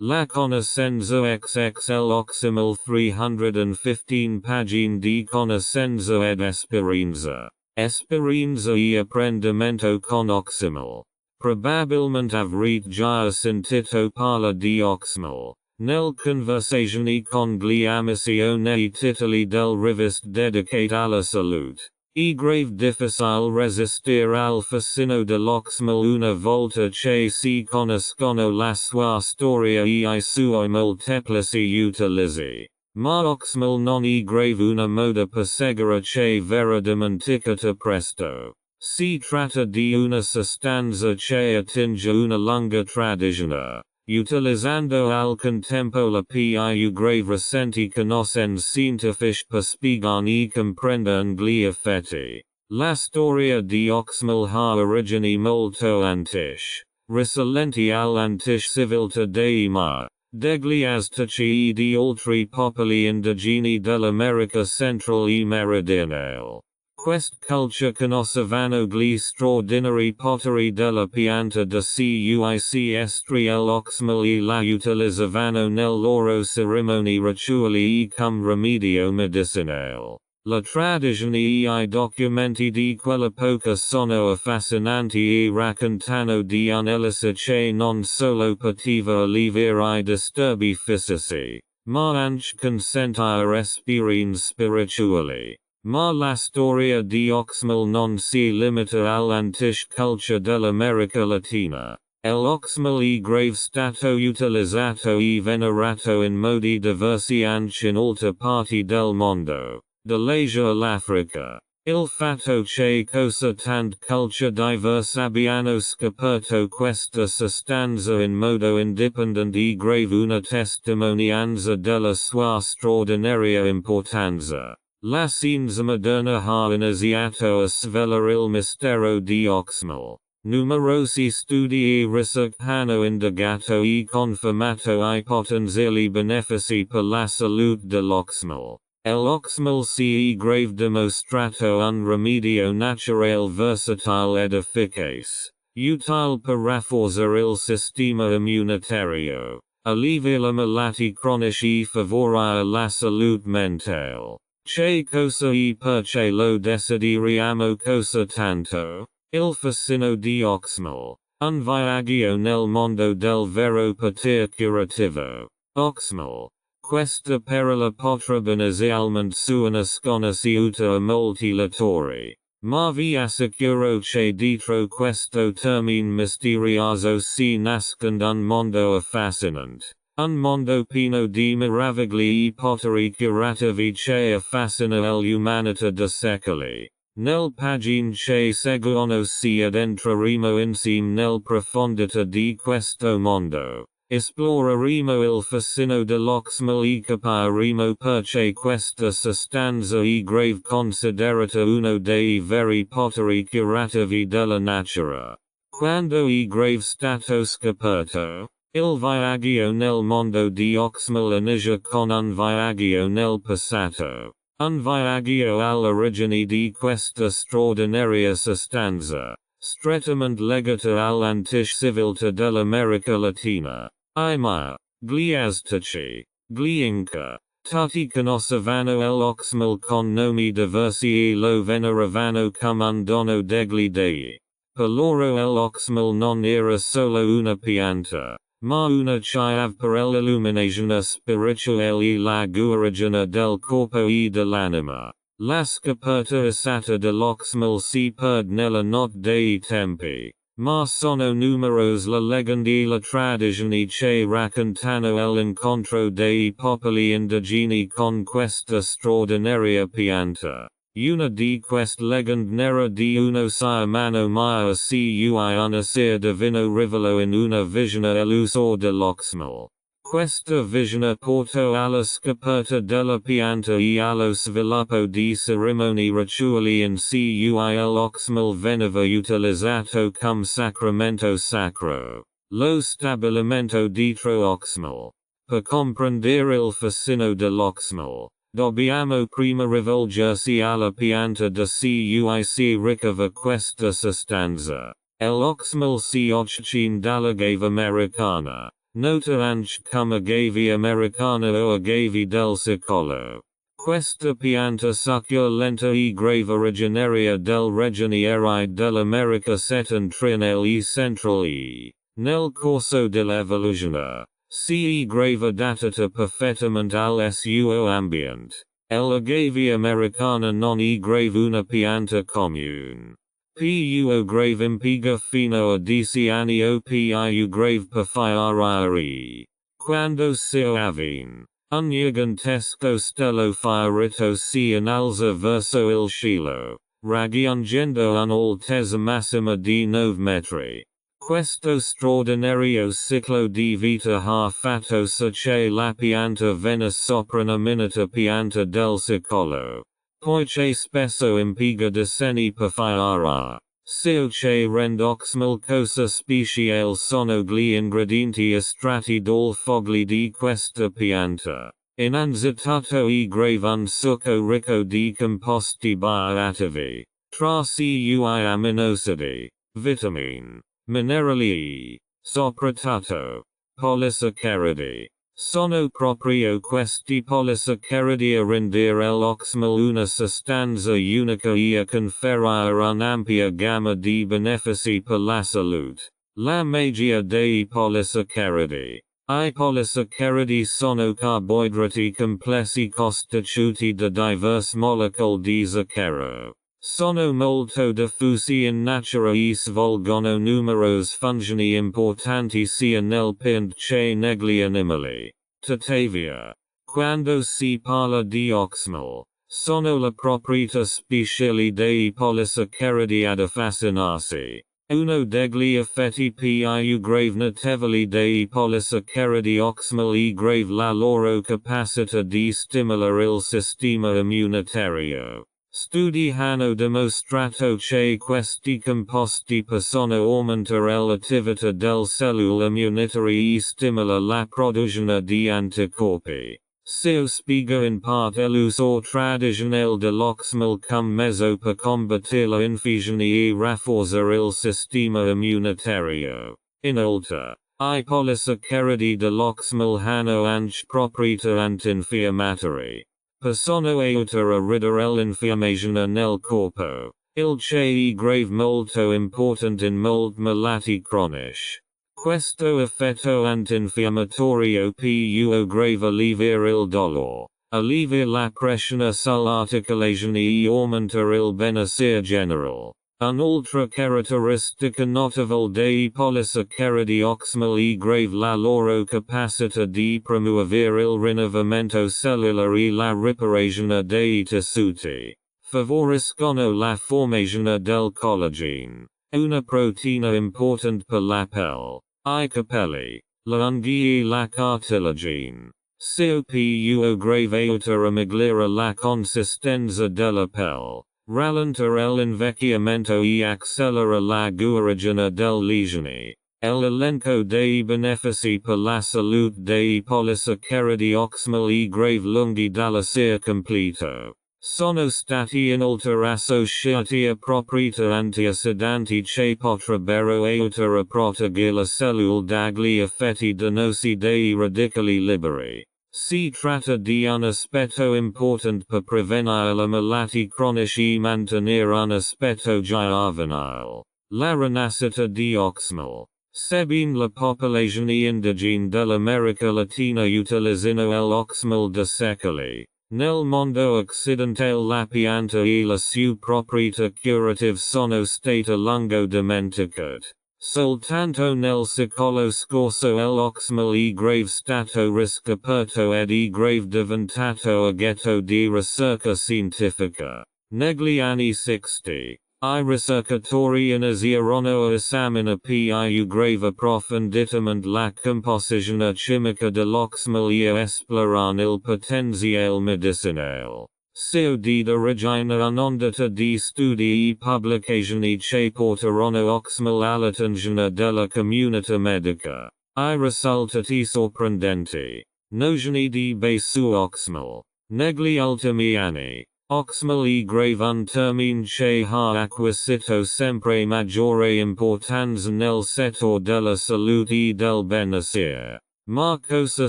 La conoscenza XXL Oxymel 315 pagine di conoscenza ed esperienza. Esperienza e apprendimento con Oxymel. Probabilmente avrete già sentito parla di Oxymel. Nel conversazioni con gli amici o nei titoli del riviste dedicate alla salute. È grave difficile resistere al fascino dell'Oxymel una volta che si conoscono la sua storia e I suoi molteplici utilizzi. Ma Oxymel non è grave una moda passeggiera che verrà dimenticata presto. Si tratta di una sostanza che attinge una lunga tradizione. Utilizzando al contempo la più grave recenti conoscenze scientifiche per spiegare e comprendere gli effetti. La storia di Oxymel ha origini molto antiche, risalenti all'antica civiltà dei Mar, degli Azteci e di altri popoli indigeni dell'America centrale e meridionale. Quest culture conoscevano gli straordinari poteri della pianta da cic estriel Oxymel e la utilizzavano nel loro cerimonie rituali e come rimedio medicinale. La tradizione e I documenti di quell'epoca sono affascinanti e raccontano di un'elisa che non solo poteva alleviare I disturbi fisici, ma anche consentire esperienze spirituali. Ma la storia di Oxymel non si limita all'antica culture dell'America Latina. L'Oxymel è grave stato utilizzato e venerato in modi diversi anche in altre parti del mondo, dall'Asia all'Africa. Il fatto che così tante culture diverse abbiano scoperto questa sostanza in modo indipendente e grave una testimonianza della sua straordinaria importanza. La scienza moderna ha iniziato a svelare il mistero di Oxymel. Numerosi studi e ricerche hanno indagato e confermato I potenziali benefici per la salute dell'Oxymel. L'Oxymel si è grave dimostrato un rimedio naturale versatile ed efficace, utile per rafforzare il sistema immunitario, alleviare malati cronici e favorire la salute mentale. Che cosa e perché lo desideriamo così tanto? Il fascino di Oxymel. Un viaggio nel mondo del vero potere curativo. Oxymel. Questa parola potrebbe inizialmente suona sconosciuta a molti lettori. Ma vi assicuro che dietro questo termine misterioso si nasconde un mondo affascinante. Un mondo pieno di meravigli e poteri curativi che affascina l'umanità da secoli. Nel pagine che seguono si addentreremo insieme nel profondità di questo mondo. Esploreremo il fascino dell'Oxymel e capiremo perché questa sostanza è grave considerata uno dei veri poteri curativi della natura. Quando è grave stato scoperto? Il viaggio nel mondo di Oxymel inizia con un viaggio nel passato. Un viaggio all'origine di questa straordinaria sostanza, strettamente legata all'antica civiltà dell'America Latina. Ma, gli Azteci, gli Inca, tutti conoscevano l'Oxymel con nomi diversi e lo veneravano come un dono degli dei. Per loro l'Oxymel non era solo una pianta, ma una chiave per l'illuminazione spirituale e la guarigione del corpo e dell'anima. La scoperta esata dell'Oxymel si perde nella notte dei tempi, ma sono numerose le leggende e le tradizioni che raccontano l'incontro dei popoli indigeni con questa straordinaria pianta. Una di queste leggende narra di uno sia mano mia cui un ser divino rivelò in una visione l'uso dell'Oxymel. Questa visione portò alla scoperta della pianta e allo sviluppo di cerimonie rituali in cui l'Oxymel veniva utilizzato come sacramento sacro. Lo stabilimento dietro Oxymel. Per comprendere il fascino dell'Oxymel, dobbiamo prima rivolgersi alla pianta da cui si ricava questa sostanza. L'Oxymel si ottiene dalla gave americana. nota anche come agave americana o agave del secolo. Questa pianta succulenta e grave originaria del regioni aride dell'America settentrionale e centrale. Nel corso dell'evoluzione, si è grave datata perfettamente al suo ambiente. L'agave americana non è grave una pianta comune. Più grave impiega fino a 10 anni o più grave per fiorire. Quando si avvine, un gigantesco stelo fiorito si innalza verso il cielo, raggiungendo un'altezza massima di 9 metri. Questo straordinario ciclo di vita ha fatto sì che la pianta venne soprannominata pianta del secolo, poiché spesso impiega decenni per fiorire. Ciò che rende Oxymel cosa speciale sono gli ingredienti estratti dal fogli di questa pianta. Innanzitutto è grave un succo ricco di composti bioattivi, tra cui aminosidi, vitamine, minerali e, soprattutto, polisaccaridi. Sono proprio questi polisaccaridi a rendere l'Oxymel una sostanza unica e a conferire un'ampia gamma di benefici per la salute. La magia dei polisaccaridi. I polisaccaridi sono carboidrati complessi costituiti da diverse molecole di zucchero. Sono molto diffusi in natura e svolgono numerose funzioni importanti sia nel piante che negli animali. Tuttavia, quando si parla di Oxymel, sono le proprietà speciali dei polisaccaridi ad affascinarsi. Uno degli effetti più grave notevoli dei polisaccaridi Oxymel è grave la loro capacità di stimolare il sistema immunitario. Studi hanno dimostrato che questi composti possono aumentare l'attività delle cellule immunitarie e stimola la produzione di anticorpi. Ciò spiega in parte l'uso tradizionale dell'Oxymel come mezzo per combattere l'infezione e rafforzare il sistema immunitario. Inoltre, i polisaccaridi dell'Oxymel hanno anche proprietà antinfiammatorie. Possono aiutare a ridurre l'infiammazione nel corpo, il che è grave molto importante in molti malati cronici. Questo effetto antinfiammatorio può grave alleviare il dolore, alleviare la pressione sull'articolazione e aumentare il benessere generale. Un'altra caratteristica notevole dei polisaccaridi Oxymel è grave la loro capacità di promuovere il rinnovamento cellulare e la riparazione dei tessuti. Favoriscono la formazione del collagene, una proteina importante per la pelle, I capelli, le unghie e la cartilagine. Ciò può grave aiutare a migliorare la consistenza della pelle. Rallentare l'invecchiamento e accelera la guarigione delle lesioni. L'elenco dei benefici per la salute dei polisaccaridi Oxymel è grave lungo dall'essere completo. Sono stati inoltre associati a proprietà antiossidanti che potrebbero aiutare a proteggere la cellula dagli effetti dannosi dei radicali liberi. Si tratta di un aspetto importante per prevenire le malattie croniche e mantenere un aspetto giovanile. La rinascita di Oxymel. Sebbene la popolazione indigene dell'America Latina utilizzino l'Oxymel da secoli, nel mondo occidentale la pianta e le sue proprietà curative sono state a lungo dimenticate. Soltanto nel secolo scorso l'Oxymel è grave stato riscoperto ed è grave diventato oggetto di ricerca scientifica. Negli anni 60, I ricercatori iniziarono a esaminare più grave approfonditamente la composizione chimica dell'Oxymel e a esplorare il potenziale medicinale. Ciò di origine un'ondata di studi e pubblicazioni che portarono Oxymel all'attenzione della comunità medica. I risultati sorprendenti. Nozioni di base su Oxymel. Negli ultimi anni, Oxymel e grave un termine che ha acquisito sempre maggiore importanza nel settore della salute e del benessere. Ma cosa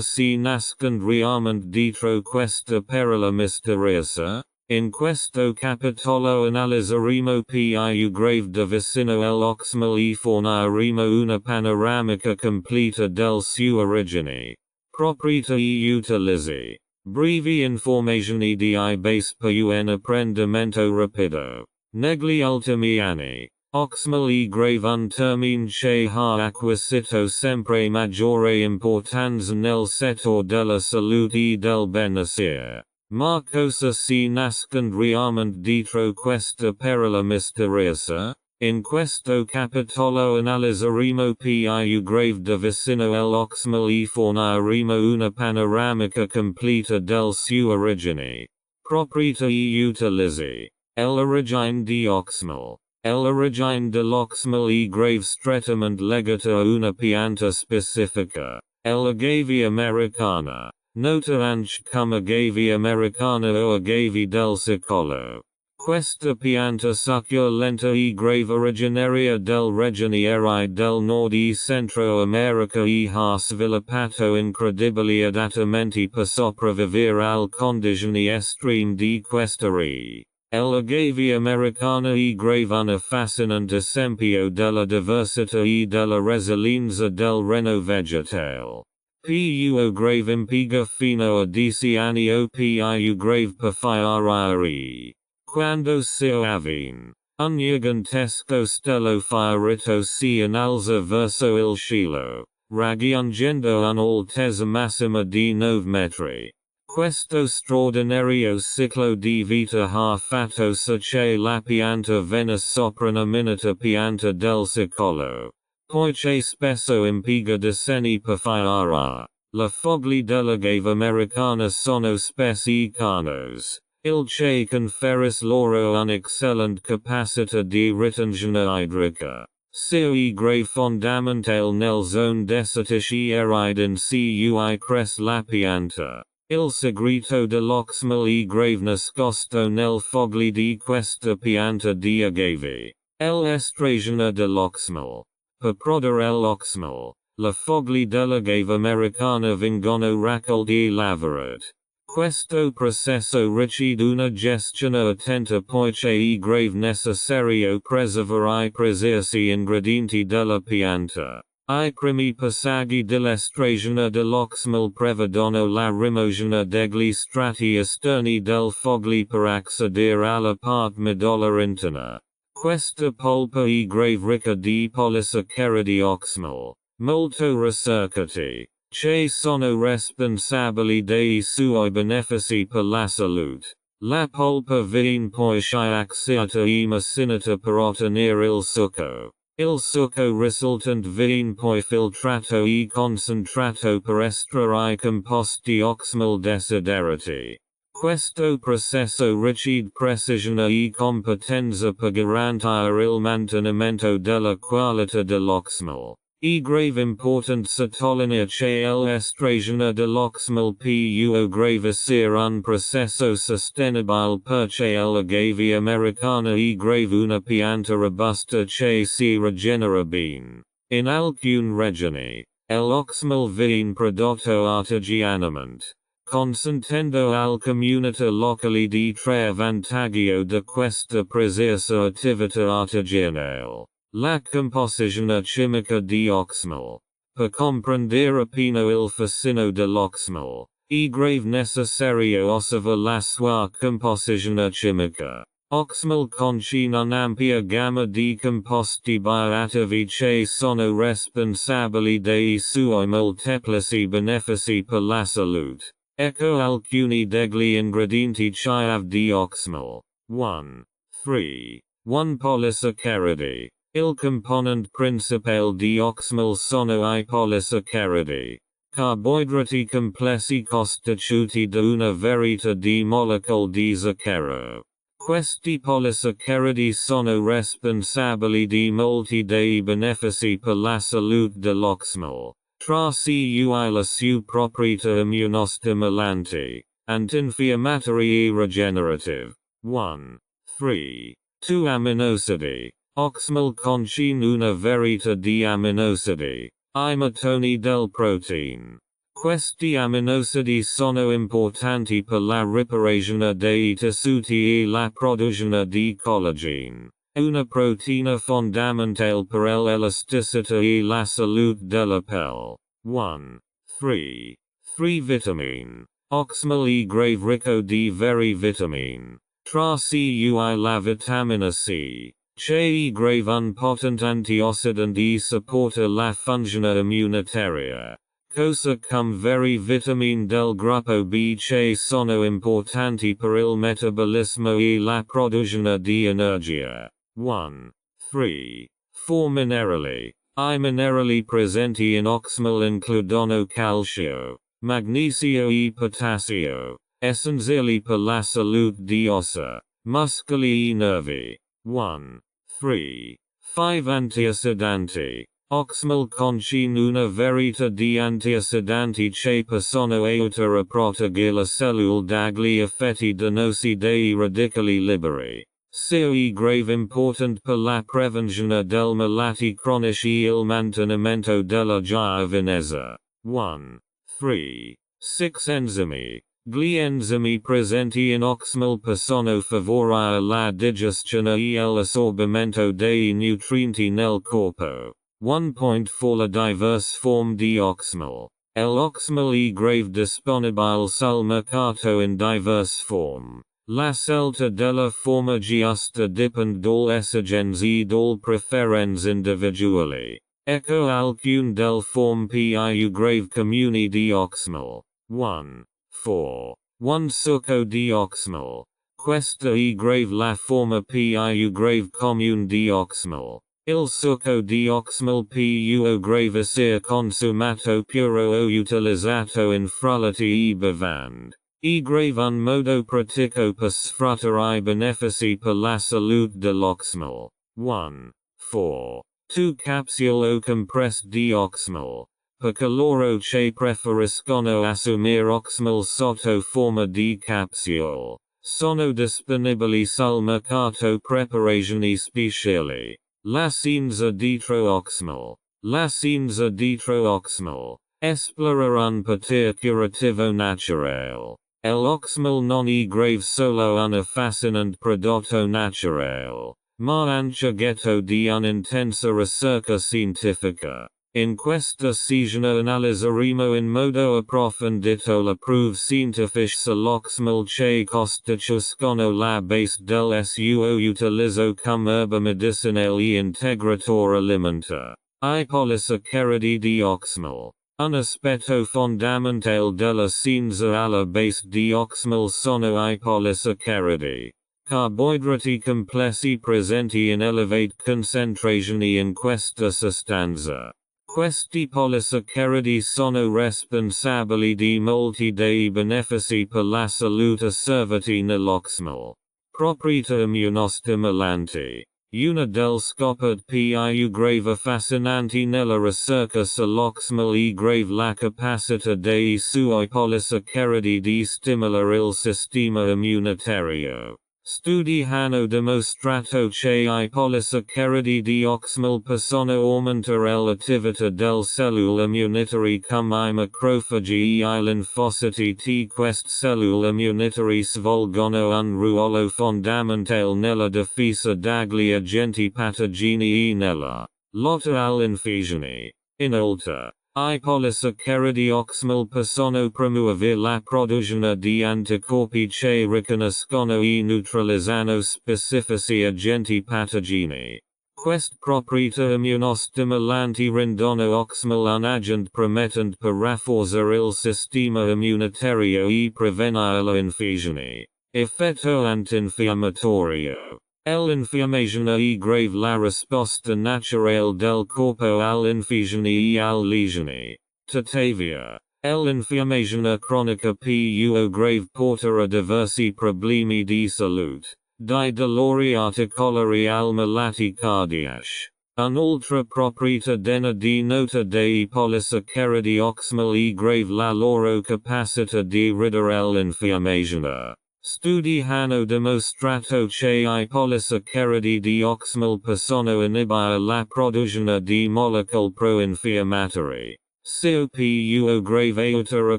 si nascondiamente dietro questa parola misteriosa? In questo capitolo analizzeremo più grave da vicino l'Oxymel e forniremo una panoramica completa del suo origine, proprietà e utilizzi. Brevi informazioni di base per un apprendimento rapido. Negli ultimi anni, Oxymel e grave un termine che ha acquisito sempre maggiore importanza nel settore della salute e del benessere. Ma cosa si nascondiamente dietro questa parola misteriosa? In questo capitolo analizzeremo più grave da vicino l'Oxymel e forniremo una panoramica completa del suo origine, proprietà e utilizzi. L'origine di Oxymel. L'origine dell'Oxymel è grave strettamente legata a una pianta specifica, l'agave americana. Nota anche come agave americana o agave del secolo. Questa pianta succulenta e grave originaria del regioni aride del Nord e Centro America e ha sviluppato incredibili adattamenti per sopravvivere alle condizioni estreme di questa re. L'agave americana è grave un affascinante esempio della diversità e della resilienza del reno vegetale. Più grave impiega fino a 10 anni o più grave per fiorire. Quando si avvine, un gigantesco stelo fiorito si innalza verso il cielo, raggiungendo un'altezza massima di 9 metri. Questo straordinario ciclo di vita ha fatto sì che la pianta venisse sopra una minata pianta del secolo. Poiché spesso impiega decenni per fiorire, le foglie dell'agave americana sono spesse e carnose, il che conferisce loro un'eccellente capacità di retenzione idrica. Sia grave fondamentale nel zone desertici aride in cui cresce la pianta. Il segreto dell'Oxymel è grave nascosto nel foglie di questa pianta di agave. L'estrazione dell'Oxymel. Per produrre l'Oxymel, le foglie dell'agave americana vengono raccolte e lavorate. Questo processo richiede una gestione attenta poiché è grave necessario preservare i preziosi ingredienti della pianta. I primi passaggi dell'estrazione dell'Oxymel prevedono la rimozione degli strati esterni del foglie per accedere alla parte medulla interna. Questa polpa è grave ricca di polisaccaridi Oxymel, molto ricercati, che sono responsabili dei suoi benefici per la salute. La polpa viene poi sciacquata e macinata per ottenere il succo. Il succo risultante viene poi filtrato e concentrato per estrarre i composti Oxymel desiderati. Questo processo richiede precisione e competenza per garantire il mantenimento della qualità dell'Oxymel. È grave important sottolineare che l'estrazione dell'Oxymel può grave essere un processo sostenibile perché l'agave americana è grave una pianta robusta che si rigenera bene. In alcune regioni, l'Oxymel viene prodotto artigianamente, consentendo al comunità locali di trarre vantaggio da questa preziosa attività artigianale. La composizione chimica di Oxymel. Per comprendere appieno il fascino dell'Oxymel, è grave necessario osservare la sua composizione chimica. Oxymel contiene un'ampia gamma di composti bioattivi che sono responsabili dei suoi molteplici benefici per la salute. Ecco alcuni degli ingredienti chiave di Oxymel. 1. 3. 1 polisaccaridi. Il componente principale di Oxymel sono I polisaccaridi, carboidrati complessi costituiti da una varietà di molecole di zucchero. Questi polisaccaridi sono responsabili di molti dei benefici per la salute dell'Oxymel, tra cui la sua proprietà immunostimolante, antinfiammatoria e regenerative. 1. 3. 2 aminosidi. Oxymel contiene una varietà di aminosidi. I mattoni del protein. Questi aminosidi sono importanti per la riparazione dei tessuti e la produzione di collagene, una proteina fondamentale per l'elasticità e la salute della pelle. 1. 3. 3 vitamine. Oxymel è grave ricco di vari vitamine. Tra cui la vitamina C. Che è grave un potente antiossidante e supporta la funzione immunitaria. Cosa come vari vitamine del gruppo B che sono importanti per il metabolismo e la produzione di energia. 1. 3. 4 minerali. I minerali presenti in Oxymel includono calcio, magnesio e potassio, essenziali per la salute di ossa, muscoli e nervi. 1. 3. 5 antiossidanti. Oxymel contiene una varietà di antiossidanti che possono aiutare a proteggere la cellula dagli effetti dannosi dei radicali liberi. È grave important per la prevenzione del malati cronici e il mantenimento della giovinezza. 1. 3. 6 enzimi. Gli enzimi presenti in Oxymel possono favorire la digestione e l'assorbimento dei nutrienti nel corpo. 1.4 La diverse forme di Oxymel. L'Oxymel è grave disponibile sul mercato in diverse forme. La scelta della forma giusta dipende dall'esigenze e dalle preferenze individuali. Ecco alcune delle forme più grave comuni di Oxymel. 1. 4. 1 Succo di Oxymel. Questa è grave la forma più grave comune di Oxymel. Il succo di Oxymel più grave sia consumato puro o utilizzato in frullati e bevande. E grave un modo pratico per sfruttare i benefici per la salute dell'Oxymel. 1. 4. 2 capsule o compresse di Oxymel. Per coloro che preferiscono assumere Oxymel sotto forma di capsule, sono disponibili sul mercato preparazioni speciali. La scienza dietro Oxymel. La scienza dietro Oxymel. Esplorare un potere curativo naturale. L'Oxymel non è grave solo un affascinante prodotto naturale, ma anche oggetto di un'intensa ricerca scientifica. In questa sezione analizzeremo in modo approfondito le prove scientifiche sull'Oxymel che costituiscono la base del suo utilizzo come erba medicinale e integratore alimentare. I polisaccaridi di Oxymel. Un aspetto fondamentale della scienza alla base di Oxymel sono I polisaccaridi. Carboidrati complessi presenti in elevate concentrazioni in questa sostanza. Questi polisaccaridi sono responsabili di molti dei benefici per la salute osservati nell'Oxymel. Proprietà immunostimolanti. Una delle scoperte più grave affascinanti nella ricerca sull'Oxymel è grave la capacità dei suoi polisaccaridi di stimolare il sistema immunitario. Studi hanno dimostrato che I polisaccaridi di Oxymel possono aumentare l'attività delle cellule immunitarie come I macrofagi e I linfociti T. Queste cellule immunitarie svolgono un ruolo fondamentale nella difesa dagli agenti patogeni e nella lotta all'infezione. Inoltre, I polisaccaridi Oxymel possono promuovere la produzione di anticorpi che riconoscono e neutralizzano specifici agenti patogeni. Queste proprietà immunostimolanti rendono Oxymel un agente promettente per rafforzare il sistema immunitario e prevenire l'infezione. Effetto antinfiammatorio. L'infiammazione è grave la risposta naturale del corpo all'infezione e alle lesioni. Tuttavia, l'infiammazione cronica più grave porta a diversi problemi di salute, dai dolori articolari al malati cardiaci. Un'altra proprietà degna di nota dei polisaccaridi Oxymel è grave la loro capacità di ridurre l'infiammazione. Studi hanno dimostrato che I polisaccaridi di Oxymel possono inibire la produzione di molecole pro-infiammatori. COPUO grave aiutare a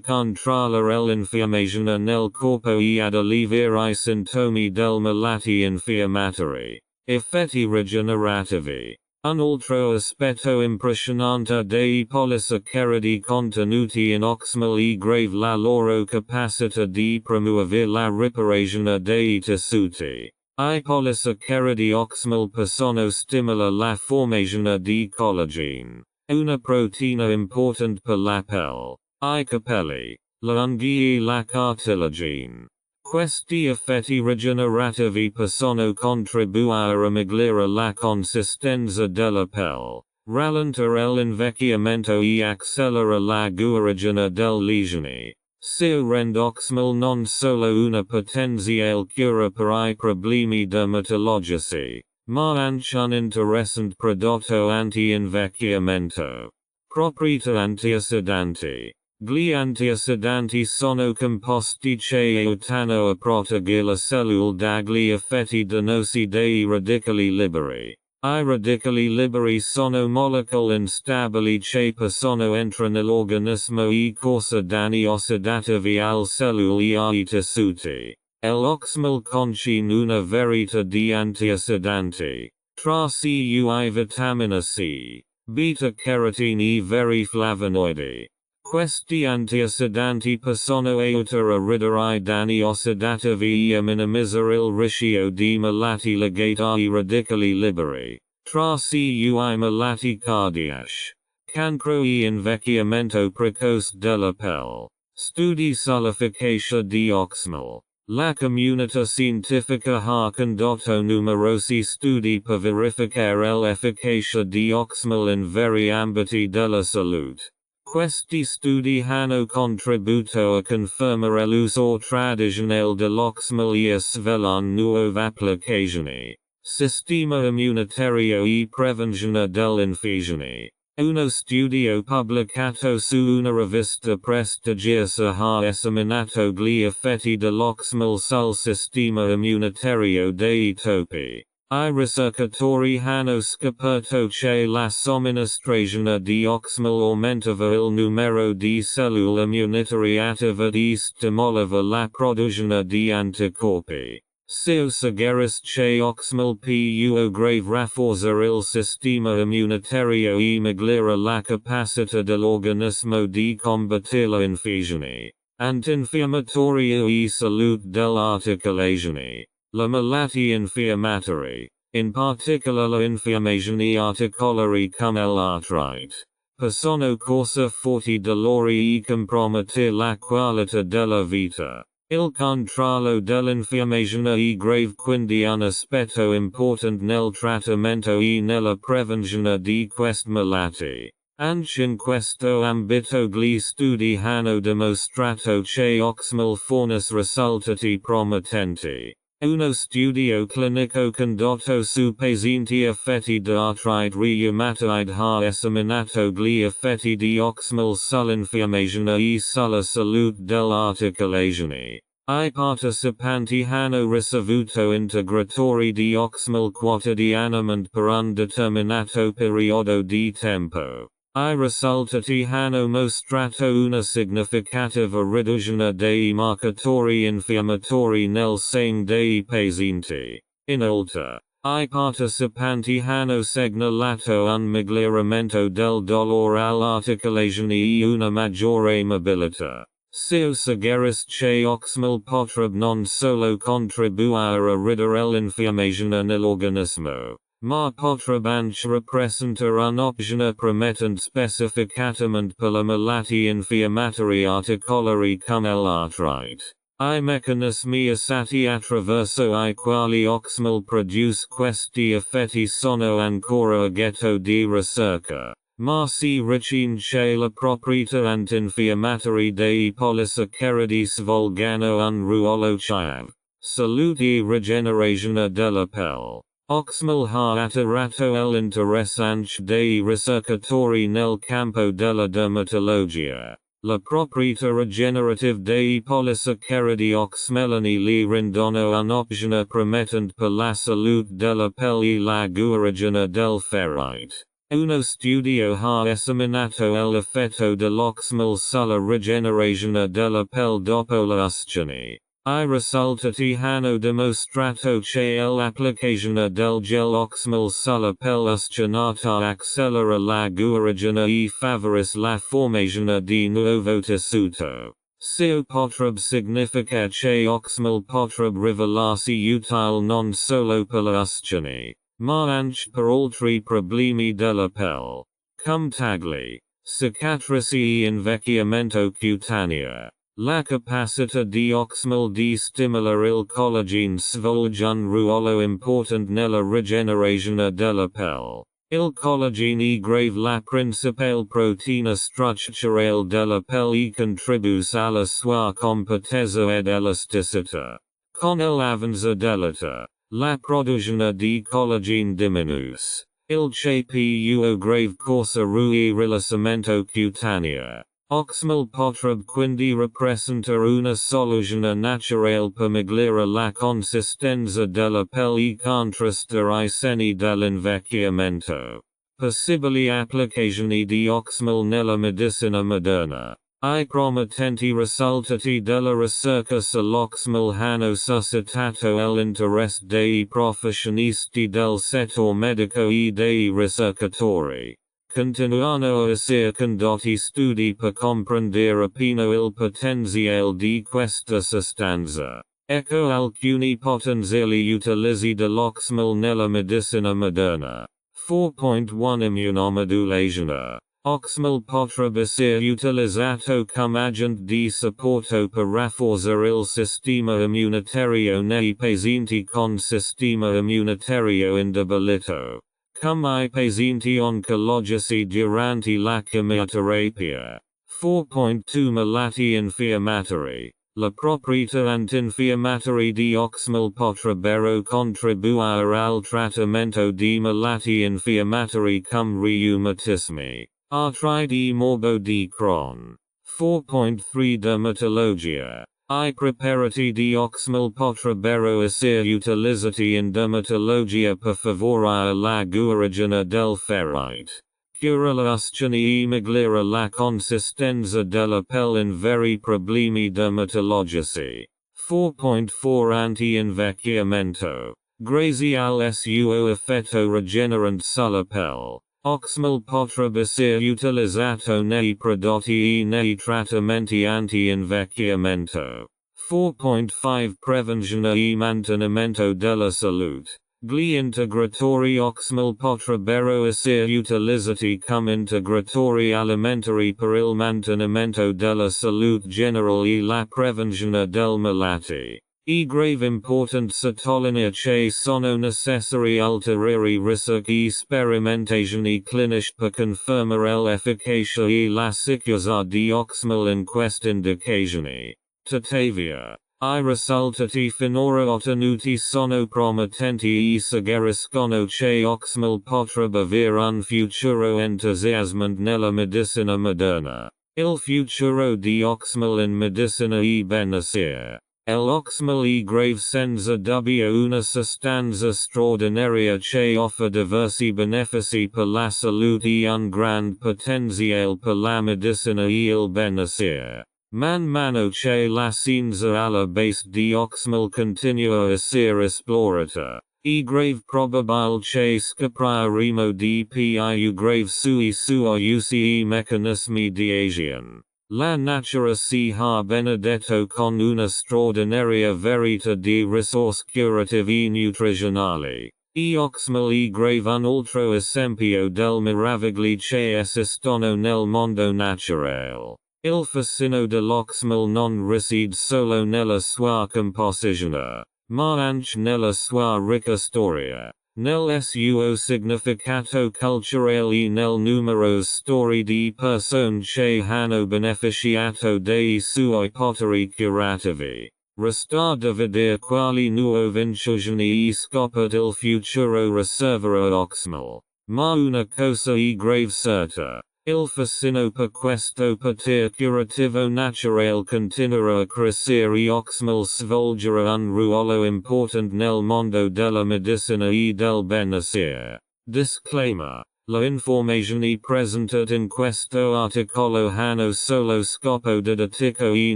controllare l'infiammazione nel corpo e ad alleviare I sintomi del malati infiammatori. Effetti rigenerativi. Un altro aspetto impressionante dei polisaccaridi contenuti in Oxymel è grave la loro capacità di promuovere la riparazione dei tessuti. I polisaccaridi Oxymel possono stimolare la formazione di collagene, una proteina importante per la pelle, I capelli, le unghie e la cartilagine. Questi effetti rigenerativi possono contribuire a migliorare la consistenza della pelle, rallentare l'invecchiamento e accelerare la guarigione delle lesioni. Ciò rende Oxymel non solo una potenziale cura per I problemi dermatologici, ma anche un interessante prodotto anti-invecchiamento. Proprietà antiossidanti. Gli antiossidanti sono composti che aiutano a proteggere la cellula dagli effetti dannosi dei radicali liberi. I radicali liberi sono molecole instabili che possono entrare nell'organismo e causare danni ossidativi alle cellule e ai tessuti. L'Oxymel contiene una varietà di antiossidanti, tra cui vitamina C, beta-carotene e vari flavonoidi. Questi antiossidanti possono aiutare a ridurre I danni ossidativi e a minimizzare il rischio di malati legati ai radicali liberi, tra cui malati cardiaci, cancro e invecchiamento precoce della pelle. Studi sull'efficacia di Oxymel. La comunità scientifica ha condotto numerosi studi per verificare l'efficacia di Oxymel in vari ambiti della salute. Questi studi hanno contribuito a confermare l'uso tradizionale dell'Oxymel e a svelare nuove applicazioni. Sistema immunitario e prevenzione dell'infezione. Uno studio pubblicato su una rivista prestigiosa ha esaminato gli effetti dell'Oxymel sul sistema immunitario dei topi. I ricercatori hanno scoperto che la somministrazione di Oxymel aumentava il numero di cellule immunitarie attive e stimolava la produzione di anticorpi. Ciò suggerisce che Oxymel può grave rafforzare il sistema immunitario e migliora la capacità dell'organismo di combattere l'infezione. Antinfiammatoria e salute dell'articolazione. Le malattie infiammatori, in particolare le infiammazioni articolari come l'artrite, possono causare forti dolori e compromettere la qualità della vita. Il controllo dell'infiammazione è grave quindi un aspetto importante nel trattamento e nella prevenzione di queste malattie. Anche in questo ambito gli studi hanno dimostrato che Oxymel fornisce risultati promettenti. Uno studio clinico condotto su pazienti affetti da artrite reumatoide ha esaminato gli effetti di Oxymel sull'infiammazione e sulla salute dell'articolazione. I partecipanti hanno ricevuto integratori di Oxymel quotidianamente per un determinato periodo di tempo. I risultati hanno mostrato una significativa riduzione dei marcatori infiammatori nel sangue dei pazienti. Inoltre, I partecipanti hanno segnalato un miglioramento del dolore all'articolazione e una maggiore mobilità. Ciò suggerisce che Oxymel potrebbe non solo contribuire a ridurre l'infiammazione nell'organismo, ma potrebbe anche rappresentare un'opzione promettente specificatamente per le malattie infiammatorie articolari come l'artrite. I meccanismi usati attraverso I quali Oxymel produce questi effetti sono ancora oggetto di ricerca, ma si ritiene che le proprietà antinfiammatorie dei polisaccaridi svolgano un ruolo chiave. Salute e rigenerazione della pelle. Oxymel ha attirato l'interesse anche dei ricercatori nel campo della dermatologia. La proprietà regenerative dei polisaccaridi oxmelani li rendono un'opzione promettente per la salute della pelle e la guarigione del ferrite. Uno studio ha esaminato l'effetto dell'Oxymel sulla rigenerazione della pelle dopo le uscine. I risultati hanno dimostrato che l'applicazione del gel Oxymel sulla pelle uscinata accelera la guarigione e favorisce la formazione di nuovo tessuto. Ciò potrebbe significare che Oxymel potrebbe rivelarsi utile non solo per le uscine, ma anche per altri problemi della pelle, come tagli, cicatrici e invecchiamento cutaneo. La capacità di Oxymel di stimolare il collagene svolge un ruolo importante nella rigenerazione della pelle. Il collagene è grave la principale proteina strutturale della pelle e contribuisce alla sua compactezza ed elasticità. Con l'avanzo dell'età, la produzione di collagene diminuisce, il che può grave causare rilassamento cutaneo. Oxymel potrebbe quindi rappresentare una soluzione naturale per migliorare la consistenza della pelle e contrastare i segni dell'invecchiamento. Possibili applicazioni di Oxymel nella medicina moderna. I promettenti risultati della ricerca sull'Oxymel hanno suscitato l'interesse dei professionisti del settore medico e dei ricercatori. Continuano a essere condotti studi per comprendere appieno il potenziale di questa sostanza. Ecco alcuni potenziali utilizzi dell'Oxymel nella medicina moderna. 4.1 Immunomodulazione. Oxymel potrebbe essere utilizzato come agente di supporto per rafforzare il sistema immunitario nei pazienti con sistema immunitario indebolito, come i pazienti oncologici durante la chemioterapia. 4.2 Malati infiammatori. La proprietà antinfiammatoria di Oxymel potrebbero contribuire al trattamento di malati infiammatori come reumatismi, artrite e morbo di Crohn. 4.3 Dermatologia. I preparati di Oxymel potrebbero essere utilizzati in dermatologia per favorire la guarigione del ferrite, cura le uscine e migliora la consistenza della pelle in vari problemi dermatologici. 4.4 Anti-invecchiamento. Grazie al suo effetto regenerante sulla pelle, Oxymel potrebbe essere utilizzato nei prodotti e nei trattamenti anti-invecchiamento. 4.5 Prevenzione e mantenimento della salute. Gli integratori Oxymel potrebbero essere utilizzati come integratori alimentari per il mantenimento della salute generale e la prevenzione del malati. È grave importante sottolineare che sono necessari ulteriori ricerche e sperimentazioni cliniche per confermare l'efficacia e la sicurezza di Oxymel in queste indicazioni. Tuttavia, I risultati finora ottenuti sono promettenti e suggeriscono che Oxymel potrebbe avere un futuro entusiasmante nella medicina moderna. Il futuro di Oxymel in medicina è benessere. L'Oxymel è grave senza dubbio una sostanza straordinaria che offre diversi benefici per la salute e un grande potenziale per la medicina e il benessere. Man mano che la scienza alla base di Oxymel continua a essere esplorata, è grave probabile che scopriremo di più grave sui suoi usi e meccanismi di azione. La natura si ha benedetto con una straordinaria varietà di risorse curative e nutrizionali. Oxymel è grave un altro esempio del meravigli che esistono nel mondo naturale. Il fascino dell'Oxymel non risiede solo nella sua composizione, ma anche nella sua ricca storia, nel suo significato culturale e nel numerose storie di persone che hanno beneficiato dei suoi poteri curativi. Resta da vedere quali nuove incisioni e scoperte il futuro riserverà Oxymel. Ma una cosa è grave certa. Il fascino per questo potere curativo naturale continuerà a crescere Oxymel svolgerà un ruolo importante nel mondo della medicina e del benessere. Disclaimer. La informazione presentata in questo articolo hanno solo scopo didattico e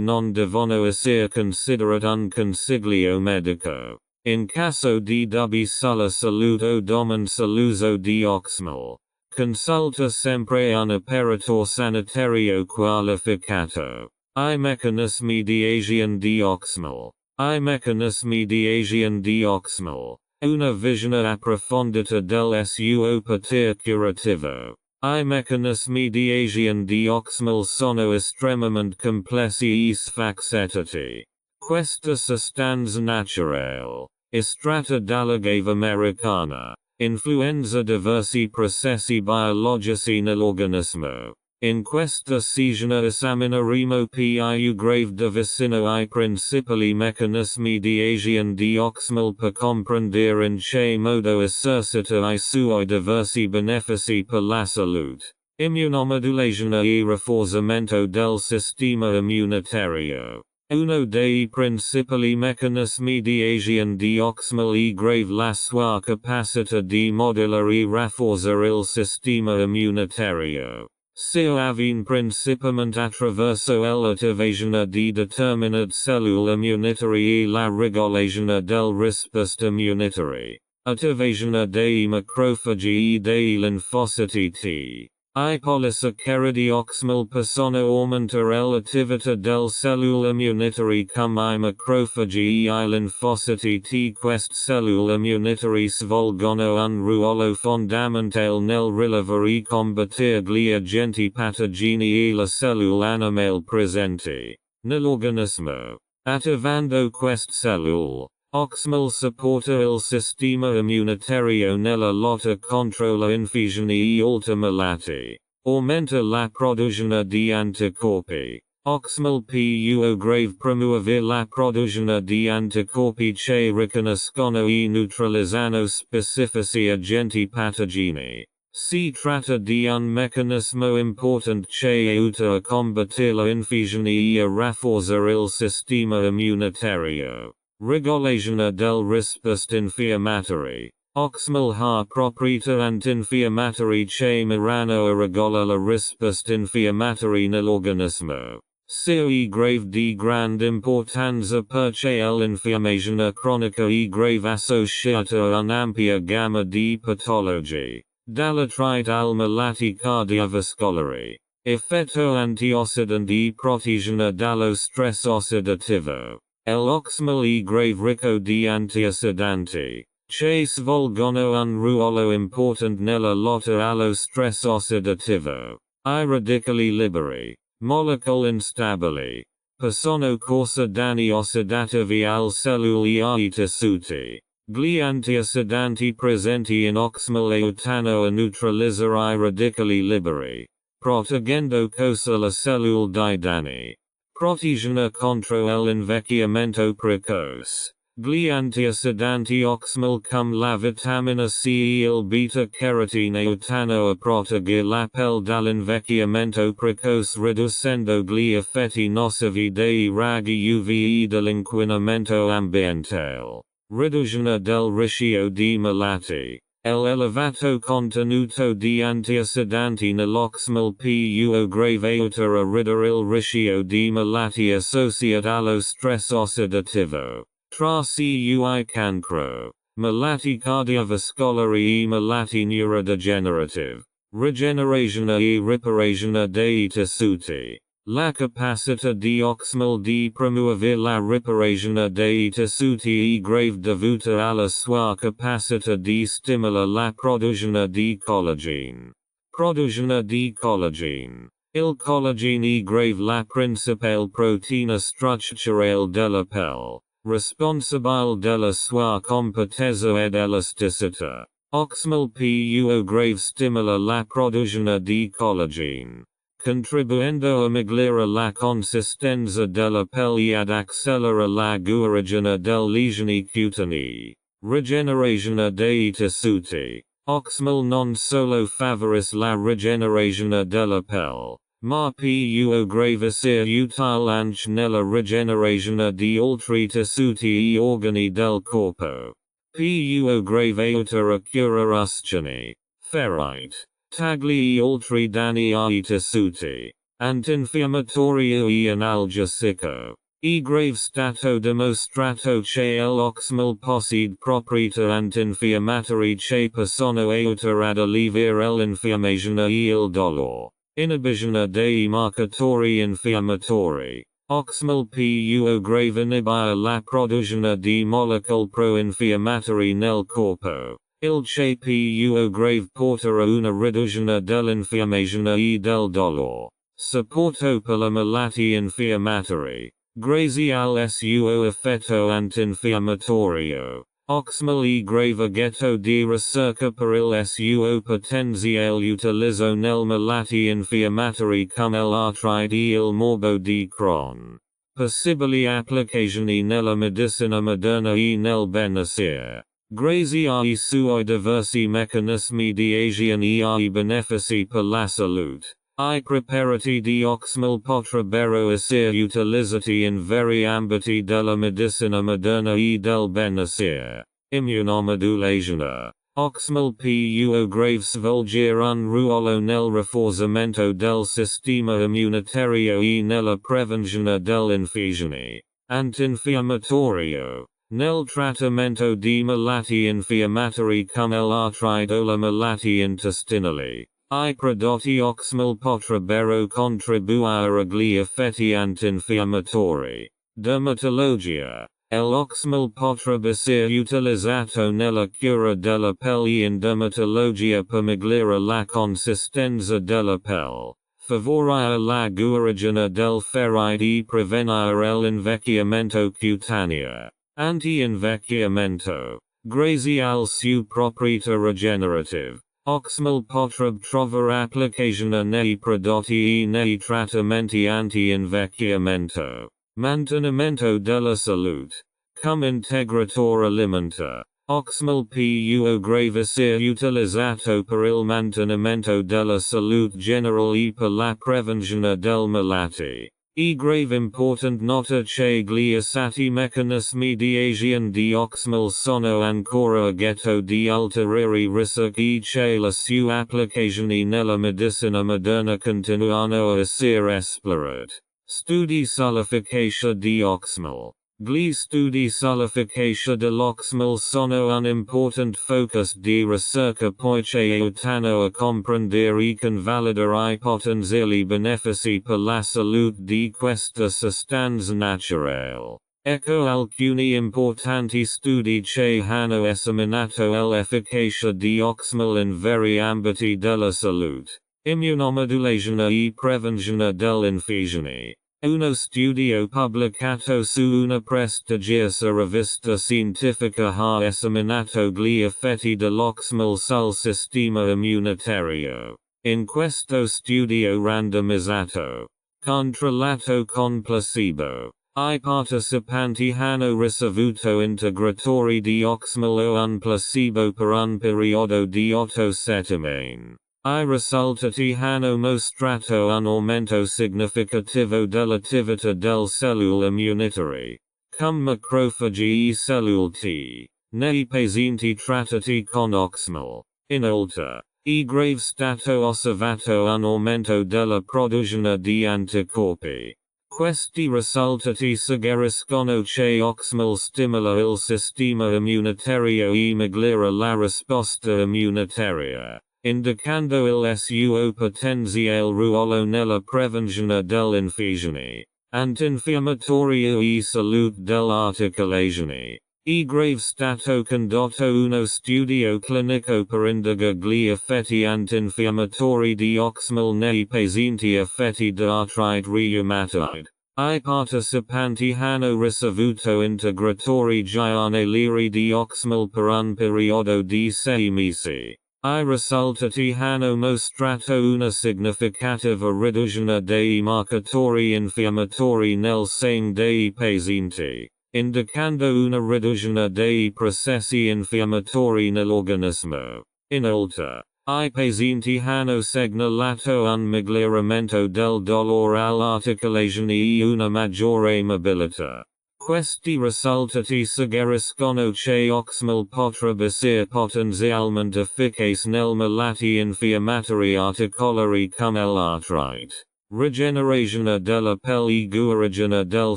non devono essere considerate un consiglio medico. In caso di dubbi sulla salute o domande sull'uso di Oxymel, consulta sempre un operatore sanitario qualificato. I meccanismi di azione di Oxymel. I meccanismi di azione di Oxymel. Una visione approfondita del suo potere curativo. I meccanismi di azione di Oxymel sono estremamente complessi e sfaccettati. Questa sostanza naturale, estratta dall'agave americana, influenza diversi processi biologici nell'organismo. In questa sezione esamineremo più grave da vicino I principali meccanismi di azione di Oxymel per comprendere in che modo esercita I suoi diversi benefici per la salute. Immunomodulazione e rafforzamento del sistema immunitario. Uno dei principali meccanismi di azione di Oxymel è grave la sua capacità di modulare e rafforzare il sistema immunitario. Ciò avviene principalmente attraverso l'attivazione di determinate cellule immunitarie e la regolazione del risposta immunitaria. Attivazione dei macrofagi e dei linfociti T. I polisacchari di Oxymel possono aumentare l'attività del cellule immunitarie come I macrofagi e I linfociti T. Queste cellule immunitarie svolgono un ruolo fondamentale nel rilevare e combattere gli agenti patogeni e le cellule animali presenti nell'organismo. Attivando queste cellule, Oxymel supporta il sistema immunitario nella lotta contro le infezioni e altre malattie. Aumenta la produzione di anticorpi. Oxymel può grave promuovere la produzione di anticorpi che riconoscono e neutralizzano specifici agenti patogeni. Si tratta di un meccanismo importante che aiuta a combattere le infezioni e a rafforzare il sistema immunitario. Regolazione del risposta infiammatoria. Oxymel ha proprietà antinfiammatorie che mirano a regolare la risposta infiammatoria nell'organismo. Ciò è grave di grande importanza perché l'infiammazione cronica è grave associata a un'ampia gamma di patologie, dall'artrite al malati cardiovascolari. Effetto antiossidante e protezione dallo stress ossidativo. L'Oxymel è grave ricco di antiossidanti, che svolgono un ruolo importante nella lotta allo stress ossidativo. I radicali liberi, molecole instabili, possono causare danni ossidativi alle cellule e ai tessuti. Gli antiossidanti presenti in Oxymel aiutano a neutralizzare I radicali liberi, proteggendo così la cellule dai danni. Protezione contro l'invecchiamento precoce. Gli antiossidanti Oxymel come la vitamina C e il beta-carotene aiutano a proteggere la pelle dall'invecchiamento precoce riducendo gli effetti nocivi dei raggi UV e dell'inquinamento ambientale. Riduzione del rischio di malattie. L'elevato contenuto di antiossidanti nell'Oxymel può grave aiutare a ridurre il rischio di malattie associate allo stress ossidativo. Tra cui cancro, malati cardiovascolari e malati neurodegenerative. Rigenerazione e riparazione dei tessuti. La capacità di Oxymel di promuovere la riparazione dei tessuti è grave dovuta alla sua capacità di stimolare la produzione di collagene. Produzione di collagene. Il collagene è grave la principale proteina strutturale della pelle, responsabile della sua compattezza ed elasticità. Oxymel può grave stimola la produzione di collagene, contribuendo a migliorare la consistenza della pelle ad accelerare la guarigione delle lesioni cutanee. Rigenerazione dei tessuti. Oxymel non solo favoris la rigenerazione della pelle, ma più grave sia utile anche nella rigenerazione di altri tessuti e organi del corpo. Più grave aiuta a curare uscini, ferite, tagli e altri danni ai tessuti. Antinfiammatorio e analgesico. E grave stato dimostrato che l'Oxymel possiede proprietà antinfiammatori che possono aiutare ad alleviare l'infiammazione e il dolore. Inibizione dei marcatori infiammatori. Oxymel più grave inibire la produzione di molecole pro-infiammatori nel corpo. Il che più grave porta a una riduzione dell'infiammazione e del dolore. Supporto per la malattie infiammatori. Grazie al suo effetto antinfiammatorio. Oxymel e grave oggetto di ricerca per il suo potenziale utilizzo nel malattie infiammatori come l'artrite e il morbo di Crohn. Possibili applicazioni nella medicina moderna e nel benessere. Grazie ai suoi diversi meccanismi di azione e ai benefici per la salute. I preparati di Oxymel potrebbero essere utilizzati in vari ambiti della medicina moderna e del benessere. Immunomodulazione. Oxymel più grave svolgere un ruolo nel rafforzamento del sistema immunitario e nella prevenzione dell'infezione. Antinfiammatorio. Nel trattamento di malattie infiammatori come l'artrite o le malattie intestinali. I prodotti Oxymel potrebbero contribuire agli effetti antinfiammatori. Dermatologia. L'Oxymel potrebbe essere utilizzato nella cura della pelle in dermatologia per migliorare la consistenza della pelle, favorire la guarigione del ferite e prevenire l'invecchiamento cutaneo. Anti-invecchiamento. Grazie al suo proprietà regenerative. Oxymel potrebbe trovare applicazione nei prodotti e nei trattamenti anti-invecchiamento. Mantenimento della salute. Come integratore alimentare. Oxymel più grave essere utilizzato per il mantenimento della salute generale e per la prevenzione del malattie. E grave important nota che gli assati meccanismi di azione di Oxymel sono ancora oggetto di ulteriori ricerche e che le sue applicazioni nella medicina moderna continuano a essere esplorate. Studi sull'efficacia di Oxymel. Gli studi sull'efficacia dell'Oxymel sono un important focus di ricerca poiché aiutano a comprendere e convalidare i potenziali benefici per la salute di questa sostanza naturale. Ecco alcuni importanti studi che hanno esaminato l'efficacia di Oxymel in vari ambiti della salute. Immunomodulazione e prevenzione dell'infezione. Uno studio pubblicato su una prestigiosa rivista scientifica ha esaminato gli effetti dell'Oxymel sul sistema immunitario. In questo studio randomizzato, controllato con placebo, i partecipanti hanno ricevuto integratori di Oxymel o un placebo per un periodo di 8 settimane. I risultati hanno mostrato un aumento significativo dell'attività del cellule immunitarie, come macrofagi e cellule T, nei pazienti trattati con Oxymel. Inoltre, è grave stato osservato un aumento della produzione di anticorpi. Questi risultati suggeriscono che Oxymel stimola il sistema immunitario e migliora la risposta immunitaria, indicando il suo potenziale ruolo nella prevenzione dell'infezione, antinfiammatorio e salute dell'articolazione. È grave stato condotto uno studio clinico per indagare gli effetti antinfiammatori di Oxymel nei pazienti affetti da artrite reumatoide. I partecipanti hanno ricevuto integratori giornalieri di Oxymel per un periodo di 6 mesi. I risultati hanno mostrato una significativa riduzione dei marcatori infiammatori nel sangue dei pazienti, indicando una riduzione dei processi infiammatori nell'organismo. Inoltre, I pazienti hanno segnalato un miglioramento del dolore all'articolazione e una maggiore mobilità. Questi risultati suggeriscono che Oxymel potrebbe essere potenzialmente efficace nel malati infiammatori articolari come l'artrite, rigenerazione della pelle e guarigione del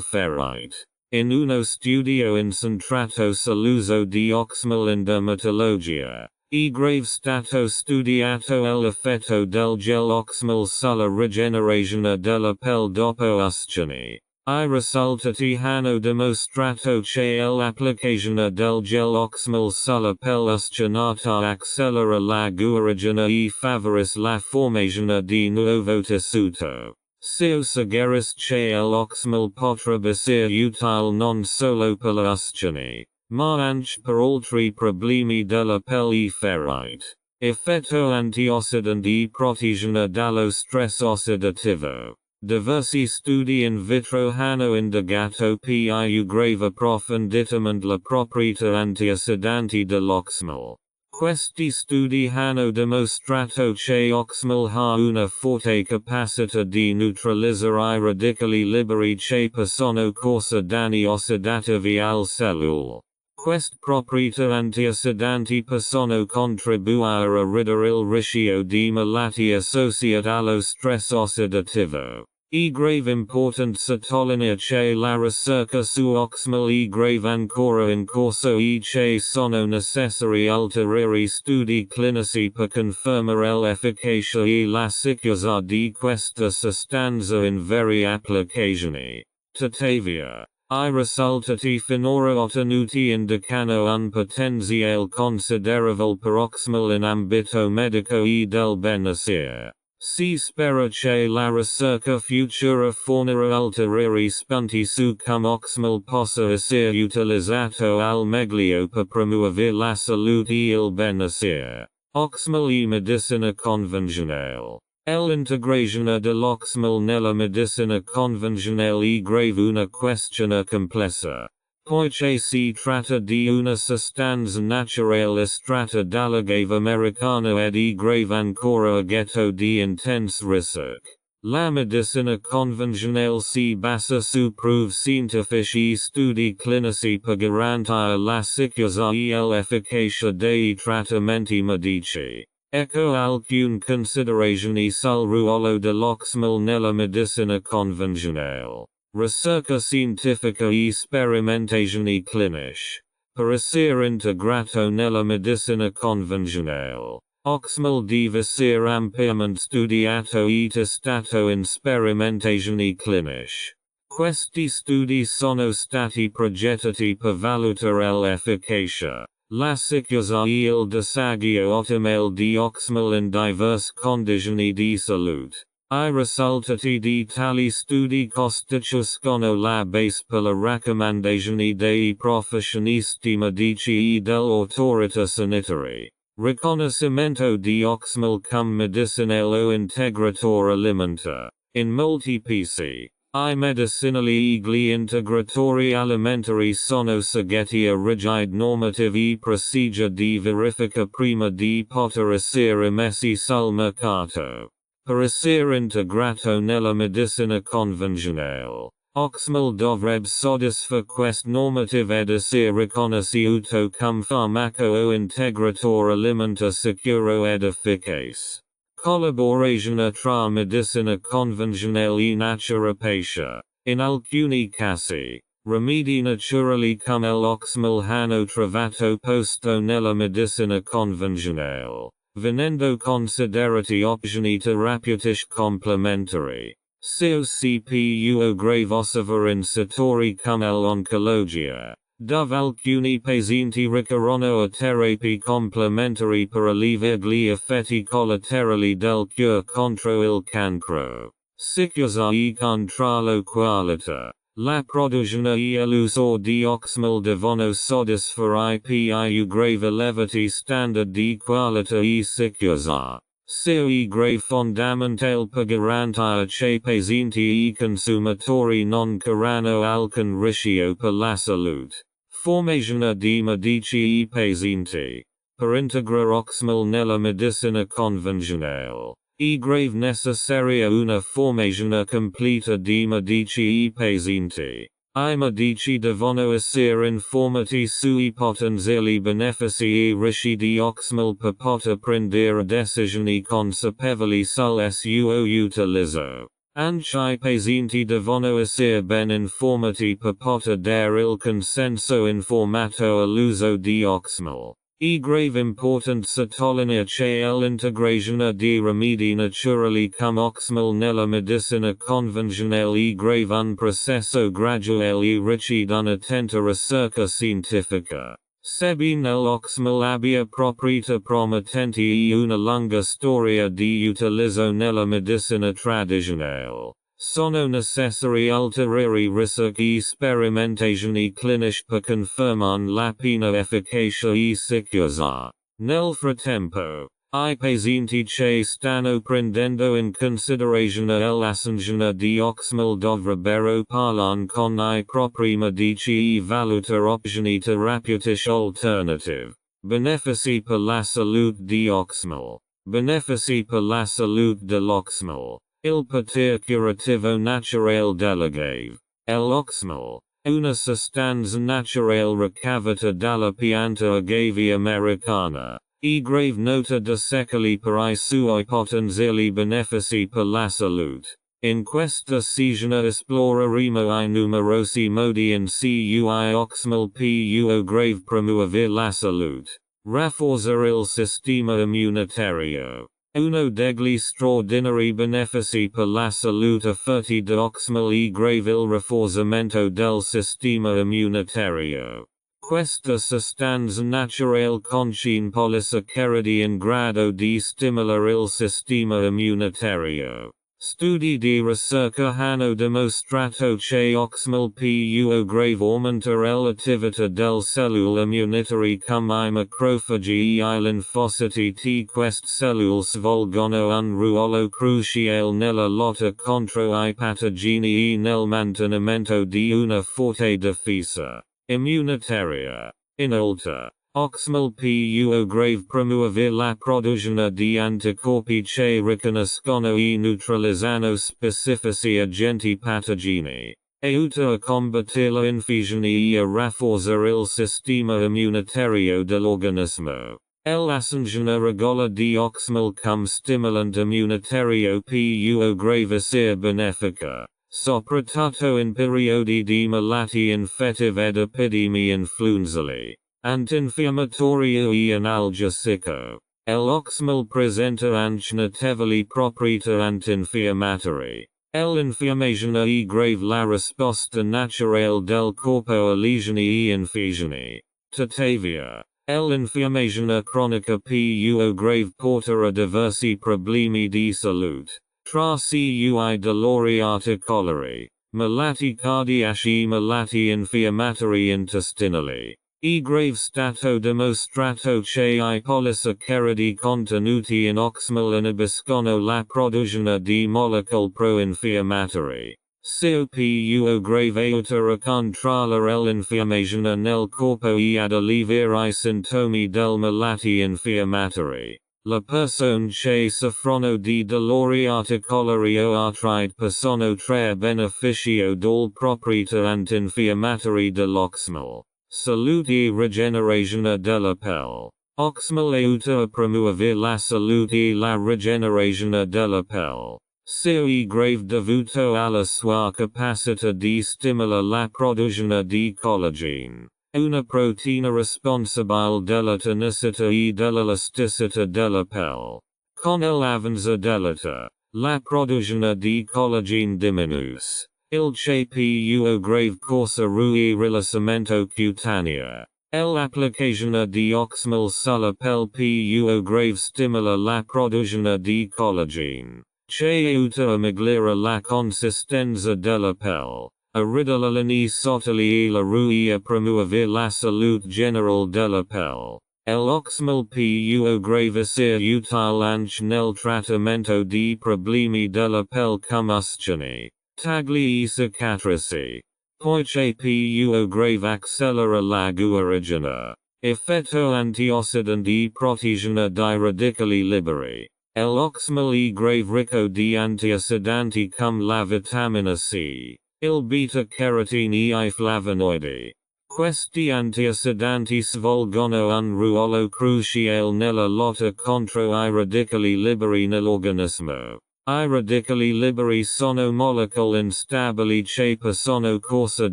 ferrite. In uno studio incentrato sull'uso di Oxymel in dermatologia, è grave stato studiato l'effetto del gel Oxymel sulla rigenerazione della pelle dopo uscini. I risultati hanno dimostrato che l'applicazione del gel Oxymel sulla pelle uscinata accelera la guarigione e favorisce la formazione di nuovo tessuto. Siamo suggerisce che l'Oxymel potrebbe essere utile non solo per le uscini, ma anche per altri problemi della pelle e ferrite. Effetto antiossidante e protezione dallo stress ossidativo. Diversi studi in vitro hanno indicato più grave approfonditamente la proprietà antiossidante dell'Oxymel. Questi studi hanno dimostrato che Oxymel ha una forte capacità di neutralizzare i radicali liberi che possono causare danni ossidativi alle cellule. Queste proprietà antiossidanti possono contribuire a ridurre il rischio di malattie associate allo stress ossidativo. È grave importante sottolineare che la ricerca su Oxymel è grave ancora in corso e che sono necessari ulteriori studi clinici per confermare l'efficacia e la sicurezza di questa sostanza in varie applicazioni. Tuttavia, I risultati finora ottenuti indicano un potenziale considerevole per Oxymel in ambito medico e del benessere. Si spera che la ricerca futura fornirà ulteriori spunti su come Oxymel possa essere utilizzato al meglio per promuovere la salute e il benessere. Oxymel e medicina convenzionale. L'integrazione dell'Oxymel nella medicina convenzionale è grave una questione complessa, poiché si tratta di una sostanza naturale estratta dall'agave americano ed è grave ancora oggetto di intense ricerca. La medicina convenzionale si basa su prove scientifiche e studi clinici per garantire la sicurezza e l'efficacia dei trattamenti medici. Ecco alcune considerazioni sul ruolo dell'Oxymel nella medicina convenzionale. Ricerca scientifica e sperimentazioni cliniche. Per essere integrato nella medicina convenzionale, Oxymel deve essere ampiamente studiato e testato in sperimentazioni cliniche. Questi studi sono stati progettati per valutare l'efficacia, la sicurezza e il disagio ottimale di Oxymel in diverse condizioni di salute. I risultati di tali studi costituiscono la base per la raccomandazione dei professionisti medici e dell'autorità sanitaria. Riconoscimento di Oxymel come medicinale o integratore alimentare. In molti paesi, I medicinali e gli integratori alimentari sono soggetti a rigide normative e procedure di verifica prima di poter essere messi sul mercato. Per essere integrato nella medicina convenzionale, Oxymel dovrebbe soddisfare queste normative ed essere riconosciuto come farmaco o integratore alimentare sicuro ed efficace. Collaborazione tra medicina convenzionale e naturopatia. In alcuni casi, rimedi naturali come l'Oxymel hanno trovato posto nella medicina convenzionale, venendo considerati opzioni terapeutiche complementari. COCPUO grave osservare in settori come l'oncologia, dove alcuni pazienti ricorrono a terapie complementari per alleviare gli effetti collaterali del cure contro il cancro. Sicurezza e controllo qualità. La produzione e l'uso di Oxymel devono soddisfare i più grave elevati standard di qualità e sicurezza. Ciò è grave fondamentale per garantire che pazienti e consumatori non corrano alcun rischio per la salute. Formazione di medici e pazienti. per integra Oxymel nella medicina convenzionale. E grave necessaria una formazione completa di medici e pazienti. I medici devono essere informati sui potenziali benefici e rischi di Oxymel per poter prendere decisioni consapevoli sul suo utilizzo. Anche I pazienti devono essere ben informati per poter dare il consenso informato all'uso di Oxymel. E grave importanza sottolinea che l'integrazione di rimedi naturali come Oxymel nella medicina convenzionale e grave un processo graduale e richiede un'attenta ricerca scientifica. Sebbene l'Oxymel abbia proprietà promettenti e una lunga storia di utilizzo nella medicina tradizionale, sono necessari ulteriori ricerche e sperimentazioni cliniche per confermare la piena efficacia e sicurezza. Nel frattempo, I pazienti che stanno prendendo in considerazione l'assunzione di Oxymel dovrebbero parlare con I propri medici e valutare opzioni terapeutiche alternative. Benefici per la salute di Oxymel. Benefici per la salute dell'Oxymel. Il potere curativo naturale dell'agave. L'Oxymel, una sostanza naturale ricavata dalla pianta agave americana, e grave nota da secoli per I suoi potenziali benefici per la salute. In questa sezione esploreremo I numerosi modi in cui Oxymel può grave promuovere la salute. Rafforzare il sistema immunitario. Uno degli straordinari benefici per la salute offerti da Oxymel e grave il rafforzamento del sistema immunitario. Questa sostanza naturale contiene polisaccaridi in grado di stimolare il sistema immunitario. Studi di ricerca hanno dimostrato che Oxymel può grave aumentare l'attività del cellule immunitarie come I macrofagi e I linfociti T. Queste cellule svolgono un ruolo cruciale nella lotta contro I patogeni e nel mantenimento di una forte difesa immunitaria. Inoltre, Oxymel può grave promuovere la produzione di anticorpi che riconoscono e neutralizzano specifici agenti patogeni. Aiuta a combattere l'infezione e a rafforzare il sistema immunitario dell'organismo. L'assunzione regola di Oxymel come stimolante immunitario può grave essere benefica, soprattutto in periodi di malattie infettive ed epidemie influenzali. Antinfiammatorio e analgesico. L'Oxymel presenta anche notevoli proprietà antinfiammatorie. L'infiammazione e grave la risposta naturale del corpo a lesioni e infezioni. Tuttavia, l'infiammazione cronica può grave portare a diversi problemi di salute, tra cui dolori articolari, malattie cardiache e malattie infiammatori intestinali. E grave stato dimostrato che I polisaccaridi contenuti in Oxymel inibiscono la produzione di molecole pro-infiammatori. Ciò può grave aiutare a controllare l'infiammazione nel corpo e ad alleviare I sintomi del malattie infiammatori. Le persone che soffrono di dolori articolari o artrite possono trarre beneficio dal proprietà antinfiammatori dell'Oxymel. Salute e rigenerazione della pelle. Oxymel aiuta a promuovere la salute e la rigenerazione della pelle. Ciò è grave dovuto alla sua capacità di stimolare la produzione di collagene, una proteina responsabile della tonicità e dell'elasticità della pelle. Con l'avanzo dell'età, la produzione di collagene diminuisce. Il che può grave corsa il rilassamento cutaneo. L'applicazione di Oxymel sulla pelle può grave stimola la produzione di collagene, che aiuta a migliorare la consistenza della pelle, a ridurre le linee sottili e la rughe e a promuovere la salute generale della pelle. L'Oxymel può grave essere utile anche nel trattamento di problemi della pelle come ustioni, tagli e cicatrici, poiché può grave accelerare la guarigione. Effetto antioxidant e protegena di radicali liberi. L'Oxymel e grave ricco di antiossidanti come la vitamina C, il beta-carotene e I flavonoidi. Questi antiossidanti svolgono un ruolo cruciale nella lotta contro I radicali liberi nell'organismo. I radicali liberi sono molecole instabili che possono causare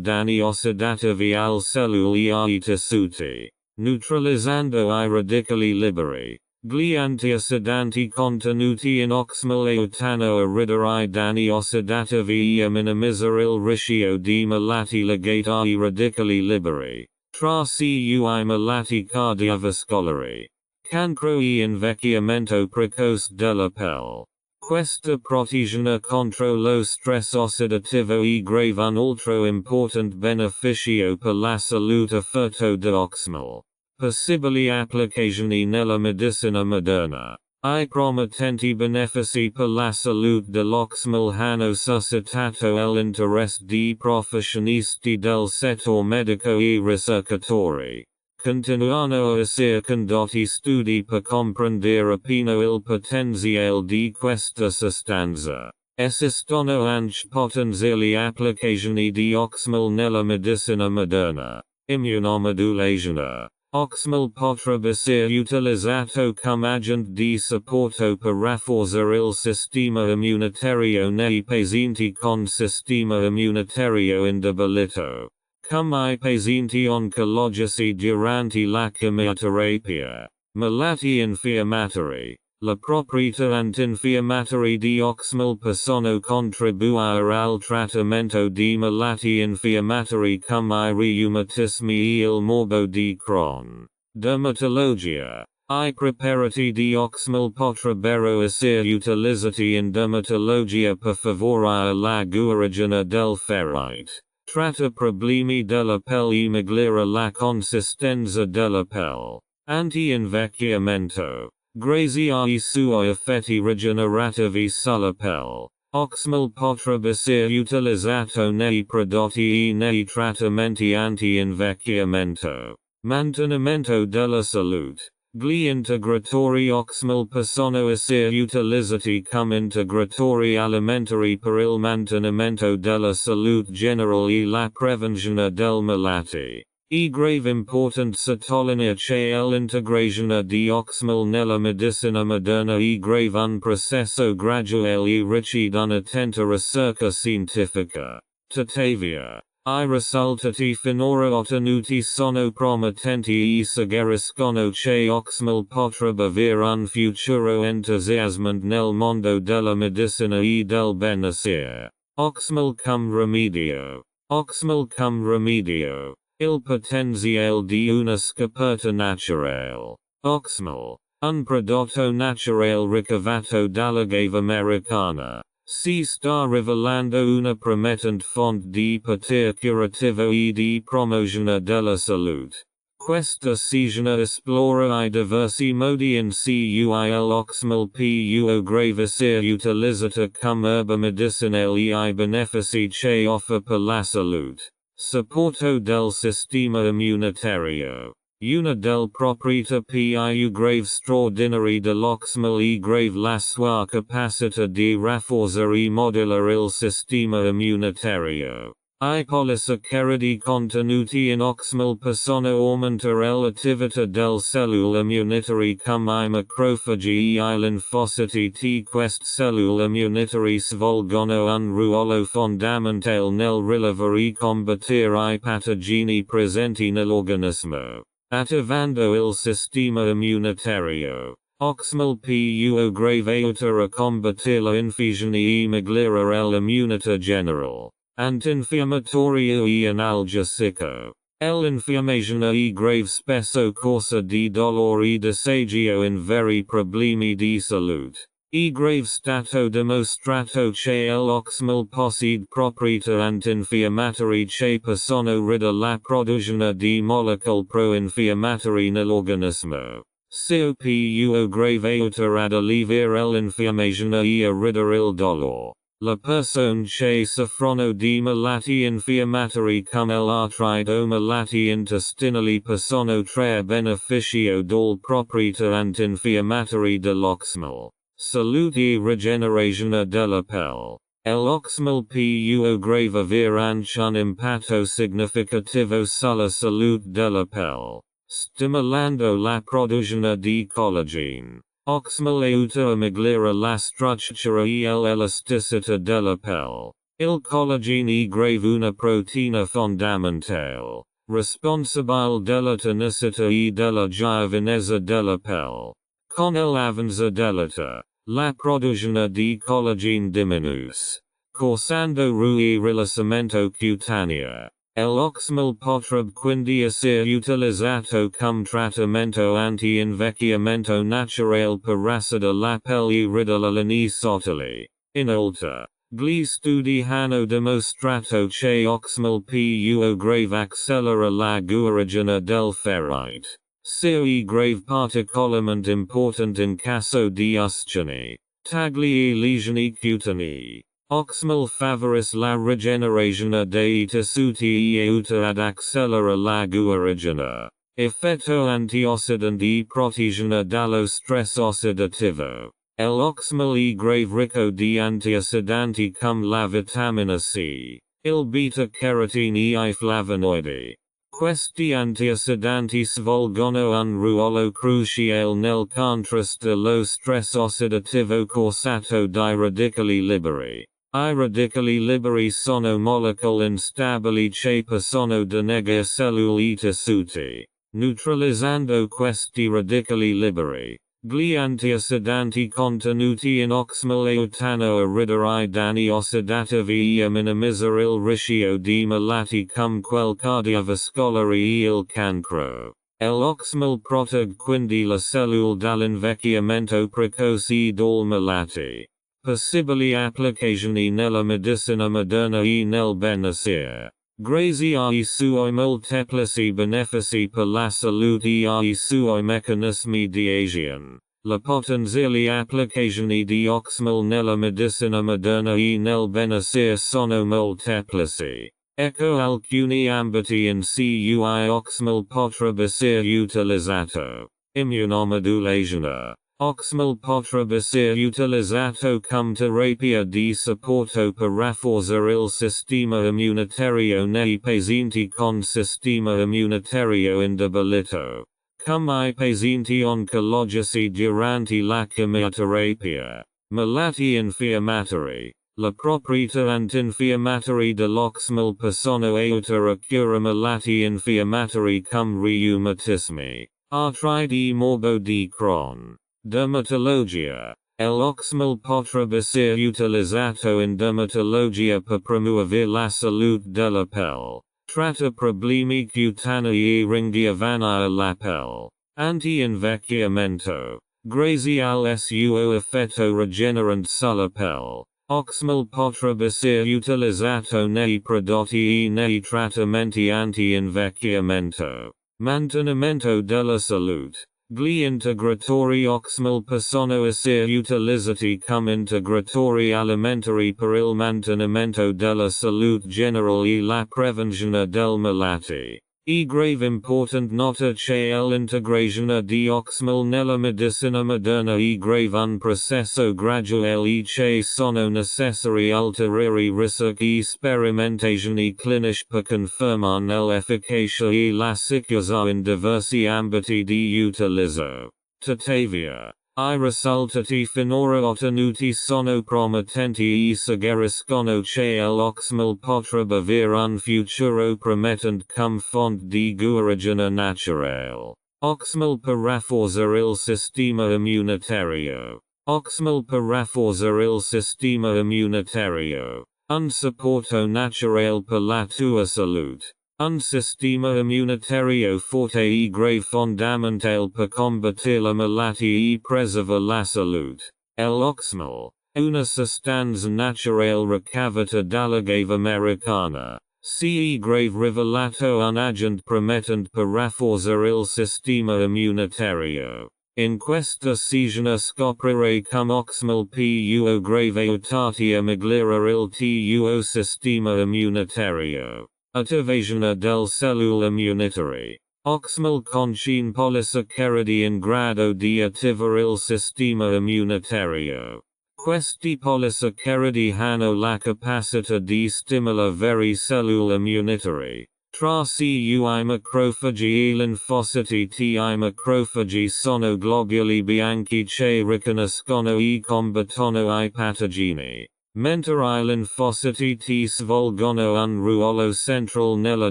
danni ossidativi alle cellule e ai tessuti. Neutralizzando I radicali liberi, gli antiossidanti contenuti in Oxymel aiutano a ridurre I danni ossidativi e a minimizzare il rischio di malattie legate ai radicali liberi, tra cui I malati cardiovascolari, cancro e invecchiamento precoce della pelle. Questa protegge contro lo stress ossidativo e grave un altro important beneficio per la salute effetto di Oxymel. Possibili applicazioni nella medicina moderna. I promettenti benefici per la salute dell'Oxymel hanno suscitato l'interesse di professionisti del settore medico e ricercatori. Continuano a essere condotti studi per comprendere appieno il potenziale di questa sostanza. Esistono anche potenziali applicazioni di Oxymel nella medicina moderna. Immunomodulazione. Oxymel potrebbe essere utilizzato come agente di supporto per rafforzare il sistema immunitario nei pazienti con sistema immunitario indebolito, come I pazienti oncologici durante la chemioterapia. Malati infiammatori. Le proprietà antinfiammatorie di Oxymel possono contribuire al trattamento di malattie infiammatori come I reumatismi e il morbo di Crohn. Dermatologia. I preparati di Oxymel potrebbero essere utilizzati in dermatologia per favorire la guarigione del ferrite. Tratta problemi della pelle e migliora la consistenza della pelle. Anti-invecchiamento. Grazie ai suoi effetti rigenerativi sulla pelle, Oxymel potrebbe essere utilizzato nei prodotti e nei trattamenti anti-invecchiamento. Mantenimento della salute. Gli integratori Oxymel possono essere utilizzati come integratori alimentari per il mantenimento della salute generale e la prevenzione del malati. E grave important sottolinea che l'integrazione di Oxymel nella medicina moderna è grave un processo graduale e richiedo un'attenta ricerca scientifica. Tuttavia, I risultati finora ottenuti sono promettenti e suggeriscono che Oxymel potrebbe avere un futuro entusiasmante nel mondo della medicina e del benessere. Oxymel come rimedio. Oxymel come rimedio. Il potenziale di una scoperta naturale. Oxymel, un prodotto naturale ricavato dall'agave americana, si sta rivelando una promettente fonte di potere curativo e di promozione della salute. Questa season esplora I diversi modi in cui l'Oxymel può grave essere utilizzata come erba medicinale e I benefici che offre per la salute. Supporto del sistema immunitario. Una delle proprietà più grave straordinarie dell'Oxymel e grave la sua capacità di rafforzare e modulare il sistema immunitario. I polisaccaridi contenuti in Oxymel possono aumentare l'attività del cellule immunitari come I macrofagi e I linfociti t. Queste cellule immunitari svolgono un ruolo fondamentale nel rilevare e combattere I patogeni presenti nell'organismo. Attivando il sistema immunitario, Oxymel può grave aiutare a combattere l'infezione e migliorare l'immunità generale. Antinfiammatorio e analgesico. L'infiammazione è grave spesso causa di dolore e disagio in vari problemi di salute. È grave stato dimostrato che l'Oxymel possiede proprietà antinfiammatorie che possono ridurre la produzione di molecole pro-infiammatori nell'organismo. Ciò può grave aiutare ad alleviare l'infiammazione e a ridurre il dolore. La persone che soffrono di malattie infiammatori come l'artrite o malattie intestinali possono trarre beneficio dal proprietà infiammatori dell'Oxymel. Salute e rigenerazione della pelle. L'Oxymel può grave avere anche un impatto significativo sulla salute della pelle, stimolando la produzione di collagene. Oxymel aiuta a migliorare la struttura e l'elasticità della pelle. Il collagene è grave una proteina fondamentale, responsabile della tonicità e della giovinezza della pelle. Con l'avanzo dell'età, la produzione di collagene diminuisce, causando rui rilassamento cutaneo. L'Oxymel potrebbe quindi essere utilizzato come trattamento anti-invecchiamento naturale per rassedere la pelle e ridurre le linee sottili. Inoltre, gli studi hanno dimostrato che Oxymel può grave accelerare la guarigione del ferrite. Sia grave particolarmente importante in caso di ustioni, tagli e lesioni cutanei. Oxymel favorisce la rigenerazione dei tessuti e aiuta ad accelerare la guarigione. Effetto antiossidante e protezione dallo stress ossidativo. L'Oxymel è grave ricco di antiossidanti come la vitamina C, il beta-carotene e I flavonoidi. Questi antiossidanti svolgono un ruolo cruciale nel contrasto dello stress ossidativo causato dai radicali liberi. I radicali liberi sono molecole instabili che possono danneggiare cellule e tessuti. Neutralizzando questi radicali liberi, gli antiossidanti contenuti in Oxymel aiutano a ridurre i danni ossidativi e a minimizzare il rischio di malattie come quelle cardiovascolari e il cancro. L'Oxymel protegge quindi la cellula dall'invecchiamento precoce e dalle malattie. Possibili applicazioni nella medicina moderna e nel benessere. Grazie ai suoi molteplici benefici per la salute e ai suoi meccanismi di azione, le potenziali applicazioni di Oxymel nella medicina moderna e nel benessere sono molteplici. Ecco alcuni ambiti in cui Oxymel potrebbe essere utilizzato. Immunomodulazione. Oxymel potrebbe essere utilizzato come terapia di supporto per rafforzare il sistema immunitario nei pazienti con sistema immunitario indebolito, come I pazienti oncologici durante la chemioterapia. Malattie infiammatori. Le proprietà antinfiammatori dell'Oxymel possono aiutare a curare malattie infiammatori come reumatismi, artrite e morbo di Crohn. Dermatologia. L'Oxymel potrebbe essere utilizzato in dermatologia per promuovere la salute della pelle. Tratta problemi cutanei e ringiovanare la pelle. Anti-invecchiamento. Grazie al suo effetto rigenerante sulla pelle. Oxymel potrebbe essere utilizzato nei prodotti e nei trattamenti anti-invecchiamento. Mantenimento della salute. Gli integratori Oxymel possono essere utilizzati come integratori alimentari per il mantenimento della salute generale e la prevenzione del malattie. È grave important nota che l'integrazione di Oxymel nella medicina moderna è grave un processo graduale e che sono necessari ulteriori ricerche e sperimentazioni cliniche per confermare l'efficacia e la sicurezza in diversi ambiti di utilizzo. Tuttavia, I risultati finora ottenuti sono promettenti e suggeriscono che l'Oxymel potrebbe avere un futuro promettente come fonte di guarigione naturale. Oxymel per rafforzare il sistema immunitario. Oxymel per rafforzare il sistema immunitario. Un supporto naturale per la tua salute. Un sistema immunitario forte e grave fondamentale per combattere la malattia e preservare la salute. L'Oxymel, una sostanza naturale ricavata dall'agave americana, si è grave rivelato un agente promettente per rafforzare il sistema immunitario. In questa season scoprire cum Oxymel più grave utatia migliora il tuo sistema immunitario. Attivasione del cellule immunitarie. Oxymel contiene polisaccaridi in grado di attivare il sistema immunitario. Questi polisaccaridi hanno la capacità di stimolare vari cellule immunitarie. Tra cui I macrofagi e linfociti T I macrofagi sono globuli bianchi che riconoscono e combattono I patogeni, mentre I linfociti T svolgono un ruolo central nella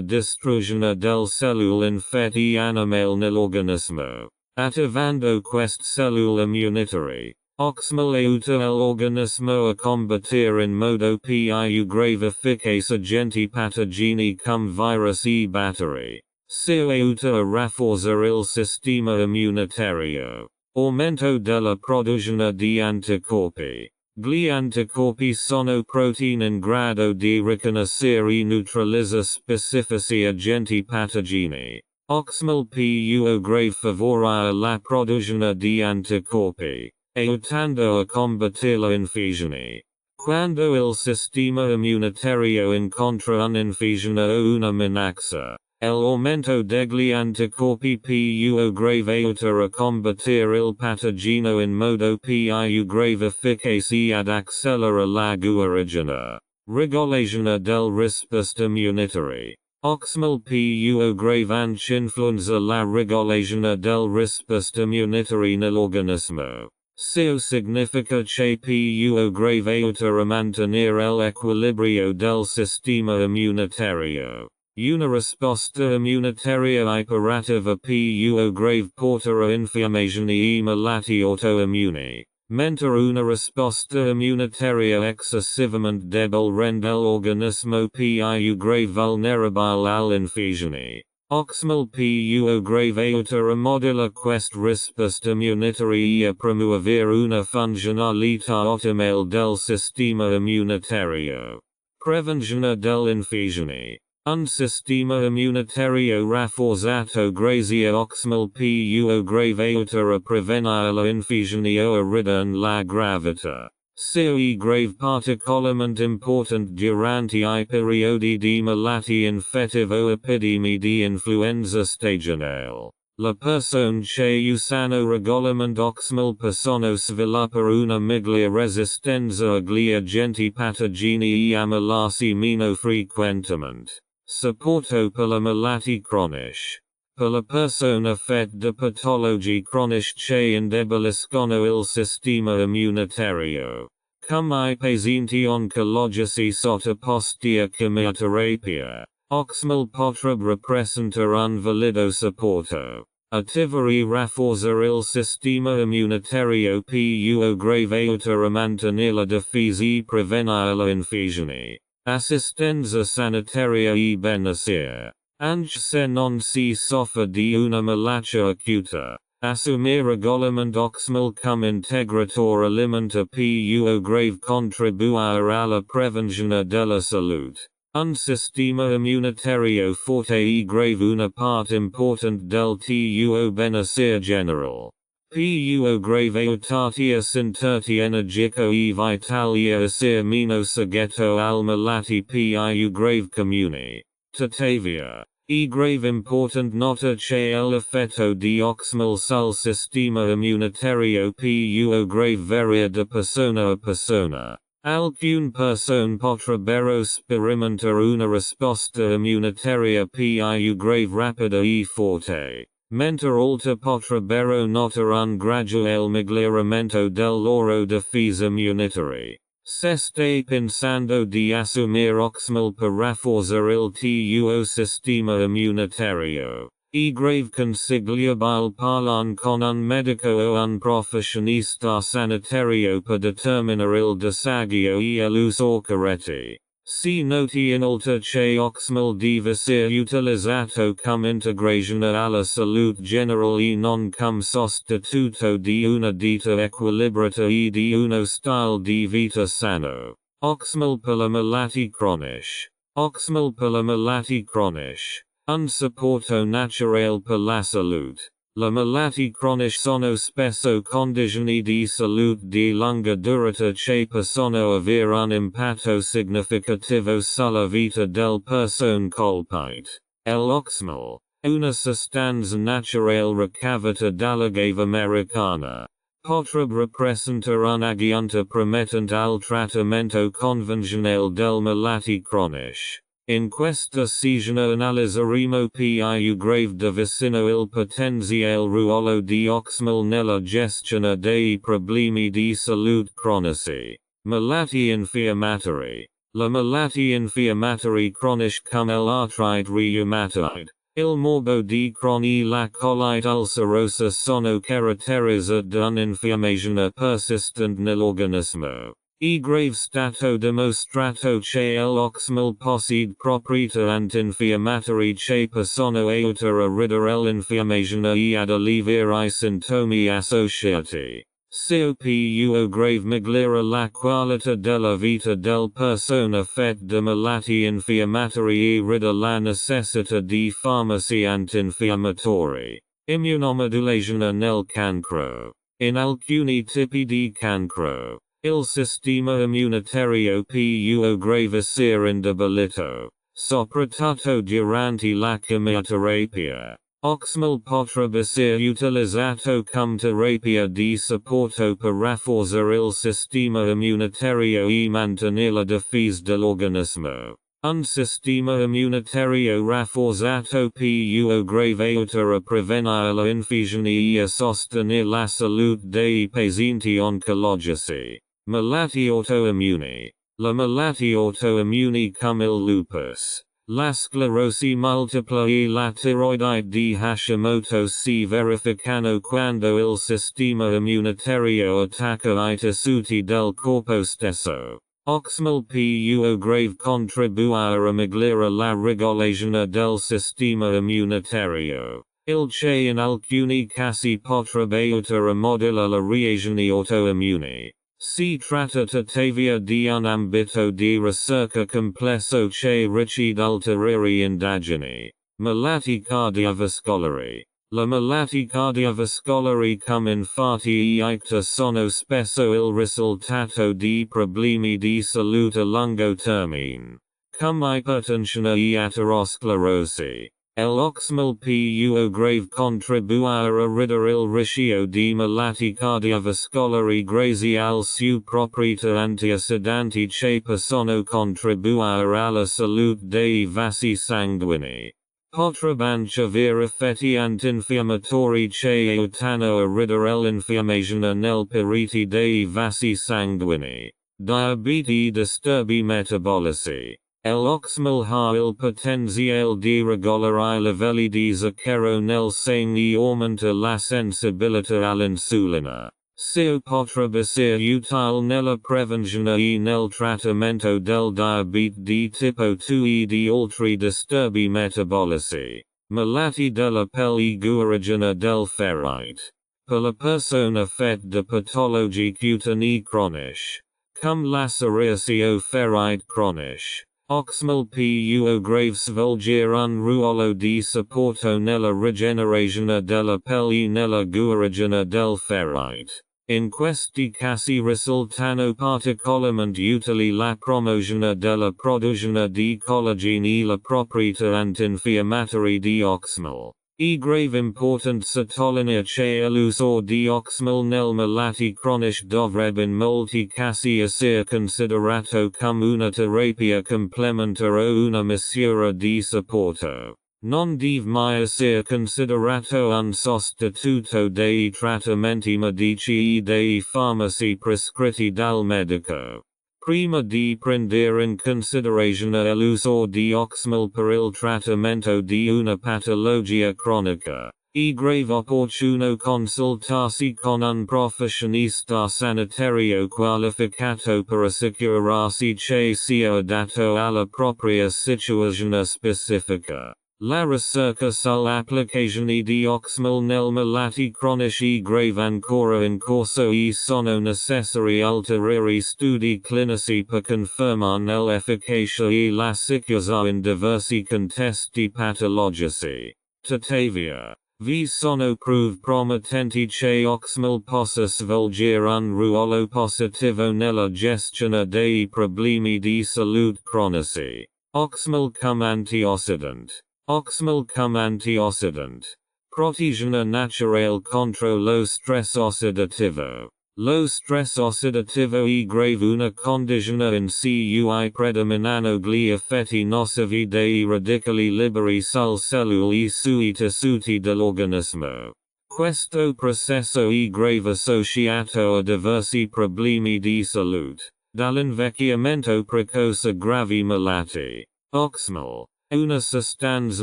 distruzione del cellule infetti animali nell'organismo, attivando queste cellule immunitarie. Oxymel aiuta l'organismo a combattere in modo più grave efficace agenti patogeni cum virus e batteri. Si aiuta a rafforzare il sistema immunitario. Aumento della produzione di anticorpi. Gli anticorpi sono proteine in grado di riconoscere e neutralizzare specifici agenti patogeni. Oxymel più grave favorisce la produzione di anticorpi, aiutando a combattere l'infezione. Quando il sistema immunitario incontra un'infezione o una minaccia, l'aumento degli anticorpi più grave aiuta a combattere il patogeno in modo più grave efficace e ad accelerare la guarigione. Regolazione del risposta immunitaria. Oxymel più grave anche influenza la regolazione del risposta immunitaria nell'organismo. Ciò significa che più grave aiuta a mantenere l'equilibrio del sistema immunitario. Una risposta immunitaria iperativa più grave porta a infiammazioni e malattie autoimmuni, mentre una risposta immunitaria eccessivamente debole rende l'organismo più grave vulnerabile all'infezione. Oxymel più grave aiuta a modulare questa risposta immunitaria e a promuovere una funzionalità ottimale del sistema immunitario. Prevenzione dell'infezione. Un sistema immunitario rafforzato grazie a Oxymel più grave aiuta a prevenire l'infezione o a ridurne la gravità. Ciò è grave particolarmente importante durante I periodi di malattie infettive o epidemie di influenza stagionale. Le persone che usano regolarmente Oxymel possono sviluppare una migliore resistenza agli agenti patogeni e ammalarsi meno frequentemente. Supporto per le malattie croniche. Per le persone affette da patologie croniche che indeboliscono il sistema immunitario, come I pazienti oncologici sottoposti a chemioterapia, Oxymel potrebbe rappresentare un valido supporto. Attivare e rafforzare il sistema immunitario più grave aiuta a mantenere la difesa e prevenire l'infezione. Assistenza sanitaria e benessere. Anche se non si soffre di una malattia acuta, assumere regolarmente Oxymel come integratore alimentare più grave contribuire alla prevenzione della salute. Un sistema immunitario forte e grave una parte importante del tuo benessere generale. Più grave aiutati a sentirti energico e vitale a essere meno soggetto al malattie più grave comuni. Tuttavia, è grave important nota che l'effetto di Oxymel sul sistema immunitario più grave varia da persona a persona. Alcune persone potrebbero sperimentare una risposta immunitaria più grave rapida e forte, mentre altre potrebbero notare un graduale miglioramento del loro difesa immunitaria. Se stai pensando di assumere Oxymel per rafforzare il tuo sistema immunitario, è grave consigliabile parlare con un medico o un professionista sanitario per determinare il disagio e l'uso corretto. Si noti inoltre che Oxymel deve essere utilizzato come integrazione alla salute generale e non come sostituto di una dieta equilibrata e di uno stile di vita sano. Oxymel per le malattie croniche. Oxymel per le malattie croniche. Un supporto naturale per la salute. La malati croniche sono spesso condizioni di salute di lunga durata che possono avere un impatto significativo sulla vita del person colpite. L'Oxymel, una sostanza naturale ricavata dall'agave americana, potrebbe rappresentare un agente promettente al trattamento convenzionale del malati cronici. In questa sezione analizzeremo più grave da vicino il potenziale ruolo di Oxymel nella gestione dei problemi di salute cronici. Malati infiammatori. La malati infiammatori cronici come l'artrite reumatoide, il morbo di Crohn e la colite ulcerosa sono caratterizzati da un'infiammazione persistente nell'organismo. E grave stato dimostrato che l'Oxymel possiede proprietà antinfiammatorie che possono aiutare a ridurre l'infiammazione e ad alleviare I sintomi associati. COPUO grave migliora la qualità della vita del persone affette da malattie infiammatori e rida la necessità di farmaci antinfiammatori. Immunomodulazione nel cancro. In alcuni tipi di cancro, il sistema immunitario può grave essere indebolito, soprattutto durante la chemioterapia. Oxymel potrebbe essere utilizzato come terapia di supporto per rafforzare il sistema immunitario e mantenere la difesa dell'organismo. Un sistema immunitario rafforzato può grave aiutare a prevenire le infezioni e a sostenere la salute dei pazienti oncologici. Malattie autoimmuni. Le malattie autoimmuni come il lupus, la sclerosi multipla e la tiroidite di Hashimoto si verificano quando il sistema immunitario attacca I tessuti del corpo stesso. Oxymel può grave contribuire a migliorare la regolazione del sistema immunitario, il che in alcuni casi potrebbe aiutare a modulare le reazioni autoimmuni. Si tratta tuttavia di un ambito di ricerca complesso che richiede ulteriori indagini. Malattie cardiovascolari. Le malattie cardiovascolari come infarti e icta sono spesso il risultato di problemi di salute a lungo termine, come ipertensione e aterosclerosi. L'Oxymel può grave contribuire a ridurre il rischio di malattie cardiovascolari grazie al suo proprietà antiossidanti che possono contribuire alla salute dei vasi sanguigni. Potrebbe anche avere effetti antinfiammatori che aiutano a ridurre l'infiammazione nel pareti dei vasi sanguigni. Diabete e disturbi metabolici. L'Oxymel ha il potenziale di regolare I livelli di zucchero nel sangue e aumenta la sensibilità all'insulina. Ciò potrebbe essere utile nella prevenzione e nel trattamento del diabete di tipo 2 e di altri disturbi metabolici. Malattie della pelle e guarigione del ferrite. Per la persona affetta da patologie cutanee croniche, come la psoriasi o ferrite croniche, Oxymel può grave svolgere un ruolo di supporto nella rigenerazione della pelle e nella guarigione del ferrite. In questi casi risultano particolarmente utili la promozione della produzione di collagene e la proprietà antinfiammatoria di Oxymel. È grave importante sottolineare che l'uso di Oxymel nel malati cronici dovrebbe in molti casi essere considerato come una terapia complementare o una misura di supporto. Non deve mai essere considerato un sostituto dei trattamenti medici e dei farmaci prescritti dal medico. Prima di prendere in considerazione l'uso di Oxymel per il trattamento di una patologia cronica, è grave opportuno consultarsi con un professionista sanitario qualificato per assicurarsi che sia adatto alla propria situazione specifica. La ricerca sull'applicazione di Oxymel nel malati cronici grave ancora in corso e sono necessari ulteriori studi clinici per confermare l'efficacia e la sicurezza in diversi contesti patologici. Tuttavia, Vi sono prove promettenti che Oxymel possa svolgere un ruolo positivo nella gestione dei problemi di salute cronici. Oxymel cum antioxidant. Oxymel cum antioxidant. Protezione naturale contro lo stress ossidativo. Lo stress ossidativo è grave una condizione in cui predominano gli effetti nocivi dei radicali liberi sul cellule e sui tessuti dell'organismo. Questo processo è grave associato a diversi problemi di salute, dall'invecchiamento precoce a gravi malattie. Oxymel, una sostanza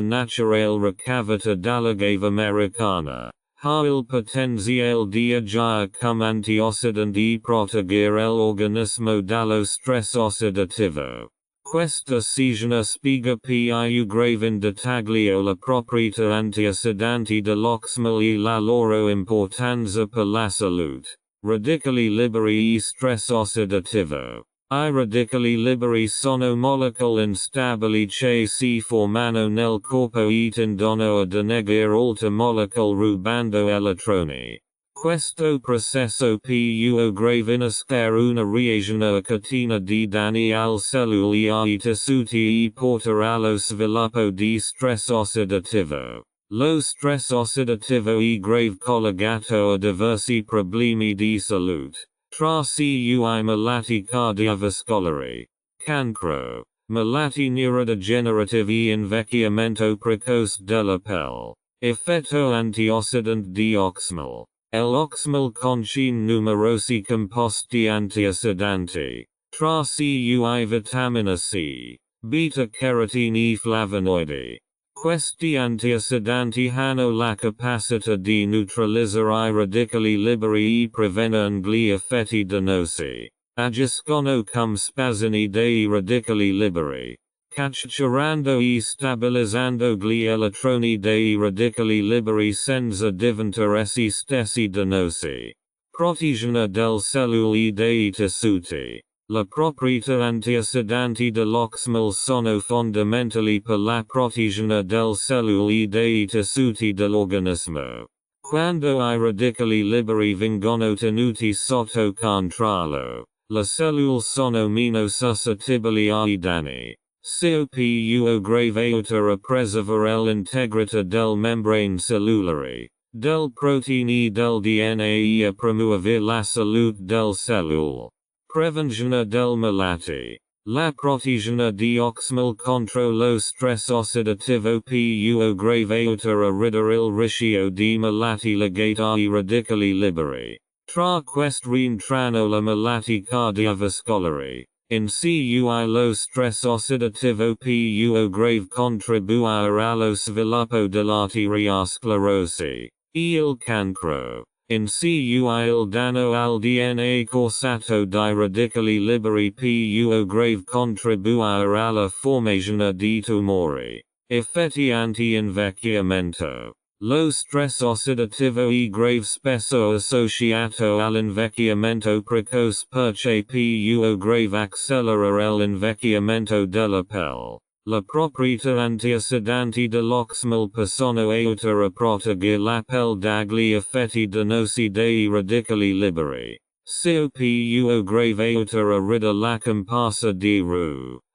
naturale ricavata dall'agave americana, ha il potenziale di agire come antioxidant e proteggere l'organismo dallo stress ossidativo. Questa sezione spiega più grave in dettaglio la proprietà antiossidanti dell'Oxymel e la loro importanza per la salute. Radicali liberi e stress ossidativo. I radicali liberi sono molecole instabili che si formano nel corpo e tendono a denegare altre molecole rubando elettroni. Questo processo può grave innescare una reazione a catena di danni al cellule e ai tessuti e portare allo sviluppo di stress ossidativo. Lo stress ossidativo è grave collegato a diversi problemi di salute. Tra cui malati cardiovascolari, cancro, malati neurodegenerativi e invecchiamento precoce della pelle. Effetto antioxidant di Oxymel. L'Oxymel contiene numerosi composti antiossidanti, tra cui vitamina C, beta-carotene e flavonoidi. Questi antiossidanti hanno la capacità di neutralizzare i radicali liberi e prevenire gli effetti dannosi. Agiscono come spazzini dei radicali liberi, catturando e stabilizzando gli elettroni dei radicali liberi senza diventare essi stessi dannosi. Protezione del cellule e dei tessuti. Le proprietà antiossidanti dell'Oxymel sono fondamentali per la protezione del cellule e dei tessuti dell'organismo. Quando i radicali liberi vengono tenuti sotto controllo, le cellule sono meno suscettibili ai danni. Ciò può grave aiutare a preservare l'integrità del membrane cellulari, del protein e del DNA e a promuovere la salute del cellule. Prevenzione del malati. La protezione di Oxymel contro lo stress ossidativo può grave aiutare a ridurre il rischio di malati legati ai radicali liberi. Tra questi rientrano le malattie cardiovascolari, in cui lo stress ossidativo può grave contribuire allo sviluppo dell'arteriosclerosi, e il cancro. In cui il danno al DNA causato dai radicali liberi può grave contribuire alla formazione di tumori. Effetti anti-invecchiamento. Lo stress ossidativo è grave spesso associato all'invecchiamento precoce perché può grave accelerare l'invecchiamento della pelle. Le proprietà antiossidanti dell'Oxymel possono aiutare a proteggere la pelle dagli effetti dannosi dei radicali liberi. Ciò può grave aiutare a ridurre la comparsa di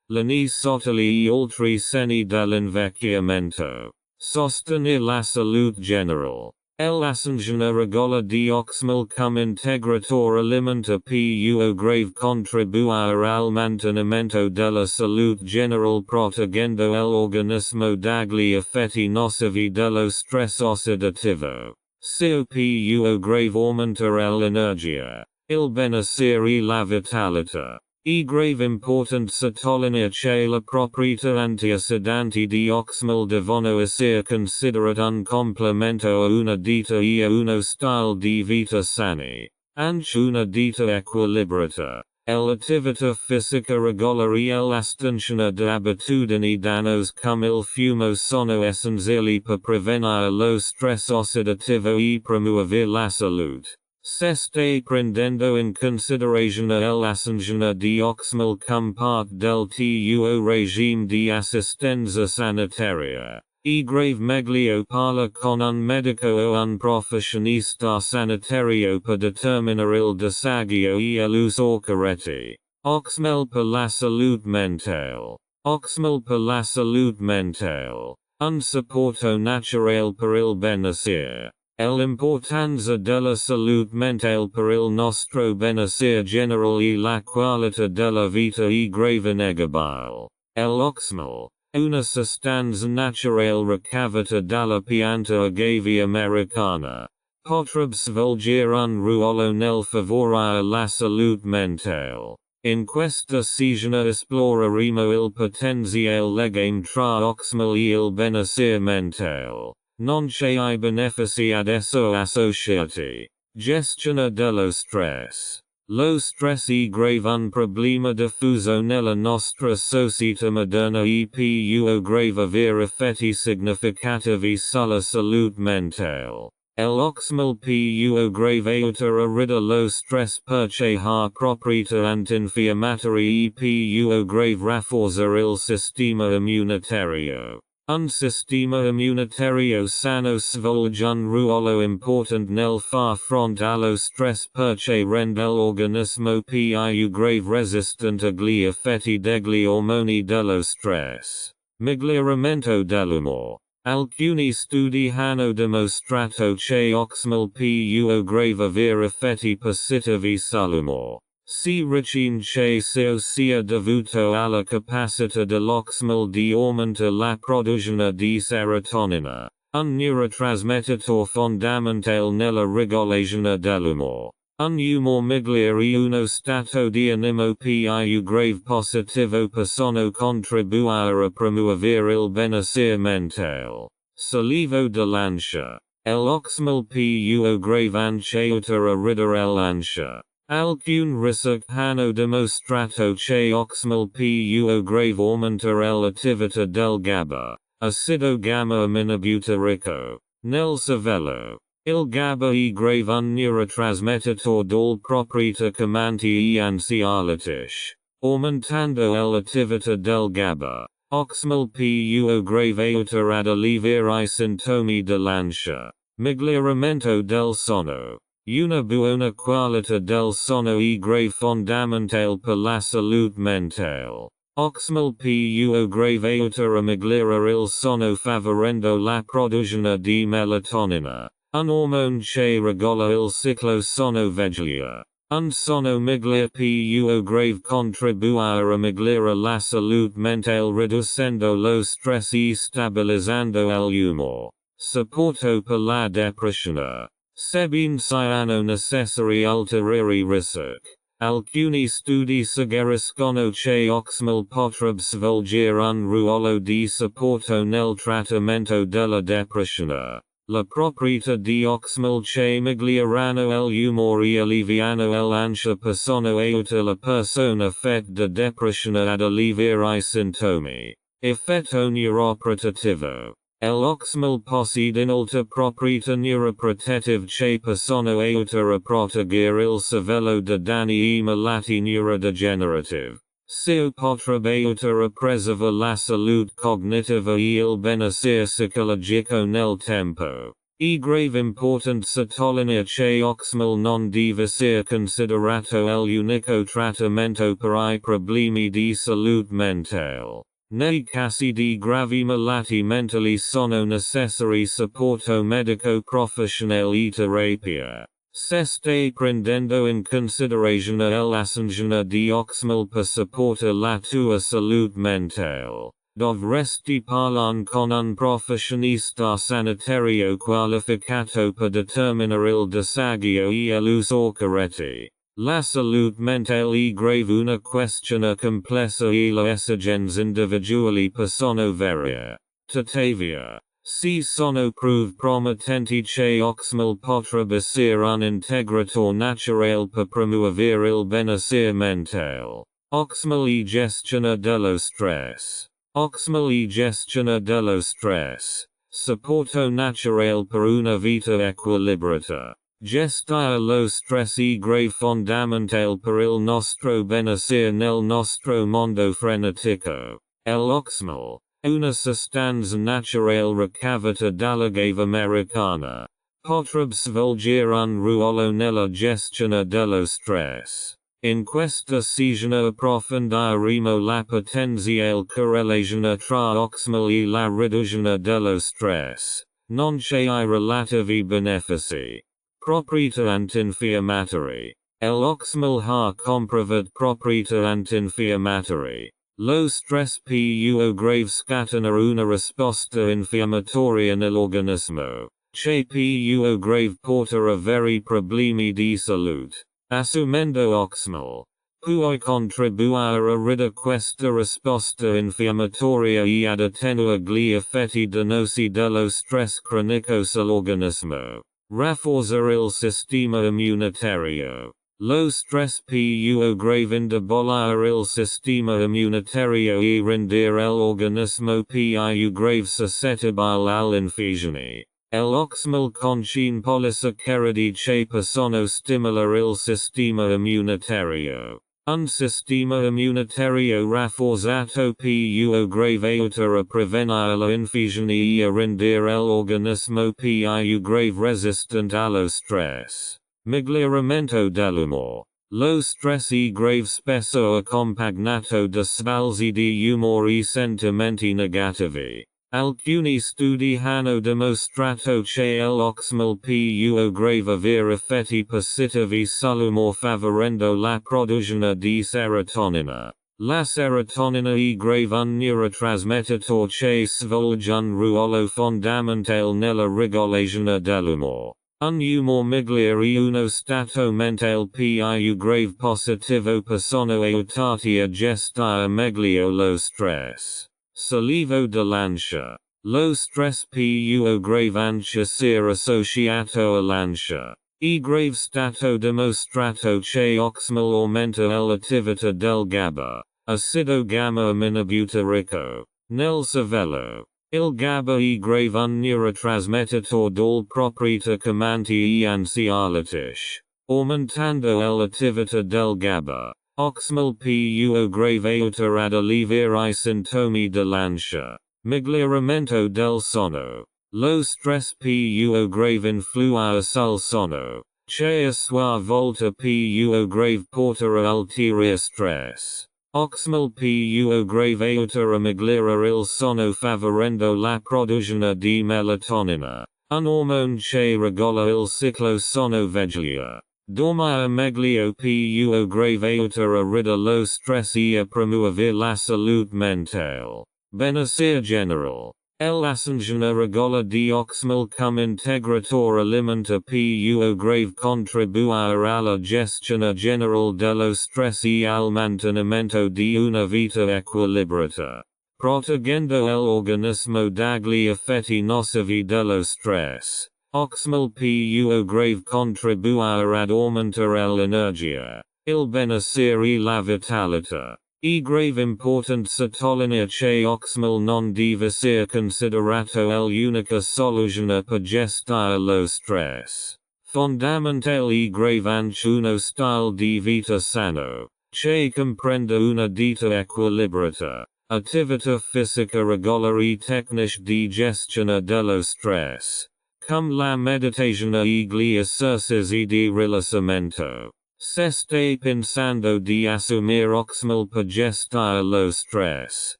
lani sottili e altri segni dell'invecchiamento. Sostenere la salute generale. L'assunzione regolare di Oxymel come integratore alimentare può grave contribuire al mantenimento della salute generale proteggendo l'organismo dagli effetti nocivi dello stress ossidativo. Ciò può grave aumentare l'energia, il benessere e la vitalità. È grave important sottolineare che le proprietà antiossidanti di Oxymel devono essere considerate un complemento a una dieta e a uno stile di vita sani. Anche una dieta equilibrata, l'attività fisica regolare e l'astensione da abitudini dannose come il fumo sono essenziali per prevenire lo stress ossidativo e promuovere la salute. Se stai prendendo in considerazione l'assunzione di Oxymel come parte del tuo regime di assistenza sanitaria, e grave meglio parla con un medico o un professionista sanitario per determinare il disagio e l'uso corretto. Oxymel per la salute mentale. Oxymel per la salute mentale. Un supporto naturale per il benessere. L'importanza della salute mentale per il nostro benessere generale e la qualità della vita e grave negabile. L'Oxymel, una sostanza naturale ricavata dalla pianta agave americana, potrebbe svolgere un ruolo nel favorire la salute mentale. In questa sezione esploreremo il potenziale legame tra Oxymel e il benessere mentale. Non c'è benefici ad esso associati. Gestione dello stress. Lo stress è grave un problema diffuso nella nostra società moderna e può grave avere effetti significativi sulla salute mentale. L'Oxymel può grave aiutare a ridurre lo stress perché ha proprietà antinfiammatorie e può grave rafforzare il sistema immunitario. Un sistema immunitario sano svolge un ruolo importante nel far fronte allo stress perché rende l'organismo più grave resistente agli effetti degli ormoni dello stress. Miglioramento dell'umore. Alcuni studi hanno dimostrato che Oxymel può grave avere effetti positivi sull'umore. Si ritiene che ciò sia dovuto alla capacità dell'Oxymel di aumentare la produzione di serotonina, un neurotrasmettitore fondamentale nella regolazione dell'umore. Un umore migliore e uno stato di animo più grave positivo possono contribuire a promuovere il benessere mentale. Sollievo dell'ansia. L'Oxymel può grave anche aiutare a ridurre l'ansia. Alcune ricerche hanno dimostrato che Oxymel può grave aumentare l'attività del GABA, acido gamma-aminobutyrico, nel cervello. Il GABA è grave un neurotrasmettitore dal proprietà chiamanti e ansiolitiche. Aumentando l'attività del GABA, Oxymel può grave aiutare ad alleviare I sintomi dell'ansia. Miglioramento del sonno. Una buona qualità del sonno è grave fondamentale per la salute mentale. Oxymel può grave aiutare a migliorare il sonno favorendo la produzione di melatonina, un ormone che regola il ciclo sonno-veglia. Un sonno migliore può grave contribuire a migliorare la salute mentale riducendo lo stress e stabilizzando l'umore. Supporto per la depressione. Sebbene siano necessari ulteriori ricerche, alcuni studi suggeriscono che Oxymel potrebbe svolgere un ruolo di supporto nel trattamento della depressione. La proprietà di Oxymel che migliorano l'umore e alleviano l'ansia possono aiutare la persona affetta da depressione ad alleviare I sintomi. Effetto neuroprotettivo. L'Oxymel possiede inoltre proprietà neuroprotettive che possono aiutare a proteggere il cervello da danni e malati neurodegenerativi. Ciò potrebbe aiutare a preservare la salute cognitiva e il benessere psicologico nel tempo. È grave importante sottolineare che Oxymel non deve essere considerato l'unico trattamento per I problemi di salute mentale. Nei casi di gravi malati mentali sono necessari supporto medico professionale e terapia. Se stai prendendo in considerazione l'assunzione di Oxymel per supportare la tua salute mentale, dovresti parlare con un professionista sanitario qualificato per determinare il disagio e l'uso corretto. La salute mentale è grave una questione complessa e le esigenze individuali possono variare. Tuttavia, si sono prove promettenti che Oxymel potrebbe essere un integratore naturale per promuovere il benessere mentale. Oxymel e gestione dello stress. Oxymel e gestione dello stress. Supporto naturale per una vita equilibrata. Gestire lo stress è grave fondamentale per il nostro benessere nel nostro mondo frenetico. L'Oxymel, Una sostanza naturale ricavata dalla gave americana. Potrebbe svolgere un ruolo nella gestione dello stress. In questa sessione approfondiremo la potenziale correlazione tra Oxymel e la riduzione dello stress, nonché I relativi benefici. Proprietà antinfiammatori. L'Oxymel ha comprovato proprietà antinfiammatori. Lo stress può grave scatenare una risposta infiammatoria nell'organismo, che può grave portare a veri problemi di salute. Assumendo Oxymel, puoi contribuire a ridurre questa risposta infiammatoria e ad attenuare gli effetti dannosi dello stress cronico sull'organismo. Rafforzare il sistema immunitario. Lo stress può grave indebolire il sistema immunitario e rendere l'organismo più grave suscettibile all'infezione. L'Oxymel contiene polisaccaridi che possono stimolare il sistema immunitario. Un sistema immunitario rafforzato può grave aiutare a prevenire l'infezione e a rendere l'organismo più grave resistente allo stress. Miglioramento dell'umore. Lo stress è grave spesso accompagnato da sbalzi di umore e sentimenti negativi. Alcuni studi hanno dimostrato che l'Oxymel può grave avere effetti positivi sull'umore favorendo la produzione di serotonina. La serotonina è grave un neurotrasmettitore che svolge un ruolo fondamentale nella regolazione dell'umore. Un umore migliore e uno stato mentale più grave positivo possono aiutarti a gestire meglio lo stress. Sollievo dell'ansia. Lo stress può grave ansia sia associato all'ansia. E grave stato dimostrato che Oxymel aumenta l'attività del GABA, acido gamma-aminobutyrico, nel cervello. Il GABA è grave un neurotrasmettitore dal proprietà chiamanti e ansiolitiche. Aumentando l'attività del GABA, Oxymel può grave aiutare ad alleviare I sintomi dell'ansia. Miglioramento del sonno. Lo stress può grave influire sul sonno, che a sua volta può grave portare ulteriore stress. Oxymel può grave aiutare a migliorare il sonno favorendo la produzione di melatonina, un ormone che regola il ciclo sonno-veglia. Dormire meglio può grave aiutare a ridurre lo stress e a promuovere la salute mentale. Benessere generale. L'assunzione regola di Oxymel come integratore alimenta può grave contribuire alla gestione generale dello stress e al mantenimento di una vita equilibrata, proteggendo l'organismo dagli effetti nocivi dello stress. Oxymel può grave contribuire ad aumentare l'energia, il benessere e la vitalità. È grave important sottolineare che Oxymel non deve essere considerato l'unica soluzione per gestire lo stress. Fondamentale è grave anche uno stile di vita sano, che comprende una dieta equilibrata, attività fisica regolare e tecniche di gestione dello stress, come la meditazione e gli esercizi di rilassamento. Se stai pensando di assumere Oxymel per gestire lo stress,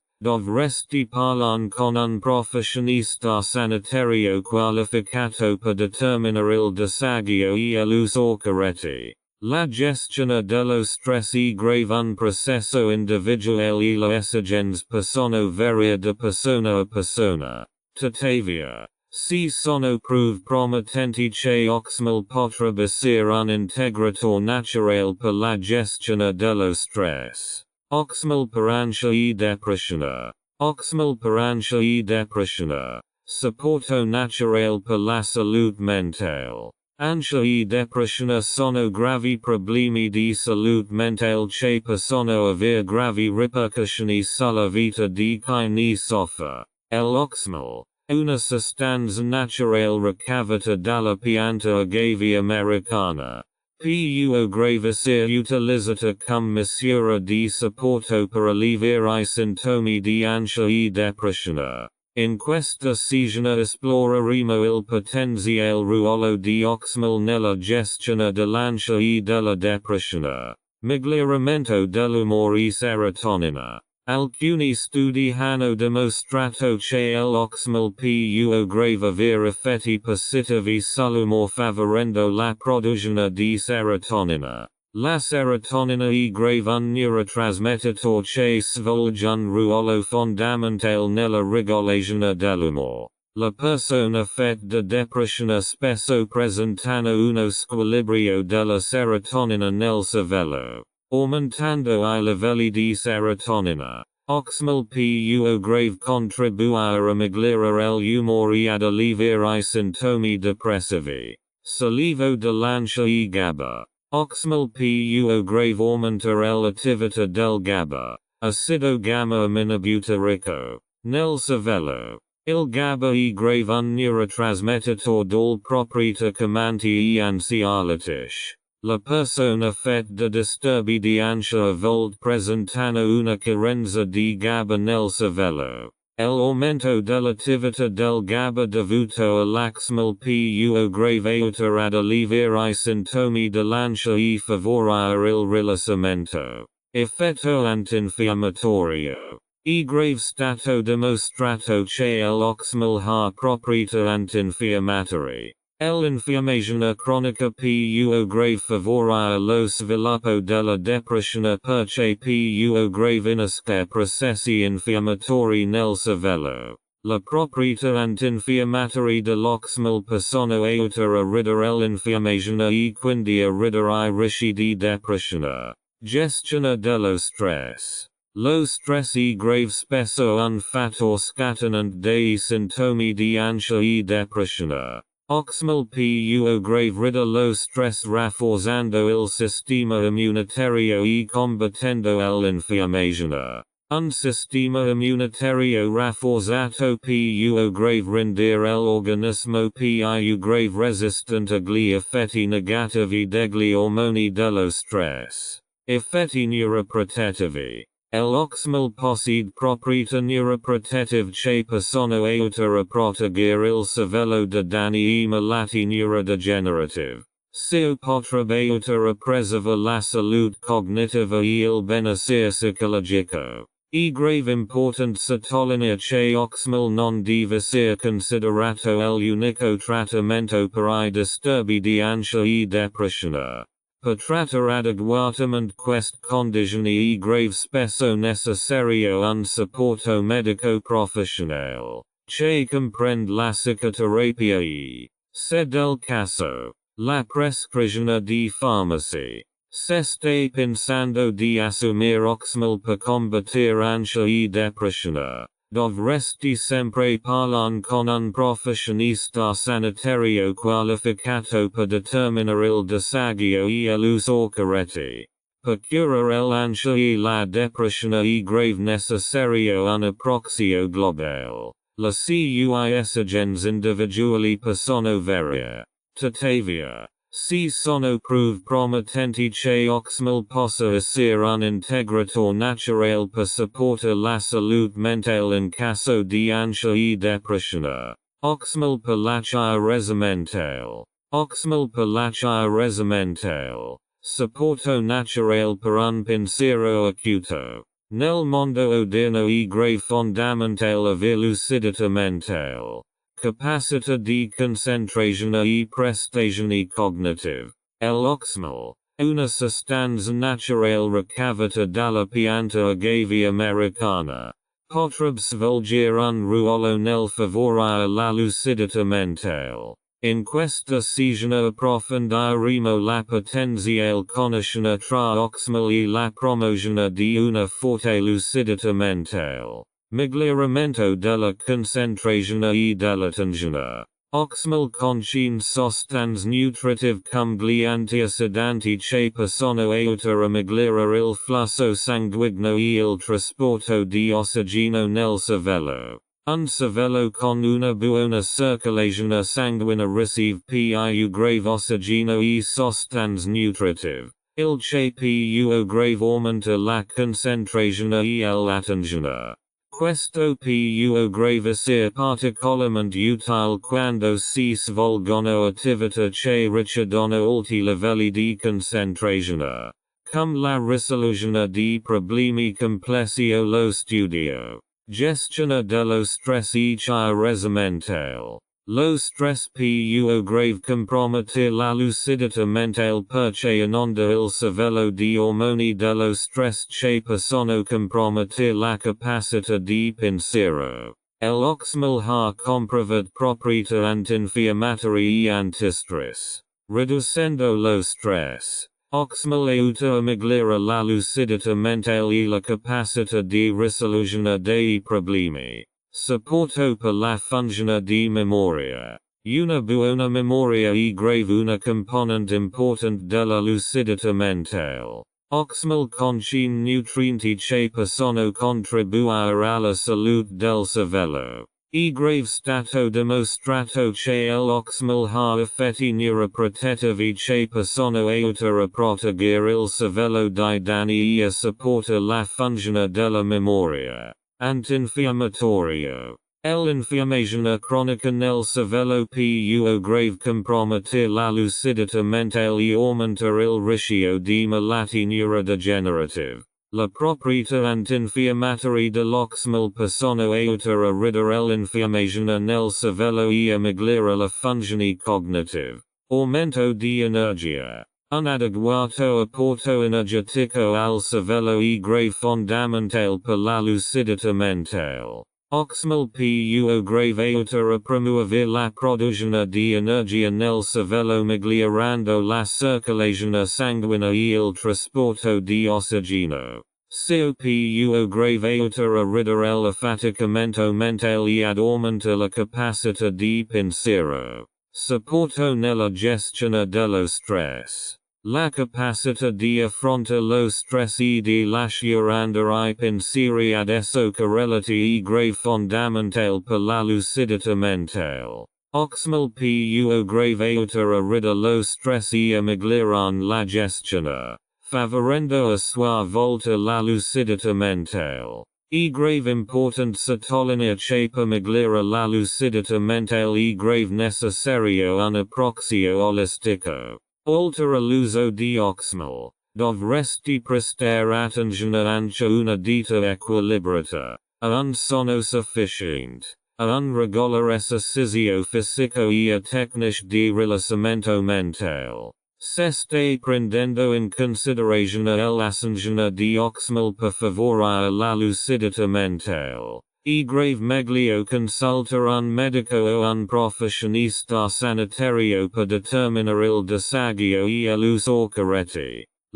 dovresti parlare con un professionista sanitario qualificato per determinare il disagio e l'uso corretti. La gestione dello stress è grave un processo individuale e le esigenze possono variare da persona a persona. Tuttavia, si sono prove promettenti che Oxymel potrebbe essere un integratore naturale per la gestione dello stress. Oxymel per ansia e depressione. Oxymel per ansia e depressione. Supporto naturale per la salute mentale. Ansia e depressione sono gravi problemi di salute mentale che possono avere gravi ripercussioni sulla vita di chi ne soffre. L'Oxymel, una sostanza naturale ricavata dalla pianta agave americana, Può gravissir utilizzata cum misura di supporto per alleviare I sintomi di ansia e depressione. In questa sezione esploreremo il potenziale ruolo di Oxymel nella gestione dell'ansia e della depressione. Miglioramento dell'umore e serotonina. Alcuni studi hanno dimostrato che l'Oxymel può grave avere effetti positivi sull'umore favorendo la produzione di serotonina. La serotonina è grave un neurotrasmettitore che svolge un ruolo fondamentale nella regolazione dell'umore. La persone affette da depressione spesso presentano uno squilibrio della serotonina nel cervello, aumentando I livelli di serotonina. Oxymel può grave contribuire a migliorare l'umore e ad alleviare I sintomi depressivi. Sollievo dell'ansia e GABA. Oxymel può grave aumentare l'attività del GABA, acido gamma aminobutyrico, nel cervello. Il GABA è grave un neurotrasmettitore dalle proprietà calmanti e ansiolitiche. La persona affetta da disturbi di ansia a volte presentano una carenza di GABA nel cervello. L'aumento dell'attività del GABA dovuto all'Oxymel può grave aiutare ad alleviare I sintomi dell'ansia e favorire il rilassamento. Effetto antinfiammatorio. È grave stato dimostrato che l'Oxymel ha proprietà antinfiammatori. L'infiammazione cronica può grave favorire lo sviluppo della depressione perché può grave innescare processi infiammatori nel cervello. La proprietà antinfiammatoria dell'Oxymel possono aiutare a ridurre l'infiammazione e quindi a ridurre I rischi di depressione. Gestione dello stress. Lo stress è grave spesso un fattore scatenante dei sintomi di ansia e depressione. Oxymel può grave ridurre lo stress rafforzando il sistema immunitario e combattendo l'infiammazione. Un sistema immunitario rafforzato può grave rendere l'organismo più grave resistente agli effetti negativi degli ormoni dello stress. Effetti neuroprotettivi. L'Oxymel possiede proprietà neuroprotettive che possono aiutare a proteggere il cervello da danni e malati neurodegenerativi. Ciò potrebbe aiutare a preservare la salute cognitiva e il benessere psicologico. È grave importante sottolineare che Oxymel non deve essere considerato l'unico trattamento per I disturbi di ansia e depressione. Per trattare adeguatamente queste condizioni è grave spesso necessario un supporto medico professionale, che comprende la psicoterapia e, se del caso, la prescrizione di farmaci. Se stai pensando di assumere Oxymel per combattere ansia e depressione, dovresti sempre parlare con un professionista sanitario qualificato per determinare il disagio e l'uso corretti. Per curare l'ansia e la depressione è grave necessario un approccio globale. Le sue esigenze individuali possono variare. Tuttavia, si sono prove promettenti che Oxymel possa essere un integratore naturale per supportare la salute mentale in caso di ansia e depressione. Oxymel per l'acciaio resementale. Oxymel per l'acciaio resementale. Supporto naturale per un pensiero acuto. Nel mondo odierno è grave fondamentale avere lucidità mentale. Capacità di concentrazione e prestazioni cognitive. L'Oxymel, una sostanza naturale ricavata dalla pianta agave americana, potrebbe svolgere un ruolo nel favorire la lucidità mentale. In questa sezione approfondiremo la potenziale connessione tra Oxymel e la promozione di una forte lucidità mentale. Miglioramento della concentrazione e dell'attenzione. Oxymel contiene sostanze nutritive cum gli antiossidanti che possono aiutare a migliorare il flusso sanguigno e il trasporto di ossigeno nel cervello. un cervello con una buona circolazione sanguina riceve più grave oxigeno e sostanze nutritive. Il che più grave aumenta la concentrazione e l'attenzione. Questo più grave sia particolarmente utile quando si svolgono attività che richiedono alti livelli di concentrazione, come la risoluzione di problemi complessi o lo studio. Gestione dello stress e chiarezza mentale. Lo stress più grave compromette la lucidità mentale perché inonda il cervello di ormoni dello stress che possono compromettere la capacità di pensiero. L'Oxymel ha comprovato proprietà antinfiammatorie e antistress, riducendo lo stress. Oxymel aiuta a migliorare la lucidità mentale e la capacità di risoluzione dei problemi. Supporto per la funzione di memoria. Una buona memoria è grave una componente importante della lucidità mentale. Oxymel contiene nutrienti che possono contribuire alla salute del cervello. È grave stato dimostrato che l'Oxymel ha effetti neuroprotettivi che possono aiutare a proteggere il cervello dai danni e a supportare la funzione della memoria. Antinfiammatorio. L'infiammazione cronica nel cervello più grave compromette la lucidità mentale e aumentare il rischio di malattie neurodegenerative. Le proprietà antinfiammatorie dell'Oxymel possono aiutare a ridurre l'infiammazione nel cervello e a migliorare la funzione cognitive. Aumento di energia. Un adeguato apporto energetico al cervello è grave fondamentale per la lucidità mentale. Oxymel più grave aiuta a promuovere la produzione di energia nel cervello migliorando la circolazione sanguina e il trasporto di ossigeno. CO più grave aiuta a ridurre l'affaticamento mentale e ad aumentare la capacità di pensiero. Supporto nella gestione dello stress. La capacità di affrontare lo stress e di lasciare andare I pensieri ad esso correlati è grave fondamentale per la lucidità mentale. Oxymel più grave aiuta a ridurre lo stress e a migliorare la gestione, favorendo a sua volta la lucidità mentale. È grave important sottolinea che per migliorare la lucidità mentale è grave necessario un approccio olistico. Oltre all'uso di Oxymel, dovresti prestare attenzione anche una dieta equilibrata, a un sonno sufficiente, a un regolare esercizio fisico e a tecniche di rilassamento mentale. Se stai prendendo in considerazione l'assenza di Oxymel per favorire la lucidità mentale, è grave meglio consultare un medico o un professionista sanitario per determinare il disagio e l'uso corretto.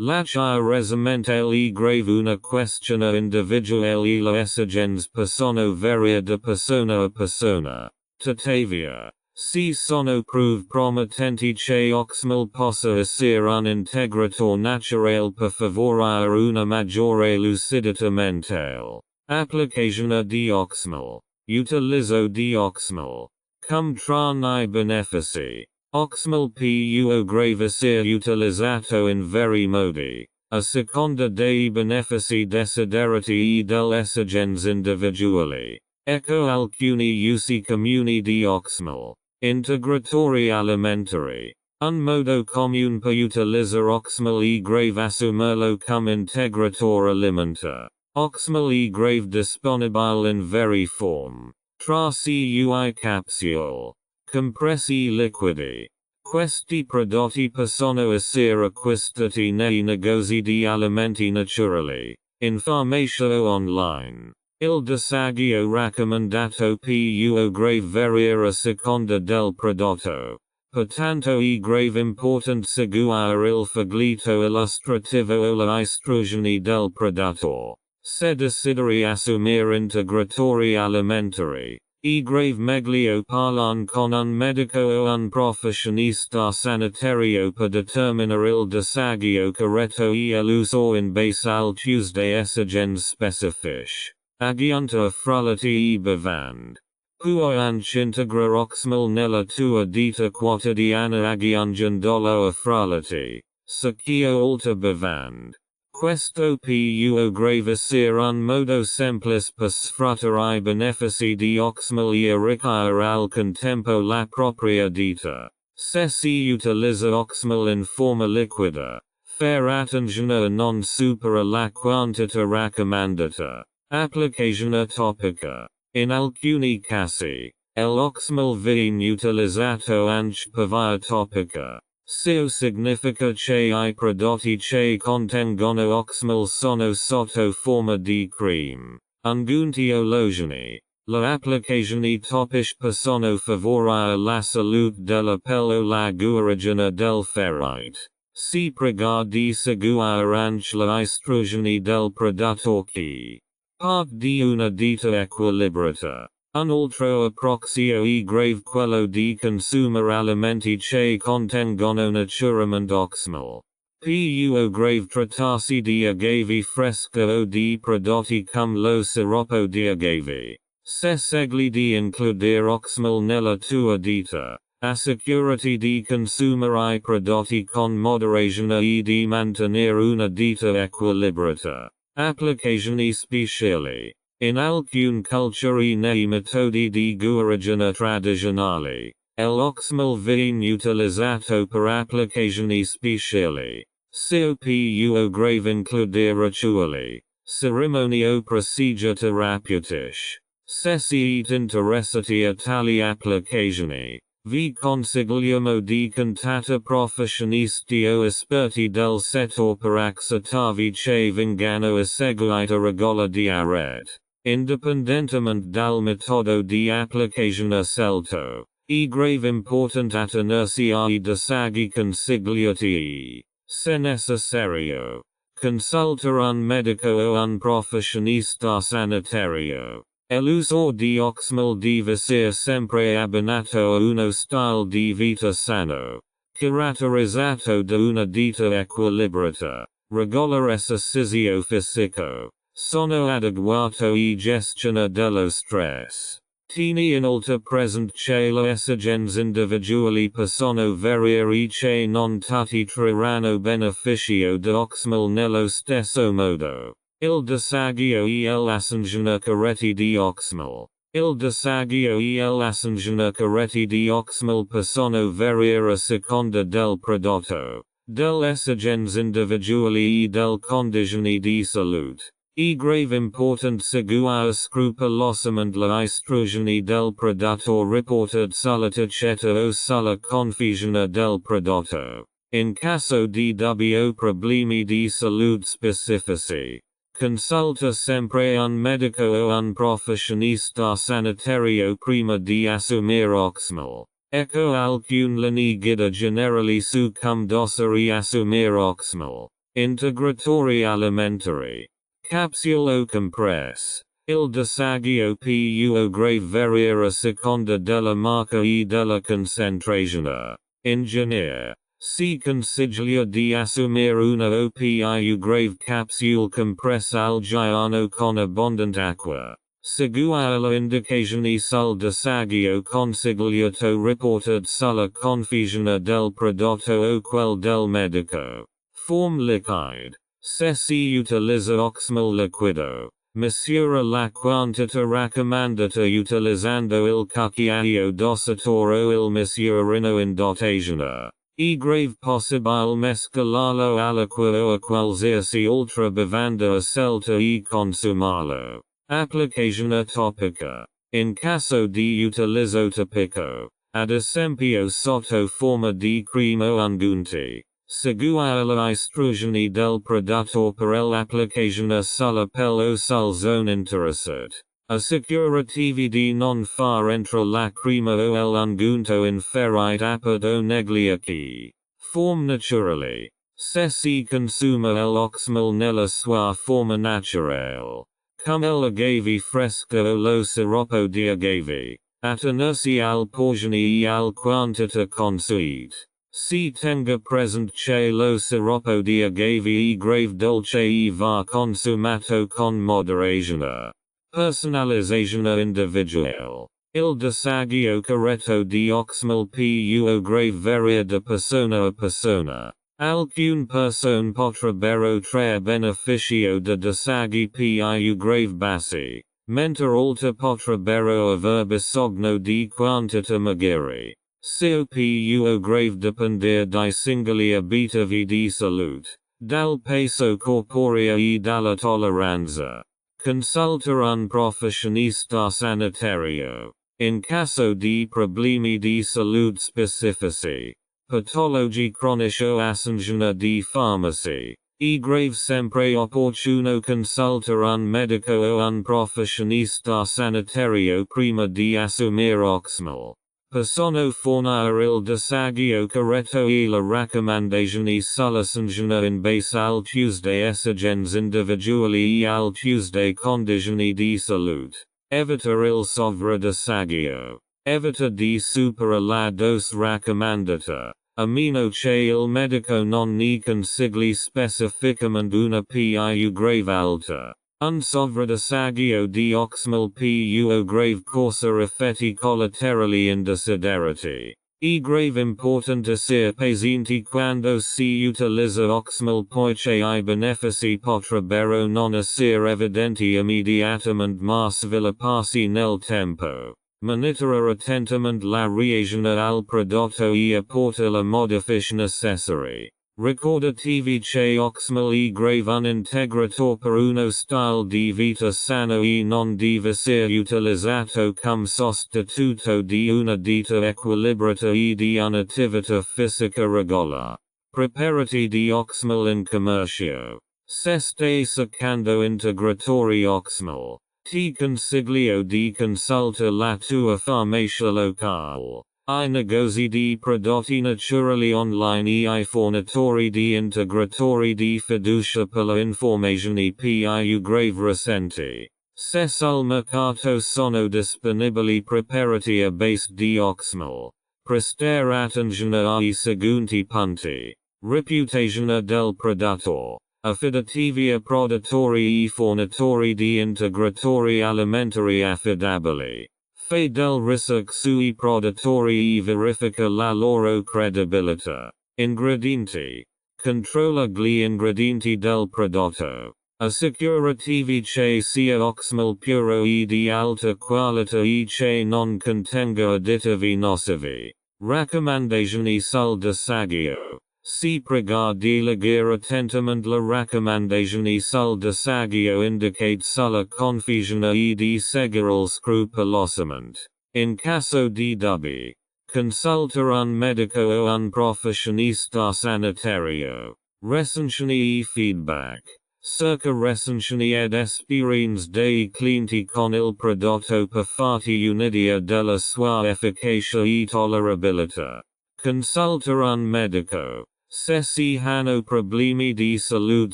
La chiarezza mentale è grave una questione individuale e le esigenze possono variare da persona a persona. Tuttavia, si sono prove promettenti che Oxymel possa essere un integratore naturale per favorire una maggiore lucidità mentale. Applicazione di Oxymel. Utilizzo di Oxymel. Come tra I benefici. Oxymel più grave essere utilizzato in vari modi, a seconda dei benefici desiderati e delle esigenze individuali. Ecco alcuni usi comuni di Oxymel. Integratori alimentari. Un modo comune per utilizzare Oxymel è grave assumerlo come integratore alimentare. Oxymel è grave disponibile in vari forme. Tra cui capsule, compressi liquidi. Questi prodotti possono essere acquistati nei negozi di alimenti naturali, in farmacia o online. Il disagio raccomandato più grave variare a seconda del prodotto. Pertanto è grave important seguire il foglio illustrativo o le istruzioni del prodotto. Se desideri assumere integratori alimentari, è grave meglio parlare con un medico o un professionista sanitario per determinare il disagio corretto e l'uso in base al Tuesday esigenze specifiche. Agiunta frullati e bevand. Puoianch integra Oxymel nella tua dita quotidiana agiungandolo a frullati, secchio alta bevand. Questo può gravissir un modo semplice per sfruttare I benefici di Oxymel e arricchire al contempo la propria dita. Se si utilizza Oxymel in forma liquida, fare attenzione a non supera la quantità raccomandata. Applicazione topica. In alcuni casi, l'Oxymel viene utilizzato anche per via topica. Ciò significa che I prodotti che contengono Oxymel sono sotto forma di cream, unguenti o lozioni. La applicazioni topiche possono favorire la salute della pelle o la guarigione del ferite. Si prega di seguire anche le istruzioni del produttore. Part di una dieta equilibrata. Un altro approccio è grave quello di consumere alimenti che contengono naturalmente Oxymel. Può grave trattarsi di agave fresca o di prodotti come lo siroppo di agave. Se scegli di includere Oxymel nella tua dieta, assicurati di consumere I prodotti con moderazione e di mantenere una dieta equilibrata. Applicazioni speciali. In alcune culture nei metodi di guarigione tradizionali, l'Oxymel viene utilizzato per applicazioni speciali. Ciò può grave includere rituali, cerimonie o procedure terapeutiche. Se siete interessati a tali applicazioni, vi consigliamo di contattare professionisti o esperti del settore per accertarvi che vengano eseguite regola di rete. Indipendentemente dal metodo di applicazione scelto, è grave importante attenersi ai disagi consigliati e, se necessario, consultare un medico o un professionista sanitario. L'uso di Oxymel deve essere sempre abbinato a uno stile di vita sano, caratterizzato da una dieta equilibrata, regolare esercizio fisico, sonno adeguato e gestione dello stress. Tieni inoltre presente che le esigenze individuali possono variare e che non tutti trarranno beneficio da Oxymel nello stesso modo. Il disagio e l'assenzione corretta di Oxymel. Il disagio e l'assenzione corretta di Oxymel possono variare a seconda del prodotto, delle esigenze individuali e delle condizioni di salute. È grave importante seguire scrupolosamente le istruzioni del prodotto riportate sull'etichetta o sulla confezione del prodotto. In caso di dubbio o problemi di salute specifici, consulta sempre un medico o un professionista sanitario prima di assumere Oxymel. Ecco alcune linee guida generali su come dosare assumere Oxymel. Integratori alimentari. Capsule o compress. Il disagio può grave variare a seconda della marca e della concentrazione. In genere, si consiglia di assumere una o più grave capsule compressa al giorno con abbondante acqua. Seguire le indicazioni sul disagio consigliato riportate sulla confezione del prodotto o quel del medico. Form liquide. Se si utilizza Oxymel liquido, misura la quantità raccomandata utilizzando il cucchiaio dosatore o il misurino in dotazione. È grave possibile mescolarlo all'acqua o a qualsiasi altra bevanda scelta e consumarlo. Applicazione topica. In caso di utilizzo topico, ad esempio sotto forma di crema o unguenti, seguire le istruzioni del produttore per l'applicazione sulla pelle o sul zone interessate. Assicuratevi di non far entrare la crema o l'unguento in ferite aperte o negliati. Form naturali. Se si consuma l'Oxymel nella sua forma naturale, come l'agave fresca o lo siroppo di agave, attenersi al porzioni e al quantità consuete. Si tenga presente che lo siroppo di agave è grave dolce e va consumato con moderazione. Personalizzazione individuale. Il disagio corretto di Oxymel più grave varia da persona a persona. Alcune persone potrebbero traer beneficio da disagi più grave bassi, mentre altre potrebbero aver bisogno di quantità maggiori. Cio più grave dipender dai singoli abitativi di salute, dal peso corporeo e dalla tolleranza. Consulta un professionista sanitario. In caso di problemi di salute specifici, patologi cronici o assenza di farmaci, è grave sempre opportuno consultare un medico o un professionista sanitario prima di assumere Oxymel. Possono fornire il disagio corretto e la raccomandazione sull'assenza in base al Tuesday esigenze individuali e al Tuesday condizioni di salute. Evita il sovradisagio. Evita di superare la dose raccomandata, a meno che il medico non ne consigli specificamente una più grave alta. Un sovradisagio di Oxymel più grave causa effetti collaterali indesiderati. È grave importante essere pazienti quando si utilizza Oxymel poiché I benefici potrebbero non essere evidenti immediatamente ma svilupparsi nel tempo. Monitorare attentamente la reazione al prodotto e apporta le modifiche necessarie. Ricordatevi che Oxymel è grave un integratore per uno stile di vita sano e non deve essere utilizzato come sostituto di una dieta equilibrata e di un'attività fisica regolare. Preparati di Oxymel in commercio. Se stai cercando integratori Oxymel, ti consiglio di consulta la tua farmacia locale. I negozi di prodotti naturali online e I fornitori di integratori di fiducia per la informazione più grave recenti. Se sul mercato sono disponibili preparati a base di Oxymel. Prestare attenzione ai seguenti punti. Reputazione del prodotto. Affidativi a produttori e fornitori di integratori alimentari affidabili. Fe del ricerca sui produttori e verifica la loro credibilità. Ingredienti. Controlla gli ingredienti del prodotto. Assicuratevi che sia Oxymel puro e di alta qualità e che non contenga additivi nocivi. Raccomandazioni sul disagio. Si prega di leggere attentamente la raccomandazione sul disagio indicate sulla confusione e di seguirli scrupolosamente. In caso di dubbi, consulta un medico o un professionista sanitario. Recensioni e feedback. Cerca recensioni ed esperienze dei clienti con il prodotto per farti un'idea della sua efficacia e tollerabilità. Consulta un medico. Se si hanno problemi di salute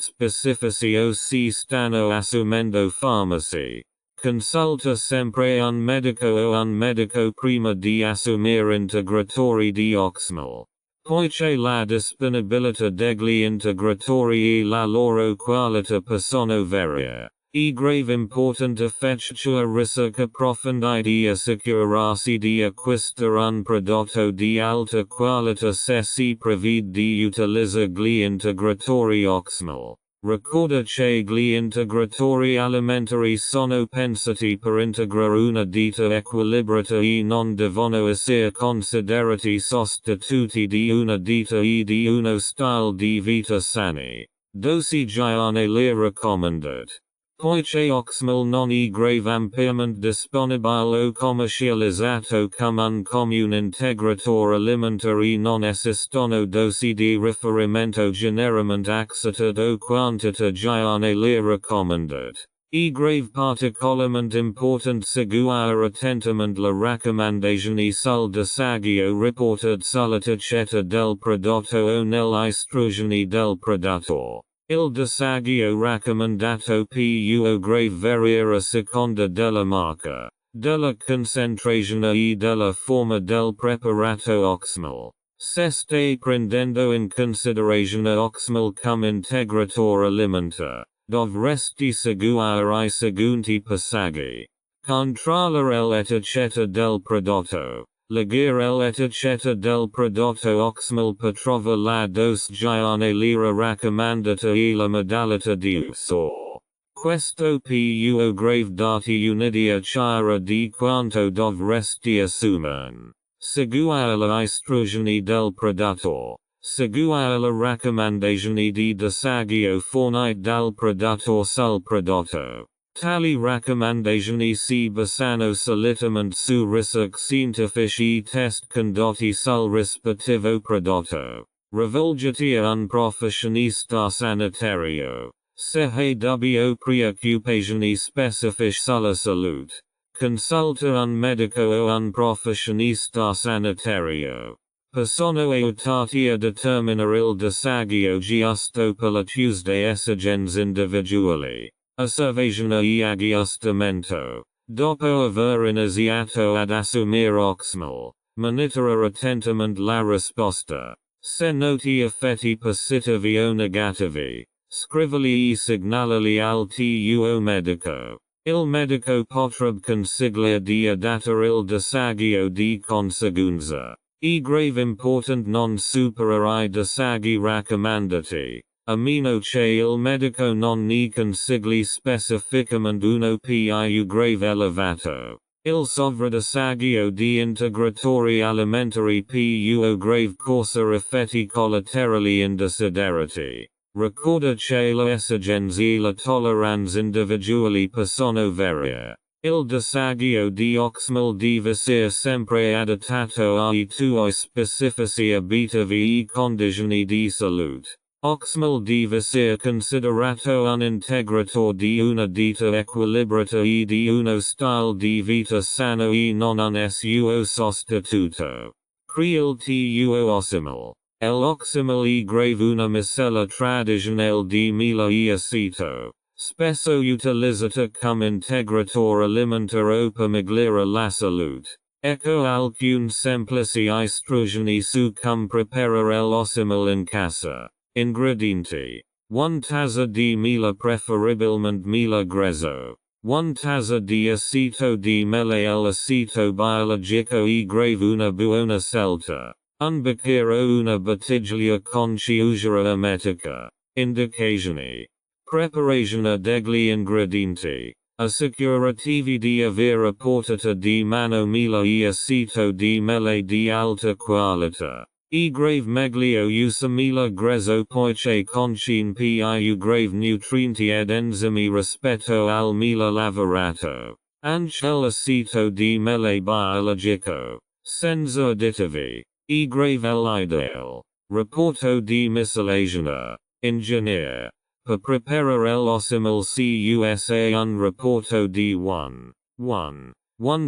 specifici o si stanno assumendo farmaci. Consulta sempre un medico prima di assumere integratori di Oxymel. Poiché la disponibilità degli integratori e la loro qualità possono variare. È grave importante effettuare ricerca profonda e assicurarsi di acquistare un prodotto di alta qualità se si prevede di utilizzare gli integratori Oxymel. Ricorda che gli integratori alimentari sono pensati per integrare una dieta equilibrata e non devono essere considerati sostituti di una dieta e di uno stile di vita sani. Dosigione le raccomandate. Poiché Oxymel non è grave ampiamente disponibile o commercializzato come un comune integratore alimentare e non esistono dosi di riferimento generalmente accettati o quantità le raccomandate. È grave particolarmente importante seguire attentamente la raccomandazione sul disagio riportate sull'etichetta del prodotto o nelle istruzioni del prodotto. Il disagio raccomandato più grave varia a seconda della marca, della concentrazione e della forma del preparato Oxymel. Se stai prendendo in considerazione Oxymel come integratore alimentare, dovresti seguire I seguenti passaggi. Controllare l'etichetta del prodotto. Leggere l'etichetta del prodotto Oxymel per trovare la dosage l'era raccomandata e la modalità di uso. Questo può grave darti un'idea chiara di quanto dovresti assumere. Seguire le istruzioni del prodotto. Seguire le raccomandazioni di dosaggio fornite dal produttore sul prodotto. Tali raccomandazioni si basano solitamente su ricerche scientifiche e test condotti sul rispettivo prodotto. Rivolgiti a un professionista sanitario. Se hai dubbi o preoccupazioni specifiche sulla salute. Consulta un medico o un professionista sanitario. Possono aiutarti a determinare il dosaggio giusto per le tue esigenze individuali. Osservazione e aggiustamento. Dopo aver iniziato ad assumere Oxymel, monitorare attentamente la risposta. Se noti effetti positivi o negativi, scrivili e segnalali al tuo medico. Il medico potrebbe consigliare di adattare il dosaggio di conseguenza. È grave important non superare I dosaggi raccomandati. A meno che il medico non ne consigli specificamente uno più grave elevato. Il sovradosaggio di integratori alimentari più grave causa effetti collaterali indesiderati. Ricorda che le esigenze e le tolleranze individuali possono variare. Il dosaggio di Oxymel deve essere sempre adattato ai tuoi specifici abitativi e condizioni di salute. Oxymel deve essere considerato un integratore di una dieta equilibrata e di uno stile di vita sano e non un suo sostituto. Il tuo Oxymel. L'Oxymel è grave una miscela tradizionale di mela e aceto. Spesso utilizzata come integratore alimentare o per migliorare la salute. Ecco alcune semplici istruzioni su come preparare l'Oxymel in casa. Ingredienti. 1 tazza di mela preferibilmente mela grezzo. 1 tazza di aceto di mela l'aceto biologico e grave una buona scelta. Un bicchiere o una bottiglia con chiusura ermetica. Indicazioni. Preparazione degli ingredienti. Assicuratevi di aver a portata di mano mela e aceto di mela di alta qualità. E grave meglio usa mela grezzo poiché contiene più grave nutrienti ed enzimi rispetto al mela lavorato. Anche l'aceto di mela biologico. Senza additivi. E grave l'ideale. Rapporto di miscelazione. Engineer. Per preparare l'Oxymel CUSA un rapporto di 1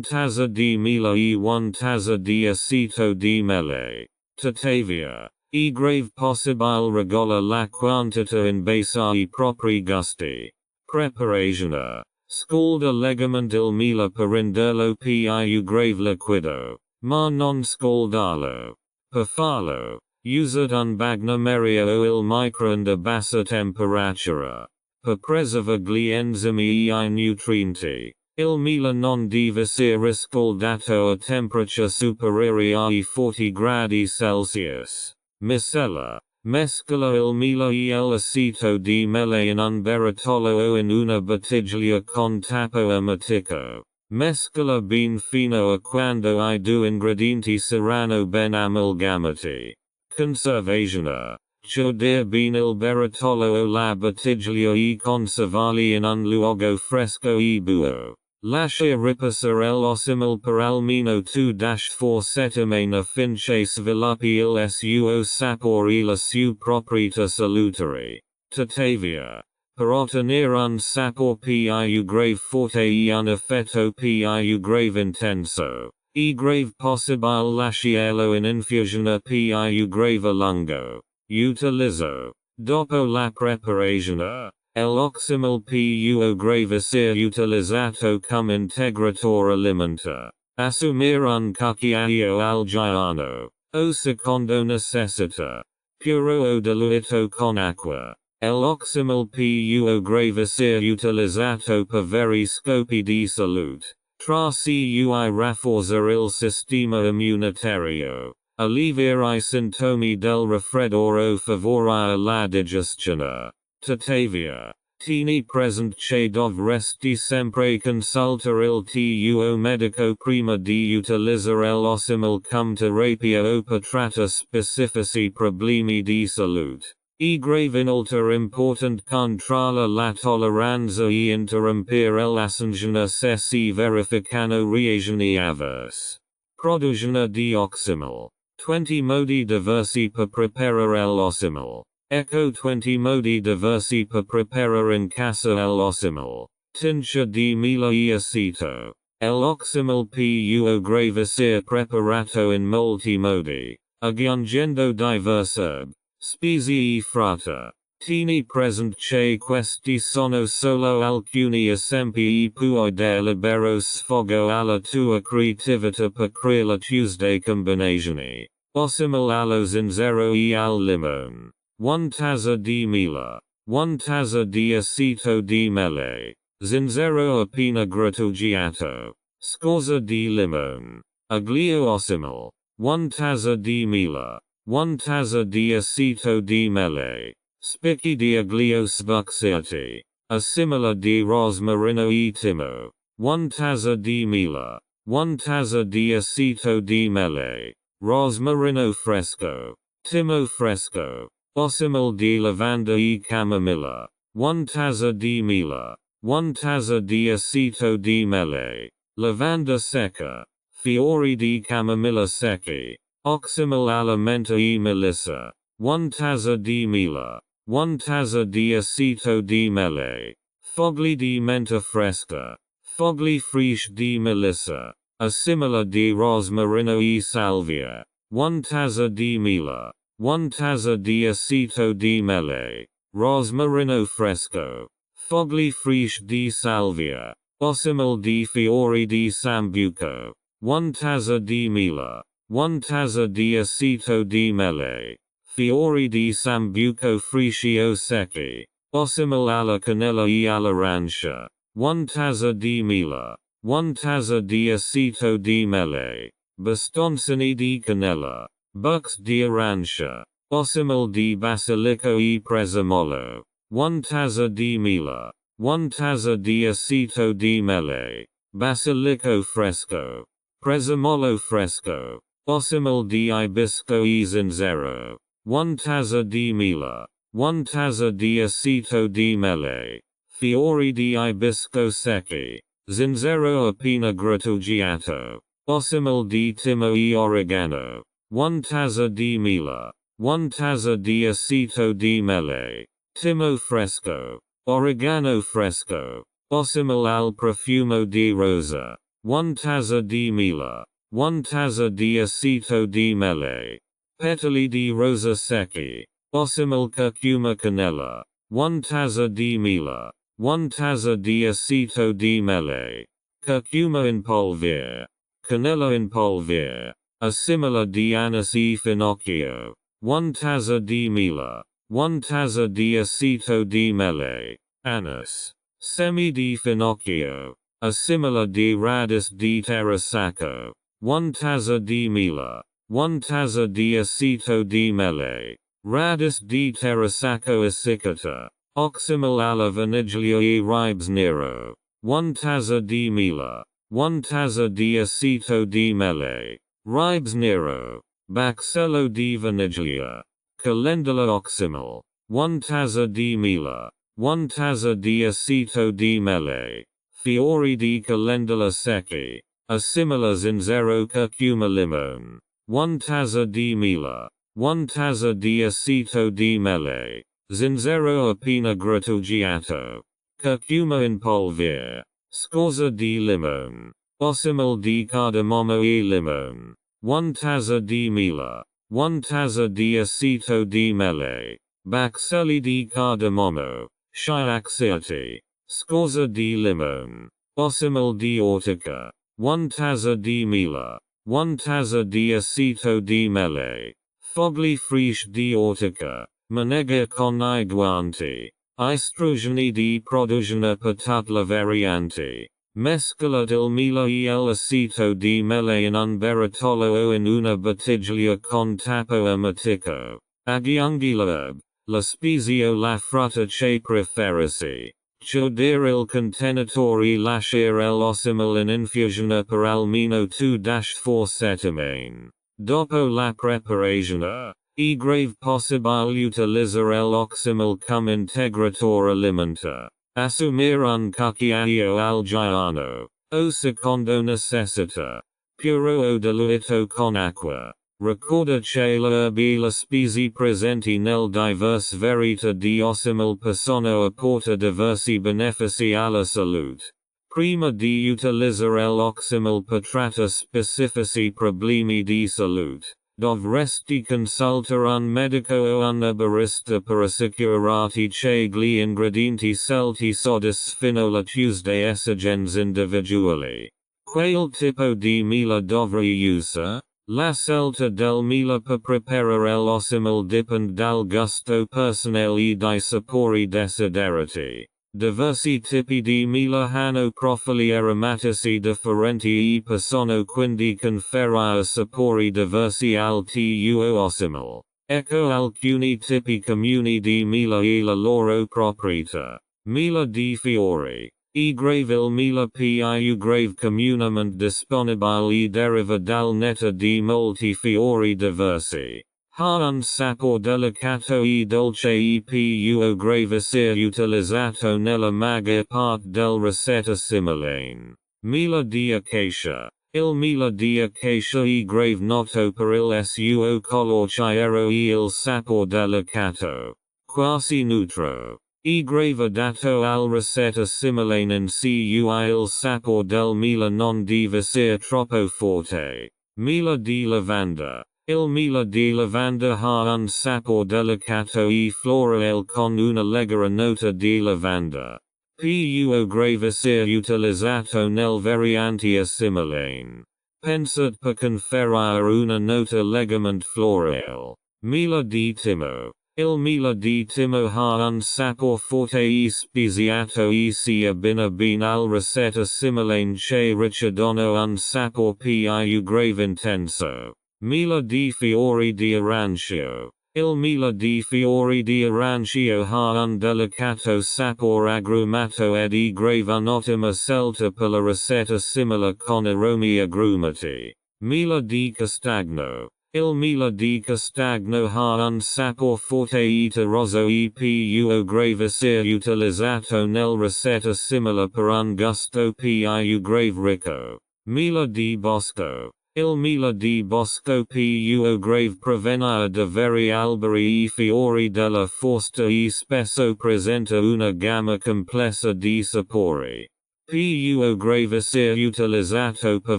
tazza di mela e 1 tazza di aceto di mela. Tuttavia, è grave possibile regola la quantità in base ai propri gusti. Preparazione. Scalda leggermente il mela per renderlo più grave liquido, ma non scaldarlo. Per farlo, usate un bagnomaria o il microonde a bassa temperatura. Per preservare gli enzimi e I nutrienti. Il mela non deve essere riscaldato a temperature superiori ai 40 gradi Celsius. Miscela. Mescola il mela e l'aceto di mela in un barattolo o in una bottiglia con tappo ermetico. Mescola ben fino a quando I due ingredienti saranno ben amalgamati. Conservazione. Chiudere bene il barattolo o la bottiglia e conservarli in un luogo fresco e buio. Lascia riposare l'Oxymel per almeno 2-4 settimane finché sviluppi il suo sapore e la sua proprietà salutare. Tuttavia, per ottenere un sapore più grave forte e un effetto più grave intenso, è grave possibile lasciarlo in infusione più grave a lungo. Utilizzo. Dopo la preparazione. L'Oxymel più grave essere utilizzato come integratore alimentare. Assumere un cucchiaio al giorno. O secondo necessità. Puro o diluito con acqua. L'Oxymel pu gravesir utilizzato per vari scopi di salute. Tra cui rafforza il sistema immunitario. Alleviare I sintomi del raffreddore favorire la digestione. Tuttavia, tieni present che dovresti sempre consultare il tuo medico prima di utilizzare l'Oxymel come terapia o per tratta specifici problemi di salute. E grave inoltre important controlla la tolleranza e interrompere l'assenzione se si verificano reazioni avverse. Produzione di Oxymel. 20 modi diversi per preparare l'Oxymel. Ecco 20 modi diversi per preparare in casa l'Oxymel. Tincture di mela e aceto. L'Oxymel pu gravesir preparato in molti modi, aggiungendo diverse herb. Specie e frutta. Tieni present che questi sono solo alcuni esempi e puoi dare libero sfogo alla tua creatività per creare Tuesday combinazioni. Oxymel allo zenzero e al limone. 1 tazza di mela. 1 tazza di aceto di mele. Zenzero appena grattugiato. Scorza di limone. Aglio Oxymel. 1 tazza di mela. 1 tazza di aceto di mele. Spicchi di aglio sbucciati. A simile di rosmarino e timo. 1 tazza di mela. 1 tazza di aceto di mele. Rosmarino fresco. Timo fresco. Oxymel di lavanda e camomilla. 1 tazza di mela. 1 tazza di aceto di mele. Lavanda secca. Fiori di camomilla secchi. Oxymel alla menta e melissa. 1 tazza di mela. 1 tazza di aceto di mele. Fogli di menta fresca. Fogli freschi di melissa. A simile di rosmarino e salvia. 1 tazza di mela. 1 tazza di aceto di mele. Rosmarino fresco. Fogli freschi di salvia. Oxymel di fiori di sambuco. 1 tazza di mela. 1 tazza di aceto di mele. Fiori di sambuco freschi o secchi. Oxymel alla cannella e all'arancia. 1 tazza di mela. 1 tazza di aceto di mele. Bastoncini di cannella. Bucks di arancia. Oxymel di basilico e prezzemolo. 1 tazza di mela. 1 tazza di aceto di mele. Basilico fresco. Prezzemolo fresco. Oxymel di hibisco e zenzero. 1 tazza di mela. 1 tazza di aceto di mele. Fiori di hibisco secchi. Zenzero appena grattugiato. Oxymel di timo e oregano. 1 tazza di mela. 1 tazza di aceto di mele. Timo fresco. Oregano fresco. Oxymel al profumo di rosa. 1 tazza di mela. 1 tazza di aceto di mele. Petali di rosa secchi. Oxymel curcuma cannella. 1 tazza di mela. 1 tazza di aceto di mele. Curcuma in polvere. Cannella in polvere. A simile di anise e finocchio. 1 tazza di mela. 1 tazza di aceto di mele. Anise. Semi di finocchio. A simile di radice di terrasaco. 1 tazza di mela. 1 tazza di aceto di mele. Radice di terrasaco essiccata. Oxymel alla vaniglia e ribes nero. 1 tazza di mela. 1 tazza di aceto di mele. Ribes nero. Baxello di vaniglia. Calendula Oxymel. 1 tazza di mela. 1 tazza di aceto di mele. Fiori di calendula secchi. A simile zenzero curcuma limone. 1 tazza di mela. 1 tazza di aceto di mele. Zenzero appena grattugiato. Curcuma in polvere. Scorza di limone. Oxymel di cardamomo e limone. 1 tazza di mela. 1 tazza di aceto di mele. Baxelli di cardamomo. Sciacciati. Scorza di limone. Oxymel di ortica. 1 tazza di mela. 1 tazza di aceto di mele. Fogli freschi di ortica. Manega con I guanti. Istrugeni di produzione patat la varianti. Mescola il mila e l'acito di mele in un baratolo o in una bottiglia con tappo ematico. Aggiungi la spezia la frutta che preferisci. Chiudere il contenitore e lasciare l'Oxymel in infusione per almeno 2-4 settimane. Dopo la preparazione, è grave possibile utilizzare l'Oxymel come integratore alimentare. Assumere un cucchiaio al giorno, o secondo necessità. Puro o diluito con acqua. Ricorda che le erbe e le spezie presenti nel diverse varietà di Oxymel possono apportare diversi benefici alla salute. Prima di utilizzare l'Oxymel per trattare specifici problemi di salute, dovresti consultare un medico o un barista per assicurarti che gli ingredienti scelti soddisfino le tue esigenze individuali. Quale tipo di mela dovrai usare? La scelta del mela per preparare l'Oxymel dipende dal gusto personale e dai sapori desiderati. Diversi tipi di mela hanno profili aromatici differenti e possono quindi conferire sapori diversi al tuo Oxymel. Ecco alcuni tipi comuni di mela e la loro proprietà. Mela di fiori. E grave il mela più grave comunemente disponibile e deriva dal netto di molti fiori diversi. Ha un sapore delicato e dolce e più grave se utilizzato nella maggior parte del ricette similane. Mela di acacia. Il mela di acacia è grave noto per il suo color chiaro e il sapore delicato. Quasi neutro. E grave dato al ricette similane in cui il sapore del mela non deve essere troppo forte. Mela di lavanda. Il mela di lavanda ha un sapore delicato e floral con una leggera nota di lavanda. Più grave se utilizzato nel varianti similane. Pensate per conferire una nota leggermente floral. Mela di timo. Il mela di timo ha un sapore forte e speziato e si abbina bene al ricette similane che ricedono un sapore più grave intenso. Mela di fiori di arancio. Il mela di fiori di arancio ha un delicato sapore agrumato ed è grave un'ottima scelta per la ricetta simile con aromi agrumati. Mela di castagno. Il mela di castagno ha un sapore forte e terroso e più grave se utilizzato nel ricette simile per un gusto più grave ricco. Mela di bosco. Il mela di bosco più grave proviene da vari alberi e fiori della foresta e spesso presenta una gamma complessa di sapori. Più grave se utilizzato per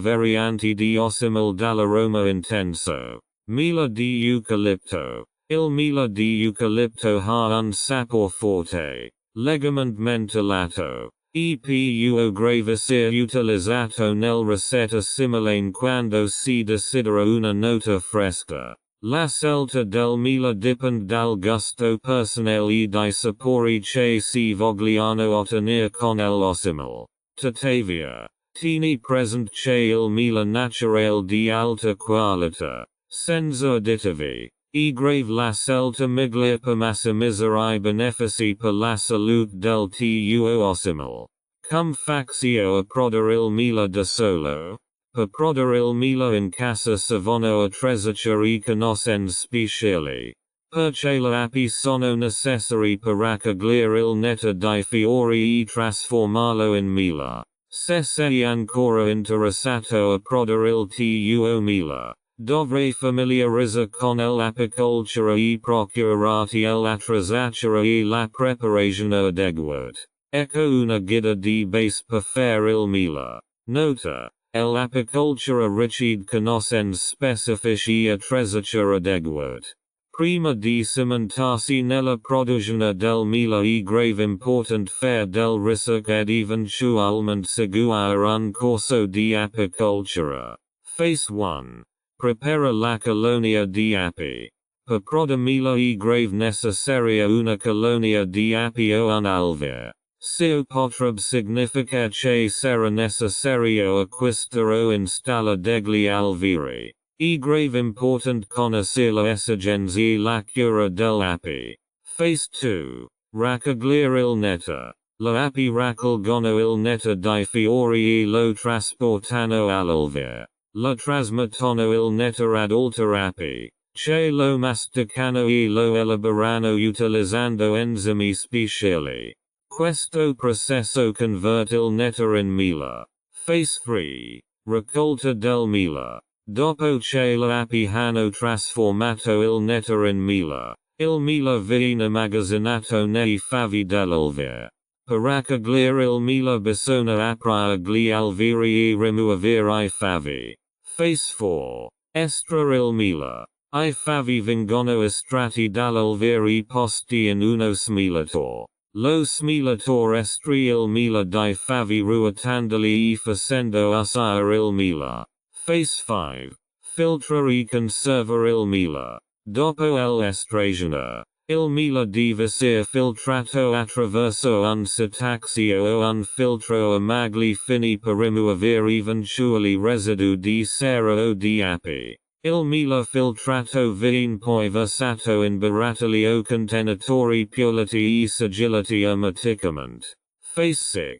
varianti di Oxymel dall'aroma intenso. Mela di eucalipto. Il mela di eucalipto ha un sapore forte, leggermente mentolato. E più grave se utilizzato nel ricette similane quando si desidera una nota fresca. La scelta del mela dipende dal gusto personale e dai sapori che si vogliono ottenere con l'Oxymel. Tuttavia, tieni presente che il mela naturale di alta qualità, senza additivi, è grave la scelta migliore per massimizzare I benefici per la salute del tuo Oxymel. Come faccio a produrre il mela da solo? Per produrre il mela in casa servono attrezzature e conoscenze speciali. Perché le api sono necessari per raccogliere il netto dai fiori e trasformarlo in mela. Se sei ancora interessato a produrre il tuo mela, dovrai familiarizzare con l'apicoltura e procurarti l'attrezzatura e la preparazione adeguata. Ecco una guida di base per fare il mela. Nota: l'apicoltura richiede conoscenze specifiche e attrezzature adeguate. Prima di cimentarsi nella produzione del mela è grave importante fare del ricerca ed eventualmente seguire un corso di apicoltura. Phase 1. Prepara la colonia di api. Per prodamila e grave necessaria una colonia di apio un alvea. Seo potreb significa che sarà necessario acquistare o installa degli alveri. E grave important conoscere le esigenze e la cura dell'api. Phase 2. Raccogliere il netta. Le api raccolgono il netta dai fiori e lo trasportano all'alvea. La trasmettono il netta ad altre api, che lo masticano e lo elaborano utilizzando enzimi speciali. Questo processo converte il netta in miele. Phase 3. Raccolta del miele. Dopo che le api hanno trasformato il netta in miele, il miele viene immagazzinato nei favi dell'alvea. Per raccogliere il miele bisogna aprire gli alveri e rimuovere I favi. Phase 4. Estrarre il miele. I favi vengono estratti dall'alveri posti in uno smilatore. Lo smilatore estrae il miele dai favi ruotandoli e facendo uscire il miele. Phase 5. Filtrare e conservare il miele. Dopo l'estrazione, il miele deve essere filtrato attraverso un setaccio o un filtro a magli fini per rimuovere eventuali residui di cera o di api. Il miele filtrato viene poi versato in barattoli o contenitori puliti e sigillati ermeticamente. Phase 6.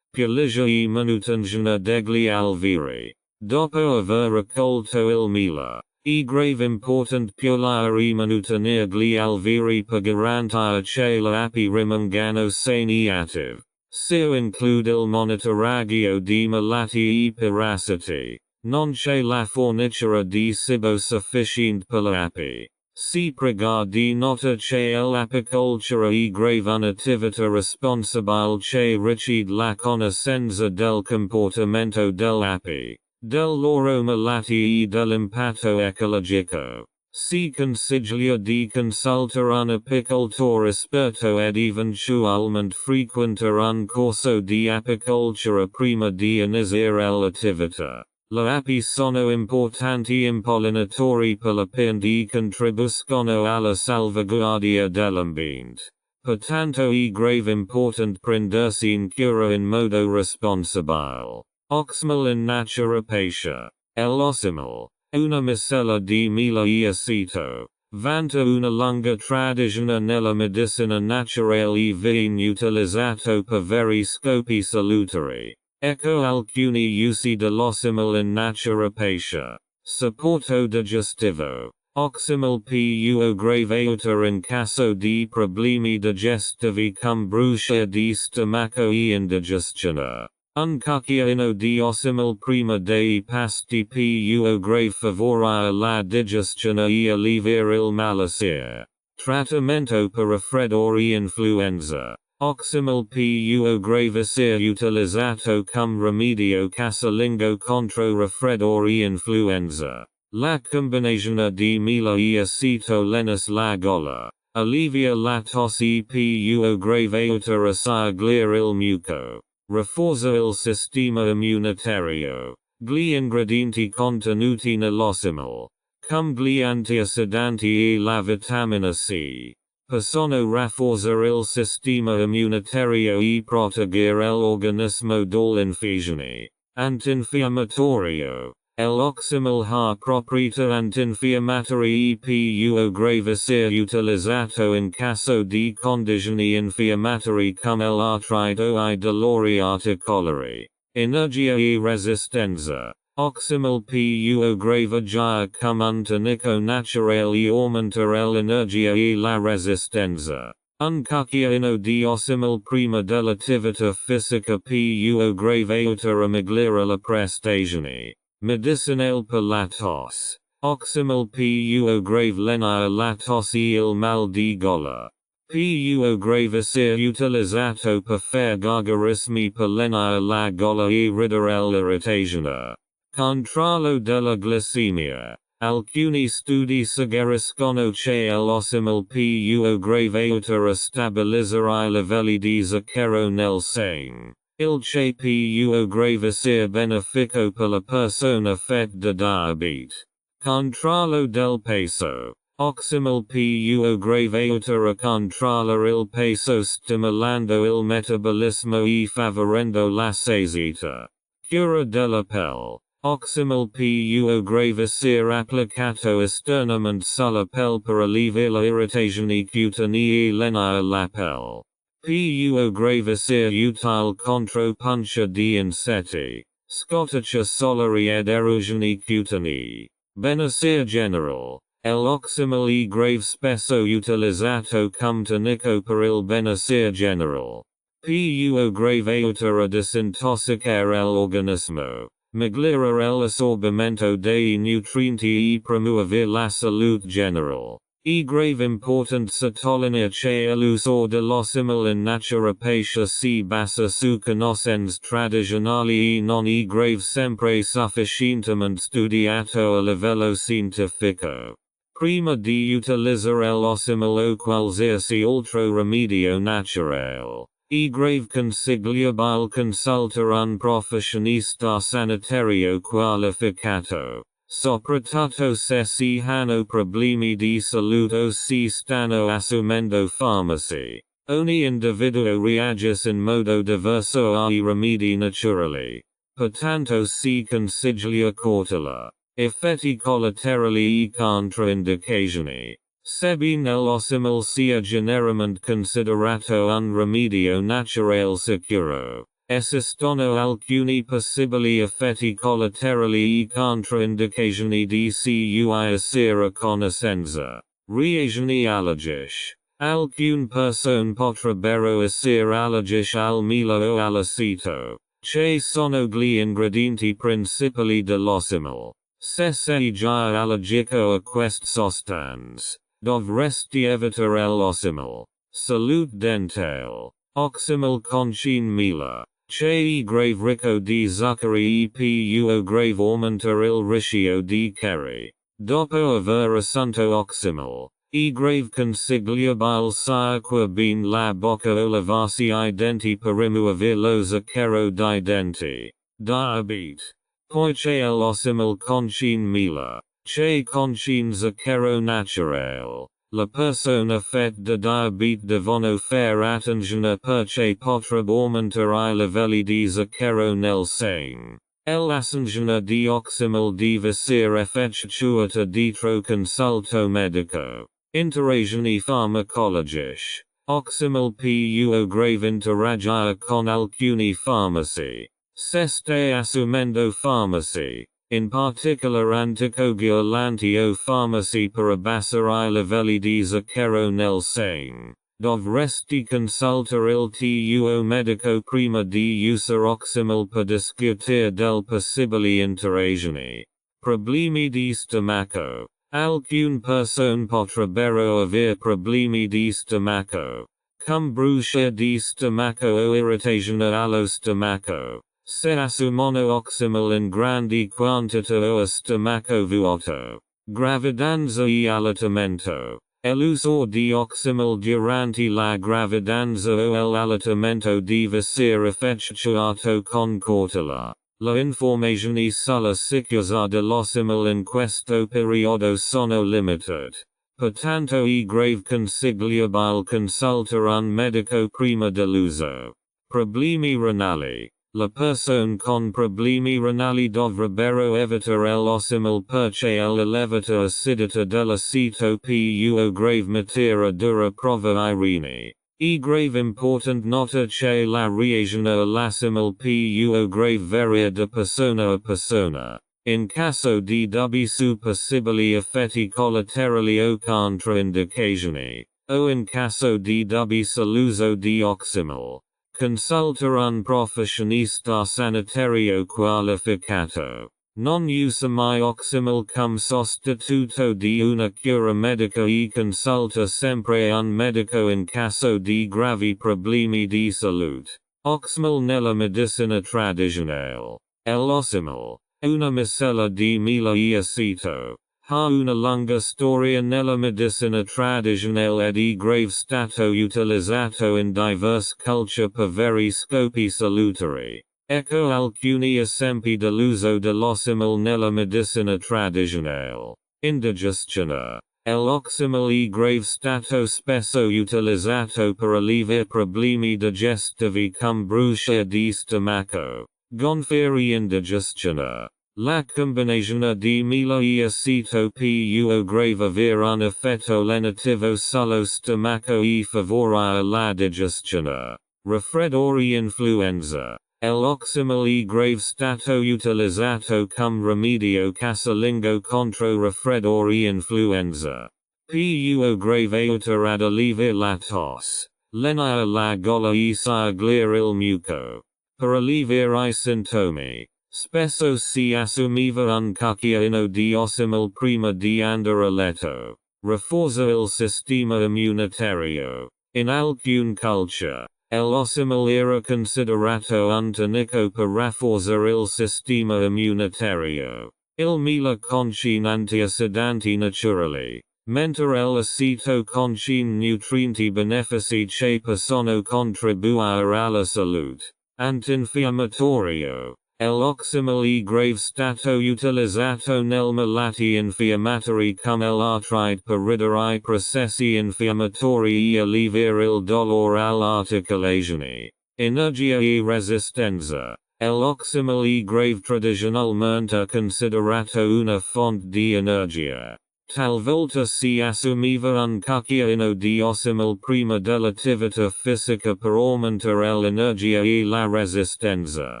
Pulizia e manutenzione degli alveri. Dopo aver raccolto il miele, è grave important pulire e manutenere gli alveri per garantire che le api rimangano sane e attive. Ciò include il monitoraggio di malattie e parassiti. Non c'è la fornitura di cibo sufficiente per le api. Si prega di nota che l'apicoltura è grave un'attività responsabile che richiede la conoscenza del comportamento dell'api, del loro malattie e dell'impatto ecologico. Si consiglia di consultare un apicoltore esperto ed eventualmente frequentare un corso di apicoltura prima di iniziare l'attività. Le api sono importanti impollinatori per la pianta e contribuiscono alla salvaguardia dell'ambiente. Pertanto è grave important prendersi in cura in modo responsabile. Oxymel in naturopatia. L'Oxymel, una miscela di miele e aceto, vanta una lunga tradizione nella medicina naturale e viene utilizzato per vari scopi salutari. Ecco alcuni usi dell'Oxymel in naturopatia. Supporto digestivo. Oxymel può grave aiutare in caso di problemi digestivi come brucia di stomaco e indigestione. Un cucchiaino di Oxymel prima dei pasti può grave favorire la digestione e alleviare il malessere. Trattamento per raffreddore e influenza. Oxymel può grave essere utilizzato come rimedio casalingo contro raffreddore e influenza. La combinazione di miele e aceto lenis la gola. Allevia la tosse e può grave aiutare a scioglie il muco. Rafforza il sistema immunitario. Gli ingredienti contenuti nell'Oxymel, come gli antiossidanti e la vitamina C, possono rafforzare il sistema immunitario e proteggere l'organismo dall'infezione. Antinfiammatorio. L'Oxymel ha proprietà antinfiammatorie e può grave essere utilizzato in caso di condizioni infiammatorie come l'artrite o I dolori articolari. Energia e resistenza. Oxymel può grave agire come un tonico naturale e aumentare l'energia e la resistenza. Un cucchiaino di Oxymel prima dell'attività fisica può grave aiutare a migliorare la prestazione. Medicinal per la tosse. Oxymel può grave lenire la tosse e il mal di gola. Può grave essere utilizzato per fare gargarismi per lenire la gola e ridere l'irritazione. Controllo della glicemia. Alcuni studi suggeriscono che l'Oxymel può grave aiutare a stabilizzare i livelli di zucchero nel sangue. Il che può grave essere benefico per la persona affetta da diabete. Controllo del peso. Oxymel pu grave aiuta a controller il peso stimolando il metabolismo e favorendo la sazita. Cura della pelle. Oxymel pu grave ser applicato esternamente sulla pelle per alleviare le irritazioni cutanee e lenire la pelle. Pu grave ser utile contro puncture di insetti, scotticia solari ed erosioni cutanee. Benessere general. L'oxymel e grave spesso utilizzato come tonico per il benessere general. Pu grave aiuta a disintossicare l'organismo, migliorare l'assorbimento dei nutrienti e promuovere la salute general. E grave important sottolineare che l'uso dell'oxymel in naturopatia si basa su conoscenze tradizionali e non è grave sempre sufficientemente studiato a livello scientifico. Prima di utilizzare l'oxymel o qualsiasi altro rimedio naturale, è grave consigliabile consultare un professionista sanitario qualificato, soprattutto se si hanno problemi di salute o si stanno assumendo farmaci. Ogni individuo reagisce in modo diverso ai rimedi naturali, pertanto si consiglia cautela. Effetti collaterali e controindicazioni. Sebbene l'oxymel sia generalmente considerato un rimedio naturale sicuro, esistono alcuni possibili effetti collaterali e controindicazioni di cui essere a conoscenza. Reazioni allergiche. Alcune persone potrebbero essere allergiche al miele o all'aceto, che sono gli ingredienti principali dell'oxymel. Se sei già allergico a queste sostanze, dovresti evitare l'oxymel. Salute dentale. Oxymel contiene miele, che è grave ricco di zuccheri e pu grave aumentare il rischio di carie. Dopo aver assunto oxymel, è grave consigliabile sciacquare bene la bocca o lavarsi I denti per rimuovere lo zucchero dai denti. Diabete. Poiché l'oxymel contiene miele, che contiene zucchero naturale, la persona affetta da diabete devono fare attenzione perché potrebbe aumentare I livelli di zucchero nel sangue. L'assunzione di oxymel deve essere effettuata dietro consulto medico. Interazioni farmacologiche. Oxymel pu grave interagire con alcuni farmaci. Se stai assumendo farmaci, in particolare anticoagulanti o farmaci per abbassare I livelli di zucchero nel sangue, dovresti consultare il tuo medico prima di usare oxymel per discutere del possibili interazioni. Problemi di stomaco. Alcune persone potrebbero avere problemi di stomaco, come brucia di stomaco o irritazione allo stomaco. Se assumono oxymel in grandi quantità o a stomaco vuoto. Gravidanza e allattamento. L'uso di oxymel durante la gravidanza o l'allattamento deve essere effettuato con cautela. Le informazioni sulla sicurezza dell'oxymel in questo periodo sono limitate. Pertanto è grave consigliabile consultare un medico prima dell'uso. Problemi renali. Le persone con problemi renali dovrebbero evitare l'oxymel perché l'elevata acidità dell'aceto pu grave mettere a dura prova I reni. È grave important nota che la reazione all'oxymel pu grave varia da persona a persona. In caso di dubbi su possibili effetti collaterali o controindicazioni, o in caso di dubbi sull'uso di oxymel, consultare un professionista sanitario qualificato. Non usa mai oxymel come sostituto di una cura medica e consulta sempre un medico in caso di gravi problemi di salute. Oxymel nella medicina tradizionale. L'oxymel, una miscela di miele e aceto, ha una lunga storia nella medicina tradizionale ed è grave stato utilizzato in diverse culture per vari scopi salutari. Ecco alcuni esempi dell'uso dell'oxymel nella medicina tradizionale. Indigestione. L'Oxymel e grave stato spesso utilizzato per alleviare problemi digestivi come brucia di stomaco, gonfiore e indigestione. La combinazione di mela e aceto può grave avere un effetto lenitivo sullo stomaco e favorire la digestione. Raffreddore e influenza. L'Oxymel e grave stato utilizzato come rimedio casalingo contro raffreddore e influenza. Può grave aiutare ad alleviare la tosse, lenire la gola e scioglie il muco. Per alleviare I sintomi, spesso si assumeva un cucchiaino di Oxymel prima di andare a letto. Rafforza il sistema immunitario. In alcune culture, l'Oxymel era considerato un tonico per rafforzare il sistema immunitario. Il miele contiene antiossidanti naturali, mentre l'aceto contiene nutrienti benefici che possono contribuire alla salute. Antinfiammatorio. L'Oxymel e grave stato utilizzato nei malati infiammatori come l'artrite per ridere I processi infiammatori e alleviare il dolore all'articolazioni. Energia e resistenza. L'Oxymel e grave tradizionalmente considerato una fonte di energia. Talvolta si assumeva un cucchiaino di Oxymel prima dell'attività fisica per aumentare l'energia e la resistenza.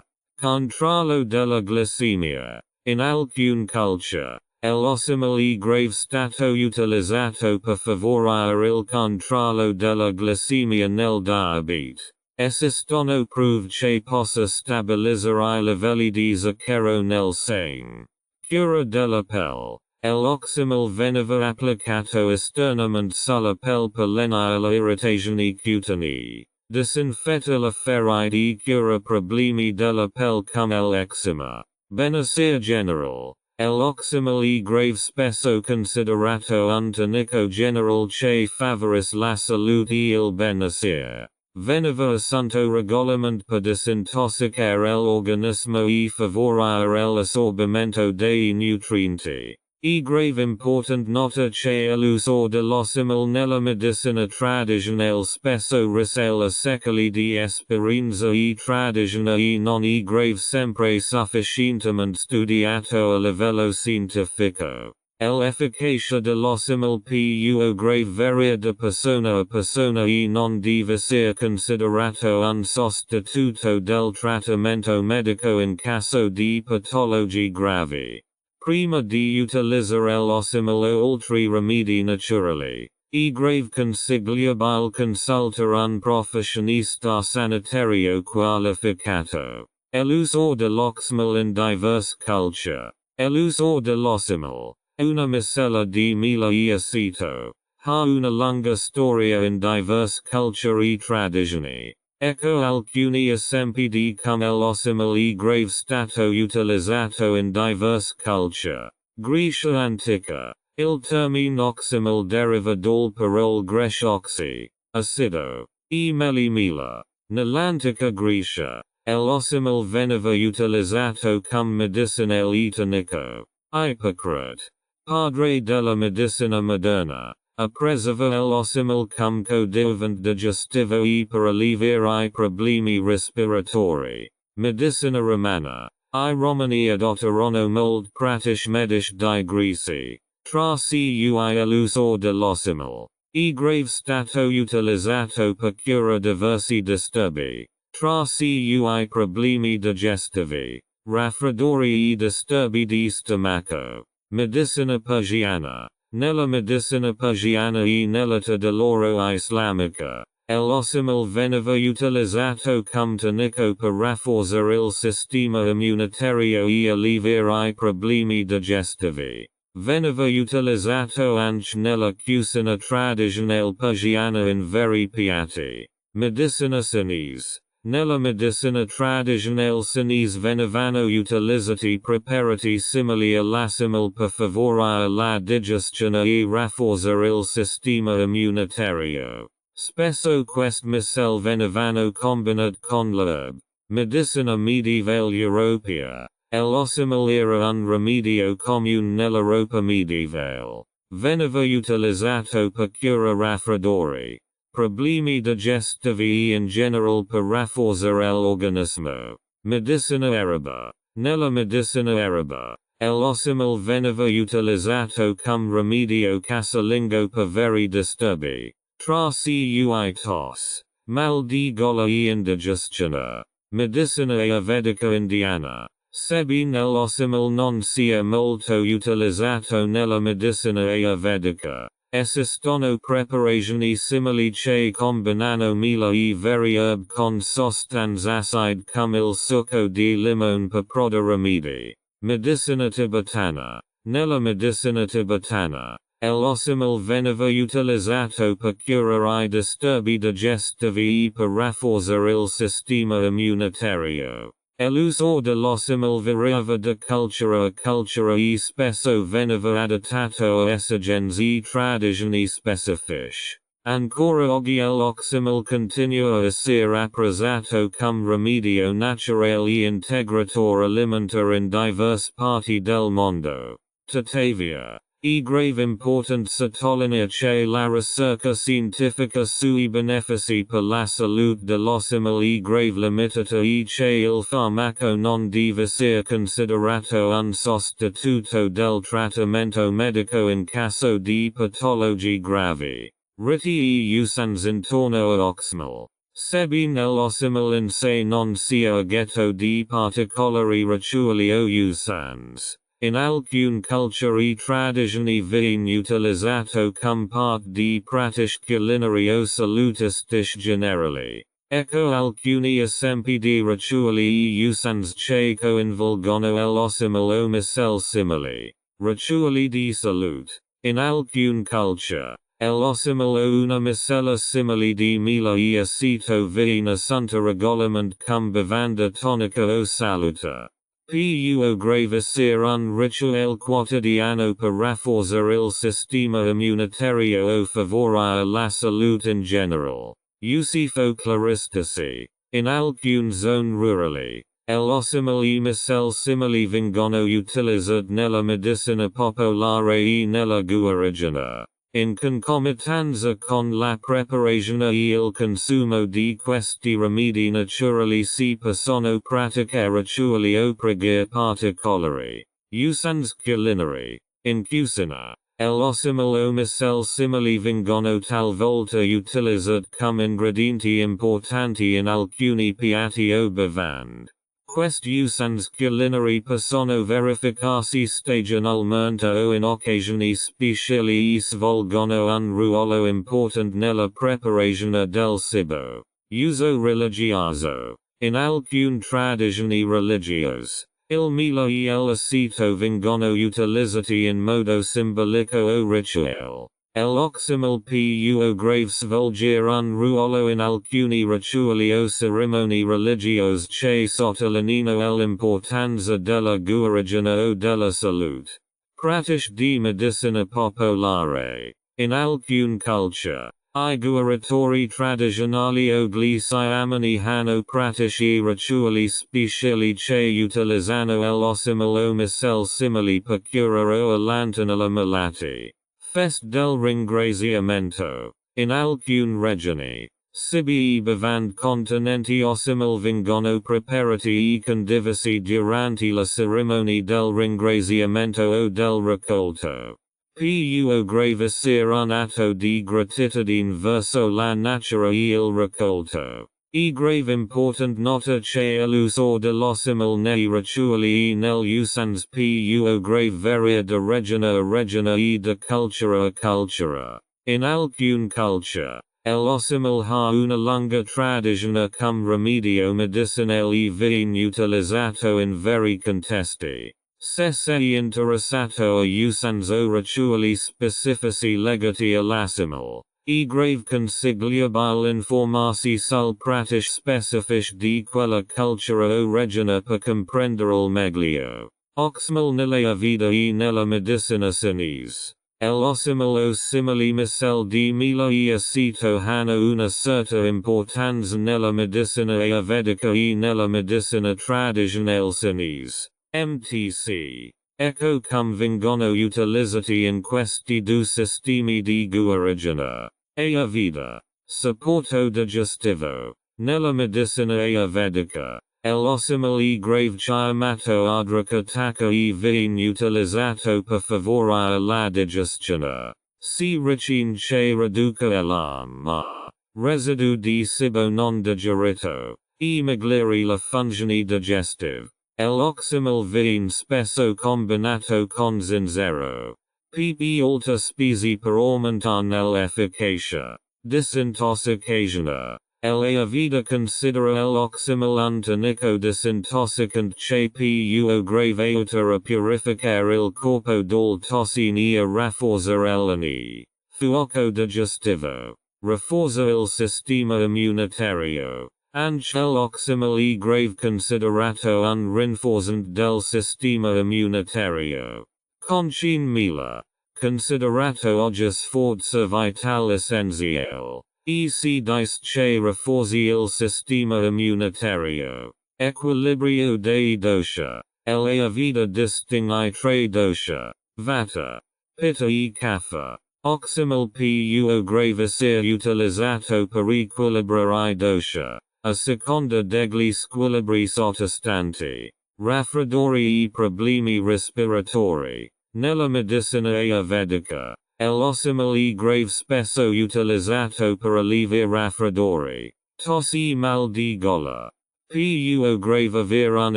Controllo della glicemia. In alcune culture, l'Oxymel e grave stato utilizzato per favorire il controllo della glicemia nel diabete. Esistono prove che possa stabilizzare I livelli di zucchero nel sangue. Cura della pelle. L'Oxymel veniva applicato esternamente sulla pelle per lenire le irritazioni cutanee. Disinfetta la ferite e cura problemi della pelle come l'eczema. Benessere general. L'Oxymel e grave spesso considerato un tonico general che favorisce la salute e il benessere. Veniva assunto regolarmente per disintossicare l'organismo e favorire l'assorbimento dei nutrienti. E grave important nota che l'uso dell'Oxymel nella medicina tradizionale spesso risale a secoli di esperienza e tradizione e non è grave sempre sufficientemente studiato a livello scientifico. L'efficacia dell'Oxymel può grave variare da persona a persona e non deve essere considerato un sostituto del trattamento medico in caso di patologie gravi. Prima di utilizzare l'Oxymel o altri rimedi naturali, è grave consigliabile consultare un professionista sanitario qualificato. L'uso dell'Oxymel in diverse culture. L'uso dell'Oxymel, una miscela di mela e aceto, ha una lunga storia in diverse culture e tradizioni. Ecco alcuni esempi di come l'Oxymel e grave stato utilizzato in diverse culture. Grecia antica. Il termine Oxymel deriva dal parole greco oxy, acido, e mela. Nell'antica Grecia, l'Oxymel veniva utilizzato come medicinale e tonico. Ippocrate, padre della medicina moderna, apprezzava l'Oxymel come coadiuvante digestivo e per alleviare I problemi respiratori. Medicina romana. I Romani adottarono molti pratici medici di Grecia. Tra cui l'uso dell'Oxymel. E grave stato utilizzato per cura diversi disturbi. Tra cui problemi digestivi, raffreddori e disturbi di stomaco. Medicina persiana. Nella medicina persiana e nell'età dell'oro islamica, l'Oxymel veniva utilizzato come tonico per rafforzare il sistema immunitario e alleviare I problemi digestivi. Veniva utilizzato anche nella cucina tradizionale persiana in vari piatti. Medicina cinese. Nella medicina tradizionale cinese venivano utilizzati preparati simili all'Oxymel per favorire la digestione e rafforzare il sistema immunitario. Spesso queste miscele venivano combinate con l'herb. Medicina medievale europea. L'Oxymel era un rimedio comune nell'Europa medievale. veniva utilizzato per cura raffreddori, problemi digestivi in general per rafforzare l'organismo. Medicina araba. Nella medicina araba, l'Oxymel veniva utilizzato come rimedio casalingo per vari disturbi, tra cui tos, mal di gola e indigestione. Medicina ayurvedica indiana. Sebbene l'Oxymel non sia molto utilizzato nella medicina ayurvedica, esistono preparazioni simili che combinano mela e vari herb con sostanze acide come il succo di limone per produrre rimedi. Medicina tibetana. Nella medicina tibetana, l'Oxymel veniva utilizzato per curare I disturbi digestivi e per rafforzare il sistema immunitario. L'uso dell'Oxymel variava da cultura a cultura e spesso veniva adattato a esigenze e tradizioni specifiche. Ancora oggi l'Oxymel continua a essere apprezzato come rimedio naturale e integratore alimentare in diverse parti del mondo. Tuttavia, è grave importanza sottolineare che la ricerca scientifica sui benefici per la salute dell'Oxymel è grave limitata e che il farmaco non deve essere considerato un sostituto del trattamento medico in caso di patologie gravi. Riti e usanze intorno a Oxymel. Sebbene l'Oxymel in sé non sia oggetto di particolari rituali o usanze, in alcune culture e tradizioni viene utilizzato come parte di pratiche culinari o salutistiche generali. Ecco alcuni esempi di rituali e usanze che coinvolgono l'Oxymel o miscel simili. Rituali di salute. In alcune culture, l'Oxymel o una miscela simile di mela e aceto viene assunta regolarmente come bevanda tonica o saluta. Può grave essere un rituale quotidiano per rafforzare il sistema immunitario o favorire la salute in generale. Usi folcloristici. In alcune zone rurali, l'Oxymel e miscel simili vengono utilizzati nella medicina popolare e nella guarigione. In concomitanza con la preparazione e il consumo di questi rimedi naturali si possono praticare rituali o preghiere particolari. Usanze culinari. In cucina, l'Oxymel o miscel simili vengono talvolta utilizzati come ingredienti importanti in alcuni piatti o bevande. Queste usanze culinari possono verificarsi stagionalmente o in occasioni speciali e svolgono un ruolo importante nella preparazione del cibo. Uso religioso. In alcune tradizioni religiose, il mela e l'aceto vengono utilizzati in modo simbolico o rituale. L'Oxymel può grave svolgere un ruolo in alcuni rituali o cerimonie religiose che sottolineano l'importanza della guarigione o della salute. Pratiche di medicina popolare. In alcune culture, I guaritori tradizionali o gli siamani hanno pratici rituali speciali che utilizzano l'Oxymel o miscel simili per curare o allontanare malati. Fest del ringraziamento. In alcune regioni, cibi e bevande contenenti Oxymel vengono preparati e condivisi durante la cerimonia del ringraziamento o del raccolto. Può grave essere un atto di gratitudine verso la natura e il raccolto. È grave important nota che l'uso dell'Oxymel nei rituali e negli usanze può grave variare da regione a regione e da cultura a cultura. In alcune culture, l'Oxymel ha una lunga tradizione come rimedio medicinale e viene utilizzato in vari contesti. Se sei interessato a usanze o rituali specifici legati all'Oxymel, è grave consigliabile informarsi sul pratiche specifiche di quella cultura o regione per comprenderlo meglio. Oxymel nella vita e nella medicina cinese. L'Oxymel o simili miscel di mela e aceto hanno una certa importanza nella medicina ayurvedica e nella medicina tradizionale cinese. MTC. Ecco cum vengono utilizzati in questi due sistemi di guarigione. A vida. Supporto digestivo. Nella medicina ayurvedica. L'Oxymel è grave chiamato adricatacca e viene utilizzato per favorire la digestione. Si ritiene riduca l'ama. Residu di cibo non digerito. E migliori la funzione digestive. L'Oxymel viene spesso combinato con zenzero. Pepe alta spese per aumentare l'efficacia. Disintossicazione. L'Ayurveda considera l'Oxymel un tonico disintossicante che può grave aiutare a purificare il corpo dal tossine e a rafforzare l'ani. Fuoco digestivo. Rafforza il sistema immunitario. Anche l'Oxymel è grave considerato un rinforzante del sistema immunitario. Concin mila. Considerato oggi sforzo vitale essenziale. E si dice che rafforzi il sistema immunitario. Equilibrio dei dosha. L'Ayurveda distingue tre dosha. Vata. Pitta e kapha. Oxymel può grave essere utilizzato per equilibrare i dosha. A seconda degli squilibri sottostanti. Raffreddori e problemi respiratori. Nella medicina ayurvedica. L'Oxymel è grave spesso utilizzato per alleviare raffreddori. Tosse e mal di gola. Può grave avere un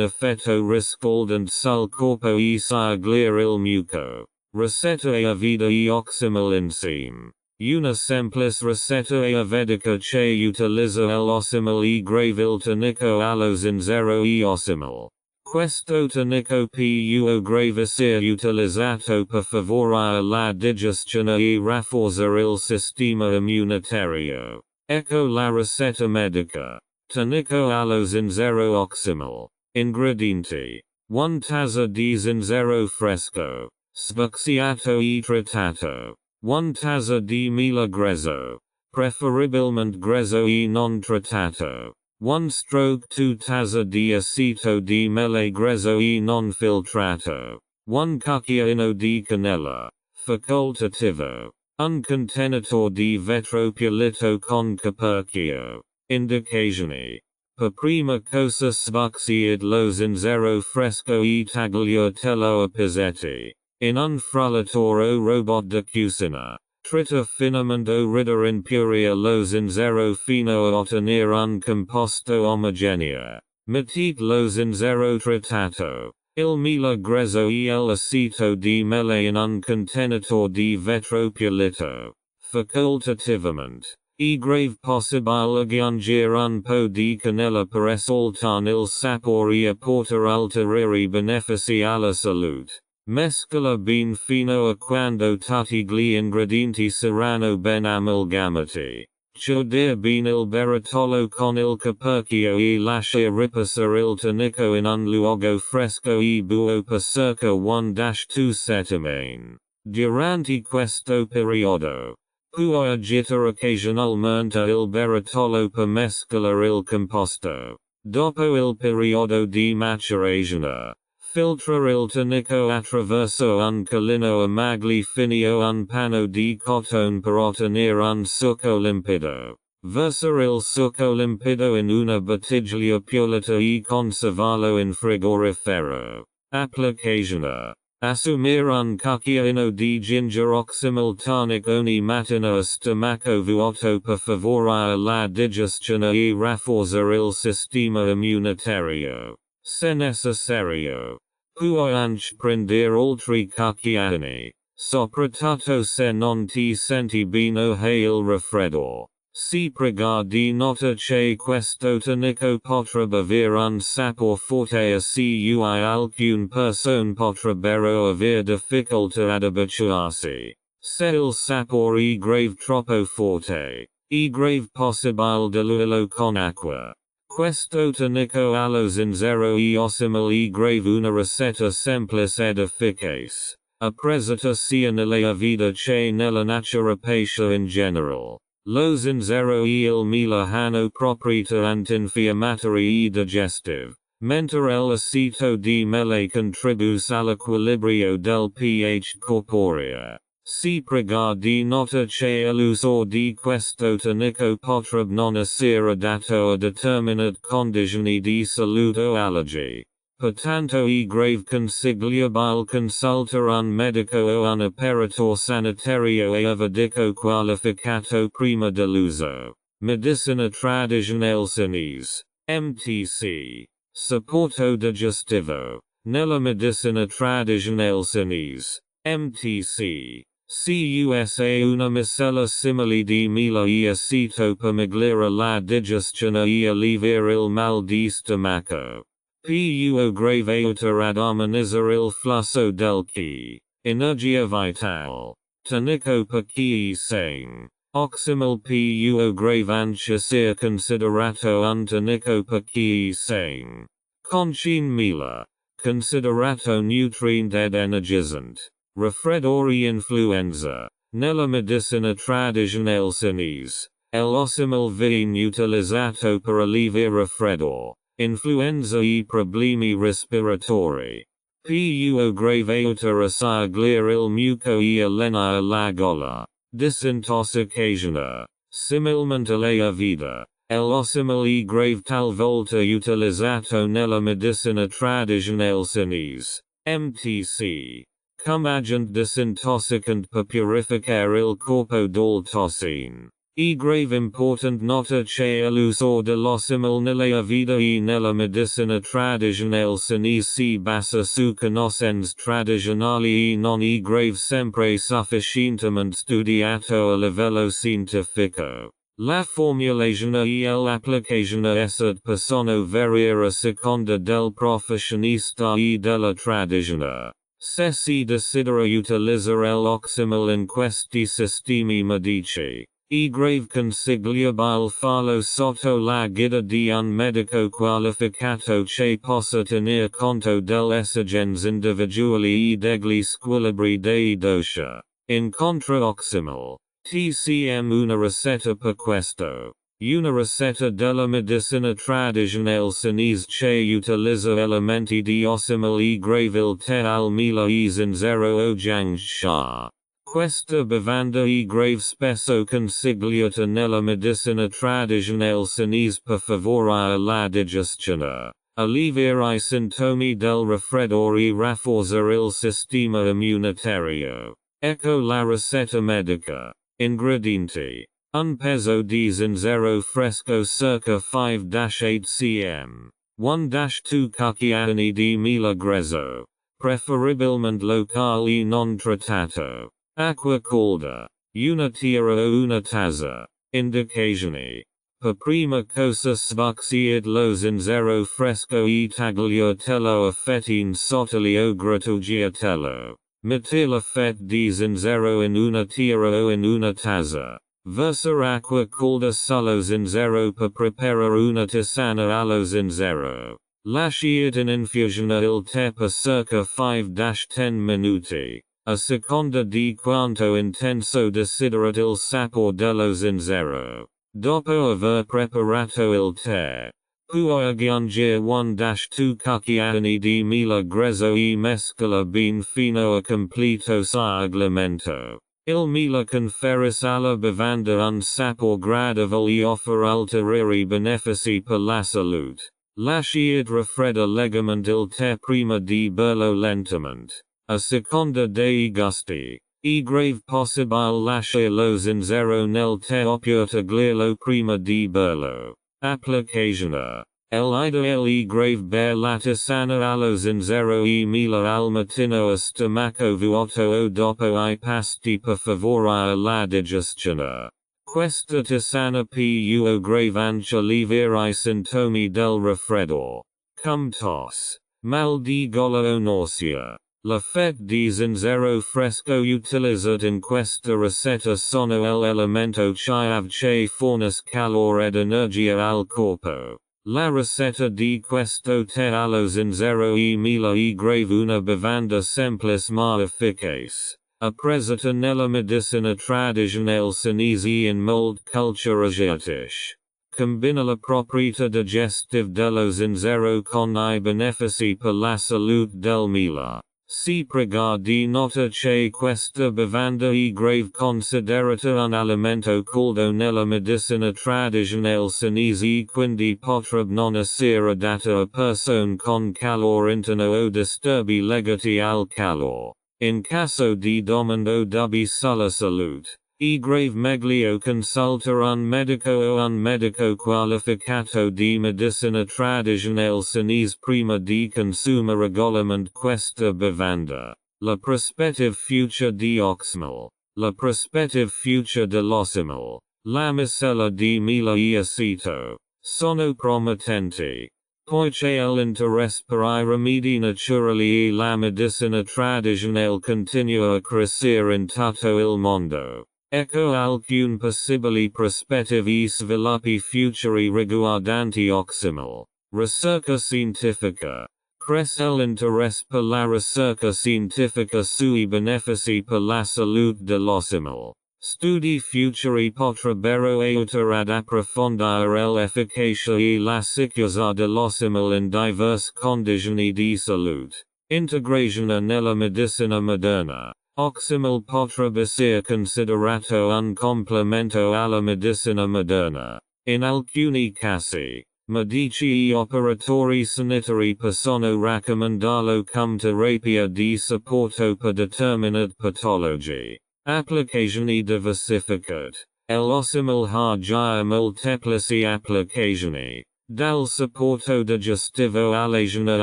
effetto riscaldante sul corpo e scioglie il muco. Ricette ayurveda e Oxymel insieme. Una semplice ricetta ayurvedica che utilizza l'Oxymel e grave il tonico allo zenzero e Oxymel. Questo tonico può grave essere utilizzato per favorire la digestione e rafforzare il sistema immunitario. Ecco la ricetta medica. Tonico allo zenzero Oxymel. Ingredienti. 1 tazza di zenzero fresco. Sfucciato e trattato. 1 tazza di mela grezzo. Preferibilmente grezzo e non trattato. 1/2 tazza di aceto di mele grezzo e non filtrato. 1 cucchiaino di cannella. Facoltativo. Un contenitore di vetro pulito con coperchio. Indicazioni. Per prima cosa sfucciate lo zenzero fresco e tagliatelo a pezzetti. In un frullatore o robot da cucina. Trita finamente ridere in puria lo zenzero fino a ottenere un composto omogeneo. Mettete lo zenzero trattato. Il mela grezzo e l'aceto di mele in un contenitore di vetro pulito. Facoltativamente. È grave possibile aggiungere un po' di cannella per esaltare il sapore e apportare ulteriori benefici alla salute. Mescola bene fino a quando tutti gli ingredienti saranno ben amalgamati. Chiudere bene il barattolo con il coperchio e lascia riposare il tonico in un luogo fresco e buio per circa 1-2 settimane. Durante questo periodo, può agitare occasionalmente il barattolo per mescolare il composto. Dopo il periodo di maturazione, filtrare il tonico attraverso un colino a magli fini o un panno di cotone per ottenere un succo limpido. Versare il succo limpido in una bottiglia pulita e conservarlo in frigorifero. Applicazione. Assumere un cucchiaino di ginger Oxymel tonic ogni mattina a stomaco vuoto per favorire la digestione e rafforzare il sistema immunitario. Se necessario. Puoi anche prendere altri cucchiaini. Soprattutto se non ti senti bene o hai il raffreddore. Si prega di nota che questo tonico potrebbe avere un sapore forte e cui alcune persone potrebbero avere difficoltà ad abituarsi. Se il sapore è grave troppo forte, è grave possibile diluirlo con acqua. Questo tonico allo zenzero e Oxymel è grave una ricetta semplice ed efficace. Apprezzata sia nell'Ayurveda che nella naturopatia in generale. Lo zenzero e il mela hanno proprietà antinfiammatorie e digestive. mentre l'aceto di mele contribus all'equilibrio del pH corporea. Si prega di nota che l'uso di questo tonico potrebbe non essere adatto a determinate condizioni di salute o allergy. Pertanto è grave consigliabile consultare un medico o un operatore sanitario e avvedico qualificato prima dell'uso. Medicina tradizionale cinese. MTC. Supporto digestivo. Nella medicina tradizionale cinese. MTC. CUSA una miscela simile di mela e aceto per migliorare la digestione e alleviare il mal di stomaco. Può grave aiutare ad armonizzare il flusso del chi. Energia vitale. Tonico per chi è sane. Oxymel può grave anche sia considerato un tonico per chi è sane. Concin mela. Considerato nutrient ed energizzante. Raffreddore influenza. Nella medicina tradizionale cinese. L'Oxymel viene utilizzato per alleviare raffreddore, influenza e problemi respiratori. Può grave aiutare a scioglie il muco e allenare la gola. Disintossicazione. Similmente alla vita. L'Oxymel è grave talvolta utilizzato nella medicina tradizionale cinese. MTC. Come agent disintoxicant per purificare il corpo dal tossine. È grave important nota che l'uso dell'Oxymel nella vita e nella medicina tradizionale cinese si basa su conoscenze tradizionali e non è grave sempre sufficientemente studiato a livello scientifico. La formulazione e l'applicazione essere possono variare a seconda del professionista e della tradizione. Se si desidera utilizzare l'Oxymel in questi sistemi medici, è grave consigliabile farlo sotto la guida di un medico qualificato che possa tener conto delle esigenze individuali e degli squilibri dei dosi. Incontra Oxymel. TCM una ricetta per questo. Una ricetta della medicina tradizionale cinese che utilizza elementi di Oxymel e grave il tè al mela e zenzero o jiangxia. Questa bevanda è grave spesso consigliata nella medicina tradizionale cinese per favorire la digestione, alleviare i sintomi del raffreddore e rafforzare il sistema immunitario. Ecco la ricetta medica. Ingredienti. Un peso di zenzero fresco circa 5-8 cm. 1-2 cucchiaini di mela grezzo. Preferibilmente locale e non trattato. Acqua calda. Una tira o una tazza. Indicazioni. Per prima cosa sbucciate lo zenzero fresco e tagliatelo a fettine sottili o grattugiatello. Metti la fetta di zenzero in una tira o in una tazza. Versa acqua calda sullo zenzero per preparare una tisana allo zenzero. Lasciate in infusione il tè per circa 5-10 minuti. A seconda di quanto intenso desiderate il sapore dello zenzero. Dopo aver preparato il tè, puoi aggiungere 1-2 cucchiaini di mela grezzo e mescola bene fino a completo scioglimento. Il mela conferisce alla bevanda un sapore gradevole e offre ulteriori benefici per la salute. Lasciate raffreddare leggermente il tè prima di berlo lentamente. A seconda dei gusti. È grave possibile lasciare lo zenzero nel tè oppure tagliarlo prima di berlo. Applicazione. L'ideale è grave bere la tisana allo zenzero e mela al mattino a stomaco vuoto o dopo I pasti per favorire la digestione. Questa tisana può grave anche alleviare I sintomi del raffreddore. Come tosse. Mal di gola o nausea. La fetta di zenzero fresco utilizzata in questa ricetta sono l'elemento chiave che fornisce calore ed energia al corpo. La ricetta di questo tè allo zenzero e mela è grave una bevanda semplice ma efficace. Apprezzata nella medicina tradizionale cinese e in molte culture asiatiche. combina la proprietà digestive dello zenzero con I benefici per la salute del mila. Si prega di nota che questa bevanda è grave considerata un alimento caldo nella medicina tradizionale cinese e quindi potrebbe non essere adatta a persone con calore interno o disturbi legati al calore. In caso di domando dubbio sulla salute, è grave meglio consultare un medico qualificato di medicina tradizionale cinese prima di consumere regolarmente questa bevanda. La prospettive future di Oxymel. La prospettive future dell'Oxymel. La miscela di mela e aceto. Sono promettenti. Poiché l'interesse per I rimedi naturali e la medicina tradizionale continua a crescere in tutto il mondo. Ecco alcune possibili prospettive e sviluppi futuri riguardanti Oxymel. Ricerca scientifica. Cresce l'interesse per la ricerca scientifica sui benefici per la salute dell'Oxymel. Studi futuri potrebbero aiutare ad approfondire l'efficacia e la sicurezza dell'Oxymel in diverse condizioni di salute. Integrazione nella medicina moderna. Oxymel potrebbe essere considerato un complemento alla medicina moderna. In alcuni casi, medici e operatori sanitari possono raccomandarlo come terapia di supporto per determinate patologie. Applicazioni diversificate. L'Oxymel ha già molteplici applicazioni, dal supporto digestivo all'agone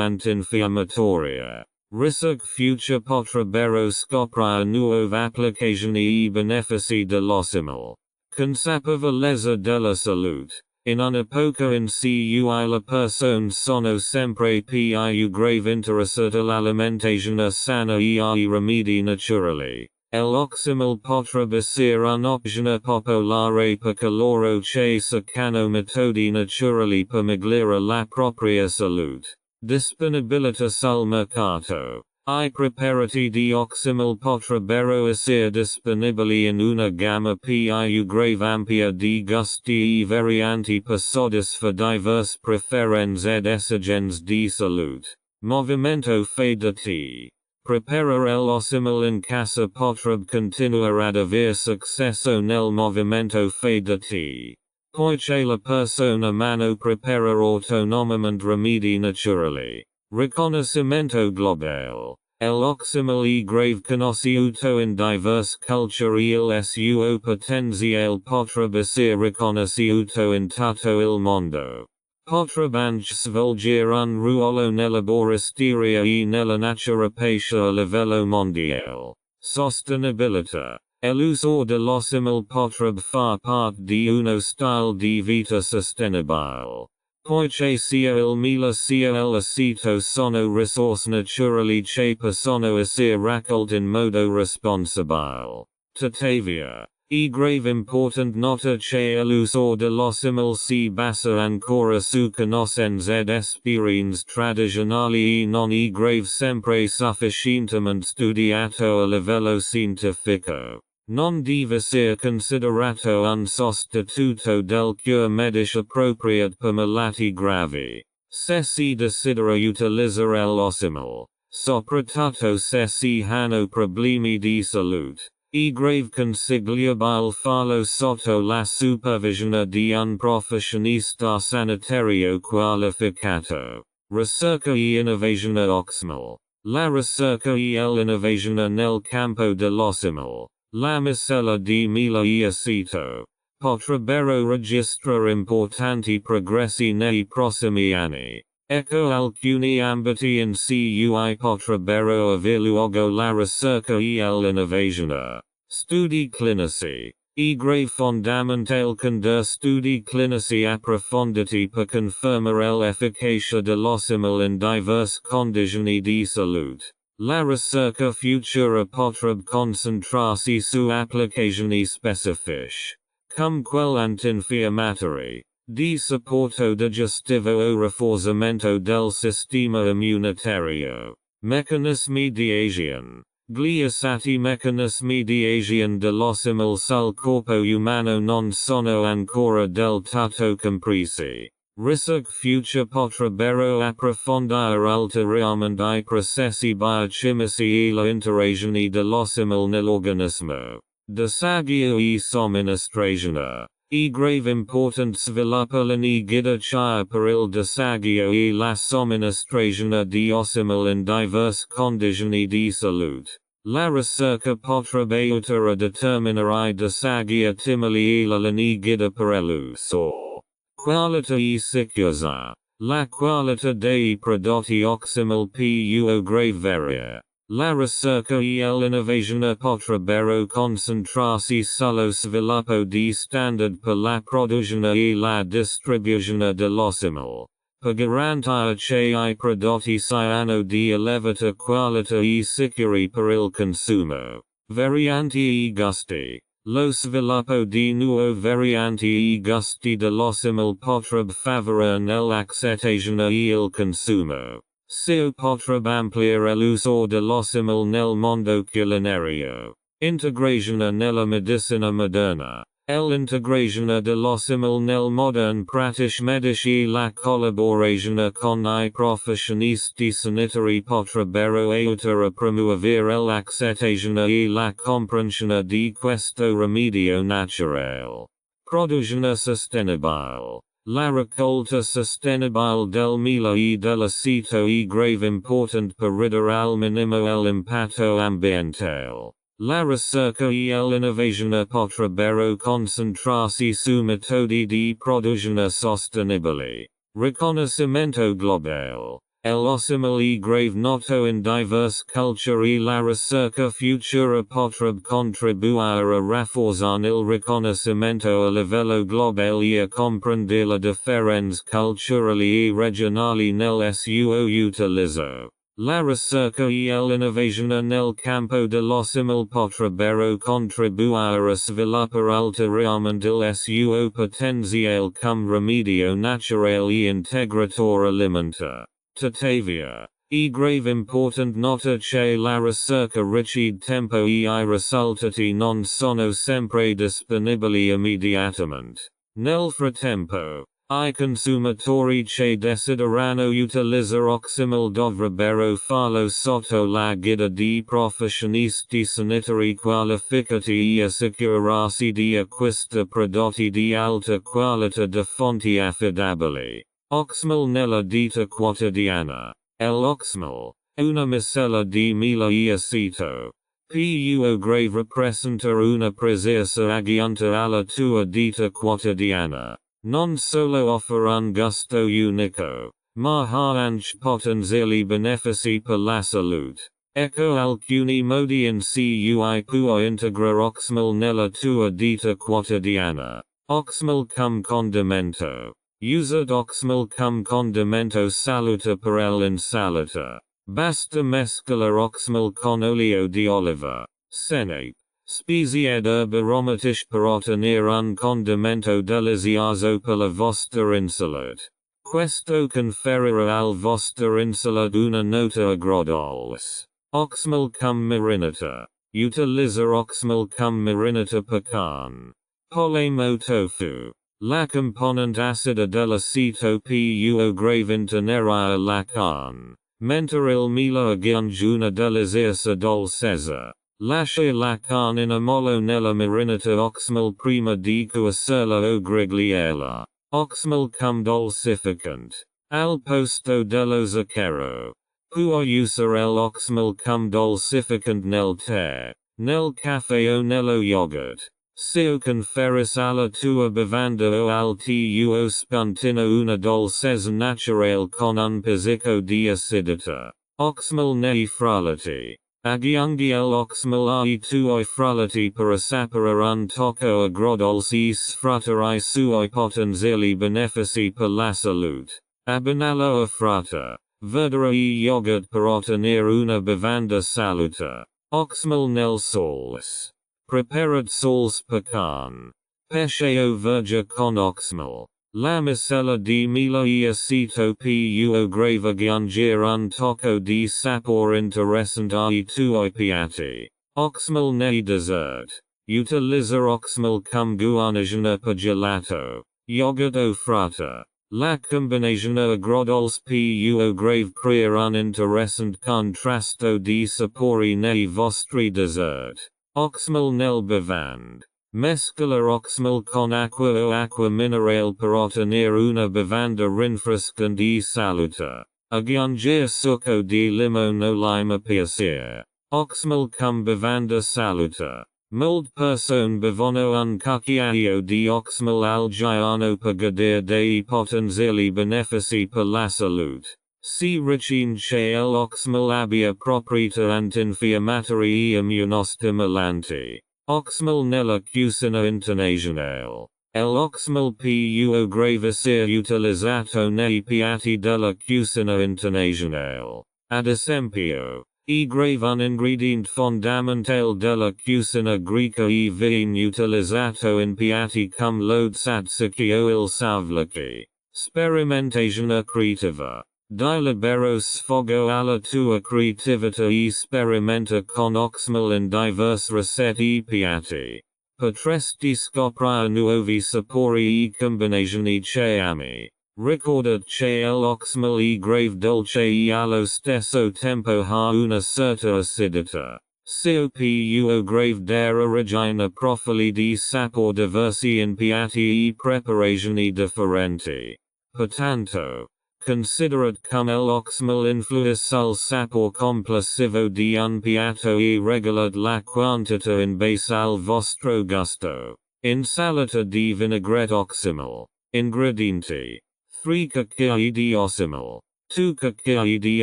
antinfiammatoria. Ricerche future potrebbero scoprire nuove applicazioni e benefici dell'Oxymel. Consapevolezza della salute. In un'epoca in cui le persone sono sempre più grave interessate all'alimentazione sana e ai rimedi naturali. L'Oxymel potrebbe essere un'opzione popolare per coloro che cercano metodi naturali per migliorare la propria salute. Disponibilità sul mercato. I preparati di Oxymel potrebbero essere disponibili in una gamma più grave ampia di gusti e varianti per soddisfare diverse preferenze ed esigenze di salute. Movimento fedati. Preparare l'Oxymel in casa potrebbe continuare ad avere successo nel movimento fedati. Poiché la persona umana prepara autonomamente rimedi naturali. Riconoscimento globale. L'Oxymel è grave conosciuto in diverse culture e il suo potenziale potrebbe essere riconosciuto in tutto il mondo. Potrebbe anche svolgere un ruolo nell'arboristeria e nella naturopatia a livello mondiale. Sostenibilità. L'uso dell'Oxymel potrebbe far parte di uno stile di vita sostenibile. Poiché sia il mela sia l'aceto sono risorse naturali che possono essere raccolte in modo responsabile. Tuttavia, è grave important nota che l'uso dell'Oxymel si basa ancora su conoscenze ed esperienze tradizionali e non è grave sempre sufficientemente studiato a livello scientifico. Non deve essere considerato un sostituto del cure medico appropriate per malati gravi. Se si desidera utilizzare l'Oxymel, soprattutto se si hanno problemi di salute, è grave consigliabile farlo sotto la supervisione di un professionista sanitario qualificato. Ricerca e innovazione Oxymel. La ricerca e l'innovazione nel campo dell'Oxymel. La miscela di mela e aceto potrebbero registrare importanti progressi nei prossimi anni. Ecco alcuni ambiti in cui potrebbero aver luogo la ricerca e l'innovazione. Studi clinici. È grave fondamentale condurre studi clinici approfonditi per confermare l'efficacia dell'Oxymel in diverse condizioni di salute. La ricerca futura potrebbe concentrarsi su applicazioni specifiche, come quelle antinfiammatorie, di supporto digestivo o rafforzamento del sistema immunitario. Meccanismi di azione. Gliasati meccanismi di azione dell'ossimil sul corpo umano non sono ancora del tutto compresi. Ricerche future potrebbero approfondire ulteriormente I processi biochimici e le interazioni dell'ossimil nell'organismo. Desaguio e somministrazione. E grave important sviluppo linee guida per il desaguio e la somministrazione di ossimil in diverse condizioni di salute. La ricerca potrebbe aiutare a determinare I desaguio timili e la linee guida per l'uso. Qualità e sicurezza. La qualità dei prodotti Oxymel più grave varia. La ricerca e l'innovazione potrebbero concentrarsi sullo sviluppo di standard per la produzione e la distribuzione dell'Oxymel, per garantire che I prodotti siano di elevata qualità e sicuri per il consumo. Varianti e gusti. Lo sviluppo di nuovi varianti e gusti dell'Oxymel potrebbe favorire nell'accettazione e il consumo. Ciò potrebbe ampliare l'uso dell'ossimil nel mondo culinario. Integrazione nella medicina moderna. L'integrazione dell'ossimil nel modern pratiche medici e la collaborazione con I professionisti sanitari potrebbero aiutare a promuovere l'accettazione e la comprensione di questo rimedio naturale. Produzione sostenibile. La raccolta sostenibile del meglio e dell'aceto è grave important per ridurre al minimo l'impatto ambientale. La ricerca e l'innovazione potrebbero concentrarsi su metodi di produzione sostenibili. Riconoscimento globale. L'ossimil è grave noto in diverse culture e la ricerca futura potrebbe contribuire a rafforzare il riconoscimento a livello globale e a comprendere le differenze culturali e regionali nel suo utilizzo. La ricerca e l'innovazione nel campo dell'ossimil potrebbero contribuire a sviluppare ulteriormente il suo potenziale come rimedio naturale e integratore alimentare. Tuttavia, è grave important nota che la ricerca richiede tempo e I risultati non sono sempre disponibili immediatamente. Nel frattempo, I consumatori che desiderano utilizzare Oxymel dovrebbero farlo sotto la guida di professionisti sanitari qualificati e assicurarsi di acquistare prodotti di alta qualità da fonti affidabili. Oxymel nella vita quotidiana. L'Oxymel, una miscela di miele e aceto, può grave rappresentare una presenza aggiunta alla tua vita quotidiana. Non solo offre un gusto unico, ma ha anche potenziali benefici per la salute. Ecco alcuni modi in cui puoi integrare Oxymel nella tua vita quotidiana. Oxymel come condimento. Usate Oxymel come condimento salute per l'insalata. Basta mescolare Oxymel con olio di oliva, senape, spezie ed erbe aromatiche per ottenere un condimento delizioso per la vostra insalata. Questo conferirà al vostro insalata una nota agrodolce. Oxymel come marinata. Utilizzare Oxymel come marinata pecan. Polemo tofu. La componente acida dell'aceto può grave intenerare la carne, mentre il miele aggiunge una deliziosa dolcezza. Lascia la carne in ammollo nella marinata Oxymel prima di cuocerla o grigliarla. Oxymel come dolcificante. Al posto dello zucchero. Puoi usare l'Oxymel come dolcificante nel tè, nel caffè o nello yogurt. Se conferis alla tua bevanda o al tuo spuntino una dolcezza naturale con un pizzico di acidità. Oxymel nei frullati. Aggiungi l'Oxymel ai tuoi frullati per assaporare un tocco agrodolce e sfruttare I suoi potenziali benefici per la salute. Abbinalo a frutta, verdura e yogurt per ottenere una bevanda salutare. Oxymel nel sauce. Prepared sauce pecan. Pesce o verge con Oxymel. La miscela di mila e aceto più grave giungere un tocco di sapore interessante ai tuoi piatti. Oxymel nei dessert. Utilizza Oxymel cum guarnigione per gelato, yogurt o frutta. La combinazione agrodolce più grave crea un interessante contrasto di sapori nei vostri dessert. Oxymel nel bevand. Mescola Oxymel con acqua o acqua minerale per ottenere una bevanda rinfrescante e saluta. Aggiungere succo di limone o lima piacere. Oxymel cum bevanda saluta. Molte persone bevono un cucchiaio di Oxymel al giorno per godere dei potenziali benefici per la salute. Si ritiene che l'Oxymel abbia proprietà antinfiammatorie e immunostimolanti. Oxymel nella cucina internazionale. L'Oxymel più grave sia utilizzato nei piatti della cucina internazionale. Ad esempio, è grave un ingrediente fondamentale della cucina greca e viene utilizzato in piatti come lo tzatziki o il souvlaki. Sperimentazione creativa. Di libero sfogo alla tua creatività e sperimenta con Oxymel in diverse ricette e piatti. Potresti scoprire nuovi sapori e combinazioni che ami. Ricorda che l'Oxymel è grave dolce e allo stesso tempo ha una certa acidità. Co più grave dare origine profili di sapore diversi in piatti e preparazioni differenti. Pertanto, considerate come l'Oxymel influisce sul sapore complessivo di un piatto e regulate la quantità in base al vostro gusto. Insalata di vinaigrette Oxymel. Ingredienti. 3 cucchiai di Oxymel. 2 cucchiai di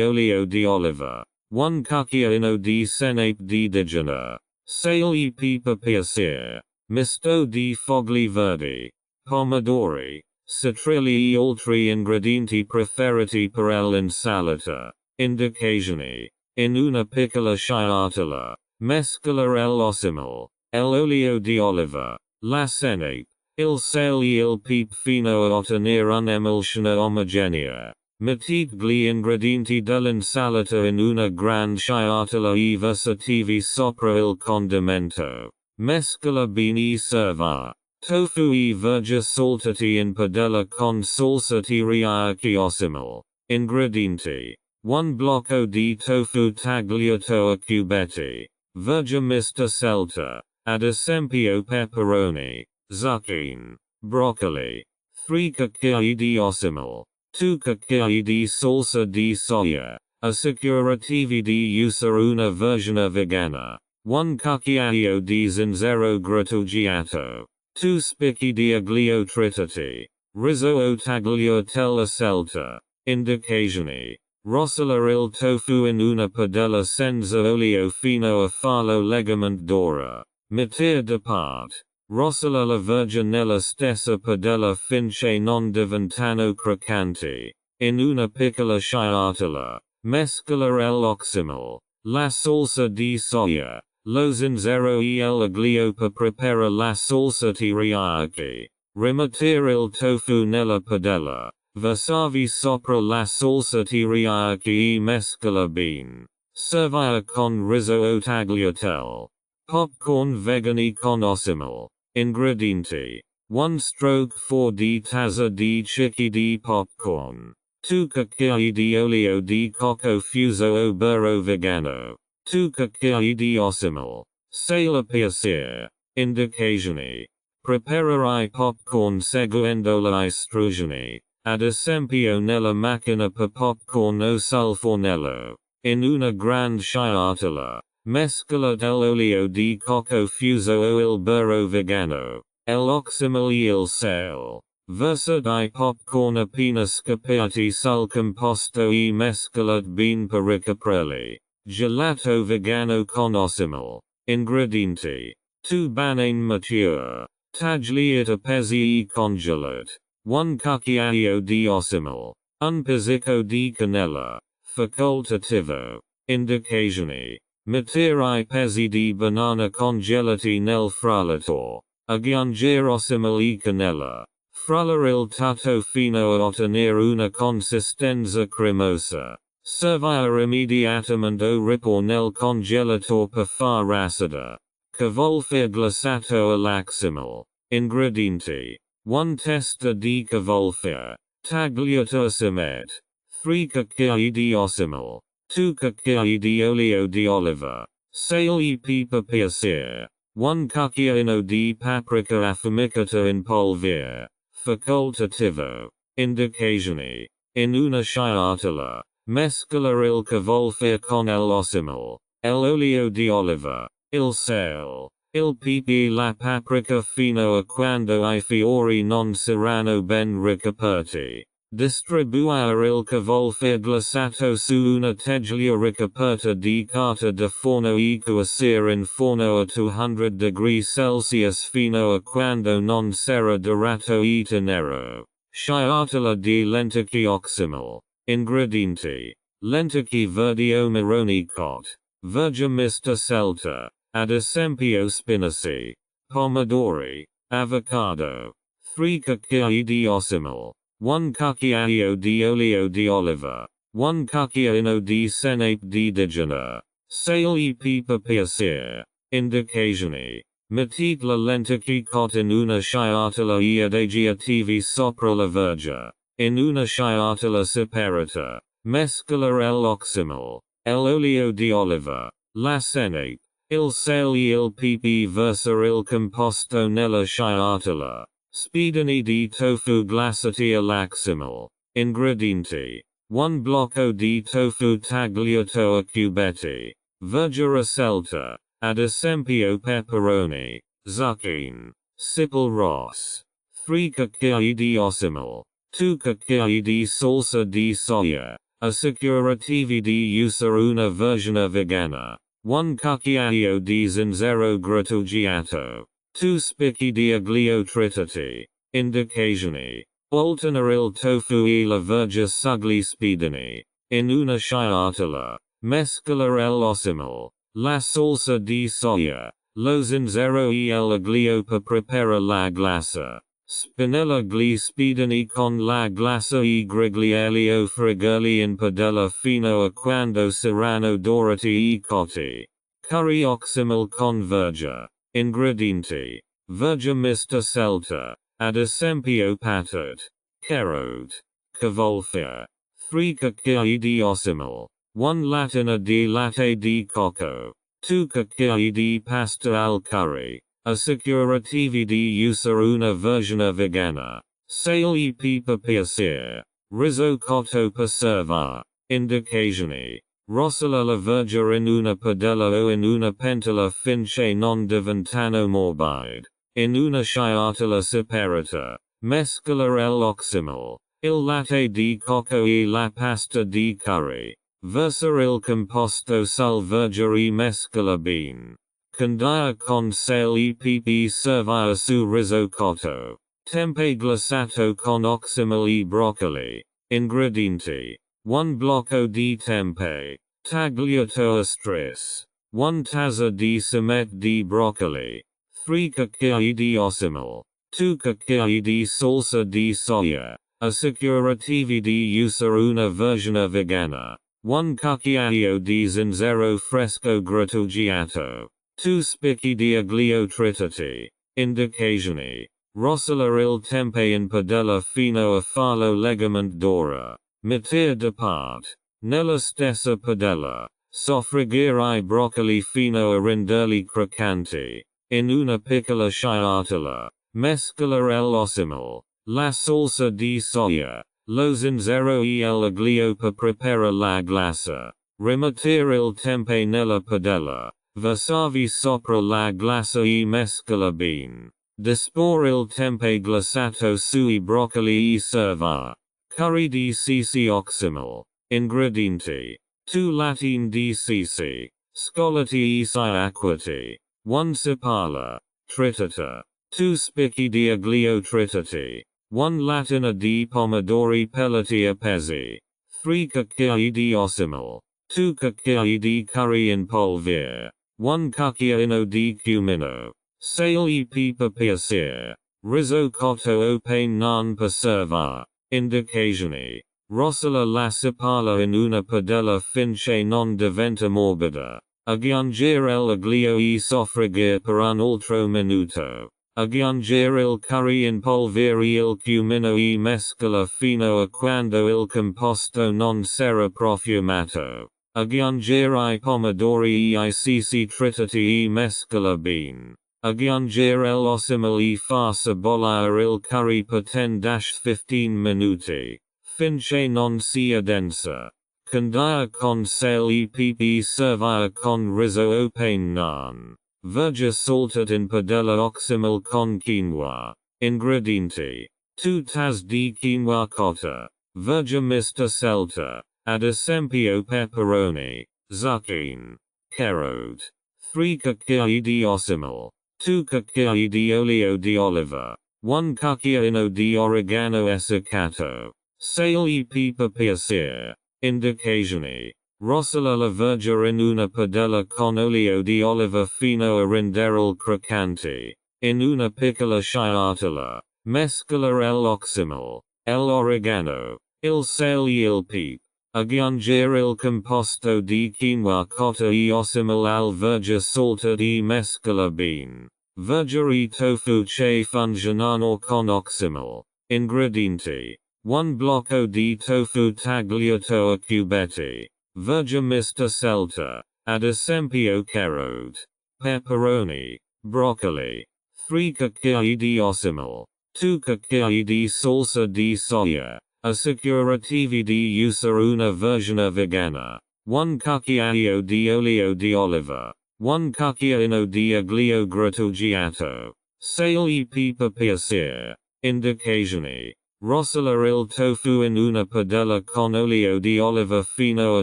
olio di oliva. 1 cucchiaino di senape di digena. Sale e pepe piacere. Misto di fogli verdi. Pomodori. Citrilli e altri ingredienti preferiti per l'insalata. Indicazioni. In una piccola sciotola. Mescola l'Oxymel. L'olio di oliva. La senape. Il sale e il pepe fino a ottenere un'emulsione omogenea. Mettete gli ingredienti dell'insalata in una grande sciotola e versativi sopra il condimento. Mescola bene e serva. Tofu e verge saltati in padella con salsa teriyaki Oxymel. Ingredienti. 1 blocco di tofu tagliato a cubetti. Verge mista selta. Ad esempio pepperoni. Zucchine. Broccoli. 3 cucchiai di Oxymel. 2 cucchiai di salsa di soia. Assicuratevi di usare una versione vegana. 1 cucchiaio di zenzero grattugiato. 2 spicchi di aglio tritati. Riso o tagliatella selta. Indicazioni. Rossola il tofu in una padella senza olio fino a farlo leggermente d'ora. Mettere da parte. Rossola la verge nella stessa padella finché non diventano croccanti. In una piccola sciotola. Mescola l'Oxymel. La salsa di soia. Lo zenzero e l'aglio per preparare la salsa teriyaki. Rimettere il tofu nella padella. Versarvi sopra la salsa teriyaki e mescola bene. Servire con riso o tagliatelle. Popcorn vegani con Oxymel. Ingredienti. 1 stroke 4 di tazza di chicchi di popcorn. 2 cucchiai di olio di cocco fuso o burro vegano. 2 cucchiai di Oxymel. Sale a piacere. Indicazioni. Preparerai popcorn seguendo le istruzioni. Ad esempio nella macchina per popcorn o sul fornello. In una grande sciotola. Mescola dell'olio di cocco fuso o il burro vegano. L'Oxymel e il sale. Versa di popcorn appena scoppiati sul composto e mescolate bene per ricoprirli. Gelato vegano con Oxymel. Ingredienti. 2 banane mature. Tagliate a pezzi e congelate. 1 cucchiaio di Oxymel. Un pizzico di cannella. Facoltativo. Indicazioni. Mettere I pezzi di banana congelati nel frullatore. Aggiungere Oxymel e cannella. frulla il tutto fino a ottenere una consistenza cremosa. Servire immediatamente o riporre nel congelatore per far rassida. Cavolfiore glissato all'Oxymel. Ingredienti. 1 testa di cavolfiore. Tagliato a semette. 3 cucchiai di Oxymel. 2 cucchiai di olio di oliva. Sale e pepe piacere. 1 cucchiaino di paprika affumicata in polvere. Facoltativo. Indicazioni. In una sciatola. Mescolare il cavolfiore con l'Oxymel. L'olio di oliva. Il sale. Il pepe e la paprika fino a quando I fiori non saranno ben ricoperti. Distribuire il cavolfiore glissato su una teglia ricoperta di carta da forno e cuocere in forno a 200 degrees Celsius fino a quando non sarà dorato e tenero. Sciatola di lenticchie Oxymel. Ingredienti. Lenticchie verdi o marroni cotte. Verge mista selta. Ad esempio spinaci. Pomodori. Avocado. 3 cucchiai di Oxymel. 1 cucchiaio di olio di oliva. 1 cucchiaino di senape di digena. Sale e pepe piacere. Indicazioni. Mettete le lenticchie cotte in una sciatola e adagiatevi sopra la verge. In una sciatola separata. Mescolare l'Oxymel. L'olio di oliva. La senape. Il sale e il pepe versare il composto nella sciatola. Spiedini di tofu glassati all'Oxymel. Ingredienti. 1 blocco di tofu tagliato a cubetti. Verge rasselta. Ad esempio pepperoni. Zucchine. Sippel ross. 3 cucchiai di Oxymel. 2 cucchiai di salsa di soia. Assicuratevi di usare una versione vegana. 1 cucchiaio di zenzero grattugiato. 2 spicchi di aglio tritati. Indicazioni. Alternare il tofu e la verge sugli spiedini. In una sciatola. Mescolare l'Oxymel. La salsa di soia. Lo zenzero e l'aglio per preparare la glassa. Spinella gli spiedini con la glassa e grigliarli o friggerli in padella fino a quando saranno dorati e cotti. Curry Oxymel con verge. Ingredienti. Verge mista selta. Ad esempio patate. Carote. Cavolfiore. 3 cucchiai di Oxymel. 1 lattina di latte di cocco. 2 cucchiai di pasta al curry. Assicuratevi di usare una versione vegana. Sale e pepe piacere. Riso cotto per servire. Indicazioni. Rossella la verge in una padella o in una pentola finché non diventano morbide. In una sciatola separata. Mescolare l'Oxymel. Il latte di cocco e la pasta di curry. Versare il composto sul verge e mescola bene. Condire con sale e pepe servire su riso cotto. Tempeh glissato con Oxymel e broccoli. Ingredienti. 1 blocco di tempeh. Tagliato a strisce. 1 tazza di semette di broccoli. 3 cucchiai di Oxymel. 2 cucchiai di salsa di soia. Assicuratevi di usare una versione vegana. 1 cucchiaio di zenzero fresco grattugiato. 2 spicchi di aglio tritati. Indicazioni. Rossellare il tempeh in padella fino a farlo leggermente dura. Mettere da parte. Nella stessa padella. Soffriggere I broccoli fino a renderli croccanti. In una piccola sciatola. Mescolare l'Oxymel. La salsa di soia. Lo zenzero e l'aglio per preparare la glassa. Rimettere il tempeh nella padella. Versarvi sopra la glassa e mescola bene. Disporre il tempeh glissato sui broccoli e servire. Curry di cc Oxymel. Ingredienti. 2 lattine di cc. Scolati e acquati. 1 sipala. Tritata. 2 spicchi di aglio tritati. 1 lattina di pomodori pelati appesi. 3 cucchiai di Oxymel. 2 cucchiai di curry in polvere. 1 cucchiaino di cumino. Sale e pepe piacere. Risotto o pane non preserva. Indicazioni. Rosola la sepala in una padella finché non diventa morbida. Aggiungere l'aglio e soffriggere per un altro minuto. Aggiungere il curry in polvere e il cumino e mescola fino a quando il composto non sarà profumato. Aggiungere I pomodori e I ceci tritati e mescola bene. Aggiungere l'Oxymel e far bollare il curry per 10-15 minuti. Finché non sia densa. Condire con sale e pepe servire con riso o pane non. Verge salted in padella Oxymel con quinoa. Ingredienti. 2 tazze di quinoa cotta. Verge mista selta. Ad esempio pepperoni. Zucchine. Carote. 3 cucchiai di Oxymel. 2 cucchiai di olio di oliva. 1 cucchiaino di oregano essiccato. Sale e pepe per sere. Indicazioni. Rosola la verge in una padella con olio di oliva fino a renderlo croccante. In una piccola sciatola. Mescola l'Oxymel. L'oregano. Il sale e il pepe. Aggiungere il composto di quinoa cotta e Oxymel al verge salted e mescola bene. Verge e tofu che funzionano con Oxymel. Ingredienti. 1 blocco di tofu tagliato a cubetti. Verge mista selta. Ad esempio carote. Pepperoni. Broccoli. 3 cucchiai di Oxymel. 2 cucchiai di salsa di soia. Assicurativi di usare una versione vegana. 1 cucchiaio di olio di oliva. 1 cucchiaino di aglio grattugiato. Sale e pepe per sere. Indicazioni. Rosola il tofu in una padella con olio di oliva fino a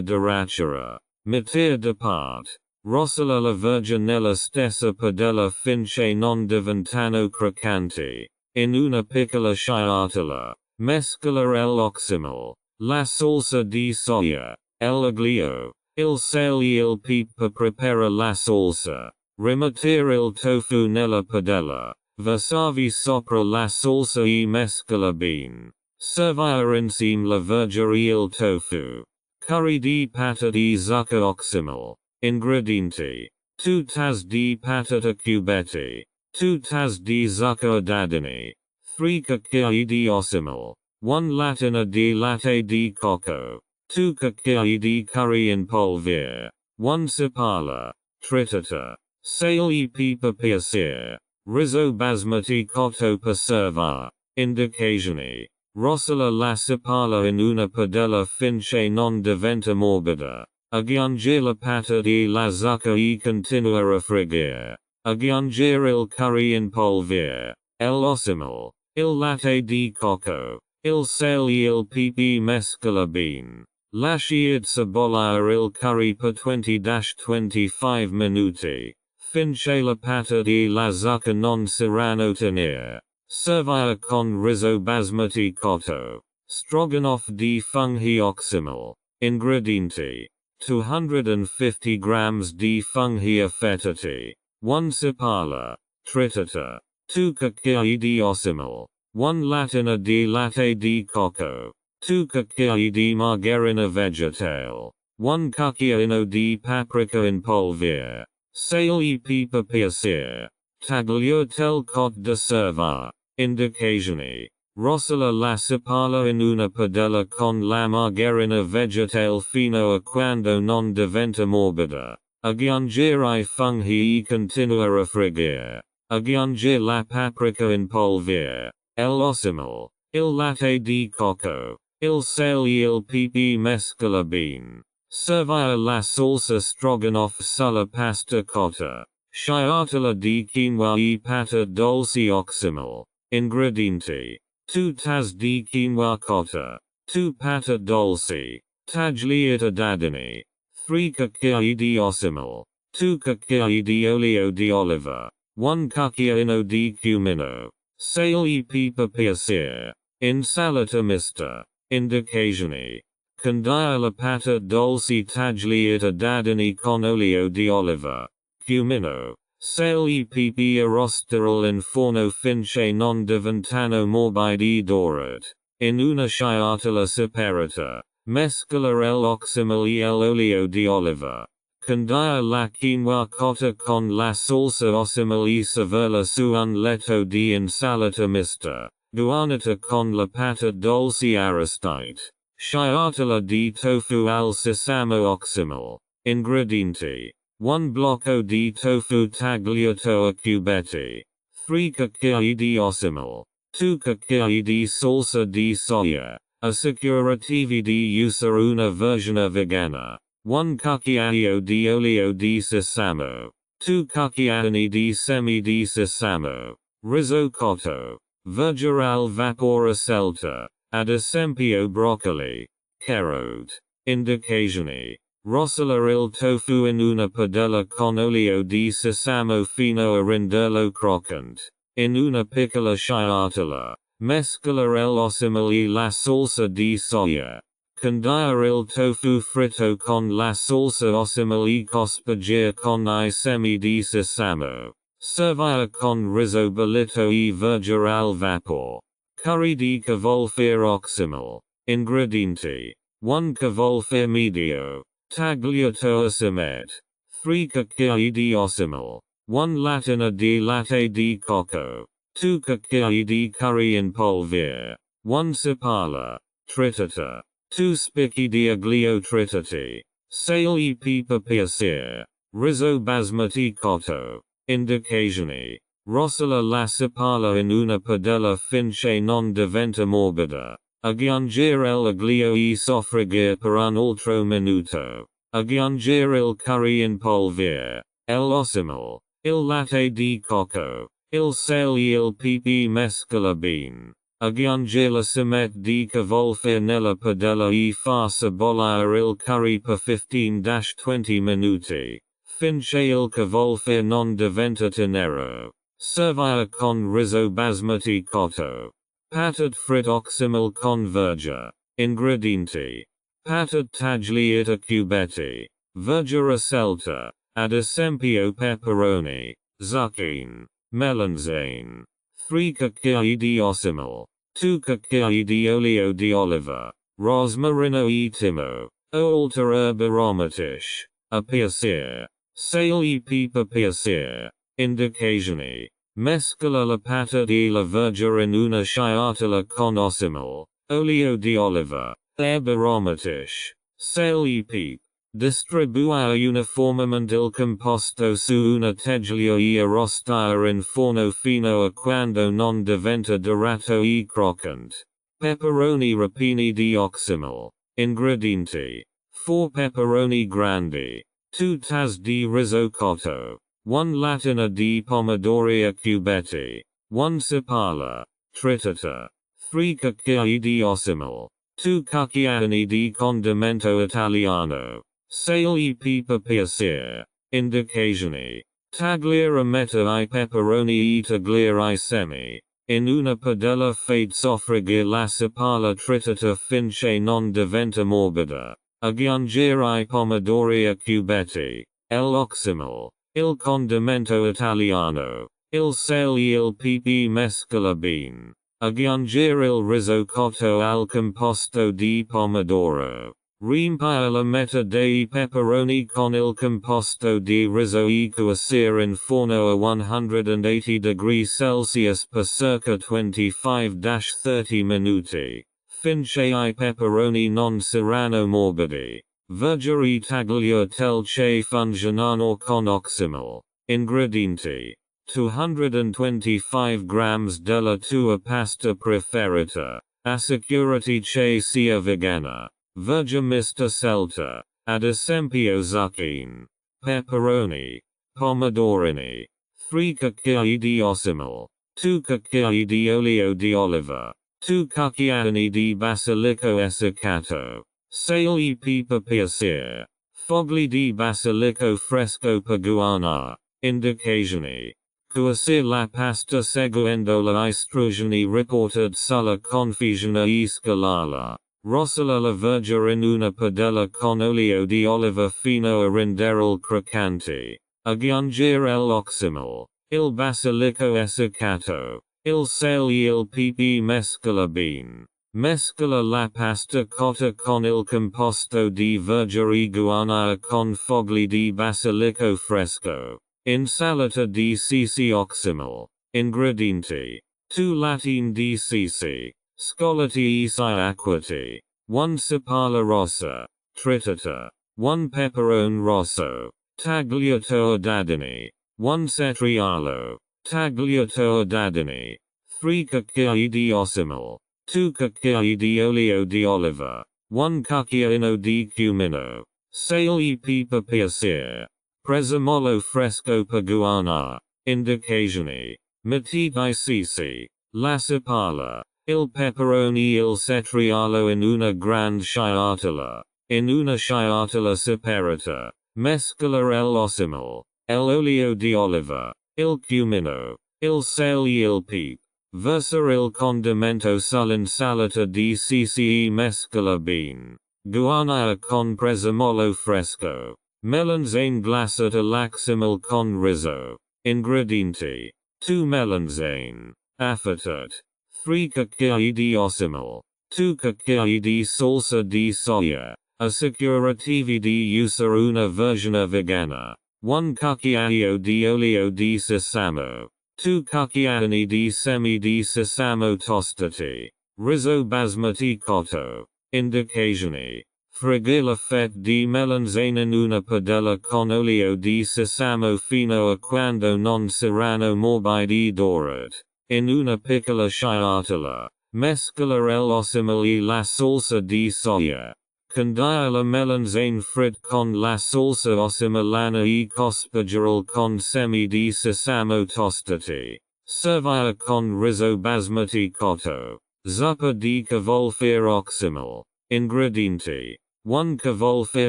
doracere. Mettere da parte. Rosola la verge nella stessa padella finché non diventano croccanti. In una piccola sciatola. Mescola l'Oxymel. La salsa di soia. L'aglio. Il sale e il pepe prepara la salsa. Rimettere il tofu nella padella. Versarvi sopra la salsa e mescola bene. Servire insieme la verge e il tofu. Curry di patate e zucca Oxymel. Ingredienti. 2 tazze di patata cubetti. 2 tazze di zucca a dadini. 3 cucchiai di Oxymel. 1 lattina di latte di cocco. 2 cucchiai di curry in polvere. 1 sepala. Tritata. Sale e pepe per sere. Riso basmati cotto per servire. Indicazioni. Rosola la sepala in una padella finché non diventa morbida. Aggiungere la patata e la zucca e continuare a friggere. Aggiungere il curry in polvere. L'Oxymel. Il latte di cocco. Il sale e il pepe mescola bene. Lasciate bollare il curry per 20-25 minuti. Finché la patata e la zucca non saranno tenere. Servire con riso basmati cotto. Stroganoff di funghi Oxymel. Ingredienti. 250 grams di funghi affettati. 1 sepala. Tritata. 2 cucchiai di Oxymel. 1 lattina di latte di cocco. 2 cucchiai di margarina vegetale. 1 cucchiaino di paprika in polvere. Sale e pepe per sere. Tagliatelle cotte da servire. Indicazioni. Rosola la sepala in una padella con la margarina vegetale fino a quando non diventa morbida. Aggiungere I funghi e continuare a friggere. Aggiungere la paprika in polvere. L'Oxymel. Il latte di cocco. Il sale e il pepe mescola bene. Servire la salsa stroganoff sulla pasta cotta. Sciatola di quinoa e patate dolci Oxymel. Ingredienti. 2 tazze di quinoa cotta. 2 patate dolci. Tagliate a dadini. 3 cucchiai di Oxymel. 2 cucchiai di olio di oliva. 1 cucchiaino di cumino. Sale e pepe per sere. Insalata mista. Indicazioni. Condire la patate dolci tagliata a dadini con olio di oliva. Cumino. Sale EPP arosterol in forno finché non diventano morbidi dorat. In una sciatola separata. Mescola l'oxymel e l'olio di oliva. Condia la quinoa cotta con la salsa oxymel e servirla su un letto di insalata mista. Guarnita con la pata dolce arrostite. Sciatola di tofu al sesamo oxymel. Ingredienti. 1 blocco di tofu tagliato a cubetti. 3 cucchiai di oxymel. 2 cucchiai di salsa di soia. Assicurativi di usare una versione vegana. 1 cucchiaio di olio di sesamo. 2 cucchiai di semi di sesamo. Riso cotto. Verger al vapore scelta. Ad esempio broccoli. Carrot. Indicazioni. Rosola il tofu in una padella con olio di sesamo fino a renderlo croccante. In una piccola sciatola. Mescola l'oxymel e la salsa di soia. Condia il tofu fritto con la salsa oxymel e cospargere con I semi di sesamo. Servire con riso bollito e verger al vapore. Curry di cavolfiore oxymel. Ingredienti. 1 cavolfiore medio. Tagliato a simet. 3 cucchiai di oxymel. 1 lattina di latte di cocco. 2 cucchiai di curry in polvere. 1 sipala. Tritata. 2 spicchi di aglio tritati. Sale e pepe piacere. Riso basmati cotto. Indicazioni. Rosola la sipala in una padella finché non diventa morbida. Aggiungere l'aglio e soffriggere per un altro minuto. Aggiungere il curry in polvere. L'oxymel. Il latte di cocco. Il sale e il pepe mescola bene. Aggiungere la semet di cavolfiore nella padella e far bollire il curry per 15-20 minuti. Finché il cavolfiore non diventa nero. Servire con riso basmati cotto. Patate fritte oxymel con verger. Ingredienti. Patate tagliate a cubetti. Verger a scelta. Ad esempio pepperoni. Zucchine. Melanzane. 3 cucchiai di oxymel. 2 cucchiai di olio di oliva. Rosmarino e timo. O altre erbe aromatiche. A piacere. Sale e pepe piacere. Indicazioni. Mescola la patate e la verger in una sciatola con oxymel. Olio di oliva. Erbe aromatiche. Sale e pepe. Distribuire uniformemente il composto su una teglia e arrostire in forno fino a quando non diventa dorato e croccante. Pepperoni ripieni di oxymel. Ingredienti. 4 pepperoni grandi. 2 tazze di riso cotto. 1 lattina di pomodori a cubetti. 1 sipala. Tritata. 3 cucchiai di oxymel. 2 cucchiai di condimento italiano. Sale e pepe piacere. Indicazioni. Tagliare a metà I pepperoni e tagliare I semi. In una padella fate soffriggere la sipala tritata finché non diventa morbida. Aggiungere I pomodori a cubetti. L'oxymel. Il condimento italiano. Il sale e il pepe mescola bene. Aggiungere il riso cotto al composto di pomodoro. Riempire la metà dei pepperoni con il composto di riso e cuocere in forno a 180 degrees Celsius per circa 25-30 minuti. Finché I pepperoni non saranno morbidi. Verger e tagliatelle che funzionano con oxymel. Ingredienti. 225 grams della tua pasta preferita. Assicurati che sia vegana. Verger mista scelta. Ad esempio zucchine. Pepperoni. Pomodorini. 3 cucchiai di oxymel. 2 cucchiai di olio di oliva. 2 cucchiai di basilico essiccato. Sale e pepe piacere. Fogli di basilico fresco per guarnire. Indicazioni. Cuocere la pasta seguendo le istruzioni riportate sulla confezione e scalarla. Rosola la verger in una padella con olio di oliva fino a renderlo croccante. aggiungere l'Oxymel, il basilico essiccato, il sale e il pepe mescola bene. Mescola la pasta cotta con il composto di vergine guarnire con fogli di basilico fresco. Insalata di cc Oxymel. Ingredienti. 2 latine di cc. Scolati e 6 acquati. 1 cipalla rossa. Tritata. 1 peperone rosso. Tagliato a dadini. 1 cetriolo. Tagliato a dadini. 3 cucchiai di Oxymel. 2 cucchiai di olio di oliva. 1 cucchiaino di cumino. Sale e pepe per sere. Prezzemolo fresco per guarnire. Indicazioni. Mettete cc. La cipalla. Il peperone e il cetriolo in una grande sciatola. In una sciatola separata. Mescolare l'Oxymel. L'olio di oliva. Il cumino. Il sale e il pepe. Versare il condimento sull'insalata di cc e mescola bene. Guarnire con prezzemolo fresco. Melanzane glacata l'Oxymel con riso. Ingredienti. 2 melanzane. Affettate. 3 cucchiai di Oxymel. 2 cucchiai di salsa di soia. Assicurativi di usare una versione vegana. 1 cucchiaio di olio di sesamo. 2 cucchiaini di semi di sesamo tostati. Riso basmati cotto. Indicazioni. Frigge la fette di melanzane in una padella con olio di sesamo fino a quando non saranno morbidi dorate. In una piccola sciatola. Mescolare l'Oxymel e la salsa di soia. Condire la melanzane fritte con la salsa Oxymelana e cospargere con semi di sesamo tostati. Servire con riso basmati cotto. Zuppa di cavolfiore Oxymel. Ingredienti. 1 cavolfiore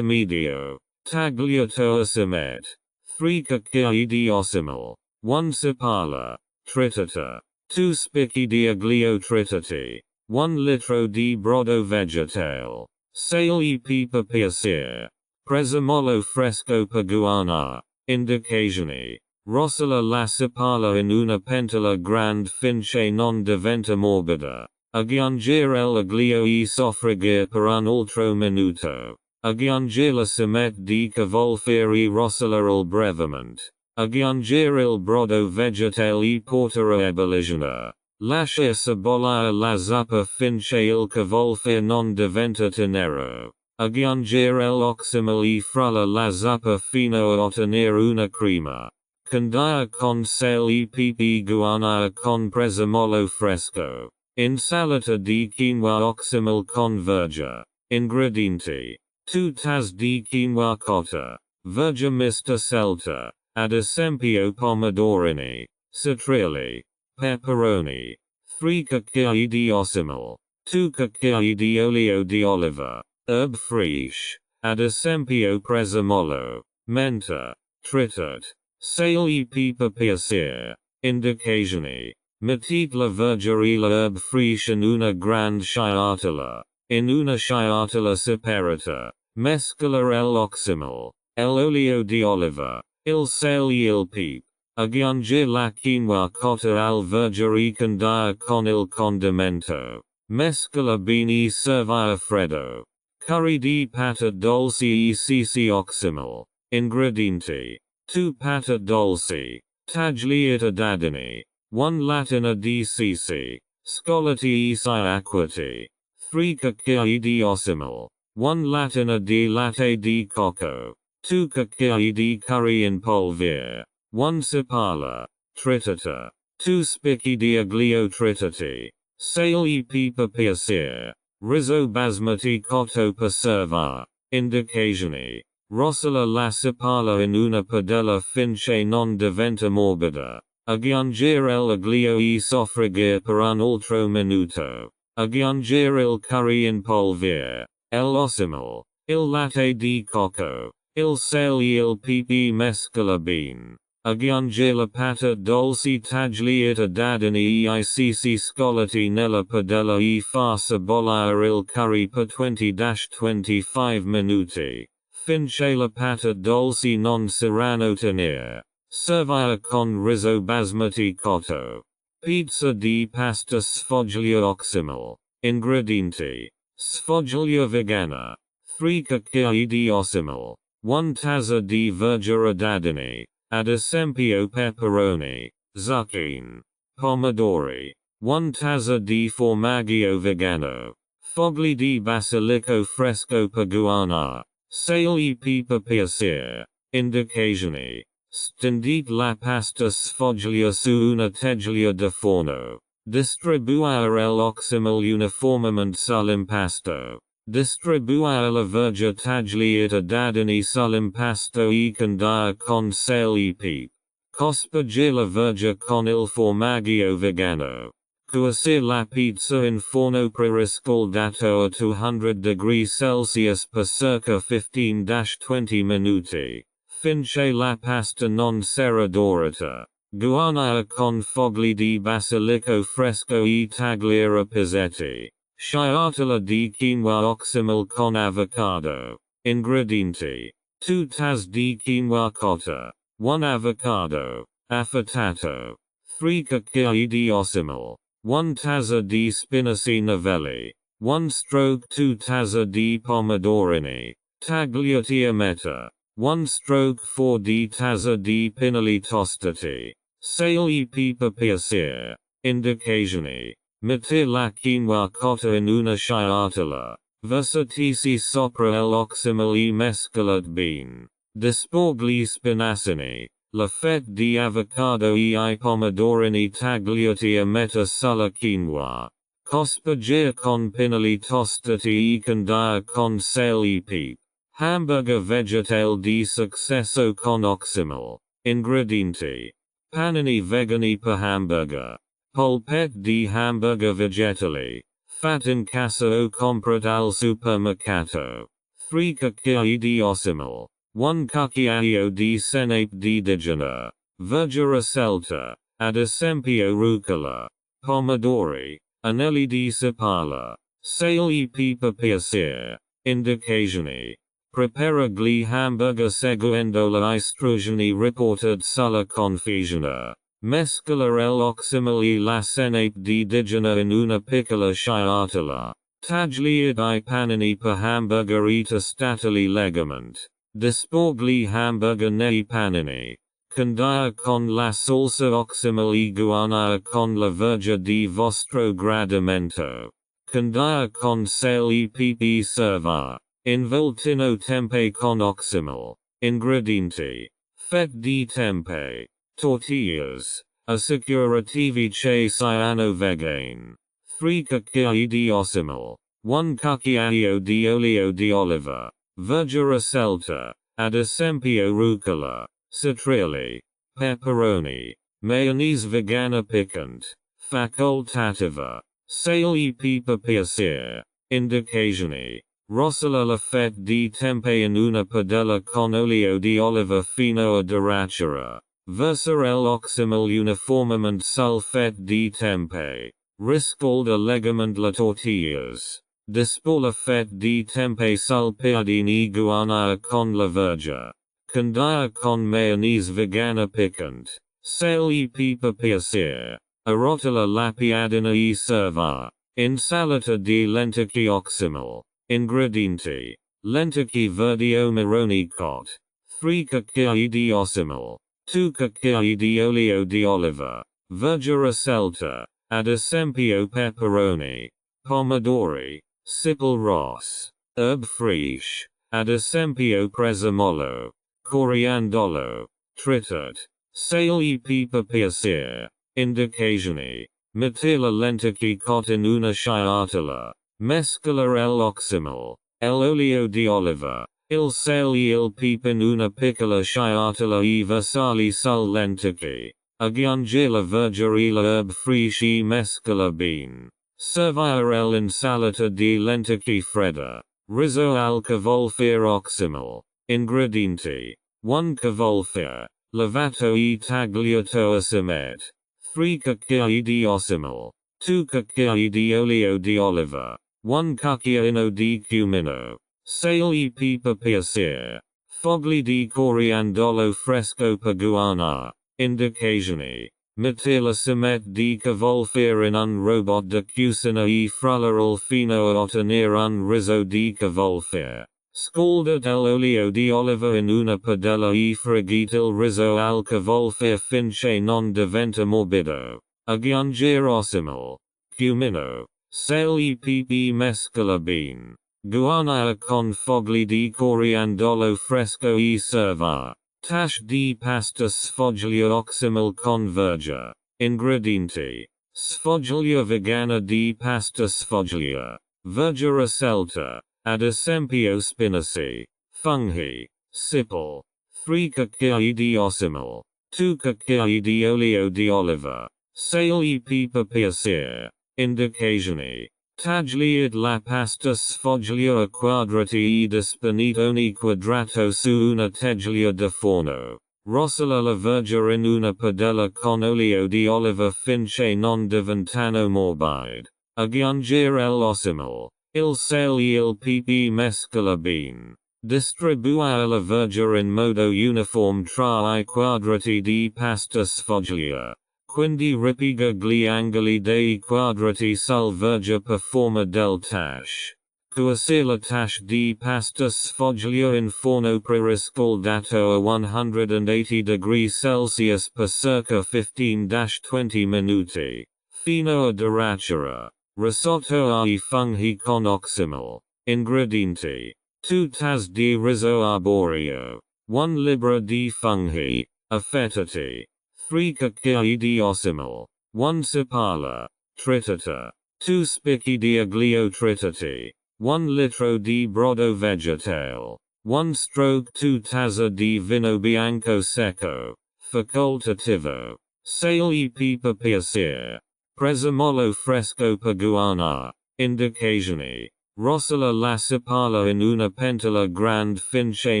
medio. Tagliato a cimet. 3 cucchiai di Oxymel. 1 cipalla. Tritata. 2 spicchi di aglio tritati. 1 litro di brodo vegetale. Sale e pepe per sere. Prezzemolo fresco per guarnire. Indicazioni. Rossala la cipalla in una pentola grande finché non diventa morbida. Aggiungere l'aglio e soffriggere per un altro minuto. Aggiungere la cimet di cavolfiore e rossolare brevemente. Aggiungere il brodo vegetale e portare a ebollizione. Lasciare bollire la zuppa finché il cavolfiore non diventa tenero. Aggiungere l'Oxymel e frulla la zuppa fino a ottenere una crema. Condire con sale e pepe guarnire con prezzemolo fresco. Insalata di quinoa Oxymel con verge. Ingredienti. 2 tazze di quinoa cotta. Verge mista selta. Ad esempio pomodorini. Citrulli. Peperoni. 3 cucchiai di Oxymel. 2 cucchiai di olio di oliva. Herb fraiche. Ad esempio prezzemolo. Menta. Tritate. Sale e pepe per sere. Indicazioni. Mettete la verge e la herb fraiche in una grande sciatola. In una sciatola separata. Mescolare l'Oxymel. L'olio di oliva. Il sale e il pepe. Aggiungere la quinoa cotta al verge e condire con il condimento. Mescola bene e servire freddo. Curry di pata dolce e cc Oxymel. Ingredienti. 2 pata dolce. Tagliata dadini. 1 latina di cc. Scolati e 6 acquati. 3 cucchiai di Oxymel. 1 latina di latte di cocco. 2 cucchiai di curry in polvere. 1 cipalla. Tritata. 2 spicchi di aglio tritati. Sale e pepe per sere. Riso basmati cotto per servire. Indicazioni. Rossola la cipalla in una padella finché non diventa morbida. Aggiungere l'aglio e soffriggere per un altro minuto. Aggiungere il curry in polvere. L'Oxymel. Il latte di cocco. Il sale e il pepe mescola bene. Aggiungere la pata dolce tagliata dadini e I cc scolati nella padella e farsa bollire il curry per 20-25 minuti. Finché la pata dolce non saranno tenere. Servire con riso basmati cotto. Pizza di pasta sfoglia Oxymel. Ingredienti. Sfoglia vegana. 3 cucchiai di Oxymel. 1 tazza di verdura d'adini. Ad esempio peperoni, zucchine, pomodori. 1 tazza di formaggio vegano. Fogli di basilico fresco per guarnire. Sale per piacere. Indicazioni. Stendite la pasta sfoglia su una teglia da forno. Distribuire l'Oxymel uniformemente sull'impasto. Distribuire la verga tagliata d'adini sull'impasto e condire con sale e pepe. Cospargere la verga con il formaggio vegano. Cuocere la pizza in forno preriscaldato a 200 degrees Celsius per circa 15-20 minuti. Finché la pasta non sarà dorata. Guarnire con fogli di basilico fresco e tagliare a pezzetti. Sciartola di quinoa Oxymel con avocado. Ingredienti. 2 tazze di quinoa cotta. 1 avocado. Affettato. 3 cucchiai di Oxymel. 1 tazza di spinaci novelli. 1 stroke 2 tazza di pomodorini. Tagliati a metà. 1 stroke 4 di tazza di pinoli tostati. Sale per piacere. Indicazioni. Metti la quinoa cotta in una sciartola. Versatisi sopra l'Oxymel e mescolat bene. Disporgli spinacini. La fette di avocado e I pomodorini tagliati a metà sulla quinoa. Cospargere con pinoli tostati e condire con sale e pepe. Hamburger vegetale di successo con Oxymel. Ingredienti. Panini vegani per hamburger. Polpette di hamburger vegetali. Fat in casa o comprate al supermercato. 3 cucchiai di Oxymel. 1 cucchiaio di senape di digena. Verdura selta. Ad esempio rucola. Pomodori. Anelli di sapala. Sale per piacere. Indicazioni. Prepara gli hamburger seguendo le istruzioni riportate sulla confezione. Mescola l'Oxymel e la senape di digena in una piccola sciartola. Tagliate I panini per hamburger e tostateli leggermente. Disporgli hamburger nei panini. Condire con la salsa Oxymel e guarnire con la verga di vostro gradimento. Condire con sale e pepe e servire. Involtino tempeh con Oxymel. Ingredienti. Fette di tempeh. Tortillas. Assicurativi che siano vegane. 3 cucchiai di Oxymel. 1 cucchiaio di olio di oliva. Verdura selta. Ad esempio rucola. Citrulli. Peperoni. Mayonnaise vegana piccante. Facoltativa. Sale per piacere. Indicazioni. Rosola la fette di tempeh in una padella con olio di oliva fino a doracera. Versare l'Oxymel uniformemente sul fette di tempeh. Riscalda leggermente le tortillas. Dispor la fette di tempeh sul piadine e guarnire con la verga. Condire con mayonnaise vegana piccante. Sale per piacere. Arrotola la piadina e servire. Insalata di lenticchie Oxymel. Ingredienti. Lenticchie verdi o marroni cotte. 3 cucchiai di Oxymel. 2 cucchiai di olio di oliva. Verdura selta. Ad esempio peperoni. Pomodori. Sippel ross. Herb fraiche. Ad esempio prezzemolo. Coriandolo. Tritate. Sale per piacere. Indicazioni. Metti la lenticchie cotte in una sciartola. Mescola l'Oxymel. L'olio di oliva. Il sale e il pepe in una piccola sciartola e versarli sul lenticchie. Aggiungi la verga e la herb fraiche e mescola bene. Servire l'insalata di lenticchie fredda. Riso al cavolfiore Oxymel. Ingredienti. 1 cavolfiore. Lavato e tagliato a simet. 3 cucchiai di Oxymel. 2 cucchiai di olio di oliva. 1 cucchiaino di cumino. sale e pipa piacere, fogli di coriandolo fresco peguana, indicazioni. Matila Semet di cavolfir in un robot de cucina e frullero fino a ottenere un riso di cavolfir. Scalda dell'olio di oliva in una padella e friggita il riso al cavolfir finché non diventa morbido. Aggiungere Oxymel, cumino, sale e pepe mescola bene. Guarnire con fogli di coriandolo fresco e serva. Tash di pasta sfoglia Oxymel con verga. Ingredienti. Sfoglia vegana di pasta sfoglia. Verga ricelta. Ad esempio spinaci. Funghi. Sipple. 3 cucchiai di Oxymel. 2 cucchiai di olio di oliva. Sale e pipa piacere. Indicazioni. Tagliad la pasta sfoglia a quadrati e disponete ogni quadrato su una teglia de forno. Rosola la verga in una padella con olio di oliva finché non diventano morbide. Aggiungere l'Oxymel, il sale e il pepe mescola bene. Distribuire la verga in modo uniforme tra I quadrati di pasta sfoglia. Quindi ripiega gli angoli dei quadrati sul verga per forma del tash. Cuocere la tash di pasta sfoglia in forno preriscaldato a 180 degrees Celsius per circa 15-20 minuti. Fino a doracere. Risotto ai funghi con Oxymel. Ingredienti. 2 tazze di riso arborio. 1 libra di funghi, affettati. 3 cucchiai di Oxymel. 1 sipala, tritata. 2 spicchi di aglio tritati. 1 litro di brodo vegetale. 1 stroke 2 tazza di vino bianco secco. Facoltativo. Sale e pipa piacere. Prezzemolo fresco peguana. Indicazioni. Rosola la sipala in una pentola grande finché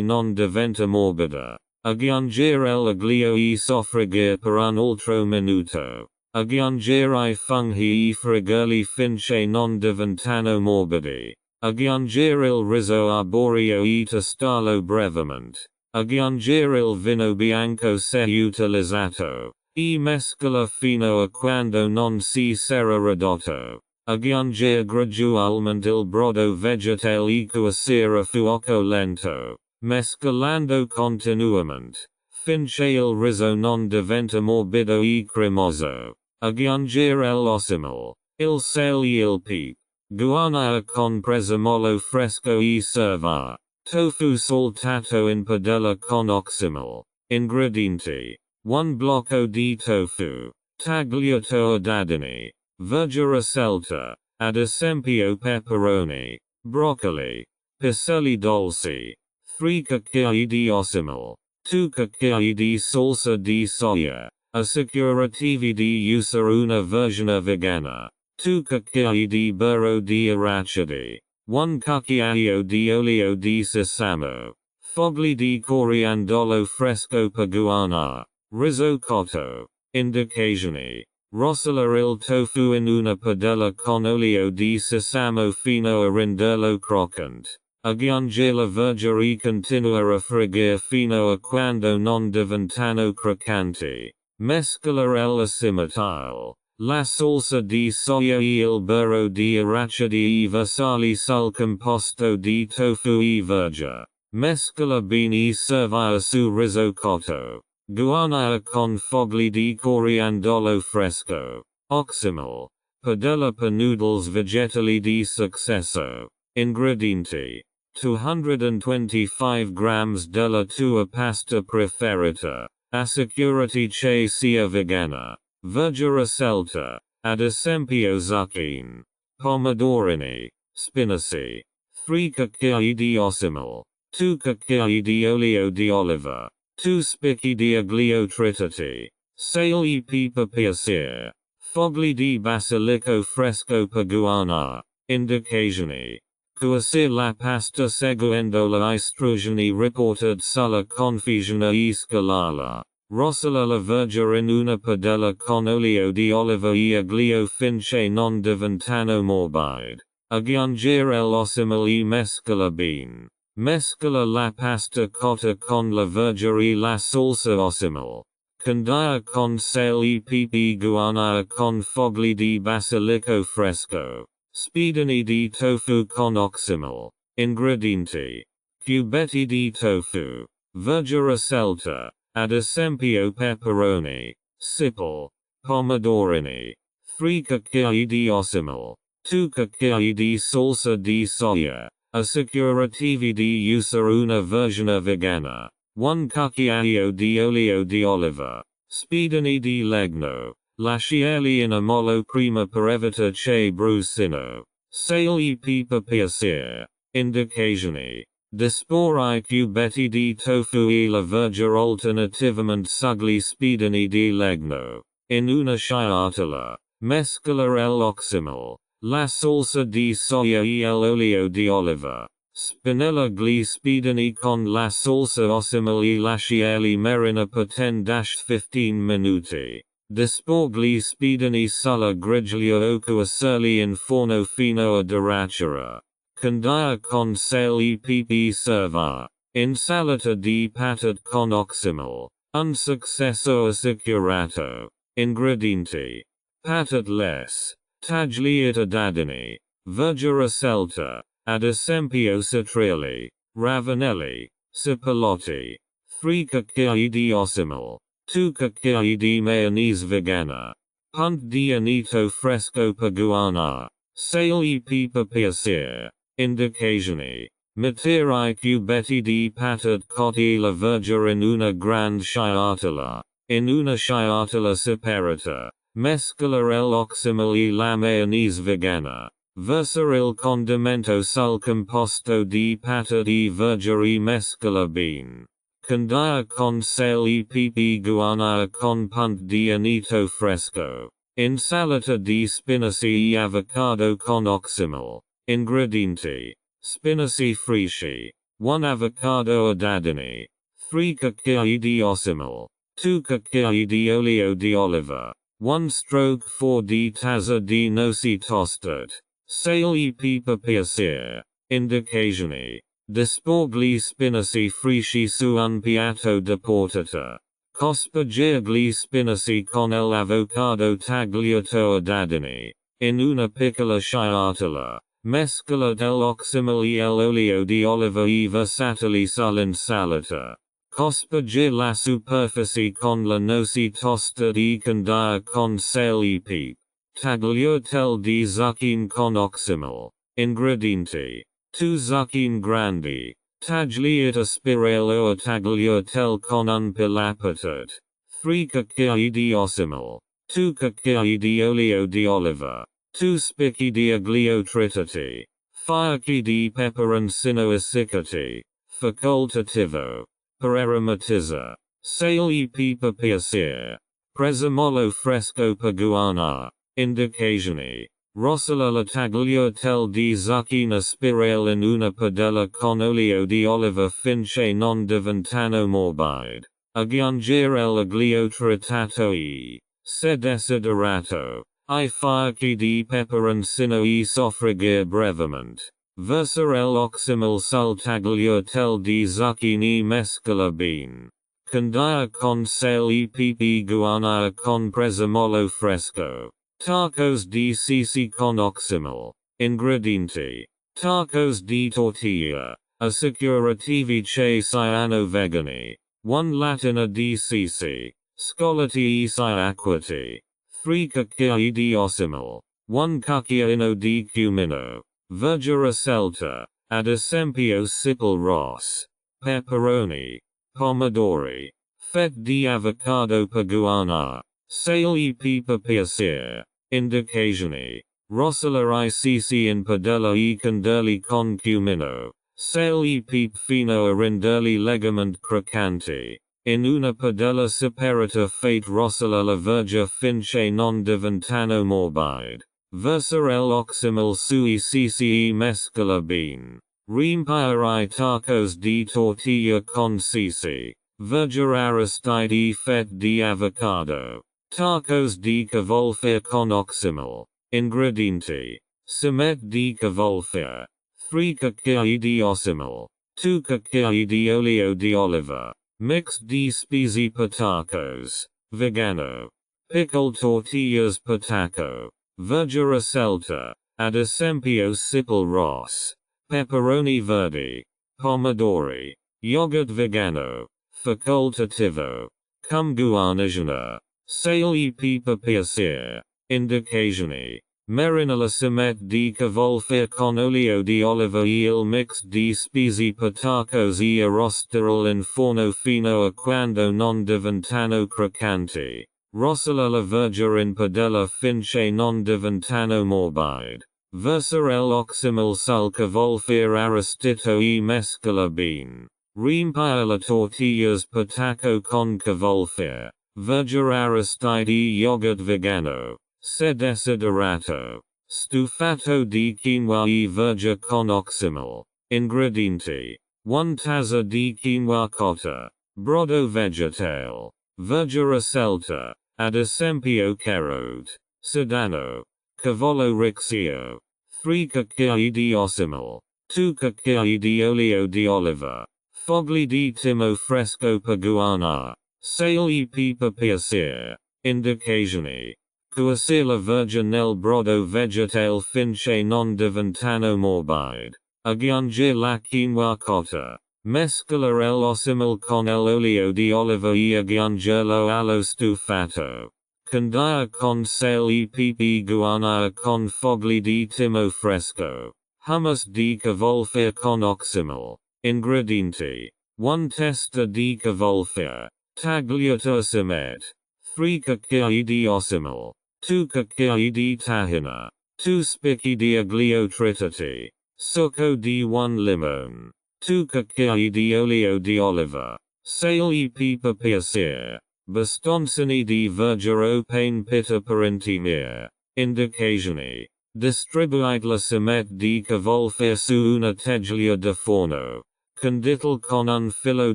non diventa morbida. Aggiungere l'aglio e soffriggere per un altro minuto. Aggiungere I funghi e friggerli finché non diventano morbidi. Aggiungere il riso arborio e tostarlo brevemente. Aggiungere il vino bianco se utilizzato. E mescola fino a quando non si sarà ridotto. Aggiungere gradualmente il brodo vegetale e cuocere a fuoco lento. Mescolando continuamente. Finché il riso non diventa morbido e cremoso. Aggiungere l'Oxymel, il sale e il pepe. Guarnire con prezzemolo fresco e serva. Tofu saltato in padella con Oxymel. Ingredienti. 1 blocco di tofu. Tagliato a dadini. Verga ricelta. Ad esempio pepperoni. Broccoli. Piselli dolci. 3 cucchiai di Oxymel. 2 cucchiai di salsa di soia. Assicurativi di usare una versione vegana. 2 cucchiai di burro di arachidi. 1 cucchiaio di olio di sesamo. Fogli di coriandolo fresco peguana. Riso cotto. Indicazioni. Rosola il tofu in una padella con olio di sesamo fino a renderlo croccante. Aggiungere la verga e continuare a friggere fino a quando non diventano croccanti. Mescolare l'acimatile. La salsa di soia e il burro di arachidi e versarli sul composto di tofu e verga. Mescola bene e servire su riso cotto. Guarnire con fogli di coriandolo fresco. Oxymel. Padella per noodles vegetali di successo. Ingredienti. 225 grams della tua pasta preferita. Assicurati che sia vegana. Verga ricelta. Ad esempio zucchine. Pomodorini. Spinaci. 3 cucchiai di Oxymel. 2 cucchiai di olio di oliva. 2 spicchi di aglio tritati. Sale e pipa piacere. Fogli di basilico fresco peguana. Indicazioni. Cuocere la pasta seguendo le istruzioni riportate sulla confezione e scalarla. Rosola la verga in una padella con olio di oliva e aglio finché non diventano morbide. Aggiungere l'Oxymel e mescola bene. Mescola la pasta cotta con la vergine e la salsa Oxymel. Condire con sale e pepe guarnire con fogli di basilico fresco. Spiedini di tofu con Oxymel. Ingredienti. Cubetti di tofu. Vergine selta. Ad esempio peperoni. Sipple. Pomodorini. 3 cucchiai di Oxymel. 2 cucchiai di salsa di soia. Assicurativi di usare una versione vegana. 1 cucchiaio di olio di oliva. Spiedini di legno. Lasciarli in ammollo prima per evitare che brucino. Sale e pepe piacere. Indicazioni. Disporre i cubetti di tofu e la vergine alternativamente sugli spiedini di legno. In una sciotola. Mescolare l'Oxymel. La salsa di soia e l'olio di oliva. Spinella gli spiedini con la salsa Oxymel e lasciarli marinare per 10-15 minuti. Dispor gli spiedini sulla griglia o cuocerli in forno fino a doracere. Condire con sale e pepe serva. Insalata di patate con Oxymel. Un successo assicurato. Ingredienti. Patatless. Tagliata dadini. Vergine selta. Ad esempio citrulli. Ravanelli. Cipollotti. 3 cucchiai di Oxymel. 2 cucchiai di mayonnaise vegana. Punt di anito fresco per guarnire. Sale e pepe piacere. Indicazioni. Mettere i cubetti di patate cotte e la vergine in una grande sciotola. In una sciotola separata. Mescolare l'Oxymel e la mayonnaise vegana. Versare il condimento sul composto di patate e vergine e mescola bene. Condire con sale e pepe guarnire con punta di anito fresco. Insalata di spinaci e avocado con Oxymel. Ingredienti. Spinaci freschi. 1 avocado a dadini. 3 cucchiai di Oxymel. 2 cucchiai di olio di oliva. 1 stroke 4 di tazza di noci toasted. Sale e pepe piacere. Indicazioni. Dispor gli spinaci freschi su un piatto da portata. Cospargere gli spinaci con l'avocado tagliato a dadini. In una piccola sciotola. Mescola dell'Oxymel e l'olio di oliva e versatili sull'insalata. Cospargere la superficie con la noci toasted e condire con sale e pepe. Tagliatelle di zucchine con Oxymel. Ingredienti. 2 zucchine grandi. Tagliate a spirale o tagliatelle con un pilapatate. 3 cucchiai di Oxymel. 2 cucchiai di olio di oliva. 2 spicchi di aglio tritati. Fiocchi di peperoncino essiccati. Facoltativo. Per aromatizzare. Sale e pepe piacere. Prezzemolo fresco per guarnire. Indicazioni. Rosola la tagliatelle di zucchine spirale in una padella con olio di oliva finché non diventano morbide. Aggiungere l'aglio tritato e, se desiderato, I fiocchi di peperoncino e soffriggere brevemente. Versare l'Oxymel sul tagliatelle di zucchine e mescola bene. Condire con sale e pepe guarnire con prezzemolo fresco. Tacos di sisi con Oxymel. Ingredienti. Tacos di tortilla. Assicurativi che siano vegani. 1 latina di sisi. Scollati e acquati. 3 cucchiai di Oxymel. 1 cucchiaino di cumino. Vergine selta. Ad esempio sipple ross. Peperoni. Pomodori. Fette di avocado per guarnire. Sale e pepe piacere. Indicazioni. Rosola I sisi in padella e conderli con cumino. Sale e pepe fino a renderli leggermente croccanti. In una padella separata fate rosola la verga finché non diventano morbide. Versare l'Oxymel sui sisi e mescola bene. Riempire I tacos di tortilla con sisi. Vergere aristide e fette di avocado. Tacos di cavolfiore con Oxymel. Ingredienti. Semed di cavolfier. 3 cucchiai di Oxymel. 2 cucchiai di olio di oliva. Mix di spezi patacos. Vegano. Pickled tortillas pataco. Verdura scelta. Ad esempio sipil ross. Pepperoni verdi. Pomodori. Yogurt vegano. Facoltativo. Cum guarnigione. Sale pipa piacere. Indicazioni. Marinella semet di cavolfier con olio di oliva e il mix di spezi patacos e arrosterol in forno fino a quando non diventano croccanti. Rossella la verga in padella finché non diventano morbide. Versare l'Oxymel sul cavolfier arrostito e mescola bene. Riempire la tortillas pataco con cavolfier. Verga arrostite e yogurt vegano. Se desiderato. Stufato di quinoa e verga con Oxymel. Ingredienti. 1 tazza di quinoa cotta. Brodo vegetale. Verdura scelta. Ad esempio carote. Sedano. Cavolo riccio. 3 cucchiai di Oxymel. 2 cucchiai di olio di oliva. Fogli di timo fresco per guarnire. Sale e pipa piacere. Indicazioni. Cuocere la verga nel brodo vegetale finché non diventano morbide. Aggiungere la quinoa cotta. Mescolare l'Oxymel con l'olio di oliva e aggiungerlo allo stufato. Condire con sale e pepe guarnire con fogli di timo fresco. Hummus di cavolfier con Oxymel. Ingredienti. 1 testa di cavolfier. Tagliata semet. 3 cucchiai di Oxymel. 2 cucchiai di tahina. 2 spicchi di aglio tritati. Succo di 1 limone. 2 cucchiai di olio di oliva. Sale e pipa piacere. Bastoncini di verga o pane pitta per intimire. Indicazioni. Distribuite la semet di cavolfier su una teglia da forno. Conditele con un filo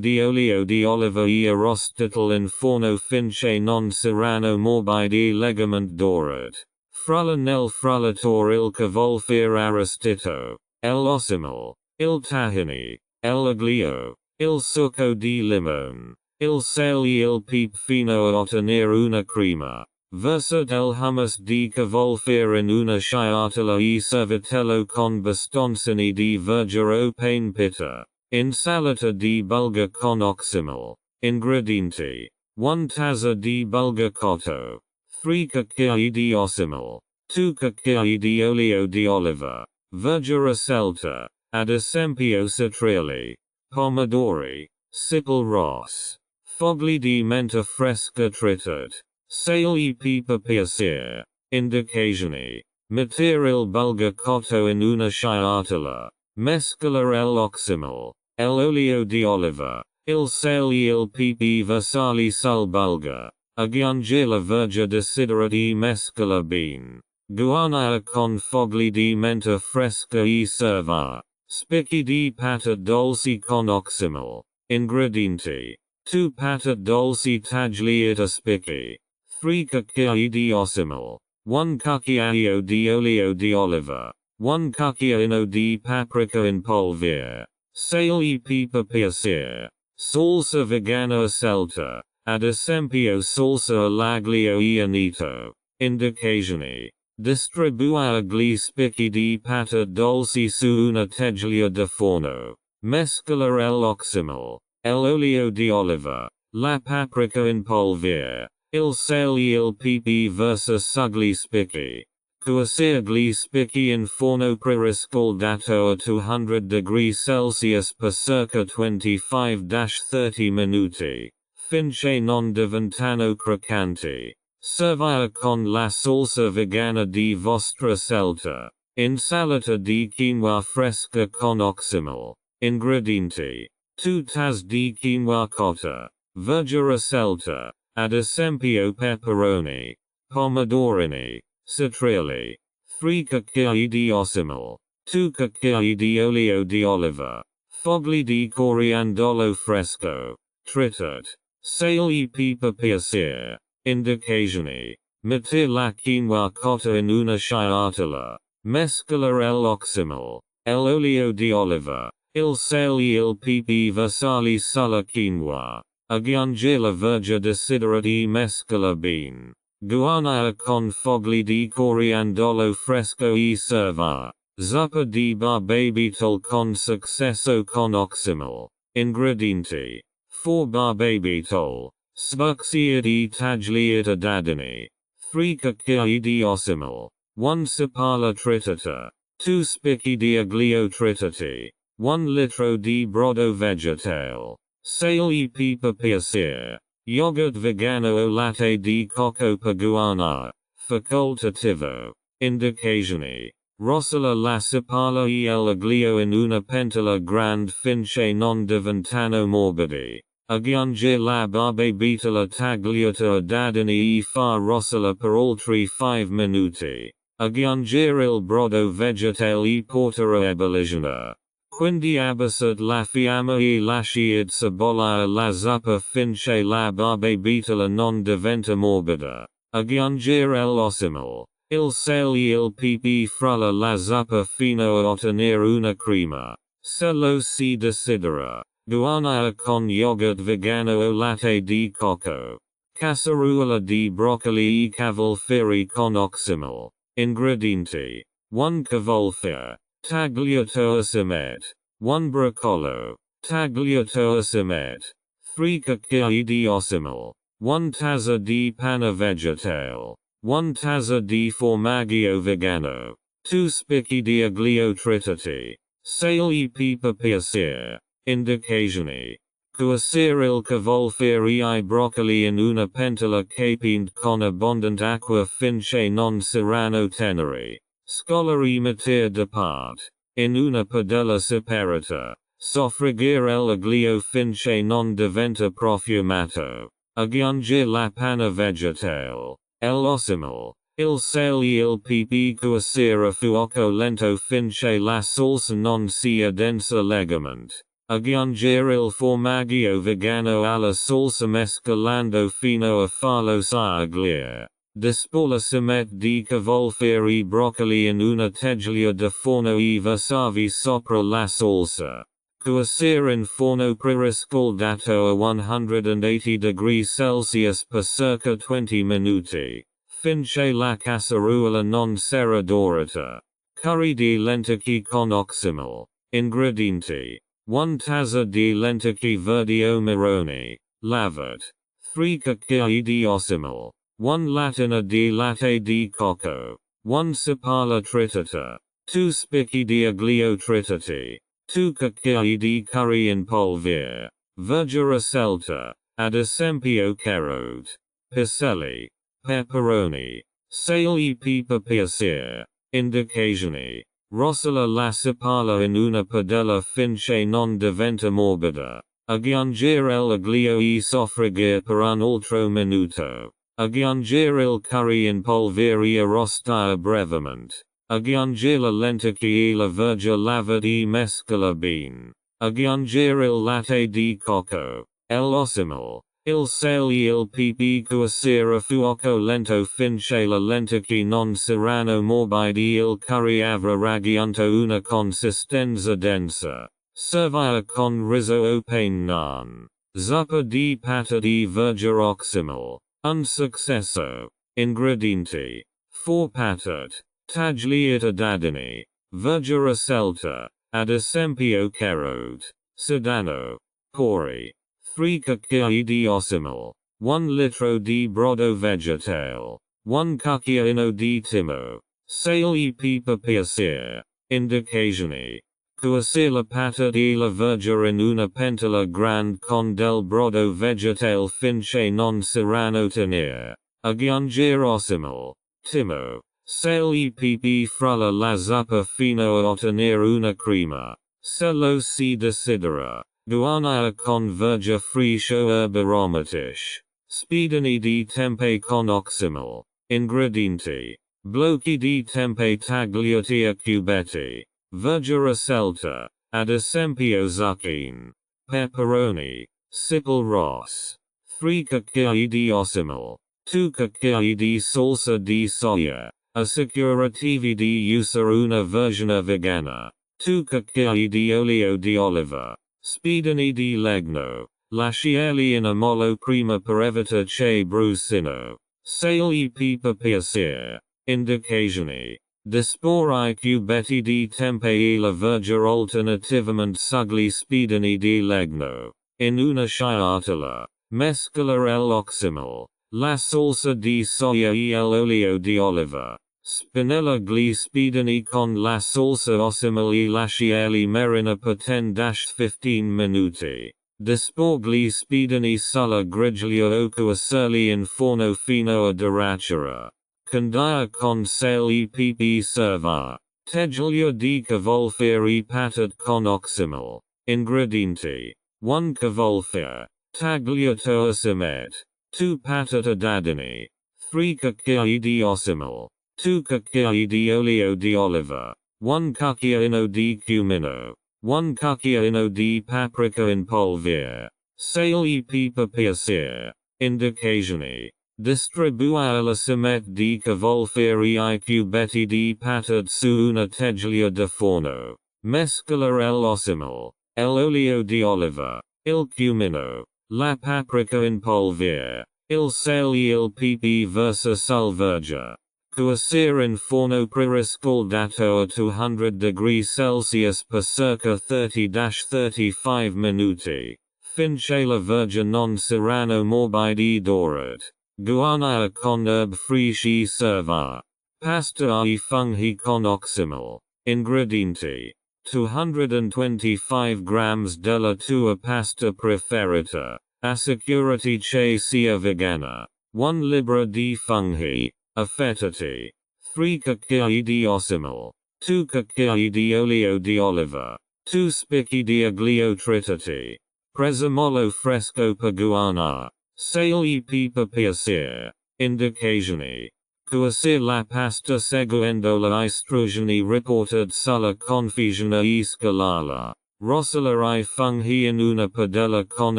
di olio di oliva e arrostitele in forno finché non saranno morbidi e leggermente dorate. Frulla nel frullatore il cavolfier arrostito. L'Oxymel. Il tahini. L'aglio. Il succo di limone. Il sale e il pepe fino a ottenere una crema. Versate il hummus di cavolfier in una sciatola e servitelo con bastoncini di verga o pane pitta. Insalata di bulgur con Oxymel. Ingredienti. 1 tazza di bulgur cotto. 3 cucchiai di Oxymel. 2 cucchiai di olio di oliva. Verdura scelta. Ad esempio cetrioli. Pomodori. Sipil ross. Fogli di menta fresca tritate. Sale e pipa piacere. Indicazioni. Mettere il bulgur cotto in una sciatola. Mescolare l'Oxymel. L'olio di oliva. Il sale e il pepe versali sul bulgur. Aggiungere la verga desiderata e mescola bene. Guarnire con fogli di menta fresca e servire. Spicchi di patate dolci con Oxymel. Ingredienti. 2 patate dolci tagliate a spicchi. 3 cucchiai di Oxymel. 1 cucchiaio di olio di oliva. 1 cucchiaino di paprika in polvere. Sale e pipa piacere. Salsa vegana scelta. Ad esempio salsa all'aglio e anito. Indicazioni. Distribuire gli spicchi di patate dolci su una teglia da forno. Mescolare l'Oxymel. L'olio di oliva. La paprika in polvere. Il sale e il pepe versa sugli spicchi. Cuocere gli spicchi in forno preriscaldato a 200 degrees Celsius per circa 25-30 minuti. Finché non diventano croccanti. Servire con la salsa vegana di vostra scelta. Insalata di quinoa fresca con Oxymel. Ingredienti. 2 tazze di quinoa cotta. Verdura scelta. Ad esempio pepperoni. Pomodorini. Cetrioli. 3 cucchiai di Oxymel. 2 cucchiai di olio di oliva. Fogli di coriandolo fresco. Tritate. Sale e pipa piacere. Indicazioni. Metter la quinoa cotta in una sciatola. mescola l'Oxymel, l'olio di oliva, il sale e il pepe versali sulla quinoa, aggiunge la verga desiderata mescola bene. Guarnire con fogli di coriandolo fresco e serva. Zuppa di barbabietol con successo con Oxymel. Ingredienti. 4 barbabietol. Sbucciate e tagliate a dadini. 3 cucchiai di Oxymel. 1 sipala tritata. 2 spicchi di aglio tritati. 1 litro di brodo vegetale. Sale e pepe piacere. Yogurt vegano o latte di cocco per guarnire. Facoltativo. Indicazioni. Rosola la sipala e l'aglio in una pentola grande finché non diventano morbidi. Aggiunge la barbabietola tagliata a dadini e fa rosola per oltre 5 minuti. Aggiungere il brodo vegetale e portare a bolligine. Quindi abbassate la fiamma e lasciate sbollire la zuppa finché la barbabietola non diventa morbida. Aggiungere l'Oxymel, il sale e il pepe frulla la zuppa fino a ottenere una crema. Se lo si desidera, guarnire con yogurt vegano o latte di cocco. Casseruola di broccoli e cavolfiori con Oxymel. Ingredienti. 1 cavolfiore. Tagliato a simet. 1 broccolo. Tagliato a simet. 3 cucchiai di Oxymel. 1 tazza di panna vegetale. 1 tazza di formaggio vegano. 2 spicchi di aglio tritati. Sale e pepe piacere. Indicazioni. Cuocere il cavolfiore e I broccoli in una pentola capente con abbondante acqua finché non saranno teneri. Scolari metter da parte. In una padella separata. Soffriggere l'aglio finché non diventa profumato. Aggiunge la panna vegetale. L'Oxymel. Il sale e il pepe cuocere a fuoco lento finché la salsa non sia densa leggermente. Aggiungere il formaggio vegano alla salsa mescolando fino a farlo saliere. Dispone simet di cavolfiore e broccoli in una teglia da forno e versarvi sopra la salsa. Cuocere in forno preriscaldato a 180 degrees Celsius per circa 20 minuti. Finché la casseruola non sarà dorata. Curry di lenticchie con Oxymel. Ingredienti. 1 tazza di lenticchie verdi o marroni. Lavate. 3 cucchiai di Oxymel. 1 lattina di latte di cocco. 1 sipala tritata. 2 spicchi di aglio tritati. 2 cucchiai di curry in polvere. Vergine scelta. Ad esempio carote. Piselli. Pepperoni. Sale e pepe piacere. Indicazioni. Rosola la sipala in una padella finché non diventa morbida. Aggiungere l'aglio e soffriggere per un altro minuto. Aggiungere il curry in polvere e arrostare brevemente. Aggiungere la lenticchie e la verga lavata e mescola bene. Aggiungere il latte di cocco. L'Oxymel. Il sale e il pepe cuocere a fuoco lento finché le lenticchie non saranno morbide e il curry avrà raggiunto una consistenza densa. Servire con riso o pane naan. Zuppa di patate verga Oxymel. Un successo. Ingredienti. 4 patate. Tagliate a dadini. Verga scelta. Ad esempio carote. Sedano. Pori. 3 cucchiai di Oxymel. 1 litro di brodo vegetale. 1 cucchiaino di timo. Sale e pepe piacere. Indicazioni. Cuocere la patate e la verga in una pentola grande con del brodo vegetale finché non saranno tenere. Aggiungere Oxymel. Timo. Sale e pepe frulla la zuppa fino a ottenere una crema. Se lo si desidera. Guarnire con verga fresca o erbe aromatiche. Spiedini di tempe con Oxymel. Ingredienti. Blocchi di tempe tagliati a cubetti. Verga scelta. Ad esempio zucchine. Pepperoni. Siple Ross. 3 cucchiai di Oxymel. 2 cucchiai di salsa di soia. assicurative di usare una versione vegana. 2 cucchiai di olio di oliva. Spiedini di legno. Lasciarli in ammollo prima per evitare che brucino. Sale per piacere. Indicazioni. Disporre i cubetti di tempeh la verger alternativamente sugli spiedini di legno. In una sciatola. Mescolare l'Oxymel. La salsa di soia e l'olio di oliva. Spinella gli spiedini con la salsa Oxymel e lasciarli marinare per 10-15 minuti. Dispor gli spiedini sulla griglia o cuocerli in forno fino a doracere. Condire con sale e pepe serva. Teglia di cavolfiore e patate con Oxymel. Ingredienti. 1 cavolfiore. Tagliato a simet. 2 patate dadini. 3 cucchiai di Oxymel. 2 cucchiai di olio di oliva. 1 cucchiaino di cumino. 1 cucchiaino di paprika in polvere. Sale e pepe piacere. Indicazioni. Distribuire la simet di cavolfiore ai cubetti di patate su una teglia da forno. Mescolare l'Oxymel. L'olio di oliva. Il cumino. La paprika in polvere. Il sale e il pepe versa sul verge. Cuocere in forno preriscaldato a 200 degrees Celsius per circa 30-35 minuti. Finché la verge non saranno morbidi dorate. Guarnire con herb freschi serva. Pasta e funghi con Oxymel. Ingredienti. 225 grams della tua pasta preferita. Assicurati che sia vegana. 1 libra di funghi. Affettati. 3 cucchiai di Oxymel. 2 cucchiai di olio di oliva. 2 spicchi di aglio tritati. Prezzemolo fresco per guarnire. Sale e pepe piacere. Indicazioni. Cuocere la pasta seguendo le istruzioni riportate sulla confezione e scalarla. Rosolare I funghi in una padella con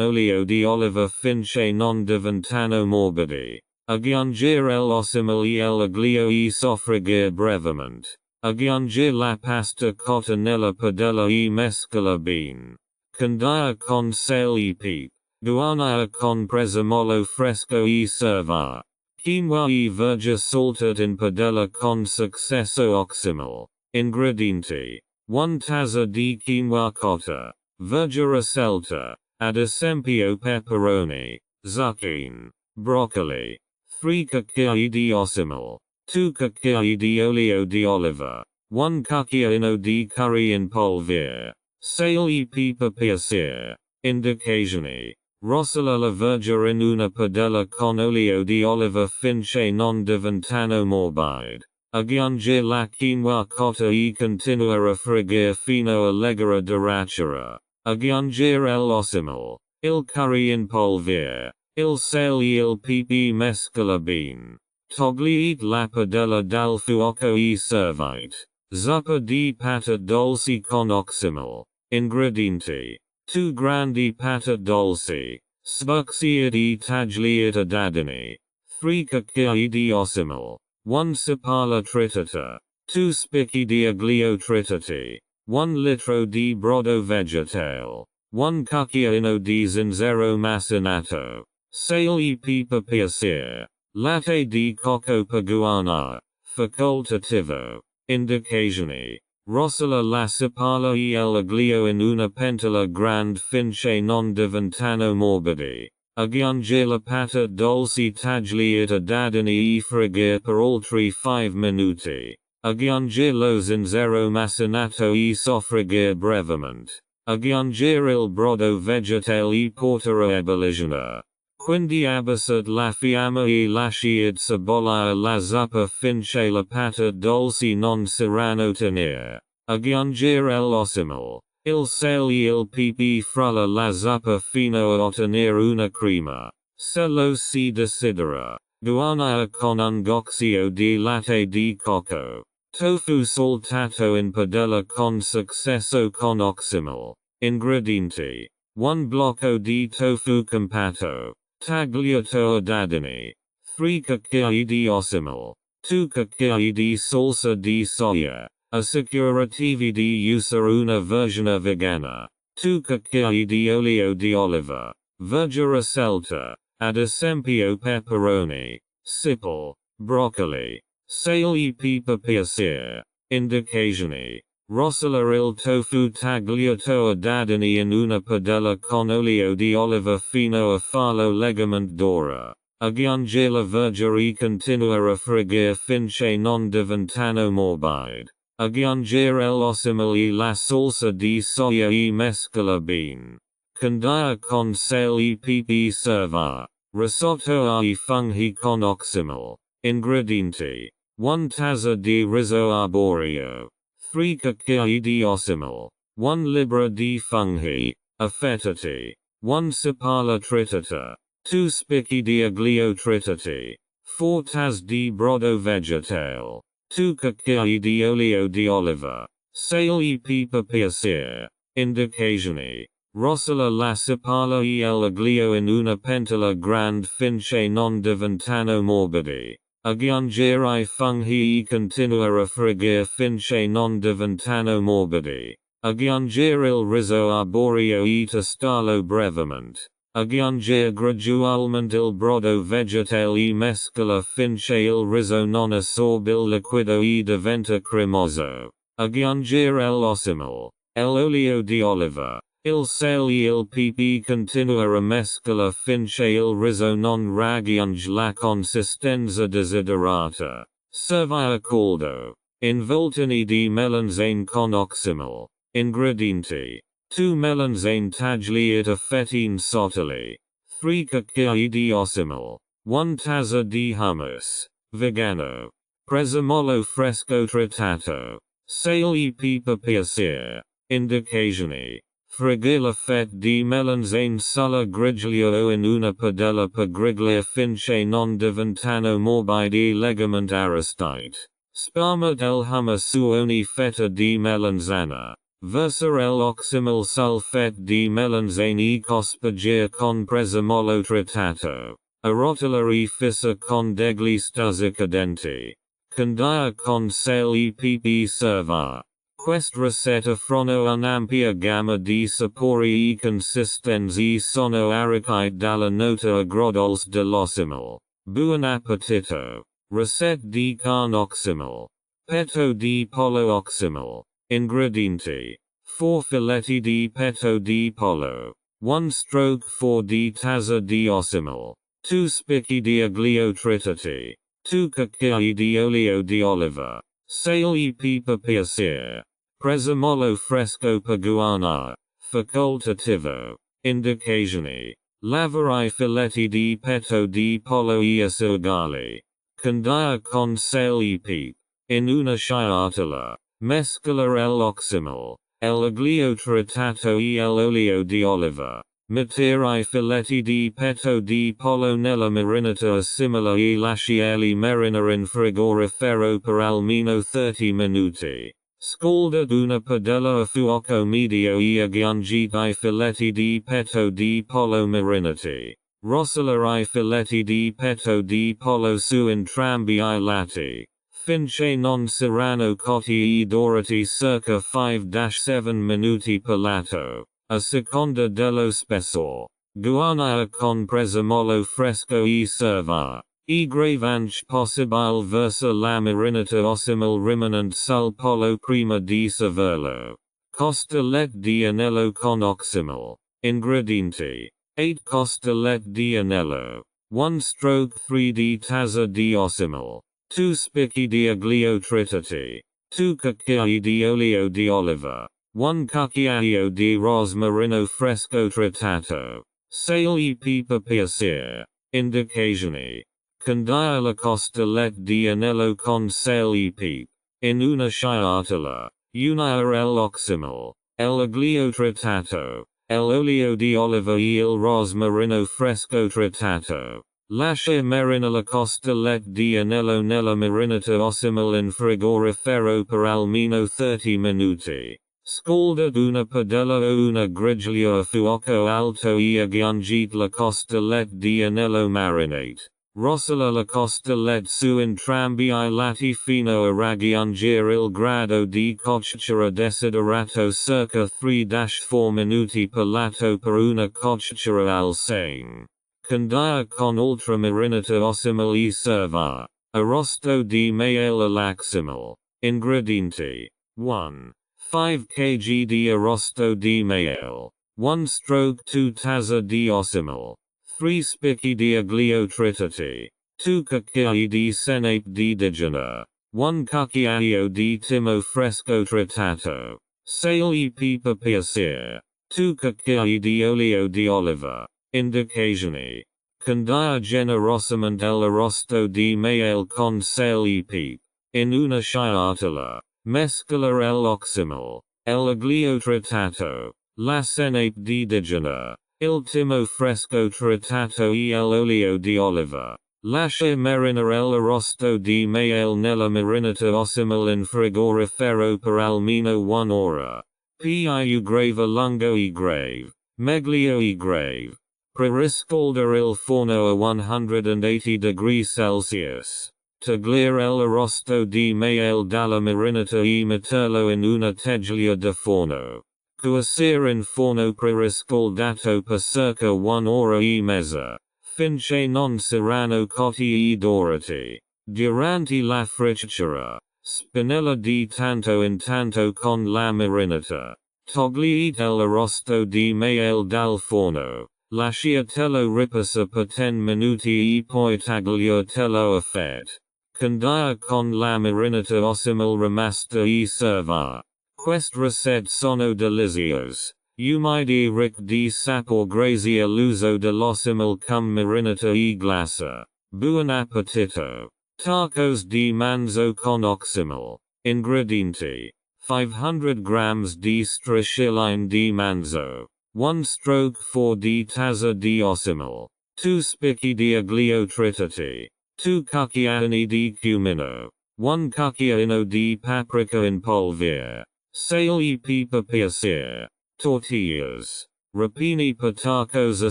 olio di oliva finché non diventano morbidi. Aggiungere l'Oxymel e l'aglio e soffriggere brevemente. Aggiungere la pasta cotta nella padella e mescola bene. Condire con sale e pepe. Guarnire con prezzemolo fresco e serva. Quinoa e verge salted in padella con successo Oxymel. Ingredienti. 1 tazza di quinoa cotta. Verge risolta. Ad esempio peperoni. Zucchine. Broccoli. 3 cucchiai di Oxymel. 2 cucchiai di olio di oliva. 1 cucchiaino di curry in polvere. Sale e pepe piacere. Indicazioni. Rosola la verge in una padella con olio di oliva finché non diventano morbidi. Aggiungere la quinoa cotta e continuare a friggere fino a leggera doracere. Aggiungere l'Oxymel. Il curry in polvere. Il sale e il pepe mescola bene. Togliete la padella dal fuoco e servite. Zuppa di patate dolci con Oxymel. Ingredienti. 2 grandi patate dolci. Sbucciate e tagliate a dadini. 3 cucchiai di Oxymel. 1 spalla tritata. 2 spicchi di aglio tritati. 1 litro di brodo vegetale. 1 cucchiaino di zenzero macinato. Sale e pepe piacere. Latte di cocco per guarnire. Facoltativo. Indicazioni. Rosola la spalla e l'aglio in una pentola grande finché non diventano morbidi. Aggiungere la patate dolci tagliata a dadini e friggere per oltre 5 minuti. Aggiungere lo zenzero macinato e soffriggere brevemente. Aggiungere il brodo vegetale e portare a ebollizione. Quindi abbassate la fiamma e lasciate sbollire la zuppa finché la patate dolci non saranno tenere. Aggiungere l'Oxymel. Il sale e il pepe frulla la zuppa fino a ottenere una crema. Se lo si desidera. Guarnire con un goccino di latte di cocco. Tofu saltato in padella con successo con Oxymel. Ingredienti. 1 blocco di tofu compatto. Tagliato a dadini. 3 cucchiai di Oxymel. tu cucchiai di salsa di soia, assicuratevi di usare una versione vegana, tu cucchiai di olio di oliva, vergine scelta, ad esempio peperoni, siple, broccoli, sale per piacere, indicazioni. Rosola il tofu tagliato a dadini in una padella con olio di oliva fino a farlo leggermente d'ora. Aggiungere la vergine e continuare a friggere finché non diventano morbide. Aggiungere l'Oxymel e la salsa di soia e mescola bene. Condire con sale e pepe serva. Risotto ai funghi con Oxymel. Ingredienti. 1 tazza di riso arborio. 3 cucchiai di Oxymel. 1 libra di funghi, affettati. 1 spalla tritata. 2 spicchi di aglio tritati. 4 tazze di brodo vegetale. 2 cucchiai di olio di oliva. Sale e pepe piacere. Indicazioni. Rosola la spalla e l'aglio in una pentola grande finché non diventano morbidi. Aggiungere i funghi e continuare a friggere finché non diventano morbidi. Aggiungere il riso arborio e tostarlo brevemente. Aggiungere gradualmente il brodo vegetale e mescola finché il riso non assorbe il liquido e diventa cremoso. Aggiungere l'Oxymel, l'olio di oliva, il sale e il pepe continuare a mescola finché il riso non raggiunge la consistenza desiderata. Servire caldo. Involtini di melanzane con Oxymel. Ingredienti. 2 melanzane tagliate a fettine sottili. 3 cucchiai di Oxymel. 1 tazza di hummus. Vegano. Prezzemolo fresco trattato. Sale e pepe piacere. Indicazioni. Friggere la fette di melanzane sulla griglia o in una padella per grigliare finché non diventano morbidi e leggermente arrostite. Sparme del hummus su ogni fetta di melanzana. Versare l'Oxymel sul fette di melanzane e cospargere con prezzemolo trattato. Arrotolare fissa con degli stuzzicadenti. Condire con sale e pepe serva. Questa ricetta offre un'ampia gamma di sapori e consistenze sono arricchite dalla nota agrodolce dell'Oxymel. Buon appetito! Ricette di carne Oxymel. Petto di pollo Oxymel. Ingredienti. 4 filetti di petto di pollo. 1/4 di tazza di Oxymel. 2 spicchi di aglio tritati. 2 cucchiai di olio di oliva. Sale e pepe piacere. Prezzemolo fresco per guarnire. Facoltativo. Indicazioni. Lavare i filetti di petto di pollo e asciugarli. Condire con sale e pepe. In una sciartola. Mescolare l'Oxymel, l'aglio trattato e l'olio di oliva. Mettere i filetti di petto di pollo nella marinata assimila e lasciarli marinare in frigorifero per almeno 30 minuti. Scalda una padella a fuoco medio e aggiungete i filetti di petto di pollo marinati. Rosola i filetti di petto di pollo su entrambi i lati. Finché non saranno cotti e dorati circa 5-7 minuti per lato, a seconda dello spessore. Guarnire con prezzemolo fresco e serva. E gravanche possibile versa la marinata Oxymel rimanente sul pollo prima di servirlo. Costolette di anello con Oxymel. Ingredienti. 8 costolette di anello. 1/3 di tazza di Oxymel. 2 spicchi di aglio tritati. 2 cucchiai di olio di oliva. 1 cucchiaio di rosmarino fresco trattato. Sale e pepe piacere. Indicazioni. Condire la costolette di anello con sale e pepe. In una sciartola. Unire l'Oxymel. L'aglio trattato. L'olio di oliva e il rosmarino fresco trattato. Lascia marinare la costolette di anello nella marinata Oxymel in frigorifero per almeno 30 minuti. Scalda una padella o una griglia a fuoco alto e aggiungete la costolette di anello marinate. Rossella la costa led su entrambi I lati fino a raggiungere il grado di cocciatura desiderato circa 3-4 minuti per lato per una cocciatura al sane. Condia con ultramarinata Oxymel e serva. Arrosto di maiale all'Oxymel. Ingredienti. 1. 5 kg di arrosto di maiale. 1/2 tazza di Oxymel. 3 spicchi di aglio tritati. 2 cucchiai di senape di digena. 1 cucchiaio di timo fresco tritato. Sale e pepe piacere. 2 cucchiai di olio di oliva. Indicazioni. Condia generosamente l'arrosto di maiale con sale e pepe. In una sciatola. Mescolare l'Oxymel. L'aglio tritato. La senape di digena. Il timo fresco tritato e l'olio di oliva. Lascia marinare l'arrosto di maiale nella marinata Oxymel in frigorifero per almeno 1 ora. Più grave lungo e grave. Meglio e grave. Preriscaldare il forno a 180 degrees Celsius. Tagliare l'arrosto di maiale dalla marinata e metterlo in una teglia da forno. Cuocere in forno preriscaldato per circa 1 ora e mezza. Finché non saranno cotti e dorati. Durante la fricciura. Spinella di tanto in tanto con la marinata. Togliete l'arrosto di maiale dal forno. Lasciatelo riposa per 10 minuti e poi tagliatelo a fette. Condia con la marinata Oxymel rimasta e serva. Queste ricette sono deliziose. Umidi ricche di sapore grazie all'uso dell'Oxymel cum marinata e glassa. Buon appetito. Tacos di manzo con Oxymel. Ingredienti. 500 grams di striscioline di manzo. 1/4 di tazza di Oxymel. 2 spicchi di aglio tritati. 2 cucchiaini di cumino. 1 cucchiaino di paprika in polvere. Sale e pepe piacere. Tortillas. Rapini per tacos a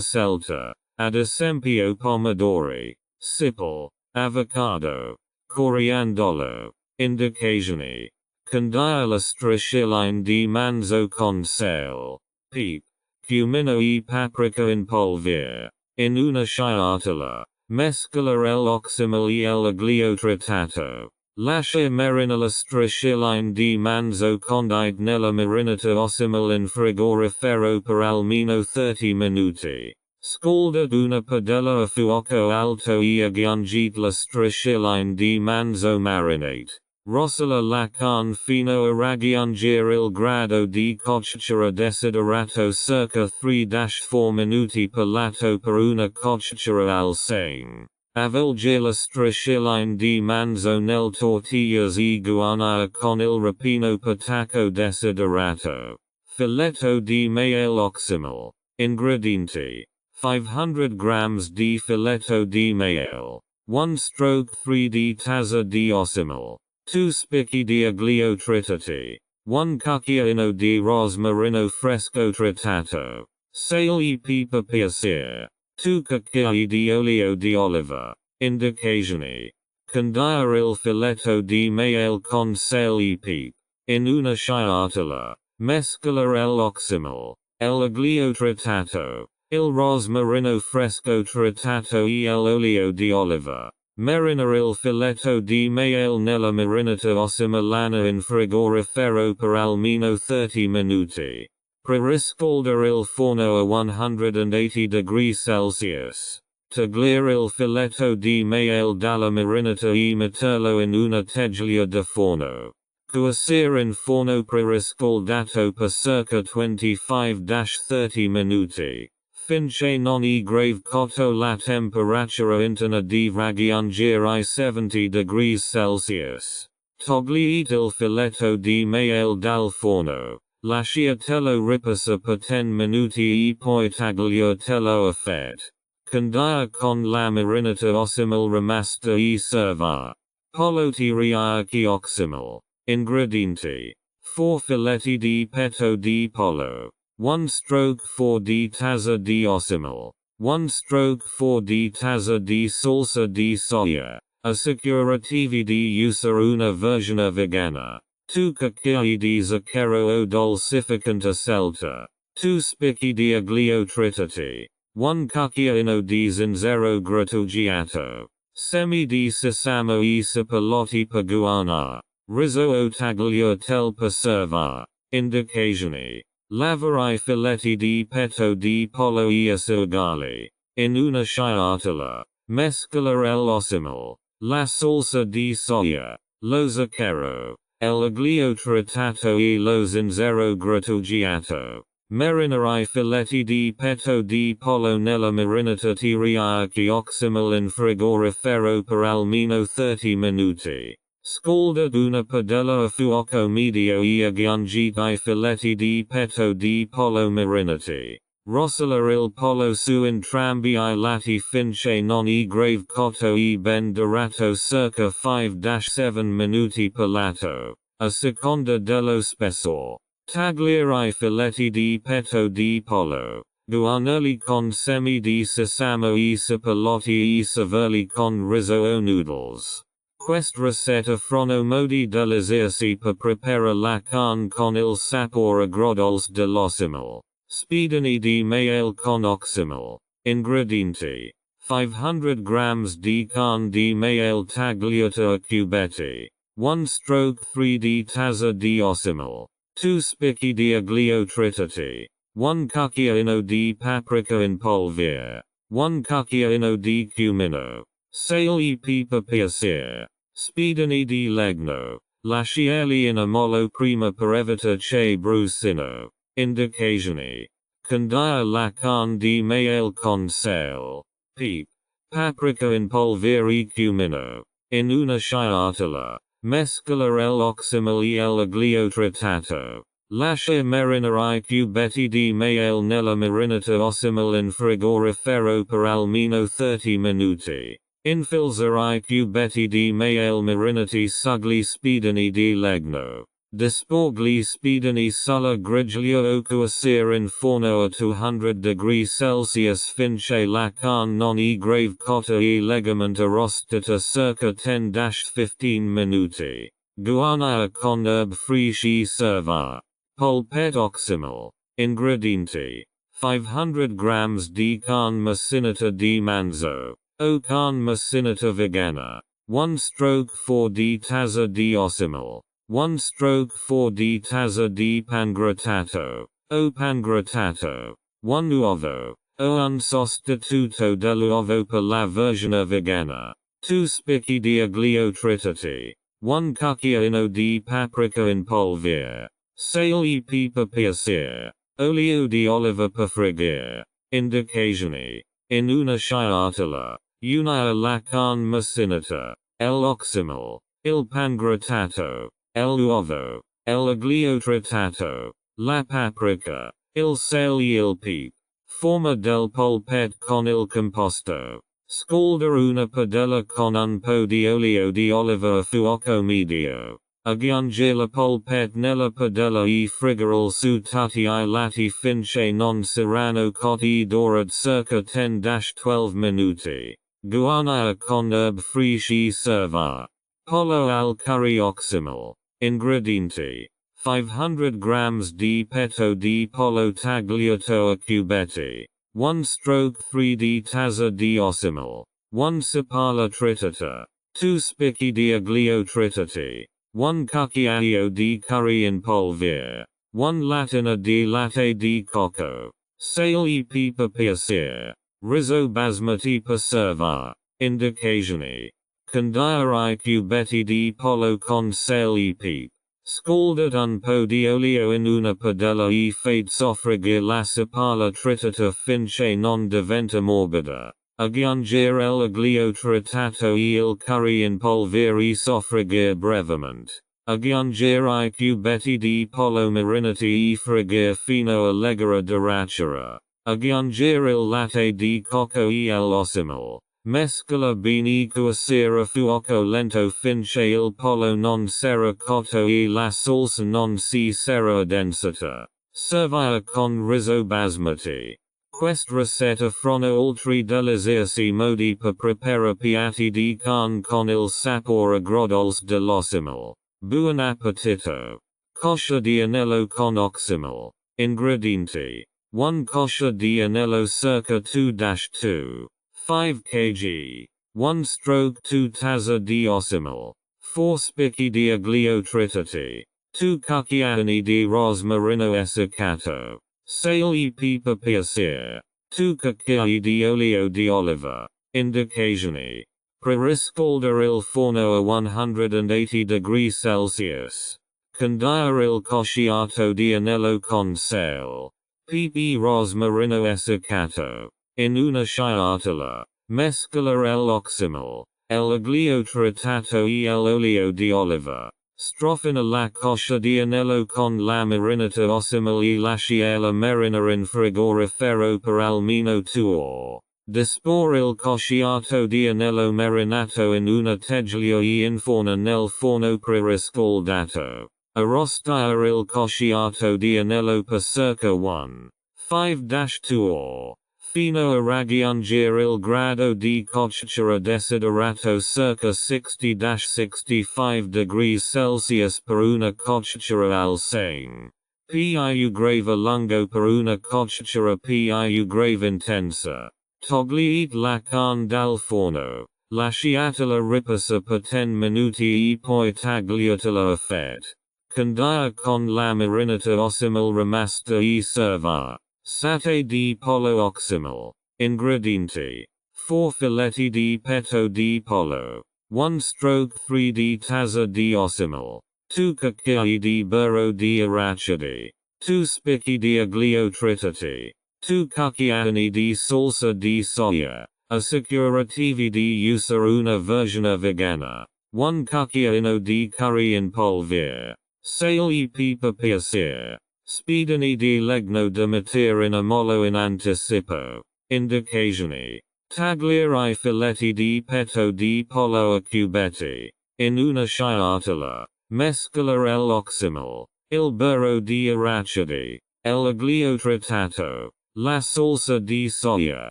scelta. Ad esempio pomodori. Siple. Avocado. Coriandolo. Indicazioni. Condia la striscioline di manzo con sale. Pepe. Cumino e paprika in polvere. In una sciatola. Mescolare l'Oxymel e l'aglio tritato. Lascia marinare la striscioline di manzo condita nella marinata Oxymel in frigorifero per almeno 30 minuti. Scalda una padella a fuoco alto e aggiungete la striscioline di manzo marinate. Rossella la con fino a raggiungere il grado di cocciatura desiderato circa 3-4 minuti per lato per una cocciatura al sane. Avvolge la striscioline di manzo nel tortillas e guarnire con il rapino per taco desiderato. Filetto di maiale Oxymel. Ingredienti. 500 grams di filetto di maiale. 1/3 di tazza di Oxymel. 2 spicchi di aglio tritati. 1 cucchiaino di rosmarino fresco tritato. Sale e pepe piacere. 2 cucchiai di olio di oliva. Indicazioni. Condia il filetto di maiale con sale e pepe. In una sciatola. Mescolare l'Oxymel. L'aglio tritato. Il rosmarino fresco tritato e l'olio di oliva. Marinare il filetto di maiale nella marinata Oxymelana in frigorifero per almeno 30 minuti. Preriscaldare il forno a 180 degrees Celsius. Tagliare il filetto di maiale dalla marinata e metterlo in una teglia da forno. Cuocere in forno preriscaldato per circa 25-30 minuti. Finché non è grave cotto la temperatura interna di raggiungere i 70 degrees Celsius. Togliete il filetto di maiale dal forno. Lasciatelo riposa per 10 minuti e poi tagliatelo a fette. Condia con la marinata Oxymel rimasta e serva. Pollo teriyaki Oxymel. Ingredienti. 4 filetti di petto di pollo. 1/4 di tazza di Oxymel. 1 stroke 4 di tazza di salsa di soia. Assicurativi di usare una versione vegana. 2 cucchiai di zucchero o dolcificante scelta. 2 spicchi di aglio tritati. 1 cucchiaino di zenzero grattugiato. Semi di sesamo e sapalotti per guana. Riso o taglio tel per serva. Indicazioni. Lavare i filetti di petto di pollo e asciugarli. In una sciatola. Mescolare l'Oxymel. La salsa di soia. Lo zucchero. L'aglio tritato e lo zenzero grattugiato. Marinare i filetti di petto di pollo nella marinata teriyaki Oxymel in frigorifero per almeno 30 minuti. Scalda una padella a fuoco medio e aggiungi i filetti di petto di pollo marinati. Rosolare il pollo su entrambi I lati finché non è grave cotto e ben dorato circa 5-7 minuti per lato, a seconda dello spessore. Tagliare I filetti di petto di pollo. Guarnirli con semi di sesamo e sapalotti e servirli con riso o noodles. Questa ricetta offre modi deliziati per preparare la carne con il sapore agrodolce dell'Oxymel. Spiedini di maiale con Oxymel. Ingredienti. 500 g di carne di maiale tagliata a cubetti. 1/3 di tazza di Oxymel. 2 spicchi di aglio tritati. 1 cucchiaino di paprika in polvere. 1 cucchiaino di cumino. Sale e pepe per piacere. Spiedini di legno. Lasciarli in ammollo prima per evitare che brucino. Indicazioni. Condire la carne di maiale con sale, pepe, paprika in polvere e cumino. In una sciatola. Mescolare l'Oxymel e l'aglio tritato. Lascia marinare I cubetti di maiale nella marinata Oxymel in frigorifero per almeno 30 minuti. Infilzare I cubetti di maiale marinati sugli spiedini di legno. Disporgli spiedini sulla griglia o cuocere in forno a 200 degrees Celsius finché la carne non è grave cotta e legalmente arrostita circa 10-15 minuti. Guarnire con herb fresche e serva. Polpette Oxymel. Ingredienti. 500 g di carne macinata di manzo. O carne macinata vegana. 1/4 di tazza di Oxymel. 1/4 di tazza di pangrattato. O pangrattato. 1 uovo. O un sostituto dell'uovo per la versione vegana. 2 spicchi di aglio tritati. 1 cucchiaino di paprika in polvere. Sale e pepe per piacere. Olio di oliva per friggere. Indicazioni. In una sciatola. Unire la carne macinata. L'Oxymel. Il pangrattato. L'uovo. L'aglio tritato. La paprika. Il sale e il pepe. Forma del polpette con il composto. Scaldare una padella con un po' di olio di oliva a fuoco medio. Aggiungere la polpette nella padella e friggere su tutti I lati finché non saranno cotti e dorati circa 10-12 minuti. Guarnire con herb fresche e serva. Pollo al curry Oxymel. Ingredienti. 500 g di petto di pollo tagliato a cubetti. 1/3 di tazza di Oxymel. 1 sapala tritata. 2 spicchi di aglio tritati. 1 cucchiaio di curry in polvere. 1 latina di latte di cocco. Sale e pepe per piacere. Riso basmati per serva. Indicazioni. Condire I cubetti di pollo con sale e pepe. Scaldate un po' di olio in una padella e fate soffriggere la sapala tritata finché non diventa morbida. Aggiungere l'aglio tritato e il curry in polvere e soffriggere brevemente. Aggiungere I cubetti di pollo marinati e friggere fino a leggera doratura. Aggiungere il latte di cocco e l'Oxymel. Mescola bene cuocere a fuoco lento finché il pollo non sarà cotto e la salsa non si sarà addensata. Servire con riso basmati. Quest ricette frono oltre deliziosi modi per preparare piatti di carne con il sapore agrodolce dell'Oxymel. Buon appetito. Coscia di anello con Oxymel. Ingredienti. 1 coscia di anello circa 2-2. 5 kg. 1 stroke 2 tazza di Oxymel. 4 spicchi di aglio tritati. 2 cucchiaini di rosmarino essiccato. Sale e pepe piacere. 2 cucchiai di olio di oliva. Indicazioni. Preriscaldere il forno a 180 degrees Celsius. Condire il cosciato di anello con sale. Pepe rosmarino essiccato. In una sciatola. Mescolare l'Oxymel. L'aglio tritato e l'olio di oliva. Strofina la coscia di anello con la marinata Oxymel e lasciarla marinare in frigorifero per almeno 2 ore. Disporre il cosciato di anello marinato in una teglia e inforna nel forno preriscaldato. Arrostare il cosciato di anello per circa 1,5-2 ore. Fino a raggiungere il grado di cottura desiderato circa 60-65 degrees Celsius per una cottura al 100. Più grave lungo per una cottura più grave intensa. Togliete la carne dal forno. Lasciatela riposare per 10 minuti e poi tagliatela a fette. Condire con la marinata Oxymel rimasta e serva. Satay di pollo Oxymel. Ingredienti. 4 filetti di petto di pollo. 1 stroke 3 di tazza di Oxymel. 2 cucchiai di burro di arachidi. 2 spicchi di aglio tritati. 2 cucchiaini di salsa di soia. Assicuratevi di usare una versione vegana. 1 cucchiaino di curry in polvere. Sale e pepe piacere. Spiedini di legno da mettere in ammollo in anticipo. Indicazioni. Tagliare I filetti di petto di pollo a cubetti. In una sciatola. Mescolare l'Oxymel. Il burro di arachidi. L'aglio tritato. La salsa di soia.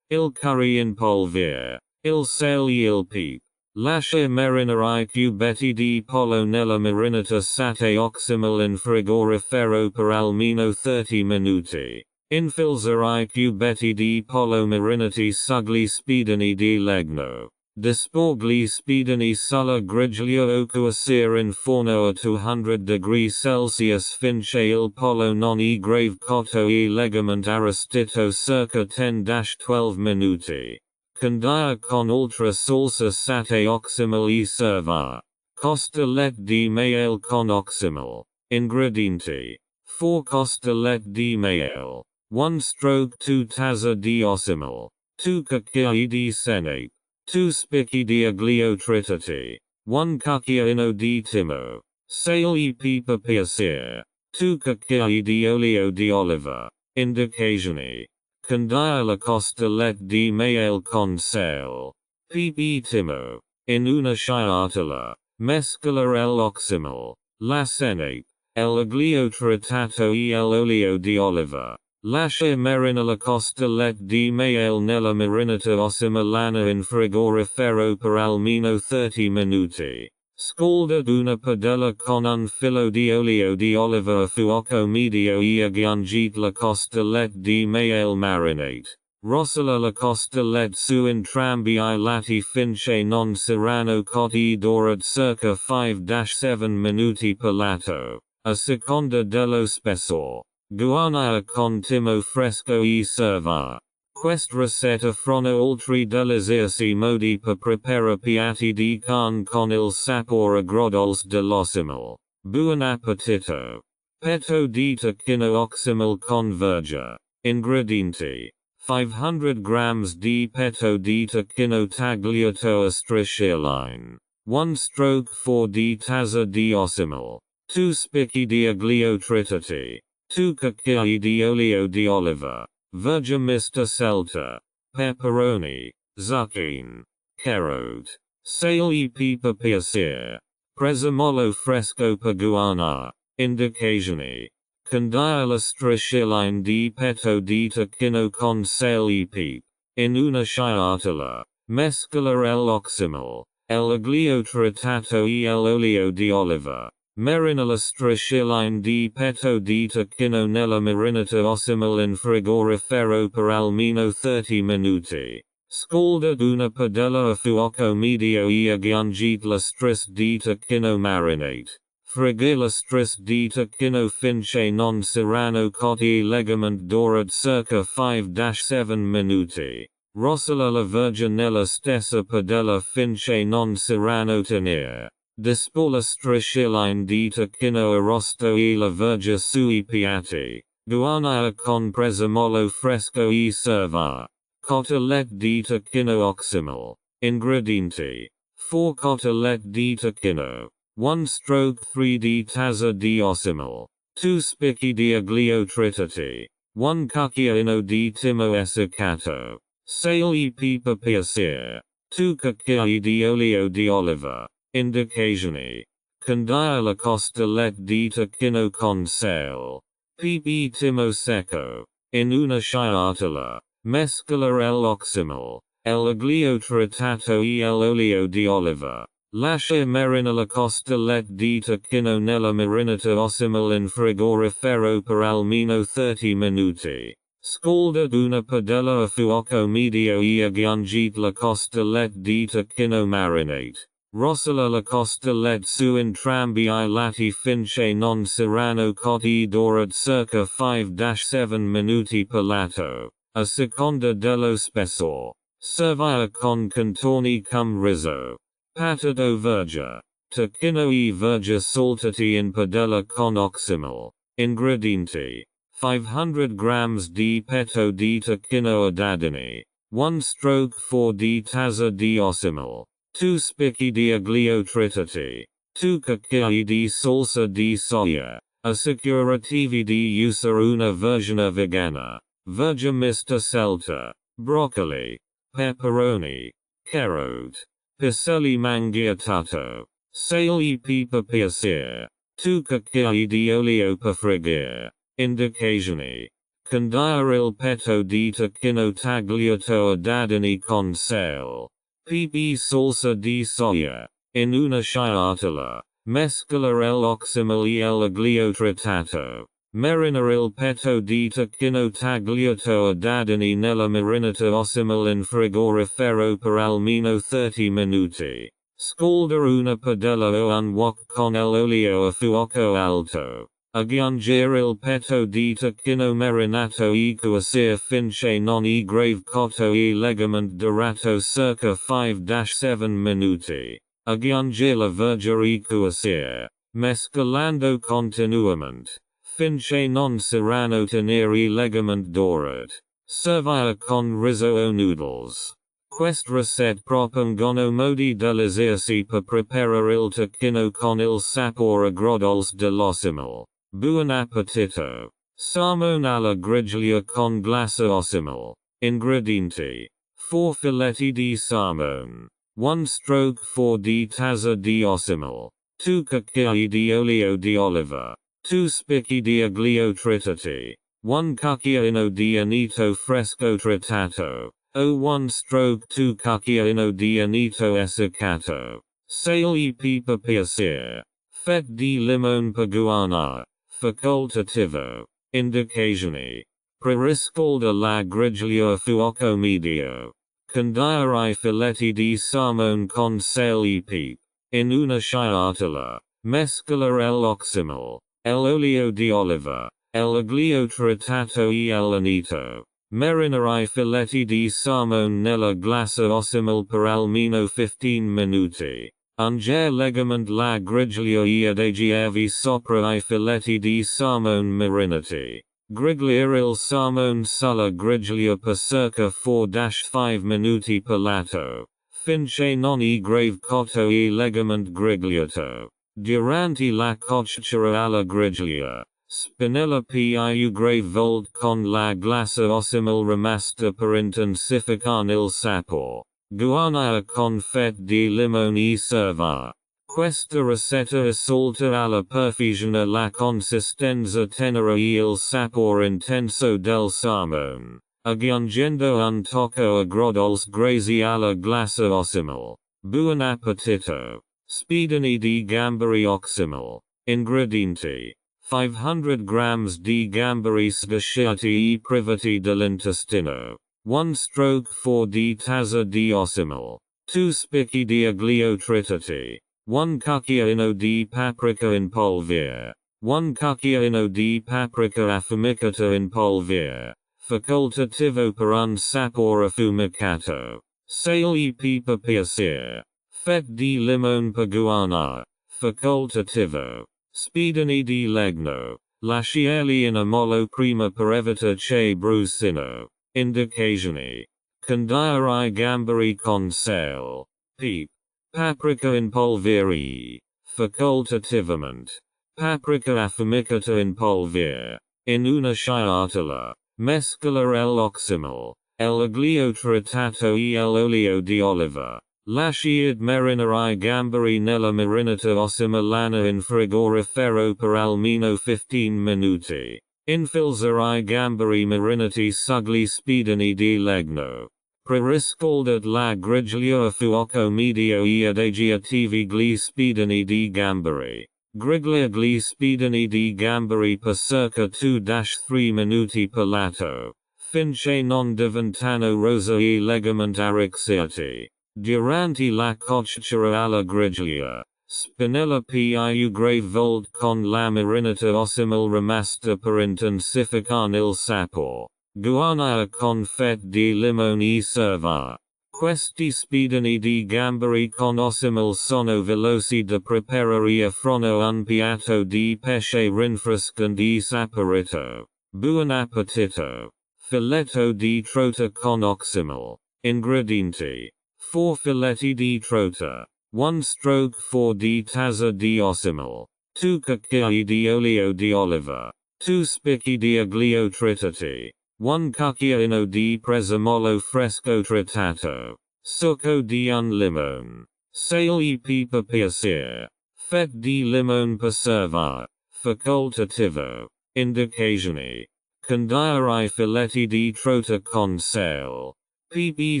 Il curry in polvere. Il sale e il pepe. Lascia marinare I cubetti di pollo nella marinata satay Oxymel in frigorifero per almeno 30 minuti. Infilzare I cubetti di pollo marinati sugli spiedini di legno. Disporgli spiedini sulla griglia o cuocere in forno a 200 degrees Celsius finché il pollo non è grave cotto e legamento arrostito circa 10-12 minuti. Condire con altra salsa satay Oxymel e serva. Costolette di maiale con Oxymel. Ingredienti. 4 costolette di maiale. 1 stroke 2 tazza di Oxymel. 2 cucchiai di senape. 2 spicchi di aglio tritati. 1 cucchiaino di timo. Sale e pepe piacere. 2 cucchiai di olio di oliva. Indicazioni. Condire la costolette di maiale con sale. Pepe timo. In una sciatola. Mescolare l'Oxymel. La senape. L'aglio tritato e l'olio di oliva. Lascia marinare la costolette di maiale nella marinata Oxymelana in frigorifero per almeno 30 minuti. Scalda una padella con un filo di olio di oliva a fuoco medio e aggiungete la costolette di maiale marinate. Rosola la costolette su entrambi I lati finché non saranno cotti dorate circa 5-7 minuti per lato. A seconda dello spessore. Guarnire con timo fresco e serva. Quest ricette frono oltre deliziosi modi per preparare piatti di carne con il sapore agrodolce dell'Oxymel. Buon appetito. Petto di tacchino Oxymel con verga. Ingredienti. 500 grams di petto di tacchino tagliato a striscioline. 1 stroke 4 di tazza di Oxymel. 2 spicchi di aglio tritati. 2 cucchiai di olio di oliva. Verga mista selta. Peperoni. Zucchine. Carote. Sale e pepe piacere. Prezzemolo fresco per guarnire. Indicazioni. Condiala strisciline di petto di tacchino con sale peep. In una sciatola. Mescola l'Oxymel. L'olio trattato e l'olio di oliva. Marina la strisciline di petto di tacchino nella marinata Oxymel in frigorifero per almeno 30 minuti. Scalda una padella a fuoco medio e aggiungete la stris di tacchino marinate. Frigge la stris di tacchino finché non saranno cotti legament dorad circa 5-7 minuti. Rosola la verga nella stessa padella finché non saranno tenere. Dispo la strisciline di tacchino arrosto e la verga sui piatti. Guarnire con prezzemolo fresco e serva. Cotolette di tacchino Oxymel. Ingredienti. 4 cotolette di tacchino. 1/3 di tazza di Oxymel. 2 spicchi di aglio tritati. 1 cucchiaino di timo essiccato. Sale e pepe piacere. 2 cucchiai di olio di oliva. Indicazioni. Condia la costolette di tacchino con sale. Pepe timo secco. In una sciatola. Mescola l'Oxymel. L'aglio trattato e l'olio di oliva. Lascia marina la costolette di tacchino nella marinata Oxymel in frigorifero per almeno 30 minuti. Scalda una padella a fuoco medio e aggiungete la costolette di tacchino marinate. Rosola la costolette su entrambi I lati finché non saranno cotti dorad circa 5-7 minuti per lato. A seconda dello spessore. Servire con contorni cum riso. Patate verga. Tacchino e verga saltati in padella con Oxymel. Ingredienti. 500 grams di petto di tacchino adadini. 1/4 di tazza di Oxymel. 2 spicchi di aglio tritati. 2 cucchiai di salsa di soia. Assicurativi di usare una versione vegana. Verga mista selta. Broccoli. Pepperoni. Carrot. Piselli mangiatato. Sale e pepe piacere. 2 cucchiai di olio per friggere. Indicazioni. Condia il petto di tacchino tagliato a dadini con sale. Pepe salsa di soia. In una sciatola. Mescola l'Oxymel e l'aglio trattato. Marina il petto di tacchino tagliato a dadini nella marinata Oxymel in frigorifero per almeno 30 minuti. Scalda una padella o un wok con l'olio a fuoco alto. Aggiungere il petto di tacchino marinato e cuocere finché non è grave cotto e legament dorato circa 5-7 minuti. Aggiungere la verga e cuocere. Mescolando continuamente. Finché non saranno tenere legament dorad. Servire con riso o noodles. Queste ricette propongono modi deliziosi per preparare il tacchino con il sapore agrodolce dell'Oxymel. Buon appetito. Salmone alla griglia con glassa Oxymel. Ingredienti. 4 filetti di salmone. 1/4 di tazza di Oxymel. 2 cucchiai di olio di oliva. 2 spicchi di aglio tritati. 1 cucchiaino di anito fresco trattato. O 1/2 cucchiaino di anito essiccato. Sale e pepe piacere. Fette di limone per guarnire. Facoltativo. Indicazioni. Preriscalda la griglia a fuoco medio. Condia I filetti di salmone con sale e pepe. In una sciatola. Mescola l'Oxymel. L'olio di oliva. L'aglio trattato e l'anito. Marina I filetti di salmone nella glassa Oxymel per almeno 15 minuti. Ungere legament la griglia e adagiarvi sopra I filetti di salmone marinati. Grigliare il salmone sulla griglia per circa 4-5 minuti per lato. Finché non è grave cotto e legament grigliato. Durante la cottura alla griglia. Spinella più grave volte con la glassa Oxymel rimasta per intensificare il sapore. Guarnire con fette di limone e serva. Questa ricetta assolta alla perfezione la consistenza tenera e il sapore intenso del salmone, aggiungendo un tocco agrodolce grazie alla glassa Oxymel. Buon appetito. Spiedini di gamberi Oxymel. Ingredienti: 500 grams di gamberi sgasciati e privati dell'intestino, 1 stroke 4 di tazza di Oxymel, 2 spicchi di aglio tritati, 1 cucchiaino di paprika in polvere, 1 cucchiaino di paprika affumicata in polvere, facoltativo per un sapore affumicato, sale e pepe piacere, fette di limone per guarnire, facoltativo, spiedini di legno, lasciarli in ammollo prima per evitare che brucino, indicazioni, condire I gamberi con sale, pepe, paprika in polvere, facoltativamente, paprika affumicata in polvere, in una sciatola, mescolare l'Oxymel, l'aglio tritato e l'olio di oliva, lasciare marinare I gamberi nella marinata Oxymelana in frigorifero per almeno 15 minuti. Infilzare I gamberi marinati sugli spiedini di legno. Preriscaldat la griglia a fuoco medio e adagiativi gli spiedini di gamberi. Griglia gli spiedini di gamberi per circa 2-3 minuti per lato, finché non diventano rosa e legamment arricciati. Durante la cottura alla griglia, spinella più grave volte con la marinata Oxymel rimasta per intensificare il sapore. Guarnire con fette di limone e serva. Questi spiedini di gamberi con Oxymel sono veloci da preparare e offrono un piatto di pesce rinfrescante e saporito. Buon appetito. Filetto di trota con Oxymel. Ingredienti: 4 filetti di trota, 1 stroke 4 di tazza di Oxymel, 2 cucchiai di olio di oliva, 2 spicchi di aglio tritati, 1 cucchiaino di prezzemolo fresco tritato, succo di un limone, sale e pepe piacere, fette di limone per servare, facoltativo, indicazioni, condire I filetti di trota con sale, pepe e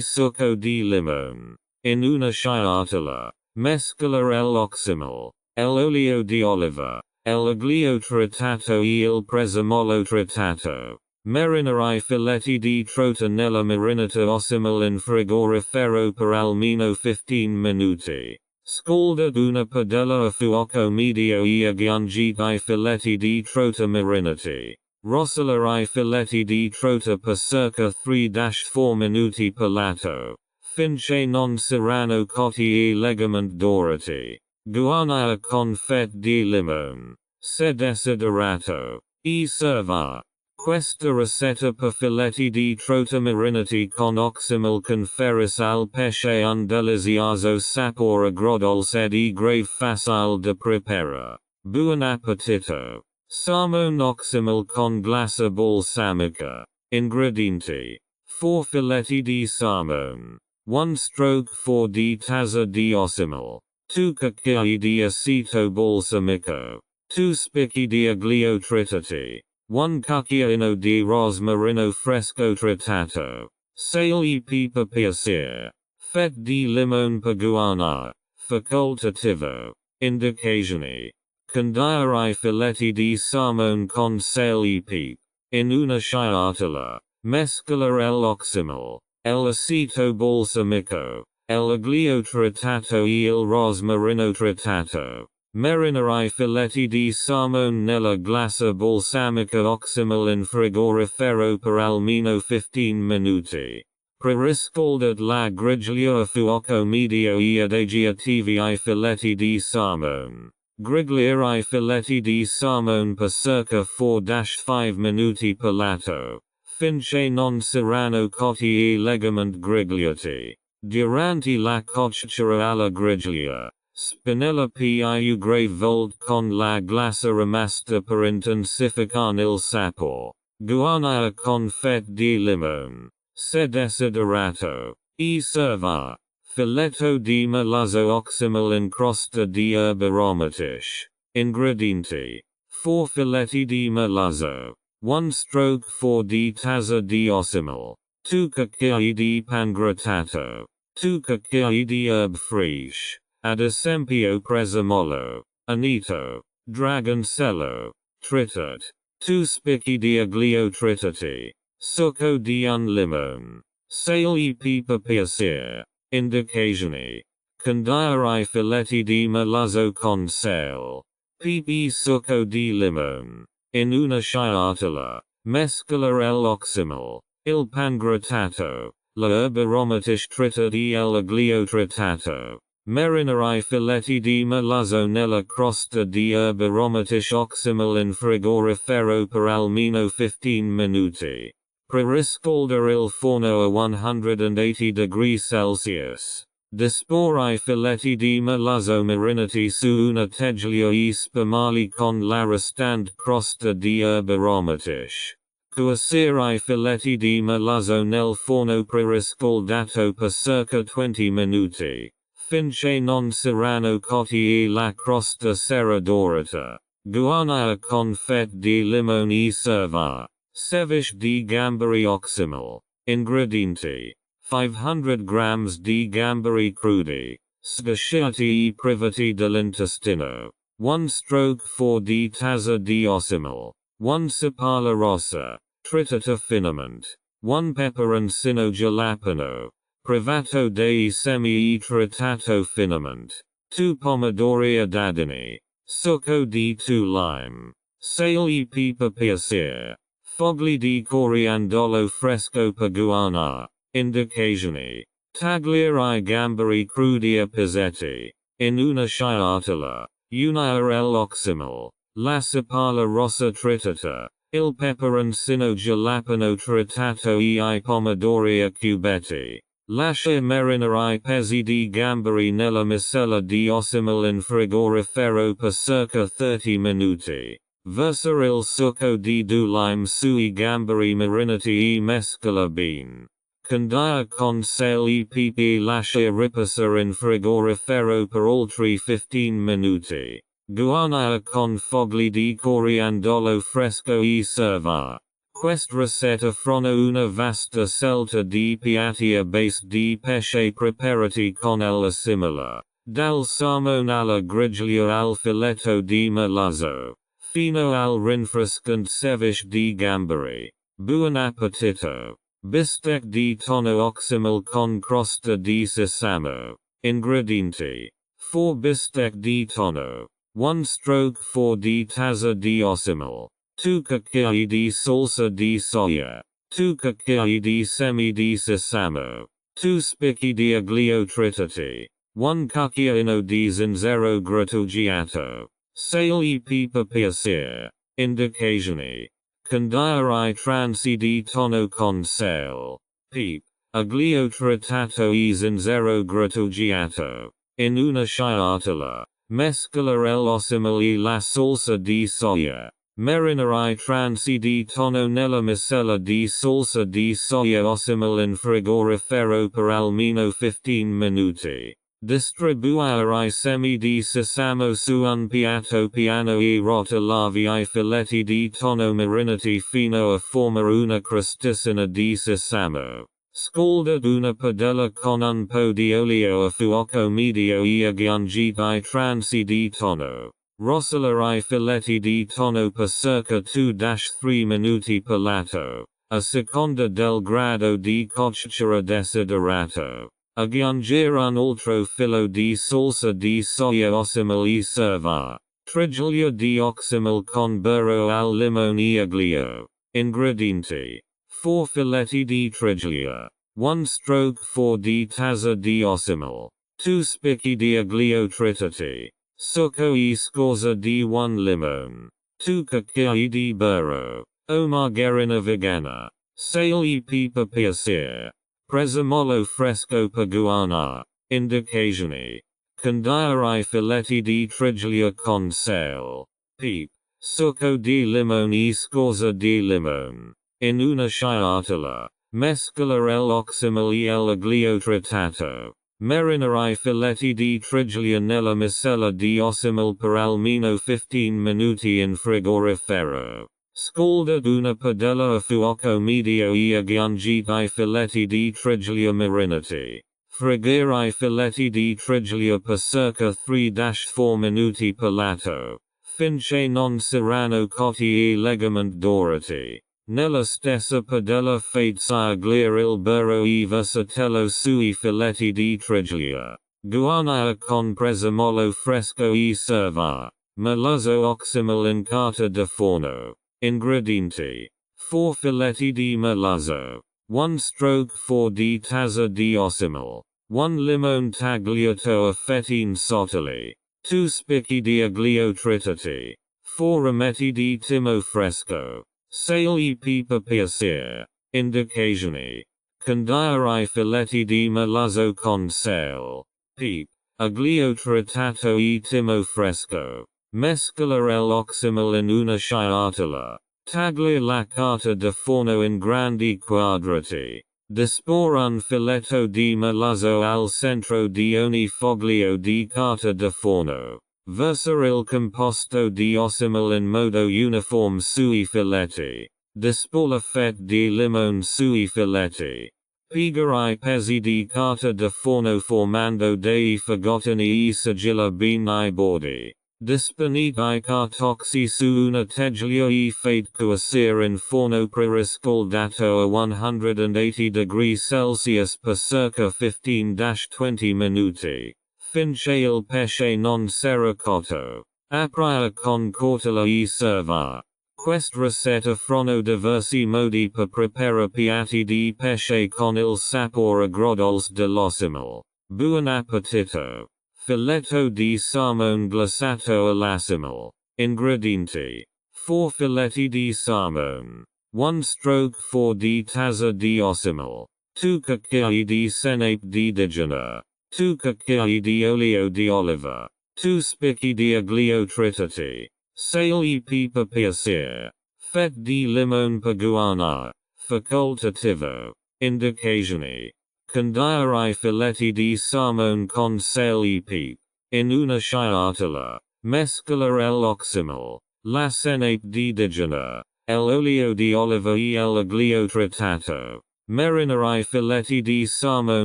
succo di limone, in una sciatola, mescolare l'Oxymel, l'olio di oliva, l'aglio tritato e il prezzemolo tritato. Marinare I filetti di trota nella marinata Oxymel in frigorifero per almeno 15 minuti. Scalda una padella a fuoco medio e aggiungite I filetti di trota marinati. Rosolare I filetti di trota per circa 3-4 minuti per lato, finché non saranno cotti e legament dorati. Guarnire con fette di limone, se desiderato, e servare. Questa ricetta per filetti di trota marinati con Oxymel conferisce al pesce un delizioso sapore agrodolce ed grave facile da preparare. Buon appetito. Salmone Oxymel con glassa balsamica. Ingredienti: 4 filetti di salmone, 1 stroke 4 di tazza di Oxymel, 2 cucchiai di aceto balsamico, 2 spicchi di aglio tritati, 1 cucchiaino di rosmarino fresco tritato, sale e pepe piacere, fette di limone per guarnire, facoltativo, indicazioni, condire I filetti di salmone con sale e pepe, in una sciatola, mescolare l'Oxymel, l'aceto balsamico, l'aglio tritato e il rosmarino tritato. Marinare I filetti di salmone nella glassa balsamica Oxymel in frigorifero per almeno 15 minuti. Preriscaldat la griglia a fuoco medio e adagiativi I filetti di salmone. Grigliare I filetti di salmone per circa 4-5 minuti per lato, finché non saranno cotti e legament grigliati. Durante la cottura alla griglia, spinella più grave volte con la glassa rimasta per intensificare il sapore. Guarnire con fette di limone, se desiderato, e servare. Filetto di meluzzo Oxymel in crosta di erba aromatiche. Ingredienti: 4 filetti di meluzzo, 1 stroke 4 di tazza di Oxymel, 2 cucchiai di pangrattato, 2 cucchiai di herb fraiche, ad esempio prezzemolo, anito, dragoncello, tritate, 2 spicchi di aglio tritati, succo di un limone, sale e pepe per piacere. Indicazioni: condire I filetti di meluzzo con sale, pepe e succo di limone, in una sciatola, mescolare l'Oxymel, il pangrattato, la erba aromatiche tritata e l'aglio tritato. Marinare I filetti di meluzzo nella crosta di erba aromatiche Oxymel in frigorifero per almeno 15 minuti. Preriscaldare il forno a 180 degrees Celsius. Disporre I filetti di meluzzo marinati su una teglia e spalmarli con la restante crosta di erba aromatiche. Cuocere I filetti di meluzzo nel forno preriscaldato per circa 20 minuti, finché non saranno cotti e la crosta sarà dorata. Guarnire con fette di limone e servare. Ceviche di gamberi Oxymel. Ingredienti: 500 grams di gamberi crudi, sgasciati e privati dell'intestino, 1 stroke 4 di tazza di Oxymel, 1 sapala rossa, tritata finement, 1 peperoncino jalapeno, privato dei semi e tritato finement, 2 pomodori a dadini, succo di 2 lime, sale e pepe per piacere. Fogli di coriandolo fresco per guarnire. Indicazioni: tagliare I gamberi crudi a pezzetti, in una sciatola, unire l'Oxymel, la sapala rossa tritata, il peperoncino jalapeno tritato e I pomodori a cubetti. Lascia marinare I pezzi di gamberi nella miscela di Oxymel in frigorifero per circa 30 minuti. Versare il succo di 2 lime sui gamberi marinati e mescola bene. Condire con sale e pepe e lascia riposare in frigorifero per oltre 15 minuti. Guarnire con fogli di coriandolo fresco e servare. Questa ricetta frona una vasta scelta di piatti a base di pesce preparati con l'Oxymel, dal salmone alla griglia al filetto di meluzzo, fino al rinfrescante ceviche di gamberi. Buon appetito! Bistec di tonno Oxymel con crosta di sesamo. Ingredienti: 4 bistec di tonno, 1 stroke 4 di tazza di Oxymel, 2 cucchiai di salsa di soia, 2 cucchiai di semi di sesamo, 2 spicchi di aglio tritati, 1 cucchiaino di zenzero grattugiato, sale e pepe per piacere. Indicazioni: condire I transi di tonno con sale, pepe, aglio tritato e zenzero grattugiato, in una sciatola, mescolare l'Oxymel e la salsa di soia. Marinare I transi di tonno nella miscela di salsa di soia Oxymel in frigorifero per almeno 15 minuti. Distribuire I semi di sesamo su un piatto piano e rotolare I filetti di tonno marinati fino a formare una crosticina di sesamo. Scaldate una padella con un po' di olio a fuoco medio e aggiungete I transi di tonno. Rosolare I filetti di tonno per circa 2-3 minuti per lato, a seconda del grado di cottura desiderato. Aggiungere un altro filo di salsa di soia Oxymel e servare. Triglia di Oxymel con burro al limone e aglio. Ingredienti: 4 filetti di triglia, 1 stroke 4 di tazza di Oxymel, 2 spicchi di aglio tritati, succo e scorza di 1 limone, 2 cucchiai di burro, o margarina vegana, sale e pepe per piacere. Prezzemolo fresco per guarnire. Indicazioni: condire I filetti di triglia con sale, pepe, succo di limone e scorza di limone. In una sciatola, mescolare l'Oxymel e l'aglio tritato. Marinare filetti di triglia nella miscela di Oxymel per almeno 15 minuti in frigorifero. Scalda una padella a fuoco medio e aggiungete I filetti di triglia marinati. Friggere I filetti di triglia per circa 3-4 minuti per lato, finché non saranno cotti e legamente dorati. Nella stessa padella fate scioglie il burro e versatello sui filetti di triglia. Guarnire con prezzemolo fresco e serva. Meluzzo Oxymel in carta da forno. Ingredienti: 4 filetti di meluzzo, 1/4 di tazza di Oxymel, 1 limone tagliato a fettine sottili, 2 spicchi di aglio tritati, 4 rametti di timo fresco, sale e pepe per piacere. Indicazioni: condire I filetti di meluzzo con sale, pepe, aglio tritato e timo fresco. Mescolare l'Oxymel in una sciatola. Taglia la carta da forno in grandi quadrati. Disporre un filetto di meluzzo al centro di ogni foglio di carta da forno. Versare il composto di Oxymel in modo uniforme sui filetti. Dispor la fette di limone sui filetti. Piegare I pezzi di carta da forno formando dei fagottini e sigilla bene I bordi. Disponete I cartocci su una teglia e fate cuocere in forno preriscaldato a 180 degrees Celsius per circa 15-20 minuti. Finché il pesce non sarà cotto. Aprire con cautela e serva. Questa ricetta offre diversi modi per preparare piatti di pesce con il sapore agrodolce dell'Oxymel. Buon appetito! Filetto di salmone glissato all'Oxymel. Ingredienti: 4 filetti di salmone, 1/4 di tazza di Oxymel, 2 cucchiai di senape di digena, 2 cucchiai di olio di oliva, 2 spicchi di aglio tritati, sale e pepe per piacere, fette di limone per guarnire, facoltativo. Indicazioni: condire I filetti di salmone con sale e pepe, in una sciatola, mescolare l'Oxymel, la senape di digena, l'olio di oliva e l'aglio tritato. Marinare I filetti di salmone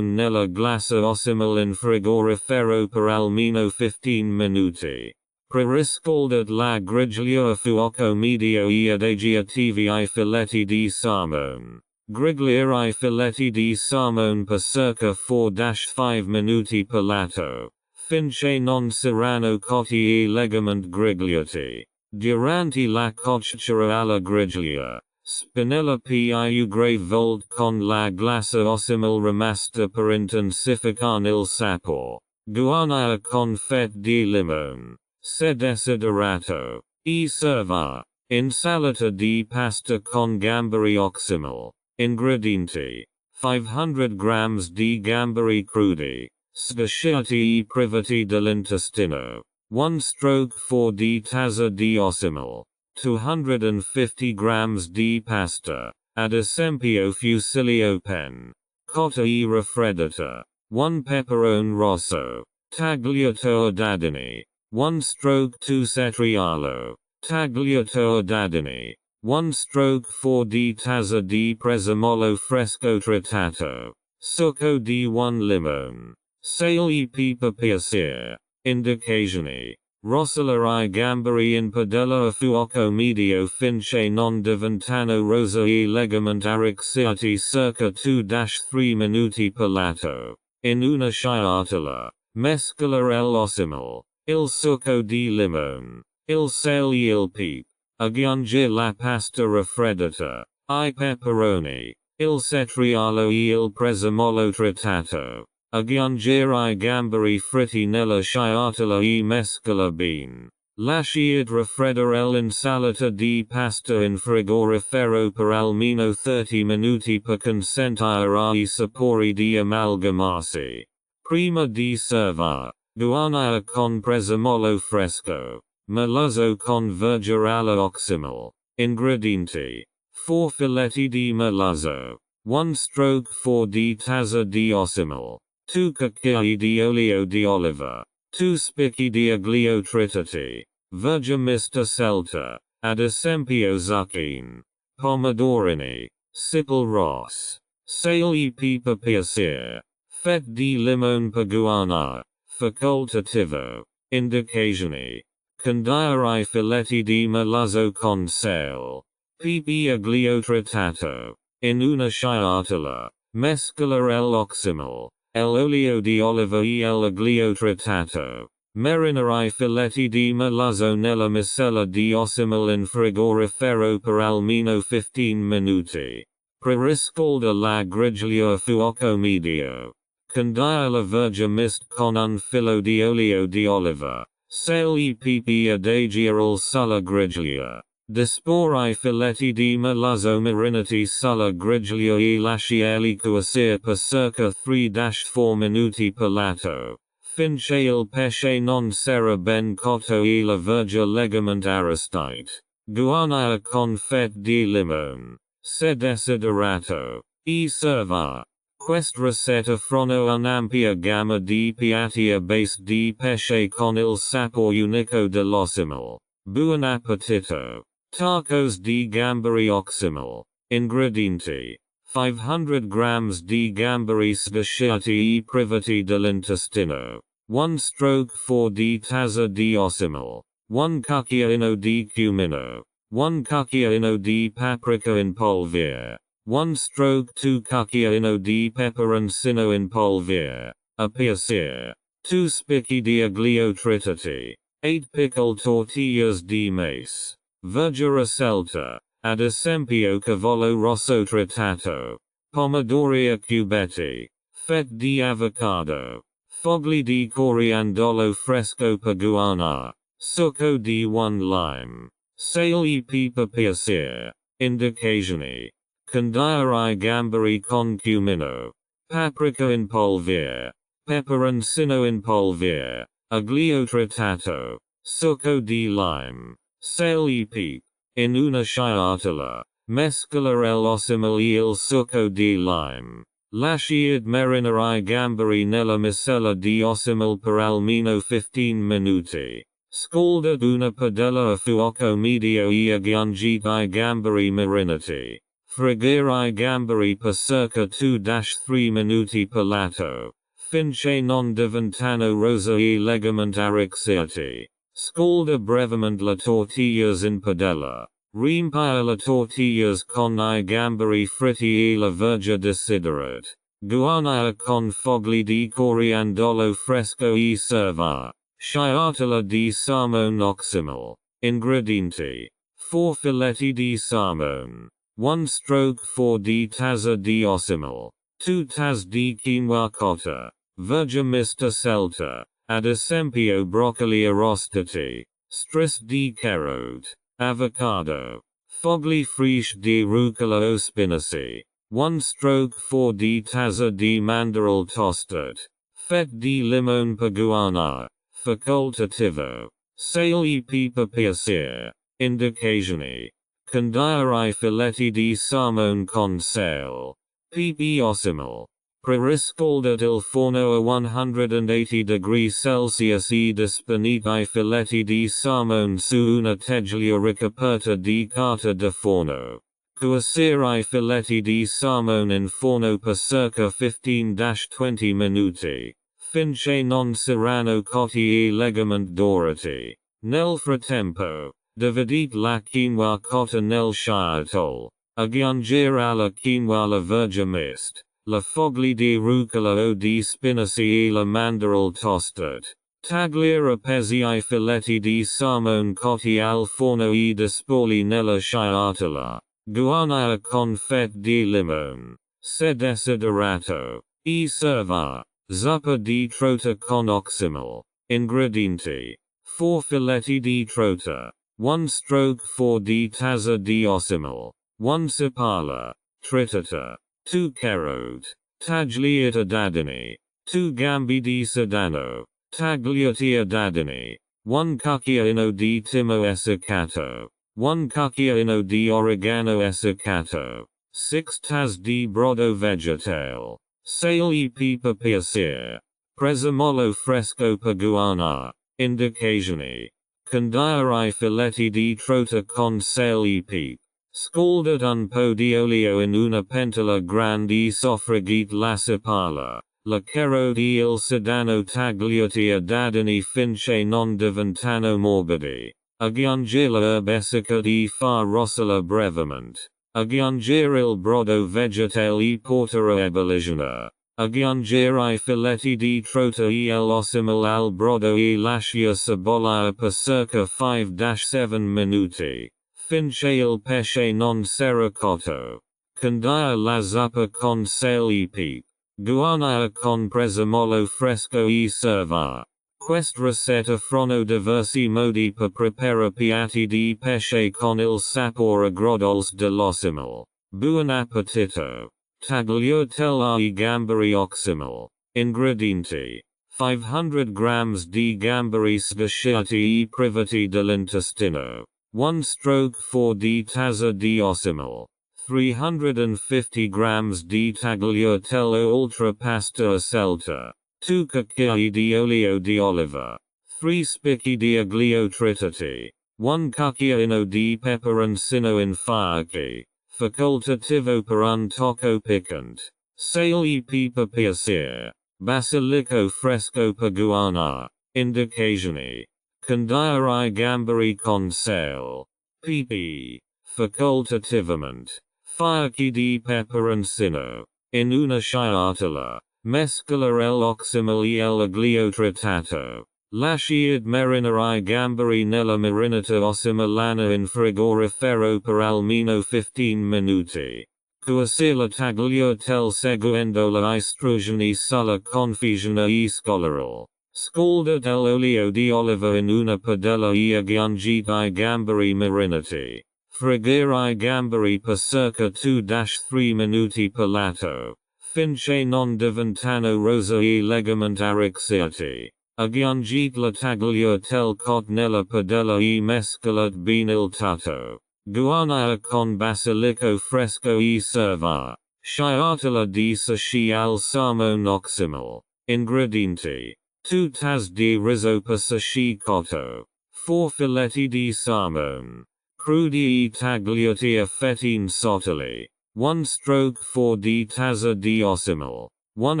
nella glassa Oxymel in frigorifero per almeno 15 minuti. Preriscaldate la griglia a fuoco medio e adagiatevi I filetti di salmone. Grigliare I filetti di salmone per circa 4-5 minuti per lato, finché non saranno cotti e legamente grigliati. Durante la cottura alla griglia, spinella più grave volte con la glassa Oxymel rimasta per intensificare il sapore. Guarnire con fette di limone, se desiderato, e serva. Insalata di pasta con gamberi Oxymel. Ingredienti: 500 grams di gamberi crudi, sgasciati e privati dell'intestino, 1/4 di tazza di Oxymel, 250 grams di pasta, ad esempio fusillo pen, cotta e raffreddata, 1 peperone rosso, tagliato a dadini, 1/2 cetriolo, tagliato a dadini, 1/4 di tazza di prezzemolo fresco tritato, succo di 1 limone, sale e pepe per piacere. Indicazioni: rosolare I gamberi in padella a fuoco medio finché non diventano rosa e legamente arricciati circa 2-3 minuti per lato. In una sciatola, mescolare l'Oxymel, il succo di limone, il sale e il pepe. Aggiungere la pasta raffreddata, I peperoni, il cetriolo e il prezzemolo tritato. Aggiungere I gamberi fritti nella sciatola e mescola bene. Lasciate raffreddare l'insalata di pasta in frigorifero per almeno 30 minuti per consentire ai sapori di amalgamarsi. Prima di servare, guarnire con prezzemolo fresco. Meluzzo con vergine alla Oxymel. Ingredienti: 4 filetti di meluzzo, 1/4 di tazza di Oxymel, 2 cucchiai di olio di oliva, 2 spicchi di aglio tritati, verga mista selta, ad esempio zucchine, pomodorini, sipil ross, sale e pipa piacere, fet di limone peguana, facoltativo, indicazioni, condiare filetti di malazzo con sale, pipi aglio tritato, in una sciatola, mescolare l'oxymel, l'olio di oliva e l'aglio tritato, marinare filetti di malazzo nella miscela di Oxymel in frigorifero per almeno 15 minuti. Preriscalda la griglia a fuoco medio. Condire la verga mist con un filo di olio di oliva. Sale e pipi adagiare sulla griglia. Disporre i filetti di malazzo marinati sulla griglia e lasciarli cuocere per circa 3-4 minuti per lato. Finché il pesce non sarà ben cotto e la verga legalmente arrostite. Guarnire con fet di limone. Se desiderato. E serva. Quest ricetta frono un'ampia gamma di piatti a base di pesce con il sapore unico dell'Oxymel. Buon appetito. Tacos di gamberi Oxymel. Ingredienti. 500 grams di gamberi sgasciati e privati dell'intestino. 1 stroke 4 di tazza di Oxymel. 1 cucchiaino di cumino. 1 cucchiaino di paprika in polvere. 1 stroke 2 cucchiaino di peperoncino in polvere. A piacere. 2 spicchi di aglio tritati. 8 piccole tortillas di mace. Verga riselta. Ad esempio cavallo rosso tritato. Pomodori a cubetti. Fet di avocado. Fogli di coriandolo fresco peguana. Succo di 1 lime. Sale e pipa piacere. Indicazioni. Condire I gamberi con cumino. Paprika in polvere. Peperoncino in polvere. Aglio tritato. Succo di lime. Sale e pepe. In una sciatola. Mescolare l'Oxymel e il succo di lime. Lasciate marinare I gamberi nella miscela di Oxymel per almeno 15 minuti. Scalda una padella a fuoco medio e aggiungete I gamberi marinati. Friggere I gamberi per circa 2-3 minuti per lato. Finché non diventano rosa e legalmente arricciati. Scalda brevemente le tortillas in padella. Riempire le tortillas con I gamberi fritti e la verga desiderate. Guarnire con fogli di coriandolo fresco e serva. Sciatola di salmone Oxymel. Ingredienti. 4 filetti di salmone. 1 stroke 4 di tazza di Oxymel. 2 tazze di quinoa cotta. Verga mista selta. Ad esempio broccoli arrostati. Stris di carote. Avocado. Fogli freschi di rucola o spinaci. 1 stroke 4 di tazza di mandorle toasted. Fet di limone peguana. Facoltativo. Sale e pipa piacere. Indicazioni. Condire I filetti di salmone con sale. Pepe Oxymel. Preriscaldat il forno a 180 degrees Celsius e disponete I filetti di salmone su una teglia ricoperta di carta da forno. Cuocere I filetti di salmone in forno per circa 15-20 minuti. Finché non saranno cotti e legalmente dorati. Nel frattempo, dividete la quinoa cotta nel sciatol. Aggiungere alla quinoa la verga mist. La fogli di rucola o di spinaci e la mandorle toasted. Tagliare a pezzi I filetti di salmone cotti al forno e disporli nella sciatola. Guarnire con fet di limone. Se desiderato. E serva. Zuppa di trota con Oxymel. Ingredienti. 4 filetti di trota. 1 stroke 4 di tazza di Oxymel. 1 sipala. Tritata. 2 carote. Tagliate a dadini. 2 gambi di sedano. Tagliati a dadini. 1 cucchiaino di timo essiccato. 1 cucchiaino di oregano essiccato. 6 tazze di brodo vegetale. Sale e pipa piacere. Prezzemolo fresco peruana. Indicazioni. Condiare filetti di trota con sale e pepe. Scalded un po' di olio in una pentola grande e soffriggete la cipala. L'acquero di il sedano tagliati a dadini finché non diventano morbidi. Aggiungere l'erbessica di far rossella brevemente. Aggiungere il brodo vegetale e portare ebollizione. Aggiungere I filetti di trota e l'Oxymel al brodo e lasciare sbollare per circa 5-7 minuti. Finché il pesce non sarà cotto. Condire la zuppa con sale e pepe. Guarnire con prezzemolo fresco e serva. Quest ricette offrono diversi modi per preparare piatti di pesce con il sapore agrodolce dell'Oxymel. Buon appetito. Tagliatella e gamberi Oxymel. Ingredienti. 500 grams di gamberi sfasciati e privati dell'intestino. 1 stroke 4 di tazza di Oxymel. 350 grams di tagliatelle ultra pasta a scelta. 2 cucchiai di olio di oliva. 3 spicchi di aglio tritati. 1 cucchiaino di peperoncino in farci. Facoltativo per un tocco piccante. Sale e pepe piacere. Basilico fresco peruana. Indicazioni. Condire I gamberi con sale. Pepe. Facoltativamente. Farci di peperoncino. In una sciatola. Mescolare l'Oxymel e l'aglio tritato. Lasciare marinare I gamberi nella marinata ossimelana in frigorifero per almeno 15 minuti. Cuocere la tagliatelle seguendo le istruzioni sulla confezione e scolare. Scaldate l'olio di oliva in una padella e aggiungete I gamberi marinati. Friggere I gamberi per circa 2-3 minuti per lato. Finché non diventano rosa e leggamente arricciati. Aggiungete la tagliatelle cotta nella padella e mescolate bene il tutto. Guarnire con basilico fresco e serva. Sciatola di sushi al salmone Oxymel. Ingredienti. 2 tazze di riso per sushi cotto. 4 filetti di salmone. Crudi e tagliati a fettine sottili. 1 stroke 4 di tazza di Oxymel. 1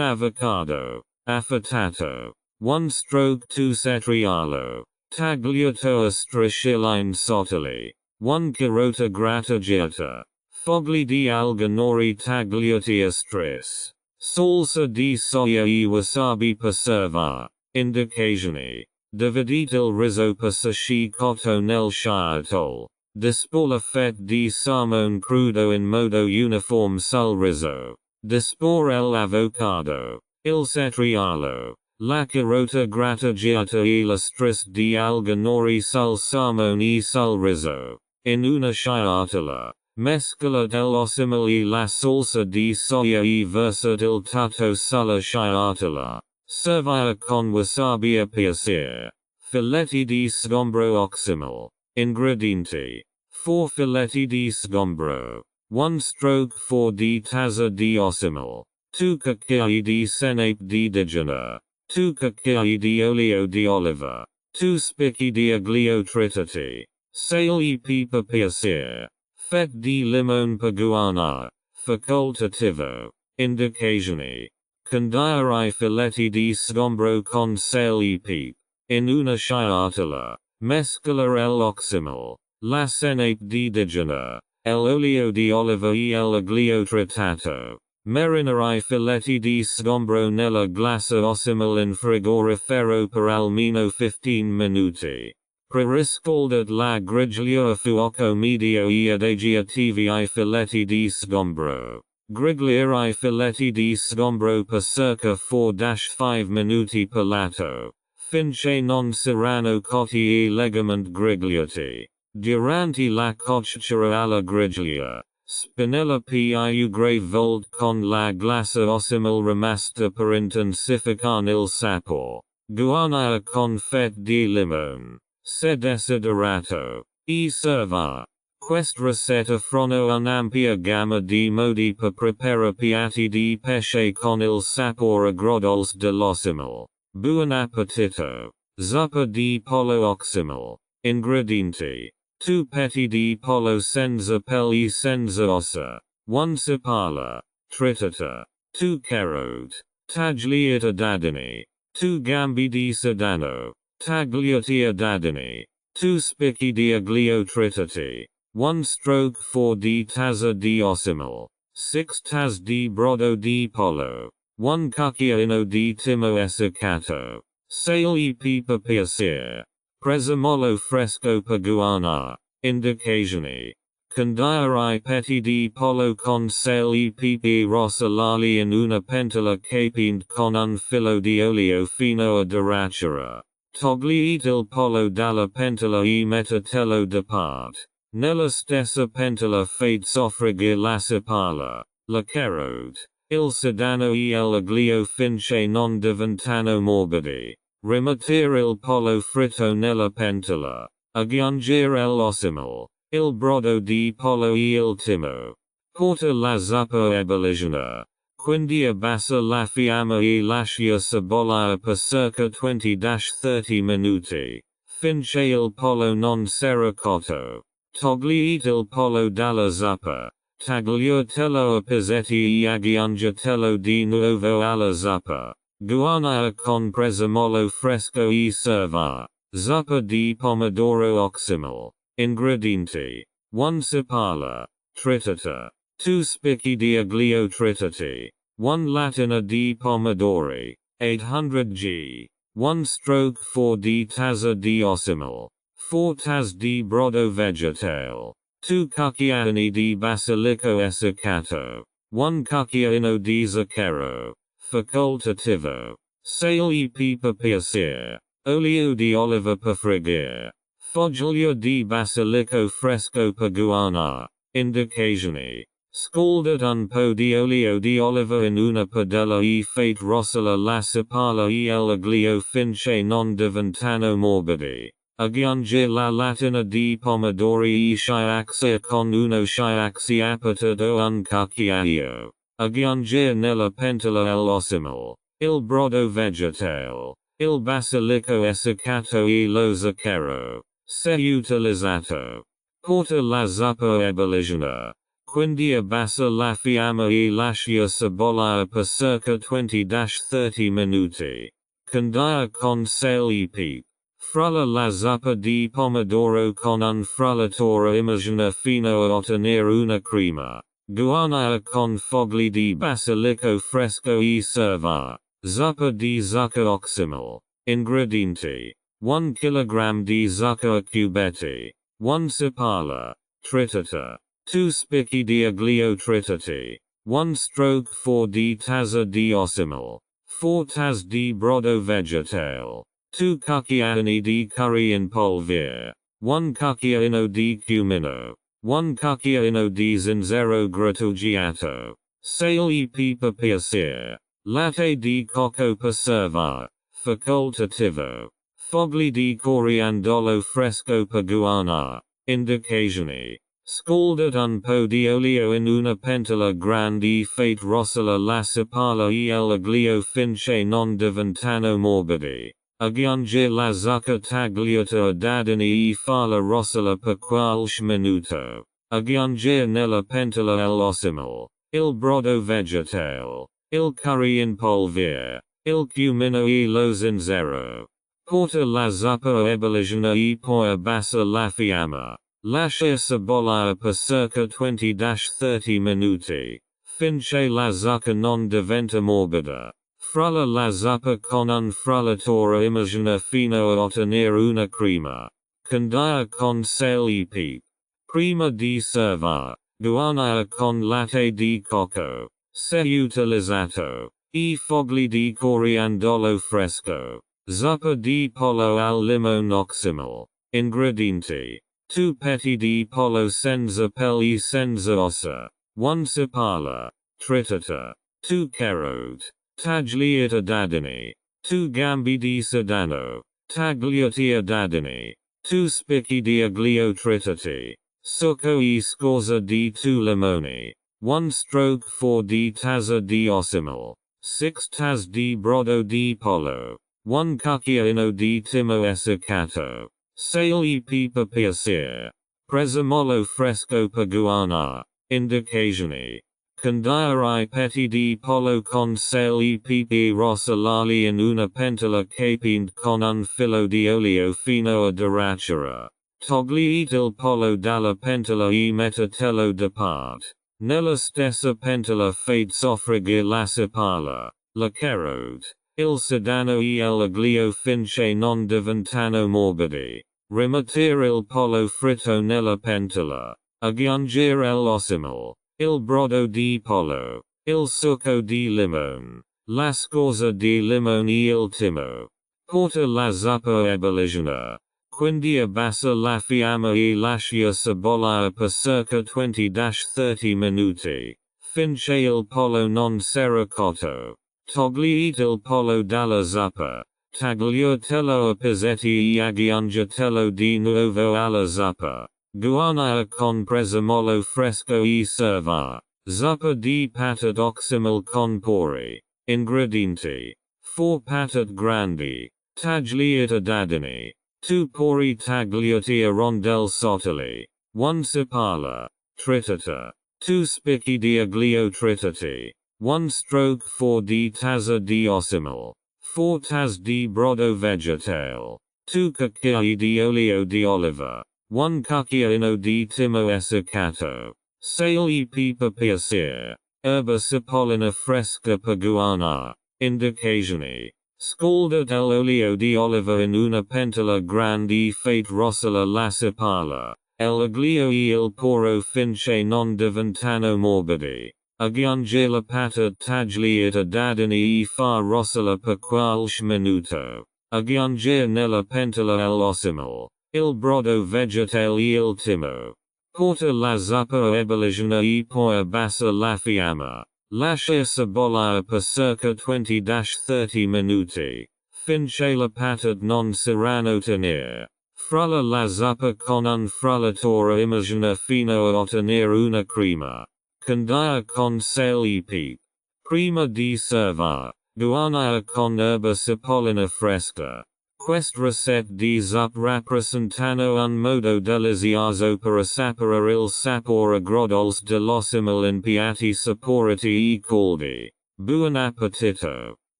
avocado. Affettato. 1 stroke 2 cetriolo. Tagliato a striscioline sottili. 1 carota grattugiata. Fogli di alga nori tagliati a stris. Salsa di soia e wasabi per serva. Indicazioni. Dividete il riso per sushi cotto nel sciatole. Dispor fett di salmone crudo in modo uniforme sul riso. Dispor l'avocado. Il cetriolo. La carota grattugiata e la stris di alga nori sul salmone e sul riso. In una sciatola. Mescolate l'Oxymel e la salsa di soia e versate il tutto sulla sciatola. Servire con wasabi a piacere. Filetti di sgombro Oxymel. Ingredienti. 4 filetti di sgombro. 1 stroke 4 di tazza di Oxymel. 2 cucchiai di senape di digena. 2 cucchiai di olio di oliva. 2 spicchi di aglio tritati. Sale e pepe piacere. Fett di limone peruana. Facoltativo. Indicazioni. Condire I filetti di sgombro con sale e pepe. In una sciatola. Mescolare l'Oxymel. La senape di digena. L'olio di oliva e l'aglio tritato. Marinare I filetti di sgombro nella glassa Oxymel in frigorifero per almeno 15 minuti. Preriscaldate la griglia a fuoco medio e adagiatevi I filetti di sgombro. Grigliare I filetti di sgombro per circa 4-5 minuti per lato. Finché non saranno cotti e leggamente grigliati. Durante la cottura alla griglia. Spinella più grave volte con la glassa Oxymel rimasta per intensificare il sapore. Guarnire con fett di limone. Se desiderato. E serva. Quest ricetta frono un'ampia gamma di modi per preparare piatti di pesce con il sapore agrodolce dell'Oxymel. Buon appetito. Zuppa di pollo Oxymel. Ingredienti. 2 petti di pollo senza peli senza ossa. 1 sipala. Tritata. 2 carote. Tagliata dadini. 2 gambi di sedano. Tagliati a dadini. 2 spicchi di aglio tritati. 1 stroke 4 di tazza di Oxymel. 6 tazze di brodo di pollo. 1 cucchiaino di timo essiccato. Sale e pepe piacere. Prezzemolo fresco per guarnire. Indicazioni. Condire I petti di pollo con sale e pepe rosolari in una pentola capiente con un filo di olio fino a doraccia. Togli il pollo dalla pentola e mettetelo da parte. Nella stessa pentola fate soffriggere la sipala, la carote, il sedano e l'aglio finché non diventano morbidi. Rimettere il pollo fritto nella pentola. Aggiungere l'Oxymel, il brodo di pollo e il timo. Porta la zuppa a ebollizione. Quindi abbassa la fiamma e lascia bollire per circa 20-30 minuti. Finché il pollo non sarà cotto. Togli il pollo dalla zuppa. Tagliatelo a pezzetti e aggiungetelo di nuovo alla zuppa. Guarnire con prezzemolo fresco e serva. Zuppa di pomodoro Oxymel. Ingredienti. 1 sipala. Tritata. 2 spicchi di aglio tritati. 1 latina di pomodori. 800 g. 1 stroke 4 di tazza di Oxymel. 4 tazze di brodo vegetale. 2 cucchiaini di basilico essiccato. 1 cucchiaino di zucchero. Facoltativo. Sale e pepe piacere. Olio di oliva per friggere. Foglio di basilico fresco per guarnire. Indicazioni. Scalda un po' di olio di oliva in una padella e fate rosola la sipala e l'aglio finché non diventano morbidi. Aggiunge la latina di pomodori e schiaccia con uno schiacciapiatto un cucchiaio. Aggiunge nella pentola l'Oxymel, il brodo vegetale, il basilico essiccato e lo zucchero. Se utilizzato. Porta la zuppa a ebollizione. Quindi abbassa la fiamma e lascia bollire per circa 20-30 minuti. Condire con sale e pepe. Frulla la zuppa di pomodoro con un frullatore immagina fino a ottenere una crema. Guarnire con fogli di basilico fresco e serva. Zuppa di zucca Oxymel. Ingredienti. 1 kg di zucca a cubetti. 1 sipala. Tritata. 2 spicchi di aglio tritati. 1 stroke 4 di tazza di Oxymel. 4 tazze di brodo vegetale. 2 cucchiaini di curry in polvere. 1 cucchiaino di cumino. 1 cucchiaino di zenzero grattugiato. Sale e pepe piacere. Latte di cocco per servare. Facoltativo. Fogli di coriandolo fresco per guarnire. Indicazioni. Scalda un po' di olio in una pentola grande e fate rosola la sipala e l'aglio finché non diventano morbidi. Aggiunge la zucca tagliata a dadini e farla rosola per qualche minuto. Aggiunge nella pentola l'Oxymel, il brodo vegetale, il curry in polvere, il cumino e lo zenzero. Porta la zuppa a ebollizione e poi abbassa la fiamma. Lascia bollire per circa 20-30 minuti. Finché la zucca non diventa morbida. Frulla la zuppa con un frullatore immagina fino a ottenere una crema. Condire con sale e pepe. Prima di servare. Guarnire con latte di cocco. Se utilizzato. E fogli di coriandolo fresco. Zuppa di pollo al limone Oxymel. Ingredienti. 2 petti di pollo senza peli senza ossa. 1 sipala. Tritata. 2 carote. Tagliata dadini. 2 gambi di sedano. Tagliati a dadini. 2 spicchi di aglio tritati. Succo e scorza di 2 limoni. 1 stroke 4 di tazza di Oxymel. 6 tazze di brodo di pollo. 1 cucchiaino di timo essiccato. Sale e pipa piacere. Prezzemolo fresco peguana. Indicazioni. Condiare petti di pollo con sale e pepe rosolali in una pentola capente con un filo di olio fino a doraccia. Togli il pollo dalla pentola e mettitelo da parte. Nella stessa pentola fate soffriggere la cipolla, la carote, il sedano e l'aglio finché non diventano morbidi. Rimettere il pollo fritto nella pentola. Aggiungere l'Oxymel, il brodo di pollo, il succo di limone, la scorza di limone e il timo. Porta la zuppa a ebollizione. Quindi abbassa la fiamma e lascia sebollare per circa 20-30 minuti. Finché il pollo non sarà cotto. Togli il pollo dalla zuppa. Tagliatelo a pezzetti e aggiungetelo di nuovo alla zuppa. Guarnire con prezzemolo fresco e serva. Zuppa di patate Oxymel con pori. Ingredienti. 4 patate grandi. Tagliate a dadini. 2 pori tagliati a rondelle sottili. 1 cipolla. Tritata. 2 spicchi di aglio tritati. 1 stroke 4 di tazza di Oxymel. 4 tazze di brodo vegetale. 2 cucchiai di olio di oliva. 1 cucchiaino di timo essiccato. Sale e pipa piacere. Erba cipollina fresca peguana. Indicazioni. Scalda l'olio di oliva in una pentola grande e fate rosola la cipolla, l'aglio e il poro finché non diventano morbidi. Aggiunge la patate tagliata a dadini e fa rosola per qualche minuto. Aggiunge nella pentola l'Oxymel, il brodo vegetale e il timo. Porta la zuppa a ebollizione e poi abbassa la fiamma. Lascia sebollare per circa 20-30 minuti. Finché la patate non saranno tenere. Frulla la zuppa con un frullatore immagina fino a ottenere una crema. Condire con sale e pepe. Prima di servare. Guarnire con erba cipollina fresca. Quest ricette di zup rappresentano un modo delizioso per sapere il sapore agrodolce dell'Oxymel in piatti saporiti e caldi. Buon appetito.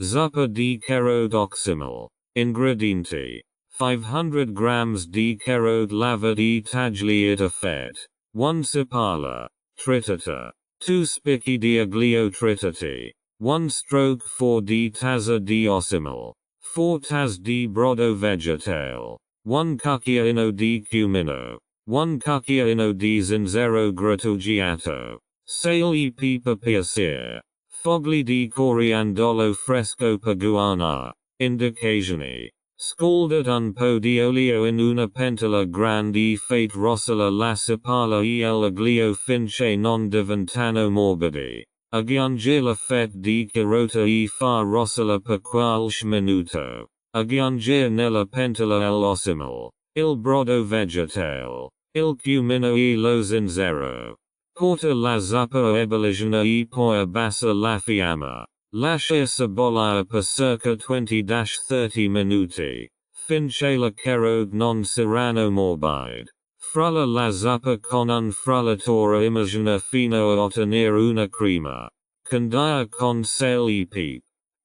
Zuppa di carote Oxymel. Ingredienti. 500 grams di carote lavate e tagliate a fette. 1 cipolla. Tritata. 2 spicchi di aglio tritati. 1 stroke 4 di tazza di Oxymel. 4 tazze di brodo vegetale. 1 cucchiaino di cumino. 1 cucchiaino di zenzero grattugiato. Sale e pipa piacere. Fogli di coriandolo fresco peguana. Indicazioni. Scalda un po' di olio in una pentola grande e fate rosola la cipolla e l'aglio finché non diventano morbidi. Aggiunge la fette di carota e fa rosola per qualche minuto. Aggiunge nella pentola l'Oxymel, il brodo vegetale, il cumino e lo zenzero. Porta la zuppa a ebollizione e poi abbassa la fiamma. Lascia sebollare per circa 20-30 minuti. Finché la carote non saranno morbide. Frulla la zuppa con un frullatore immagina fino a ottenere una crema. Condire con sale e pepe.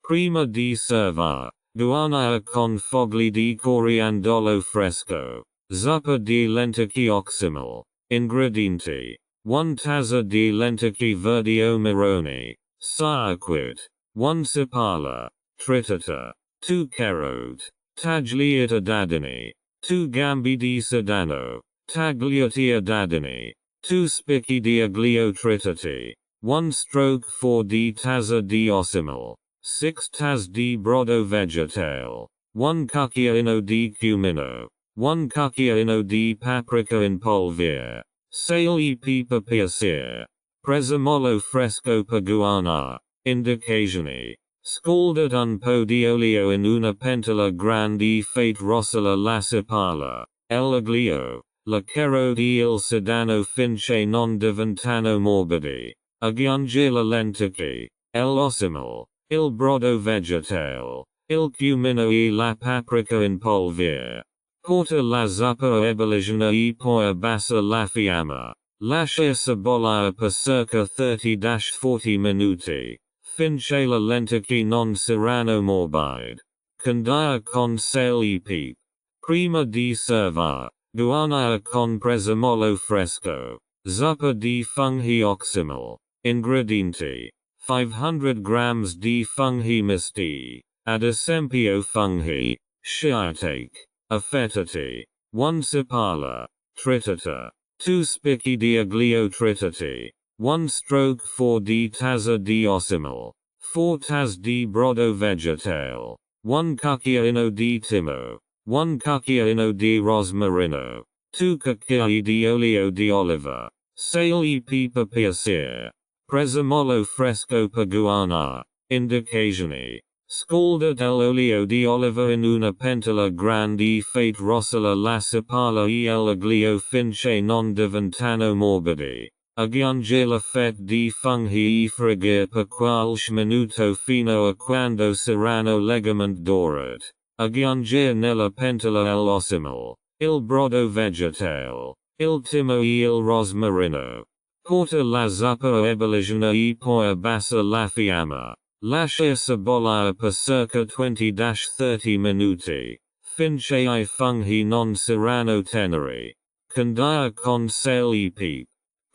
Prima di servare. Guarnire con fogli di coriandolo fresco. Zuppa di lenticchie Oxymel. Ingredienti. 1 tazza di lenticchie verdi o marroni. Circuit. 1 cipolla. Tritata. 2 carote. Tagliate a dadini. 2 gambi di sedano. Tagliati a dadini. 2 spicchi di aglio tritati. 1 stroke 4 di tazza di Oxymel. 6 tazze di brodo vegetale. 1 cucchiaino di cumino. 1 cucchiaino di paprika in polvere. Sale e pipa piacere. Prezzemolo fresco peguana. Indicazioni. Scalda un po' di olio in una pentola grande e fate rosola la cipolla, l'aglio, L'acero di il sedano finché non diventano morbidi. Aggiunge le lenticchie, l'Oxymel, il brodo vegetale, il cumino e la paprika in polvere. Porta la zuppa o ebollizione e poi abbassa la fiamma. Lascia bollare per circa 30-40 minuti, finché le lenticchie non saranno morbide. Condire con sale e pepe. Prima di servire, guarnire con prezzemolo fresco. Zuppa di funghi Oxymel. Ingredienti: 500 grams di funghi misti, ad esempio funghi, shiitake, affettati, 1 sipala, tritata, 2 spicchi di aglio tritati, 1 stroke 4 di tazza di Oxymel, 4 tazze di brodo vegetale, 1 cucchiaino di timo, 1 cucchiaino di rosmarino, 2 cucchiai di olio di oliva, sale e pepe per piacere. Prezzemolo fresco per guarnire. Indicazioni. Scalda dell'olio di oliva in una pentola grande e fate rossella la sipala e l'aglio finché non diventano morbidi. Aggiunge la fette di funghi e friggere per qualche minuto fino a quando saranno leggermente dorate. Aggiunge nella pentola l'Oxymel, il brodo vegetale, il timo e il rosmarino. Porta la zuppa o ebollizione e poi abbassa la fiamma. Lascia bollare per circa 20-30 minuti, finché I funghi non saranno teneri. Condire con sale e pepe.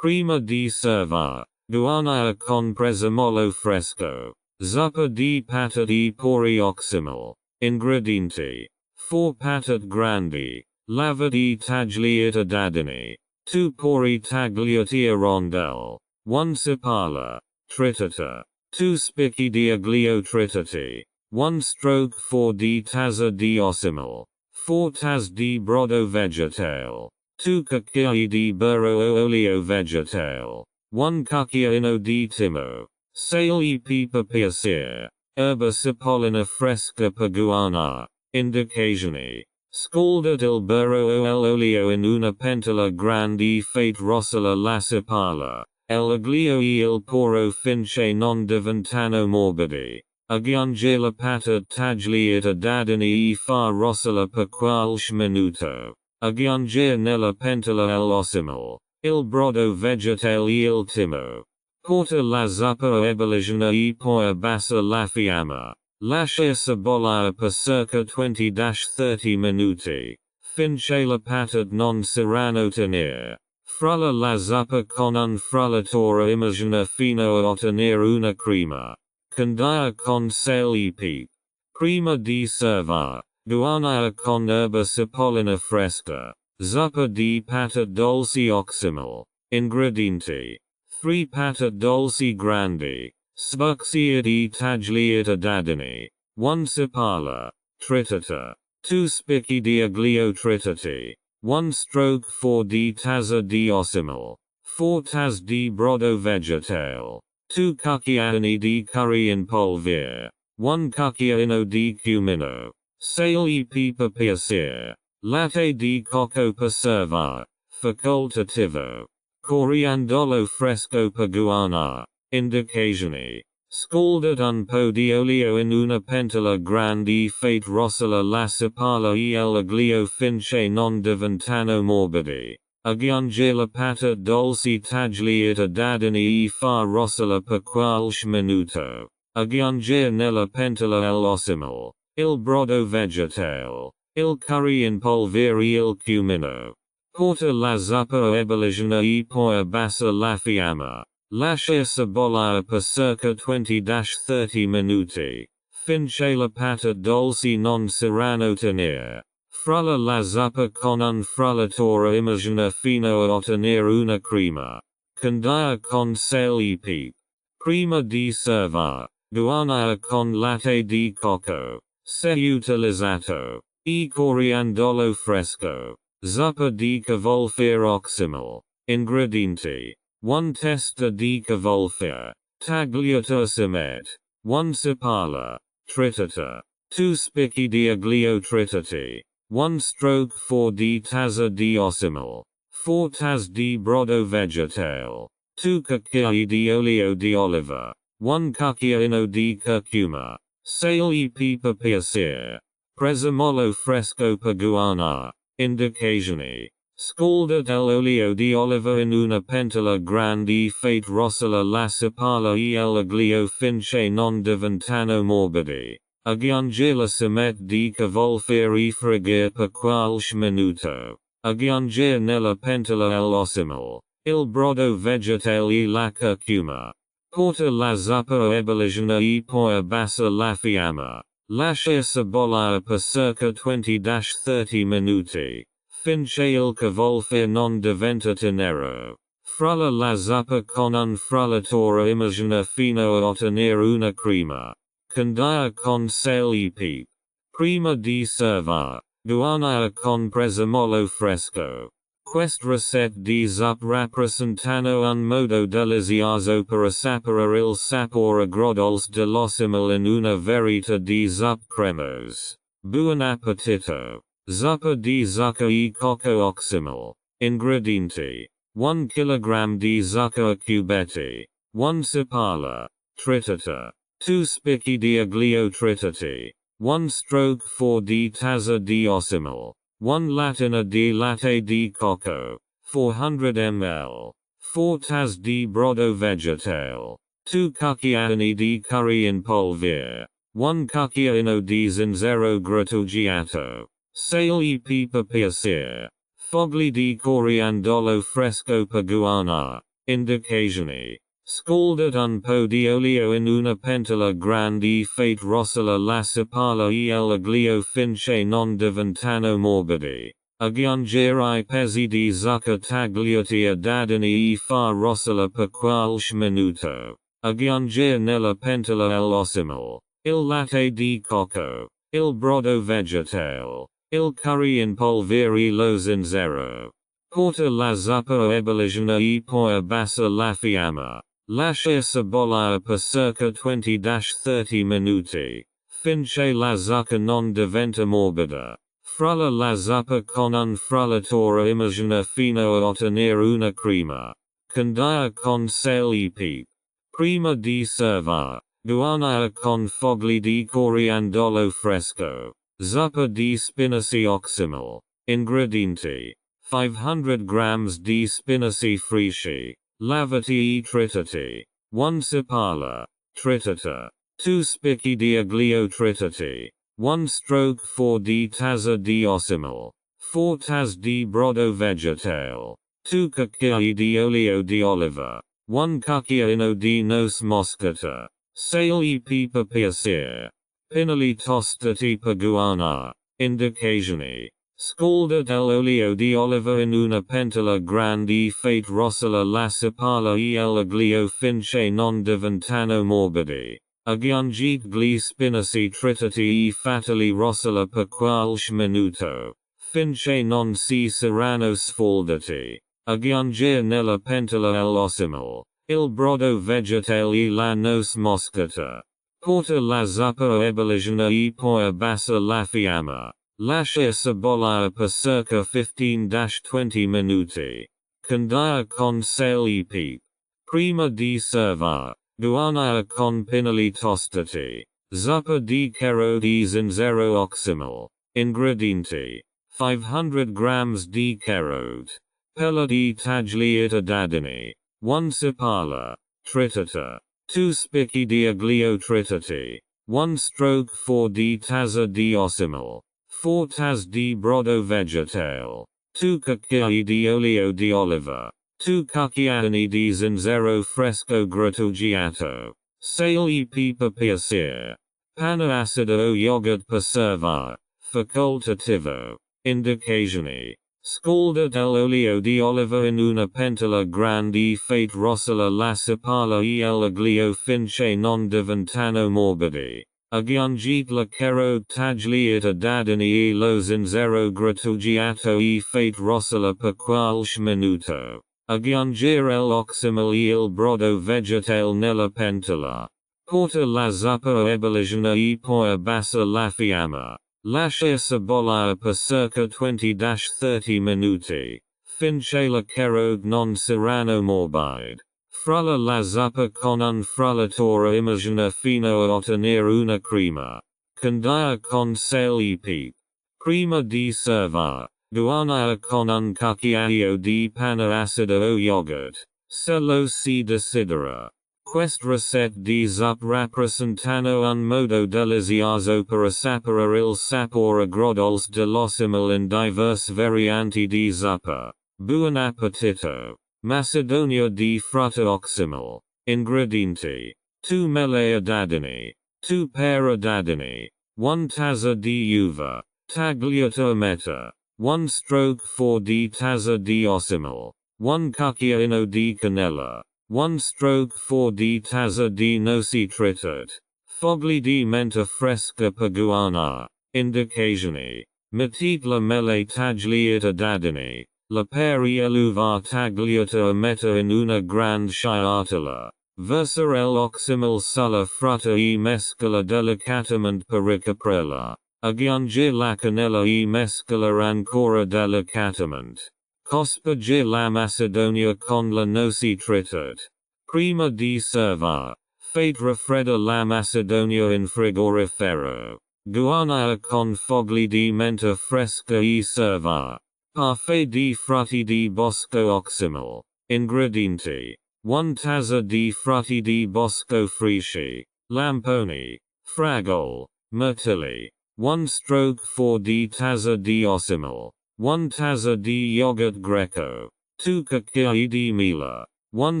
Prima di servire, guarnire con prezzemolo fresco. Zuppa di patate e pori Oxymel. Ingredienti: 4 patate grandi, lavati e tagliati a dadini. 2 pori tagliati a rondelle. 1 sipala, tritata. 2 spicchi di aglio tritati. 1 stroke 4 di tazza di Oxymel. 4 tazze di brodo vegetale. 2 cucchiai di burro o olio vegetale. 1 cucchiaino di timo. Sale e pepe per piacere. Erba cipollina fresca per guarnire. Indicazioni. Scalda il burro o l'olio in una pentola grande e fate rossella la sipala, l'aglio e il poro finché non diventano morbidi. Aggiunge la patate tagliata a dadini e fa rossella per qualche minuto. Aggiunge nella pentola l'Oxymel, il brodo vegetale e il timo. Porta la zuppa o ebollizione e poi abbassa la fiamma. Lascia bollare per circa 20-30 minuti, finché le patate non saranno tenere. Frulla la zuppa con un frullatore immagina fino a ottenere una crema. Condire con sale e pepe. Prima di servire, guarnire con erba cipollina fresca. Zuppa di patate dolci Oxymel. Ingredienti: 3 patate dolci grandi. Sbucciati e tagliati a dadini. 1 sipala, tritata. 2 spicchi di aglio tritati. 1 stroke 4 di tazza di Oxymel. 4 tazze di brodo vegetale. 2 cucchiaini di curry in polvere. 1 cucchiaino di cumino. Sale e pepe per piacere. Latte di cocco per servire. Facoltativo. Coriandolo fresco per guarnire. Indicazioni. Scalda un po' di olio in una pentola grande e fate rossella la sipala e l'aglio finché non diventano morbidi. Aggiunge la patate dolci tagliata a dadini e fa rossella per qualche minuto. Aggiunge nella pentola l'Oxymel, il brodo vegetale, il curry in polvere e il cumino. Porta la zuppa o ebollizione e poi abbassa la fiamma. Lascia bollare per circa 20-30 minuti, finché le patate dolci non saranno tenere. Frulla la zuppa con un frullatore immagina fino a ottenere una crema. Condire con sale e pepe. Prima di servire, guarnire con latte di cocco, se utilizzato, e coriandolo fresco. Zuppa di cavolfiore Oxymel. Ingredienti: 1 testa di cavolfiore, tagliata a simet. 1 sipala, tritata. 2 spicchi di aglio tritati. 1 stroke 4 di tazza di Oxymel. 4 tas di brodo vegetale. 2 cucchiai di olio di oliva. 1 cucchiaino di curcuma. Sale e pepe piacere. Prezzemolo fresco per guarnire. Indicazioni. Scaldato l'olio di oliva in una pentola grande e fate rossella la sepala e l'aglio finché non diventano morbidi. Aggiungere la semet di cavolfiore e friggere per qualche minuto. Aggiungere nella pentola l'Oxymel, il brodo vegetale e la curcuma. Porta la zuppa a ebollizione e poi abbassa la fiamma. Lascia bollare per circa 20-30 minuti. Finché il cavolfiore non diventa nero. Frulla la zuppa con un frullatore immagina fino a ottenere una crema. Condire con sale e pepe. Prima di servire. Guarnire con prezzemolo fresco. Queste ricette di zuppa rappresentano un modo delizioso per sapere il sapore agrodolce dell'Oxymel in una varietà di zuppa cremose. Buon appetito! Zuppa di zucca e cocco Oxymel. Ingredienti. 1 kg di zucca a cubetti. 1 sepala. Tritata. 2 spicchi di aglio tritati. 1 stroke 4 di tazza di Oxymel. 1 lattina di latte di cocco. 400 ml. 4 tas di brodo vegetale. 2 cucchiaini di curry in polvere. 1 cucchiaino di zenzero grattugiato. Sale e pepe piacere. Fogli di coriandolo fresco per guarnire. Indicazioni. Scaldato un po' di olio in una pentola grande e fate rossella la sepala e l'aglio finché non diventano morbidi. Aggiungere i pezzi di zucca tagliati a dadini e far rossella per qualche minuto. Aggiungere nella pentola l'Oxymel, il latte di cocco, il brodo vegetale, il curry in polvere e lo zenzero. Porta la zuppa a ebollizione e poi abbassa la fiamma. Lascia bollare per circa 20-30 minuti. Finché la zucca non diventa morbida. Frulla la zuppa con un frullatore immagina fino a ottenere una crema. Condire con sale e pepe. Prima di servire. Guarnire con fogli di coriandolo fresco. Zuppa di spinaci Oxymel. Ingredienti. 500 g di spinaci freschi. Lavati e tritati. 1 sepala. Tritata. 2 spicchi di aglio tritati. 1 stroke 4 di tazza di Oxymel. 4 tas di brodo vegetale. 2 cucchiai di olio di oliva. 1 cucchiaino di noce moscata. Sale e pepe piacere. Pinoli tostati per guarnire. Indicazioni. Scaldato l'olio di oliva in una pentola grande e fate rossella la sepala e l'aglio finché non diventano morbidi. Aggiungete gli spinaci tritati e fateli rossella per qualche minuto. Finché non si saranno sfaldati. Aggiungere nella pentola l'Oxymel, il brodo vegetale e la noce moscata. Porta la zuppa a ebollizione e poi abbassa la fiamma. Lascia bollare per circa 15-20 minuti. Condire con sale e pepe. Prima di servire. Guarnire con pinoli tostati. Zuppa di carote e zenzero Oxymel. Ingredienti. 500 g di carote. Pelati tagliati a dadini. 1 sepala. Tritata. 2 spicchi di aglio tritati. 1 stroke 4 di tazza di Oxymel. 4 tas di brodo vegetale. 2 cucchiai di olio di oliva. 2 cucchiaini di zenzero fresco grattugiato. Sale e pepe piacere. Panna acida o yogurt per servire. Facoltativo. Indicazioni. Scaldato l'olio di oliva in una pentola grande e fate rossella la sepala e l'aglio finché non diventano morbidi. Aggiungete la carote tagliata a dadini e lo zenzero grattugiato e fate rossella per qualche minuto. Aggiungere l'Oxymel e il brodo vegetale nella pentola. Porta la zuppa a ebollizione e poi abbassa la fiamma. lascia sabolia per circa 20-30 minuti, finché la kerog non saranno morbide. Frulla la zuppa con un frullatore immagina fino a ottenere una crema. Candia con sale e pepe. Prima di servar, guarnia con un cucchiaio di pane acido o yogurt, se lo si desidera. Quest ricette di zup rappresentano un modo delizioso per sapere il sapore agrodolce dell'Oxymel in diverse varianti di zuppa. Buon appetito! Macedonia di frutta Oxymel. Ingredienti: 2 mele dadini, 2 pera dadini, 1 tazza di uva, tagliata a metà, 1 stroke 4 di tazza di Oxymel, 1 cucchiaino di cannella, 1 stroke 4 di tazza di noci trittate, fogli di menta fresca per guarnire. Indicazioni: mettete la mele tagliata dadini, la peri e l'uva tagliata a metà in una grande sciatola. Versare l'Oxymel sulla frutta e mescola delicatamente per ricoprerla. Aggiungere la cannella e mescolare ancora delicatamente. Cospargere la macedonia con le noci trittate. Prima di servar, fate raffredda la macedonia in frigorifero. Guarnire con fogli di menta fresca e servar. Parfait di frutti di bosco Oxymel. Ingredienti: 1 tazza di frutti di bosco freschi, lamponi, fragole, mirtilli, 1 stroke 4 di tazza di Oxymel, 1 tazza di yogurt greco, 2 cucchiai di mela, 1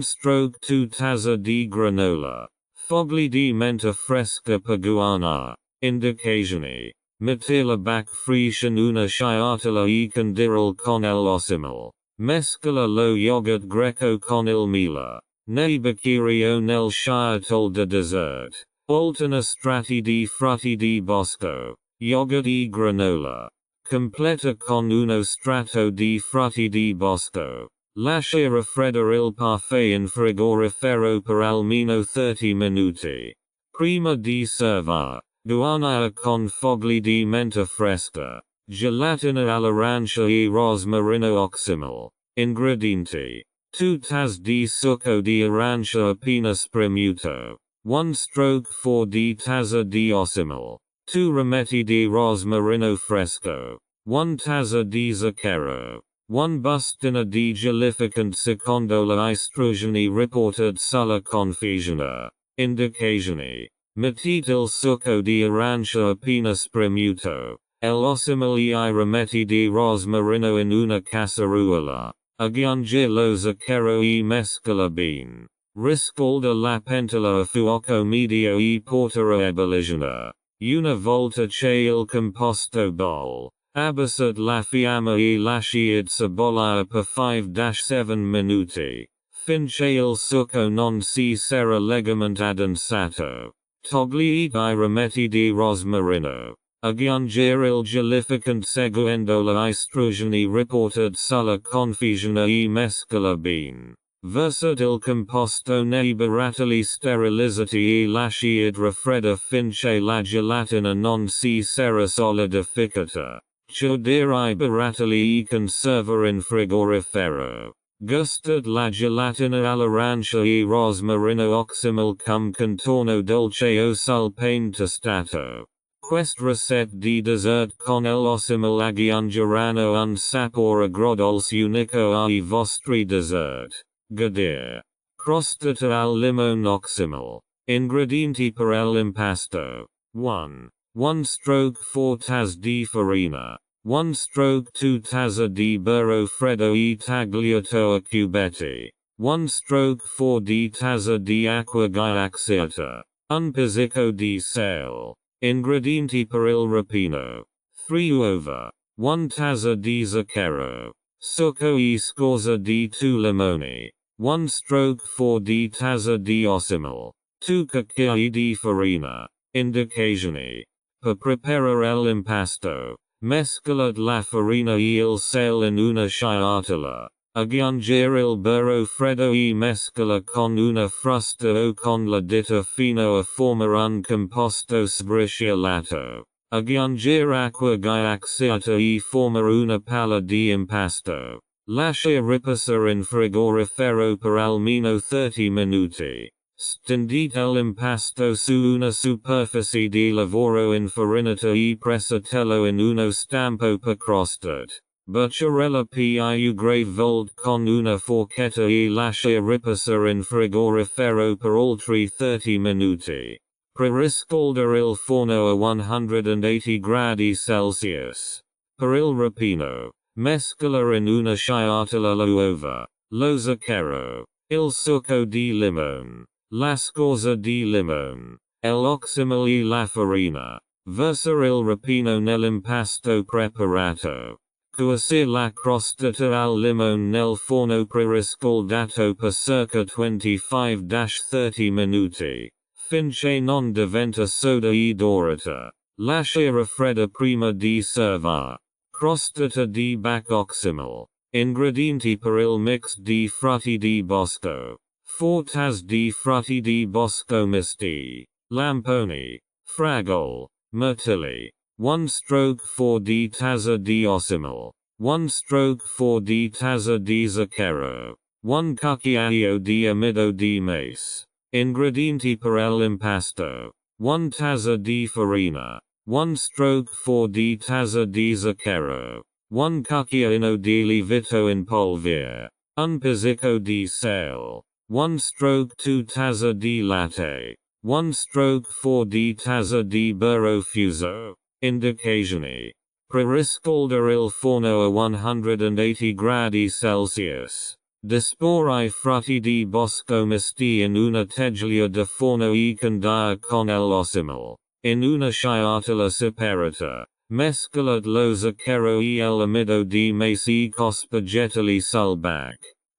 stroke 2 tazza di granola, fogli di menta fresca per guarnire. Indicazioni: mettila back fresh in una sciatola e condirla con l'Oxymel. Mescola lo yogurt greco con il mela. Nei bicchieri o nel sciatol de dessert. Alterna strati di frutti di bosco, yogurt e granola. Completa con uno strato di frutti di bosco. Lascia raffreddare il parfait in frigorifero per almeno 30 minuti. Prima di servar, guarnire con fogli di menta fresca. Gelatina all'arancia e rosmarino Oxymel. Ingredienti: 2 tazze di succo di arancia appena spremuto, 1 stroke 4 di tazza di Oxymel, 2 rametti di rosmarino fresco, 1 tazza di zucchero, 1 bustina di gelificante secondo le istruzioni riportate sulla confezione. Indicazioni: mettete il succo di arancia appena spremuto, l'Oxymel e I rametti di rosmarino in una casseruola. Aggiunge lo zucchero e mescola bene. Riscalda la pentola a fuoco medio e porta a ebollizione. Una volta che il composto bolle, abbassate la fiamma e lasciate sabollire per 5-7 minuti. Finché il succo non si sarà legalmente addensato. Togliete I rametti di rosmarino. Aggiungere il gelificante seguendo le istruzioni riportate sulla confezione e mescola bene. Versate il composto nei barattoli sterilizzati e lasciate raffreddare finché la gelatina non si sarà solidificata. Chiudere I barattoli e conservare in frigorifero. Gustate la gelatina all'arancia e rosmarino Oxymel cum contorno dolce o sul pane tostato. Quest ricette di dessert con l'Oxymel aggiungeranno un sapore agrodolce unico ai vostri dessert. Godere. Crostata al limone Oxymel. Ingredienti per l'impasto. 1 stroke 4 tazze di farina. 1 stroke 2 tazza di burro freddo e tagliato a cubetti. 1 stroke 4 di tazza di acqua ghiacciata. Un pizzico di sale. Ingredienti per il rapino. 3 uova. 1 tazza di zucchero. Succo e scorza di 2 limoni. 1 stroke 4 di tazza di Oxymel. 2 cucchiai di farina. Indicazioni: per preparare l'impasto, mescolate la farina e il sale in una sciatola. Aggiungere il burro freddo e mescola con una frusta o con la dita fino a formare un composto sbriciolato. Aggiungere acqua ghiacciata e formare una palla di impasto. Lascia riposare in frigorifero per almeno 30 minuti. Stendite l'impasto su una superficie di lavoro infarinata e pressatelo in uno stampo per crosted. Bucciarella più grave con una forchetta e lascia riposare in frigorifero per altri 30 minuti. Preriscaldere il forno a 180 gradi Celsius. Per il rapino, mescola in una sciatola l'uova, lo zucchero, il succo di limone, la scorza di limone, l'oxymel e la farina. Versare il rapino nell'impasto preparato. Cuocere la crostata al limone nel forno preriscaldato per circa 25-30 minuti. Finché non diventa soda e dorata. Lascia raffredda prima di servare. Crostata di Oxymel. Ingredienti per il mix di frutti di bosco. 4 tazze di frutti di bosco misti. Lamponi. Fragole. Mirtilli. 1 stroke 4 di tazza di Oxymel. 1 stroke 4 di tazza di zucchero. 1 cucchiaio di amido di mace. Ingredienti per l'impasto. 1 tazza di farina. 1 stroke 4 di tazza di zucchero. 1 cucchiaino di lievito in polvere. Un pizzico di sale. 1 stroke 2 tazza di latte. 1 stroke 4 di tazza di burro fuso. Indicazioni. Preriscaldere il forno a 180 gradi Celsius. Disporre i frutti di bosco misti in una teglia da forno e condire con l'Oxymel. In una sciatola separata. Mescolate lo zucchero e l'amido di mace e cospargeteli sul bac.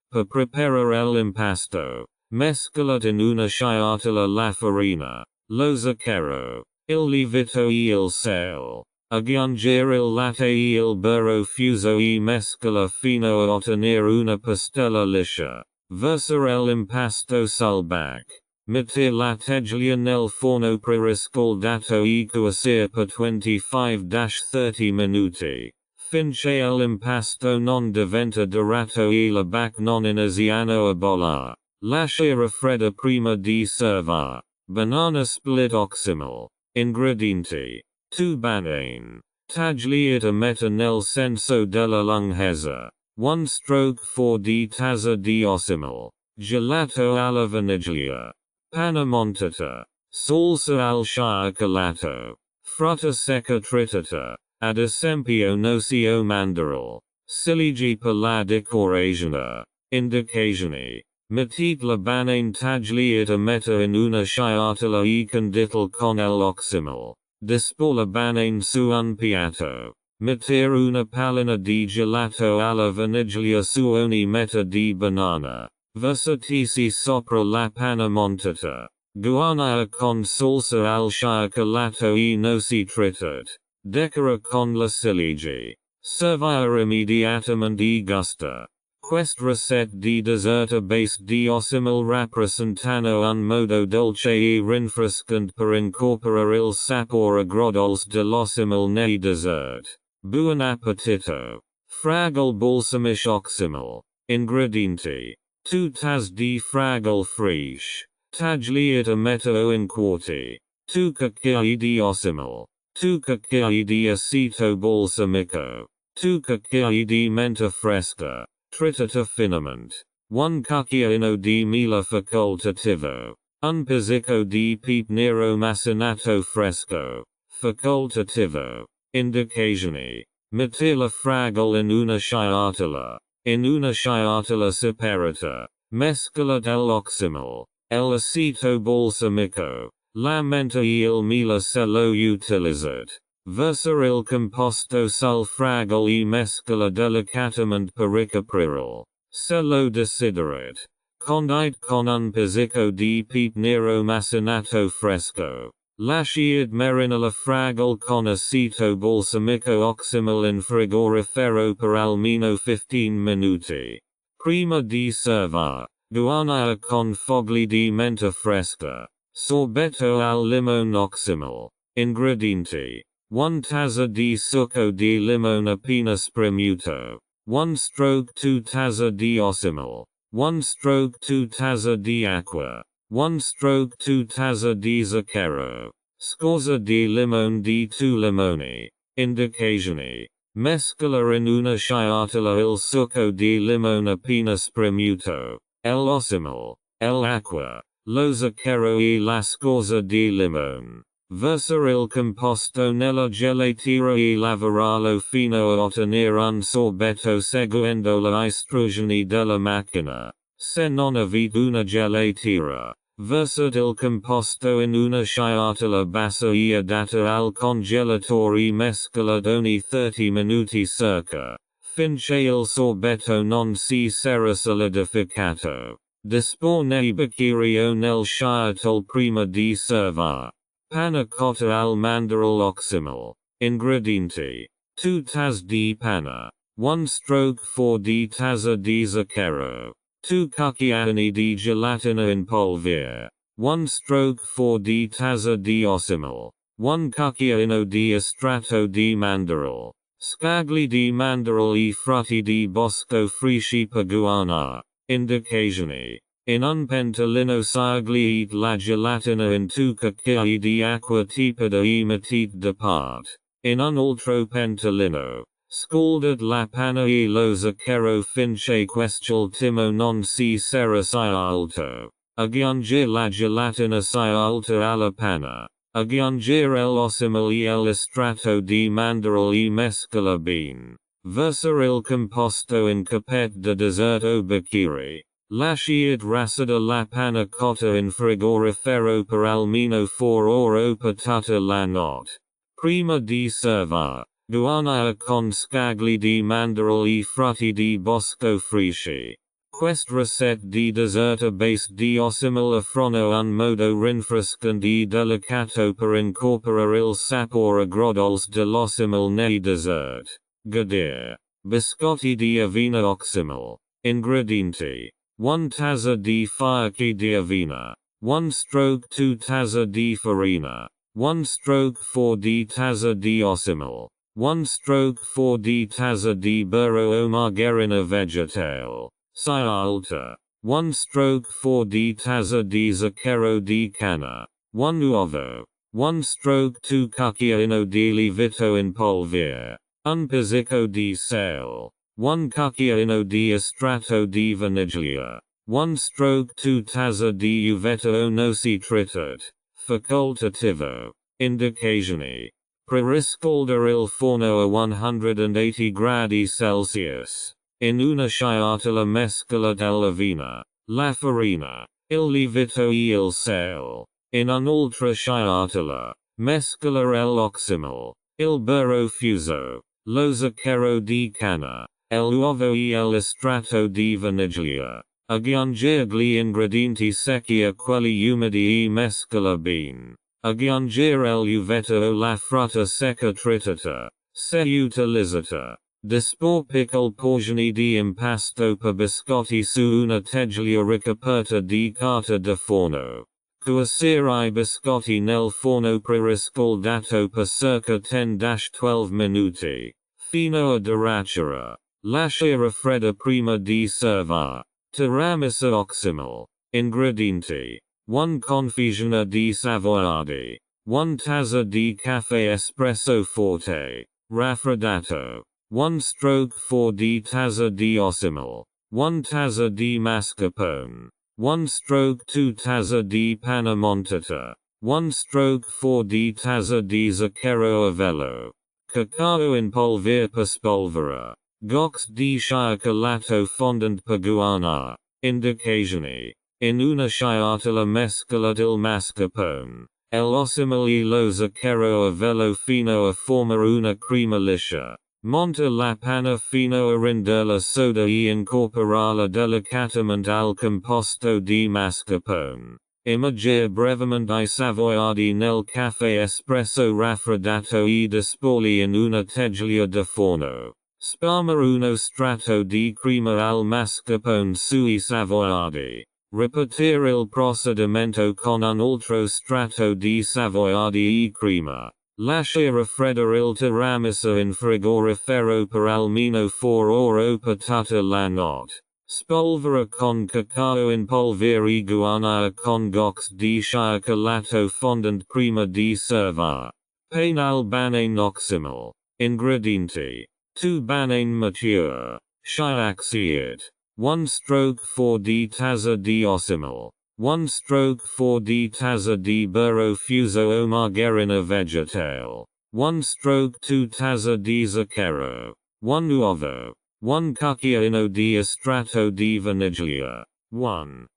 Per preparare l'impasto. Mescolate in una sciatola la farina, lo zucchero, il lievito e il sale. Aggiungere il latte e il burro fuso e mescola fino a ottenere una pastella liscia. Versare l'impasto sul bac. Metter la teglia nel forno preriscaldato e cuocere per 25-30 minuti. Finché l'impasto non diventa dorato e la bac non iniziano a bollare. Lascia raffredda prima di servare. Banana split Oxymel. Ingredienti. 2 banane. Tagliate a metà nel senso della lunghezza. 1 stroke 4 di tazza di Oxymel. Gelato alla vaniglia. Panna montata. Salsa al cioccolato. Frutta secca tritata. Ad esempio noci o mandorle. Ciliegie per la decorazione. Indicazioni. Mettete la banane tagliata a metà in una sciatola e condite con l'Oxymel. Dispor la banane su un piatto. Mettere una pallina di gelato alla vaniglia su ogni metà di banana. Versatisi sopra la panna montata. Guarnire con salsa al cioccolato e noci tritate. Decora con la ciliegie. Servire immediatamente e gusta. Quest ricette di dessert a base di Oxymel rappresentano un modo dolce e rinfrescante per incorporare il sapore agrodolce dell'Oxymel nei dessert. Buon appetito. Fragole balsamico Oxymel. Ingredienti. 2 tazze di fragole fresh. Tagliate a metà o in quarti. 2 cucchiai di Oxymel. 2 cucchiai di aceto balsamico. 2 cucchiai di menta fresca. Tritata finement. 1 cucchiaino di mela facoltativo. Un pizzico di pepe nero macinato fresco. Facoltativo. Indicazioni. Metter la fragole in una sciatola. In una sciatola separata. Mescolate l'Oxymel. L'aceto balsamico. La menta e il mela se lo utilizzate. Versare il composto sul fragole e mescola delicatamente per ricoprirlo. Se lo desiderate. Condite con un pizzico di pepe nero macinato fresco. Lasciate marinare la fragole con aceto balsamico Oxymel in frigorifero per almeno 15 minuti. Prima di servare. Guarnire con fogli di menta fresca. Sorbetto al limone Oxymel. Ingredienti. 1 tazza di succo di limone appena spremuto, 1 stroke 2 tazza di Oxymel, 1 stroke 2 tazza di acqua, 1 stroke 2 tazza di zucchero, scorza di limone di 2 limoni. Indicazioni. Mescola in una sciatola il succo di limone appena spremuto, l'Oxymel, l'acqua, lo zucchero e la scorza di limone. Versare il composto nella gelatina e lavorarlo fino a ottenere un sorbetto seguendo le istruzioni della macchina. Se non avete una gelatina, versate il composto in una sciatola bassa e adatta al congelatore e mescolate ogni 30 minuti circa, finché il sorbetto non si sarà solidificato. Dispone i bicchieri o nel sciatol prima di servare. Panna cotta al mandorlo Oxymel. Ingredienti. 2 tazze di panna. 1 stroke 4 di tazza di zucchero. 2 cucchiaini di gelatina in polvere. 1 stroke 4 di tazza di Oxymel. 1 cucchiaino di estratto di mandorlo. Scagli di mandorlo e frutti di bosco freschi per guarnire. Indicazioni. In un pentolino sagli la gelatina in 2 cucchiai di acqua tepida e mettete da parte. In un altro pentolino, scaldate la panna e lo zucchero finché quest'ultimo non si sarà sciolto. Aggiungere la gelatina sciolta alla panna. Aggiungere l'Oxymel e l'estratto di mandorlo e mescola bene. Versare il composto in cappette da dessert o bicchieri. Lasciate rassada la panna cotta in frigorifero per almeno 4 ore o per tutta la notte. Prima di servare, guarnire con scagli di mandorlo e frutti di bosco freschi. Questa ricetta di dessert a base di Oxymel offrono un modo rinfrescante e delicato per incorporare il sapore agrodolce dell'Oxymel nei dessert. Godere. Biscotti di avena Oxymel. Ingredienti. 1 tazza di fiocchi di avena. 1 stroke 2 tazza di farina. 1 stroke 4 di tazza di Oxymel. 1 stroke 4 di tazza di burro o margarina vegetale. Sciolta. 1 stroke 4 di tazza di zucchero di canna. 1 uovo. 1 stroke 2 cucchiaino di lievito in polvere. Un pizzico di sale. 1 cucchiaino di estratto di vaniglia. 1 stroke 2 tazza di uvetta o noci tritate. Facoltativo. Indicazioni. Preriscaldare il forno a 180 gradi Celsius. In una sciatola mescolate l'avena, la farina, il lievito e il sale. In un'altra sciatola, mescolare l'Oxymel, il burro fuso, lo zucchero di canna, l'uovo e l'estratto di vaniglia. Aggiungere gli ingredienti secchi a quelli umidi e mescola bene. Aggiungere l'uvetta o la frutta secca tritata, se utilizzata. Dispor piccole porzioni di impasto per biscotti su una teglia ricoperta di carta da forno. Cuocere i biscotti nel forno preriscaldato per circa 10-12 minuti, fino a doracere. Lasciare fredda prima di servare. Tiramisù Oxymel. Ingredienti. 1 confezione di savoiardi. 1 tazza di caffè espresso forte. Raffreddato. 1 stroke 4 di tazza di Oxymel. 1 tazza di mascarpone. 1 stroke 2 tazza di panna montata. 1 stroke 4 di tazza di zucchero a velo. Cacao in polvere per spolvere. Gox di cioccolato fondant per guarnire. Indicazioni. In una sciatola mescolate il mascarpone, l'Oxymel e lo zucchero a velo fino a formare una crema liscia. Monta la panna fino a renderla soda e incorporarla delicatamente al composto di mascarpone. Immergere brevemente i savoiardi nel caffè espresso raffreddato e disporli in una teglia da forno. Sparmere uno strato di crema al mascarpone sui savoiardi. Ripetere il procedimento con un altro strato di savoiardi e crema. Lasciare fredda il tiramisù in frigorifero per almeno 4 ore per tutta la notte. Spolvere con cacao in polvere guarnire con gox di cioccolato fondant prima di servire. Pane al banane Oxymel. Ingredienti. 2 banane mature. Sciaxiate. 1 stroke 4 di tazza di Oxymel. 1 stroke 4 di tazza di burro fuso o margarina vegetale. 1 stroke 2 tazza di zucchero. 1 uovo. 1 cucchiaino di estratto di vaniglia. 1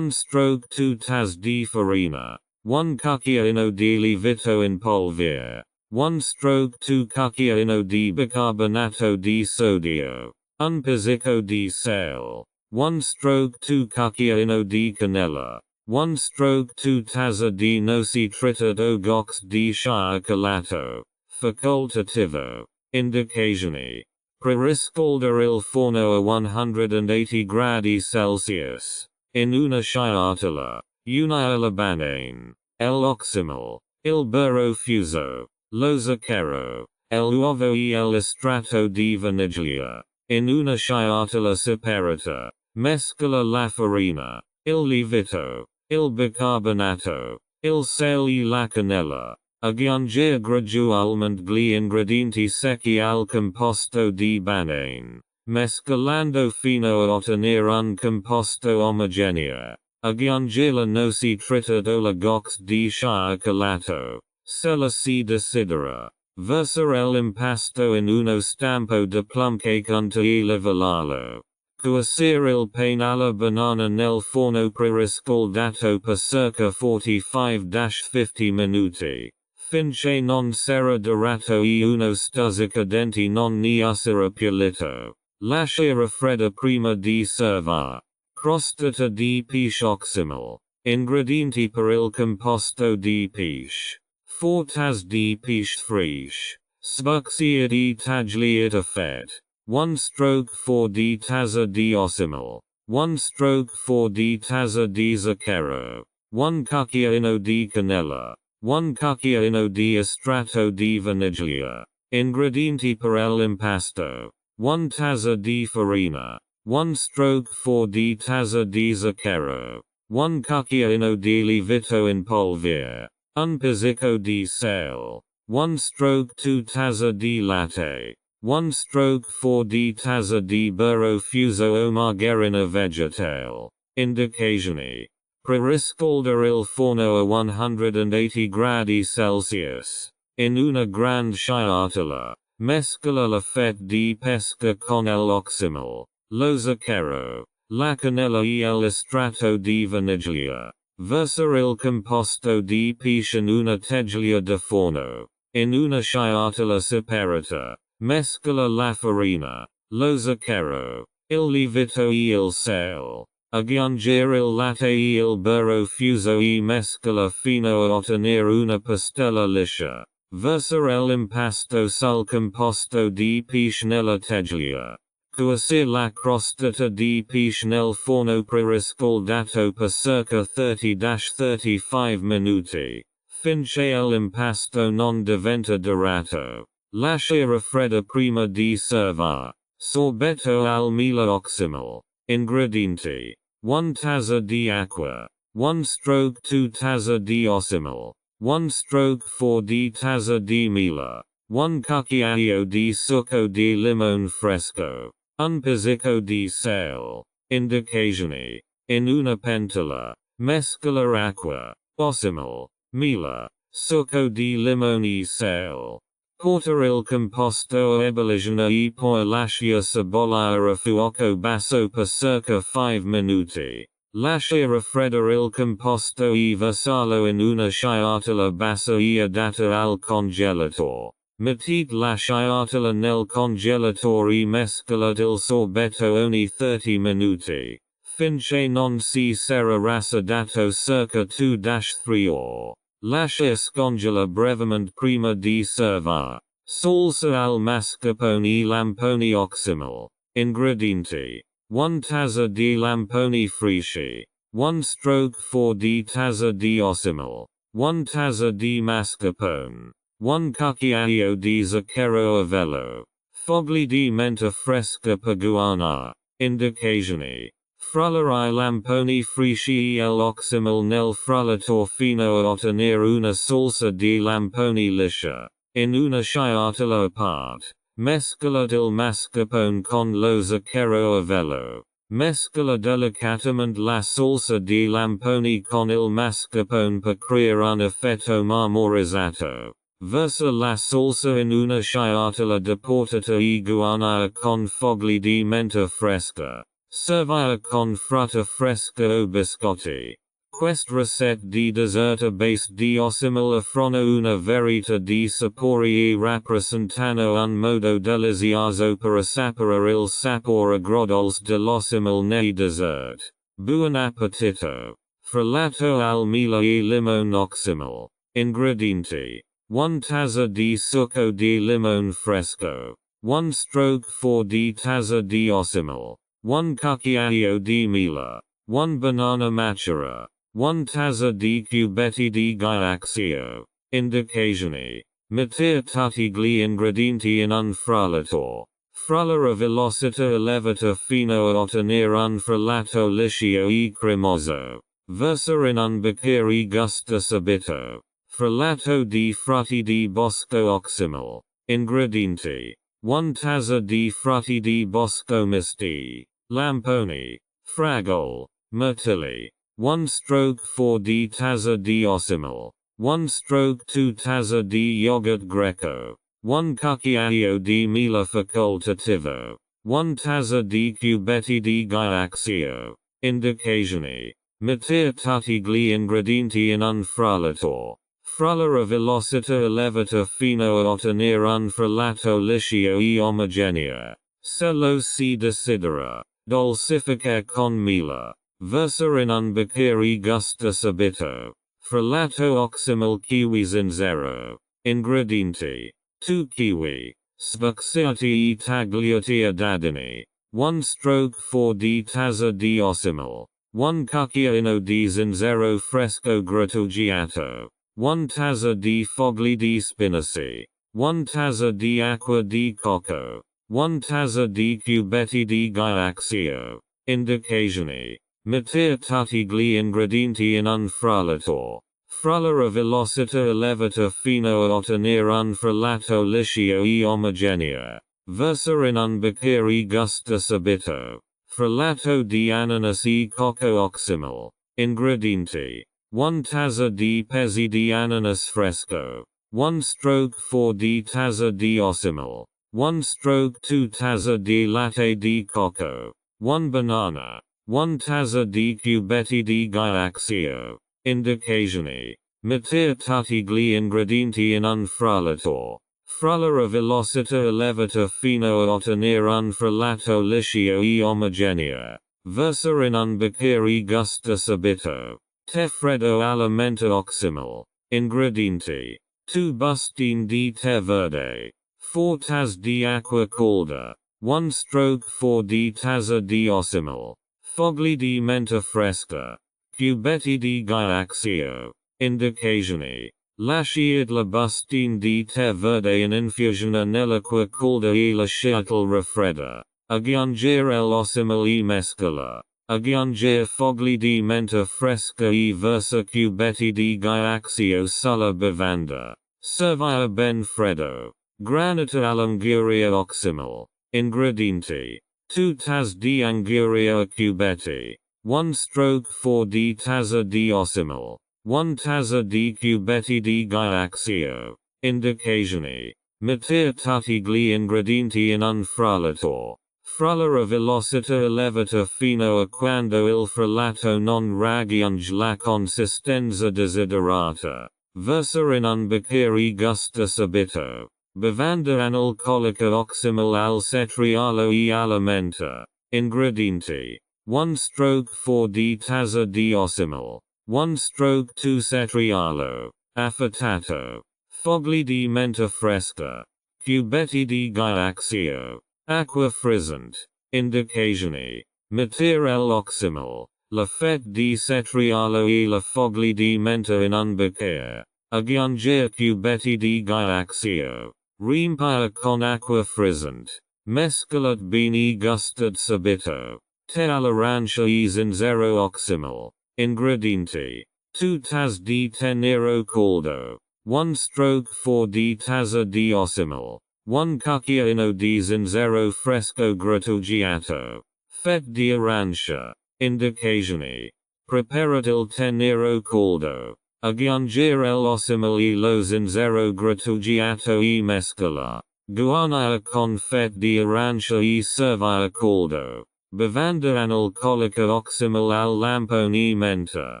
stroke 2 tazze di farina. 1 cucchiaino di lievito in polvere. 1 stroke 2 cucchiaino di bicarbonato di sodio. Un pizzico di sale. 1 stroke 2 cucchiaino di cannella. 1 stroke 2 tazza di noci tritate o gox di cioccolato. Facoltativo. Indicazioni. Preriscaldere il forno a 180 gradi Celsius. In una sciotola. Una la banane. L'Oxymel. Il burro fuso. Lo zucchero. L'uovo e l'estratto di vaniglia. In una sciotola separata. Mescola la farina. Il lievito. Il bicarbonato. Il sale e la cannella. Aggiungere gradualmente gli ingredienti secchi al composto di banane. Mescolando fino a ottenere un composto omogeneo. Aggiungere la noci tritate o la gox di cioccolato. Se la si desidera. Versare l'impasto in uno stampo di plumcake until livellarlo. Cuocere il pane alla banana nel forno preriscaldato per circa 45-50 minuti. Finché non sarà dorato e uno stuzzicadenti non ne sarà pulito. Lasciare fredda prima di servire. Crostata di pesce Oxymel. Ingredienti per il composto di pesce. 4 tazze di pesce fraiche. Sbucciate e tagliate fette. 1 stroke 4 di tazza di Oxymel. 1 stroke 4 di tazza di zucchero. 1 cucchiaino di cannella. 1 cucchiaino di estratto di vaniglia. Ingredienti per l'impasto. 1 tazza di farina. 1 stroke 4 di tazza di zucchero. 1 cucchiaino di lievito in polvere. Un pizzico di sale. 1 stroke 2 tazza di latte. 1 stroke 4 di tazza di burro fuso o margarina vegetale. Indicazioni. Preriscaldere il forno a 180 gradi Celsius. In una grande sciotola. Mescola la fette di pesca con l'Oxymel. Lo zucchero. La cannella e l'estratto di vaniglia. Versare il composto di pesce in una teglia da forno. In una sciotola separata. Mescola la farina. Lo zucchero. Il lievito e il sale. Aggiungere il latte e il burro fuso e mescola fino a ottenere una pastella liscia. Versare l'impasto sul composto di pesce nella teglia. Cuocere la crostata di pesce nel forno preriscaldato per circa 30-35 minuti. Finché l'impasto non diventa dorato. Lasciare fredda prima di servire. Sorbetto al miele Oxymel. Ingredienti. 1 tazza di acqua. 1 stroke 2 tazza di Oxymel. 1 stroke 4 di tazza di miele. 1 cucchiaio di succo di limone fresco. Un pizzico di sale. Indicazioni. In una pentola. Mescola acqua. Oxymel. Miele. Succo di limone e sale. Portare il composto a ebollizione e poi lasciare bollire a fuoco basso per circa 5 minuti. Lasciare freddere il composto e versarlo in una sciotola bassa e adatta al congelatore. Mettete la sciotola nel congelatore e mescolate il sorbetto ogni 30 minuti. Finché non si sarà rassadato circa 2-3 ore. Lascia scongela brevemente prima di servire. Salsa al mascarpone e lamponi Oxymel. Ingredienti. 1 tazza di lamponi freschi. 1 stroke 4 di tazza di Oxymel. 1 tazza di mascarpone. 1 cucchiaio di zucchero a velo. Fogli di menta fresca peguana. Indicazioni. Frullare I lamponi freschi l'Oxymel nel frullatore fino a ottenere una salsa di lamponi liscia. In una sciatola a parte. Mescola il mascarpone con lo zucchero a velo. Mescola delicatamente la salsa di lamponi con il mascarpone per creare un effetto marmorizzato. Versa la salsa in una sciatola deportata e guarnire con fogli di menta fresca. Servire con frutta fresca o biscotti. Quest ricette di dessert a base di Oxymel offrono una varietà di sapori e rappresentano un modo delizioso per sapere il sapore agrodolce dell'Oxymel nei dessert. Buon appetito. Frullato al miele e limone Oxymel. Ingredienti. 1 tazza di succo di limone fresco. 1 stroke 4 di tazza di Oxymel. 1 cucchiaio di miele. 1 banana matura. 1 tazza di cubetti di ghiaccio. Indicazioni. Metter tutti gli ingredienti in un frullatore. Frullare a velocità elevata fino a ottenere un frullato liscio e cremoso. Versare in un bicchiere gusto subito. Frullato di frutti di bosco Oxymel. Ingredienti. 1 tazza di frutti di bosco misti. Lamponi. Fragole. Mirtilli. 1 stroke 4 di tazza di Oxymel. 1 stroke 2 tazza di yogurt greco. 1 cucchiaio di miele facoltativo. 1 tazza di cubetti di ghiaccio. Indicazioni. Metter tutti gli ingredienti in un frullatore. Frullare a velocità elevata fino a ottenere un frullato liscio e omogeneo. Se lo si desidera. Dolcificare con miele. Versare in un bicchiere gusto subito. Frullato Oxymel kiwi zero. Ingredienti. 2 kiwi. Sfucciati e tagliati a dadini. 1 stroke 4 di tazza di Oxymel. 1 cucchiaino di zero fresco grattugiato. 1 tazza di fogli di spinaci. 1 tazza di acqua di cocco. 1 tazza di cubetti di ghiaccio. Indicazioni. Metter tutti gli ingredienti in un frullatore. Frullare a velocità elevata fino a ottenere un frullato liscio e omogeneo. Versare in un bicchiere gusto subito. Frullato di ananas e cocco Oxymel. Ingredienti. 1 tazza di pezzi di ananas fresco. 1 stroke 4 di tazza di Oxymel. 1 stroke 2 tazza di latte di cocco. 1 banana. 1 tazza di cubetti di ghiaccio. Indicazioni. Metter tutti gli ingredienti in un frullatore. Frullare a velocità elevata fino a ottenere un frullato liscio e omogeneo. Versare in un bicchiere gusto subito. Tè freddo alla menta Oxymel. Ingredienti. 2 bustine di tè verde. 4 tazze di acqua calda. 1 stroke 4 di tazza di Oxymel. Fogli di menta fresca. Cubetti di ghiaccio. Indicazioni. Lasciate la bustine di tè verde in infusione nell'acqua calda e lasciatela raffredda. Aggiungere l'Oxymel e mescola. Aggiungere fogli di menta fresca e versa cubetti di ghiaccio sulla bevanda. Servire ben freddo. Granita all'anguria Oxymel. Ingredienti. 2 tazze di anguria a cubetti. 1 stroke 4 di tazza di Oxymel. 1 tazza di cubetti di ghiaccio. Indicazioni. Metter tutti gli ingredienti in un frullatore. Frullare a velocità elevata fino a quando il frullato non raggiunge la consistenza desiderata. Versare in un bicchiere gusto subito. Bevanda analcolica Oxymel al cetriolo e alla menta. Ingredienti. 1 stroke 4 di tazza di Oxymel. 1 stroke 2 cetriolo. Affettato. Fogli di menta fresca. Cubetti di ghiaccio. Acqua frizzante. Indicazioni. Metter l'Oxymel. La fette di cetriolo e la fogli di menta in un bicchiere. aggiungere cubetti di ghiaccio, riempire con acqua frizzante, mescolat bene gustat subito, te all'arancia e zenzero Oxymel. Ingredienti: 2 tazze di tenero caldo, 1 stroke 4 di tazza di Oxymel, 1 cucchiaino di zenzero fresco grattugiato, fette di arancia. Indicazioni: preparate il tenero caldo, aggiungere l'Oxymel e lo zenzero grattugiato e mescola, guarnire con fette di arancia e servire caldo. Bevanda analcolica Oxymel al lampone menta.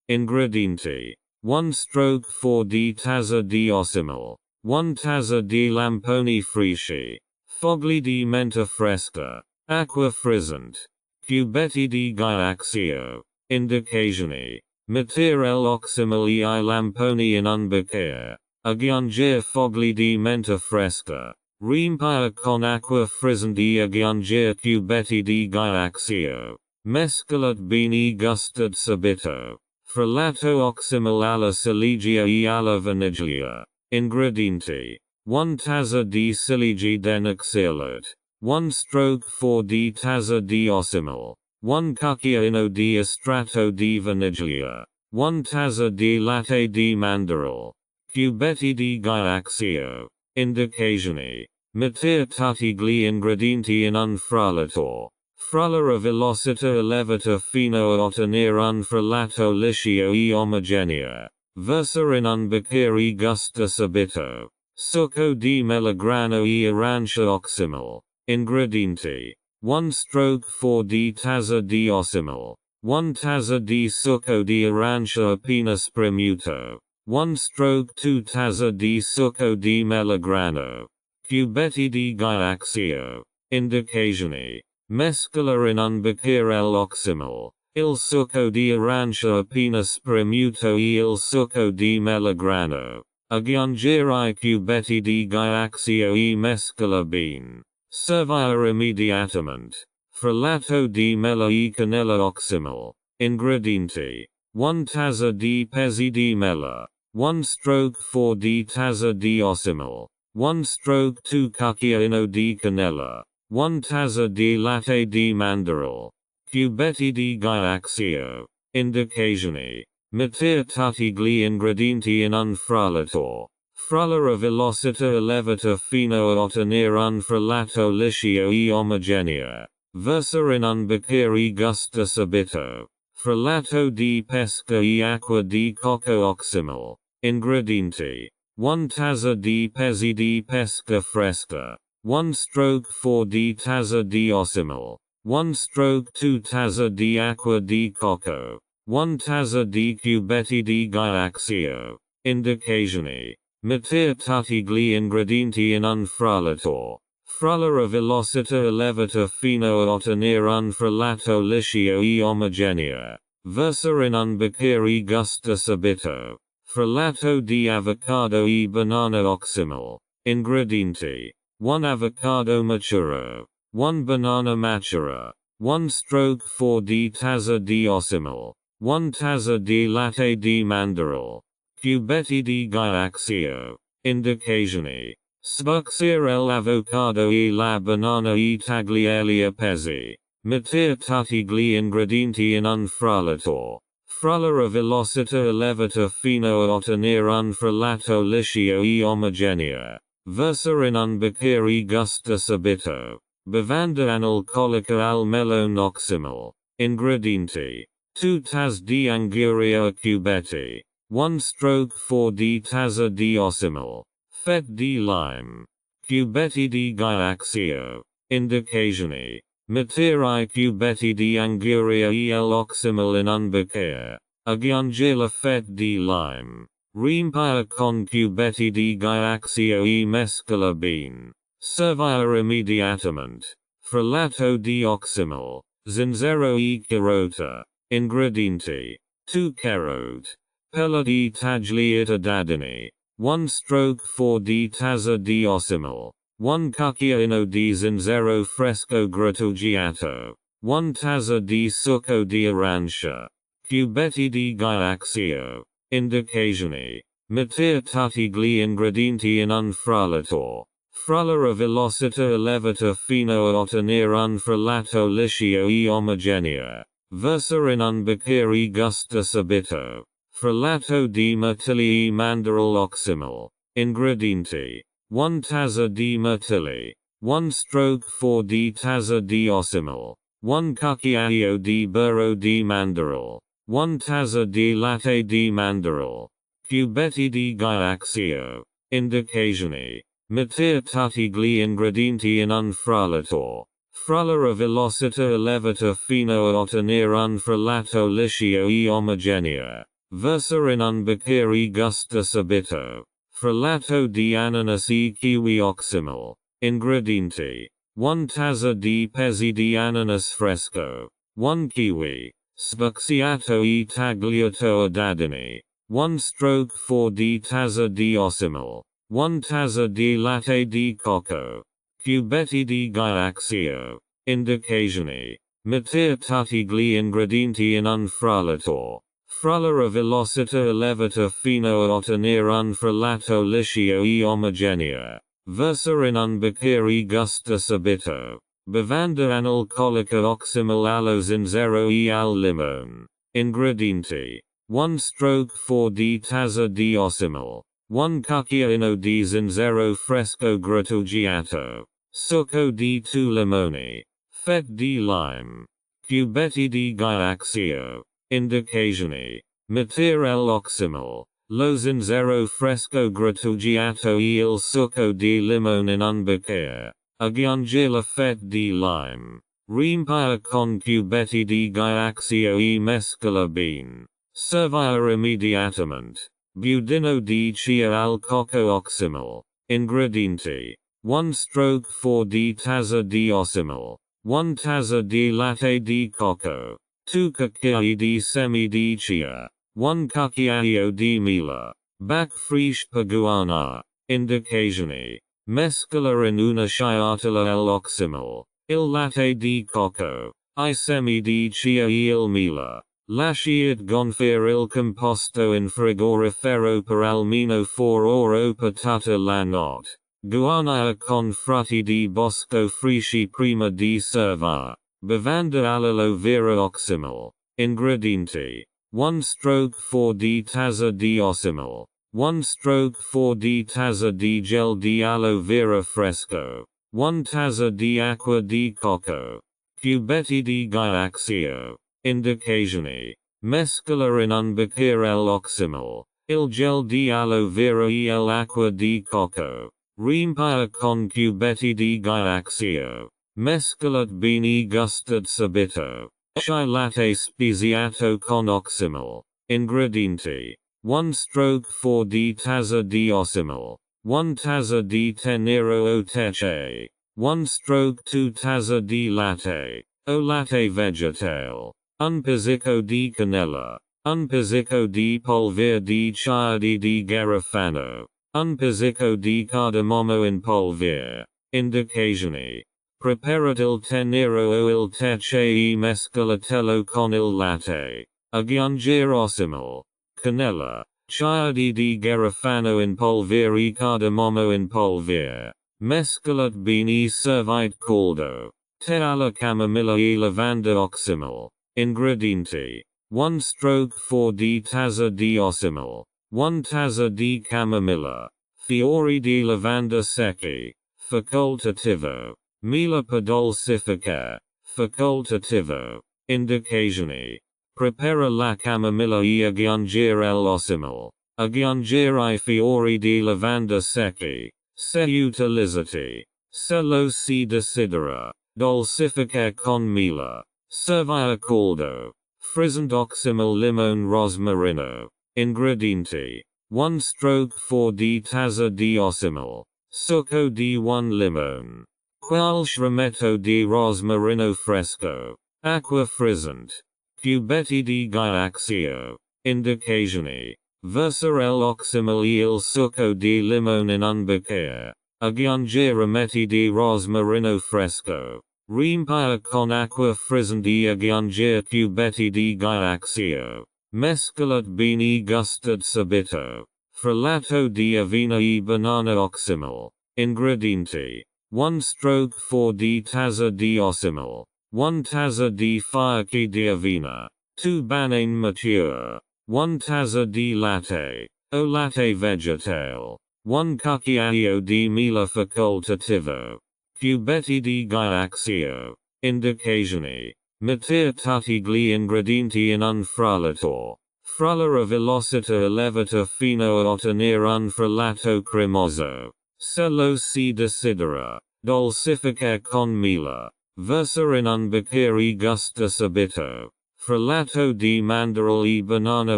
Ingredienti: 1 stroke 4 di tazza di Oxymel, 1 tazza di lamponi freschi, fogli di menta fresca, acqua frizzante, cubetti di ghiaccio. Indicazioni: mettere l'Oxymel e I lamponi in un bicchiere, aggiungere fogli di menta fresca, riempire con acqua frizzante e aggiungere cubetti di ghiaccio, mescolat bene gustat subito. Frullato Oxymel alla ciliegia e alla vaniglia. Ingredienti: 1 tazza di ciliegie denixilate, 1 stroke 4 di tazza di Oxymel, 1 cucchiaino di estratto di vaniglia, 1 tazza di latte di mandorle, cubetti di ghiaccio. Indicazioni: mettere tutti gli ingredienti in un frullatore. Frullare a velocità elevata fino a ottenere un frullato liscio e omogeneo. Versare in un bicchiere gusta subito. Succo di melograno e arancia Oxymel. Ingredienti: 1 stroke 4 di tazza di Oxymel, 1 tazza di succo di arancia appena spremuto, 1 stroke 2 tazza di succo di melograno, cubetti di ghiaccio. Indicazioni: mescolare in un bicchiere l'Oxymel, il succo di arancia appena spremuto e il succo di melograno, aggiungere I cubetti di ghiaccio e mescola bene. Servire immediatamente. Frullato di mela e cannella Oxymel. Ingredienti: 1 tazza di pezzi di mela, 1 stroke 4 di tazza di Oxymel, 1 stroke 2 cucchiaino di cannella, 1 tazza di latte di mandorle, cubetti di ghiaccio. Indicazioni: mettere tutti gli ingredienti in un frullatore. Frullare a velocità elevata fino a ottenere un frullato liscio e omogeneo. Versare in un bicchiere gusta subito. Frullato di pesca e acqua di cocco Oxymel. Ingredienti: 1 tazza di pezzi di pesca fresca, 1 stroke 4 di tazza di Oxymel, 1 stroke 2 tazza di acqua di cocco, 1 tazza di cubetti di ghiaccio. Indicazioni: mettere tutti gli ingredienti in un frullatore. Frullare a velocità elevata fino a ottenere un frullato liscio e omogeneo. Versare in un bicchiere gusta subito. Frullato di avocado e banana Oxymel. Ingredienti: 1 avocado maturo, 1 banana matura, 1 stroke 4 di tazza di Oxymel, 1 tazza di latte di mandorle, cubetti di ghiaccio. Indicazioni: sbucciare l'avocado e la banana e tagliarli a pezzi. Mettere tutti gli ingredienti in un frullatore. Frullare a velocità elevata fino a ottenere un frullato liscio e omogeneo. Versare in un bicchiere gusta subito. Bevanda analcolica al melone Oxymel. Ingredienti: 2 tazze di anguria a cubetti, 1 stroke 4 di tazza di Oxymel, fette di lime, cubetti di ghiaccio. Indicazioni: mettere I cubetti di anguria e l'Oxymel in un bicchiere, aggiungere la fette di lime, riempire con cubetti di ghiaccio e mescola bene. Servire immediatamente. Frullato di Oxymel, zenzero e carota. Ingredienti: 2 carote, pelati tagliate a dadini, 1 stroke 4 di tazza di Oxymel, 1 cucchiaino di zenzero fresco grattugiato, 1 tazza di succo di arancia, cubetti di ghiaccio. Indicazioni: Metir tutti gli ingredienti in un frullator. Frullare velocità elevata fino a ottenere un frullato liscio e omogeneo. Versare in un bicchiere gusto subito. Frullato di mirtilli e mandorle Oxymel. Ingredienti. 1 tazza di mirtilli. 1 stroke 4 di tazza di Oxymel. 1 cucchiaio di burro di mandorle. 1 tazza di latte di mandorle. Cubetti di ghiaccio. Indicazioni. Metir tutti gli ingredienti in un frullator. Frullare velocità elevata fino a ottenere un frullato liscio e omogeneo. Versare in un bicchiere gusto subito. Frullato di ananas e kiwi Oxymel. Ingredienti. 1 tazza di pezzi di ananas fresco. 1 kiwi. Sbucciato e tagliato a dadini. 1 stroke 4 di tazza di Oxymel. 1 tazza di latte di cocco. Cubetti di ghiaccio. Indicazioni. Metir tutti gli ingredienti in un frullator. Frullare velocità elevata fino a ottenere un frullato liscio e omogeneo. Versare in un bicchiere gusto subito. Bevanda analcolica Oxymel allo zenzero e al limone. Ingredienti. 1 stroke 4 di tazza di Oxymel. 1 cucchiaino di zenzero fresco grattugiato. Succo di 2 limoni. Fette di lime. Cubetti di ghiaccio. Indicazioni. Metir l'Oxymel. Lo zenzero fresco grattugiato e il succo di limone in un bicchiere. Aggiungere la fette di lime. Riempire con cubetti di ghiaccio e mescola bene. Servire immediatamente. Budino di chia al cocco Oxymel. Ingredienti. 1 stroke 4 di tazza di Oxymel. 1 tazza di latte di cocco. 2 cucchiai di semi di chia. 1 cucchiaio di mela. Bac frisch paguana. Indicazioni. Mescolare in una sciatola l'Oxymel. Il latte di cocco. I semi di chia e il mela. Lasciate gonfare il composto in frigorifero per almeno 4 ore per tutta la notte. Guarnire con frutti di bosco freschi prima di servire. Bevanda all'aloe vera Oxymel. Ingredienti. 1 stroke 4 di tazza di Oxymel. 1 stroke 4 di tazza di gel di aloe vera fresco. 1 tazza di acqua di cocco. Cubetti di ghiaccio. Indicazioni. Mescolare in un bicchiere l'Oxymel. Il gel di aloe vera e l'acqua di cocco. Riempire con cubetti di ghiaccio. Mescolate bene gustate subito. Chai latte speziato con Oxymel. Ingredienti. 1 stroke 4 di tazza di Oxymel. 1 tazza di tenero o teche. 1 stroke 2 tazza di latte. O latte vegetale. Un pizzico di cannella. Un pizzico di polvere di chiodi di garofano. Un pizzico di cardamomo in polvere. Indicazioni. Preparate il tenero o il teche e mescolatelo con il latte. Aggiungere Oxymel. Cannella. Chiodi di garofano in polvere e cardamomo in polvere. Mescolate bene e servite caldo. Tè alla camomilla e lavanda Oxymel. Ingredienti. 1 stroke 4 di tazza di Oxymel. 1 tazza di camomilla. Fiori di lavanda secchi. Facoltativo. Mela podolcifica. Facoltativo. Indicazioni. Prepara la camomilla e aggiungere l'Oxymel. Aggiungere I fiori di lavanda secchi. Se utilizzati. Se lo si desidera. Dolcifica con mela. Servire caldo. Frizzant Oxymel limone rosmarino. Ingredienti. 1 stroke 4 di tazza di Oxymel. Succo di 1 limone. Qualche rametto di rosmarino fresco. Acqua frizzant. Cubetti di ghiaccio. Indicazioni. Versare l'Oxymel e il succo di limone in un bicchiere. Aggiungere rametti di rosmarino fresco. Riempire con acqua frizzante e aggiungere cubetti di ghiaccio. Mescolate bene gustate subito. Frullato di avena e banana Oxymel. Ingredienti: 1/4 di tazza di Oxymel, 1 tazza di farci di avena, 2 banane mature, 1 tazza di latte, o latte vegetale, 1 cucchiaio di miele facoltativo, cubetti di ghiaccio. Indicazioni: metter tutti gli ingredienti in un frullatore. Frullare a velocità elevata fino a ottenere un frullato cremoso. Se lo si desidera dolcificare con miele, versare in un bicchiere gusta subito. Frullato di mandorle e banana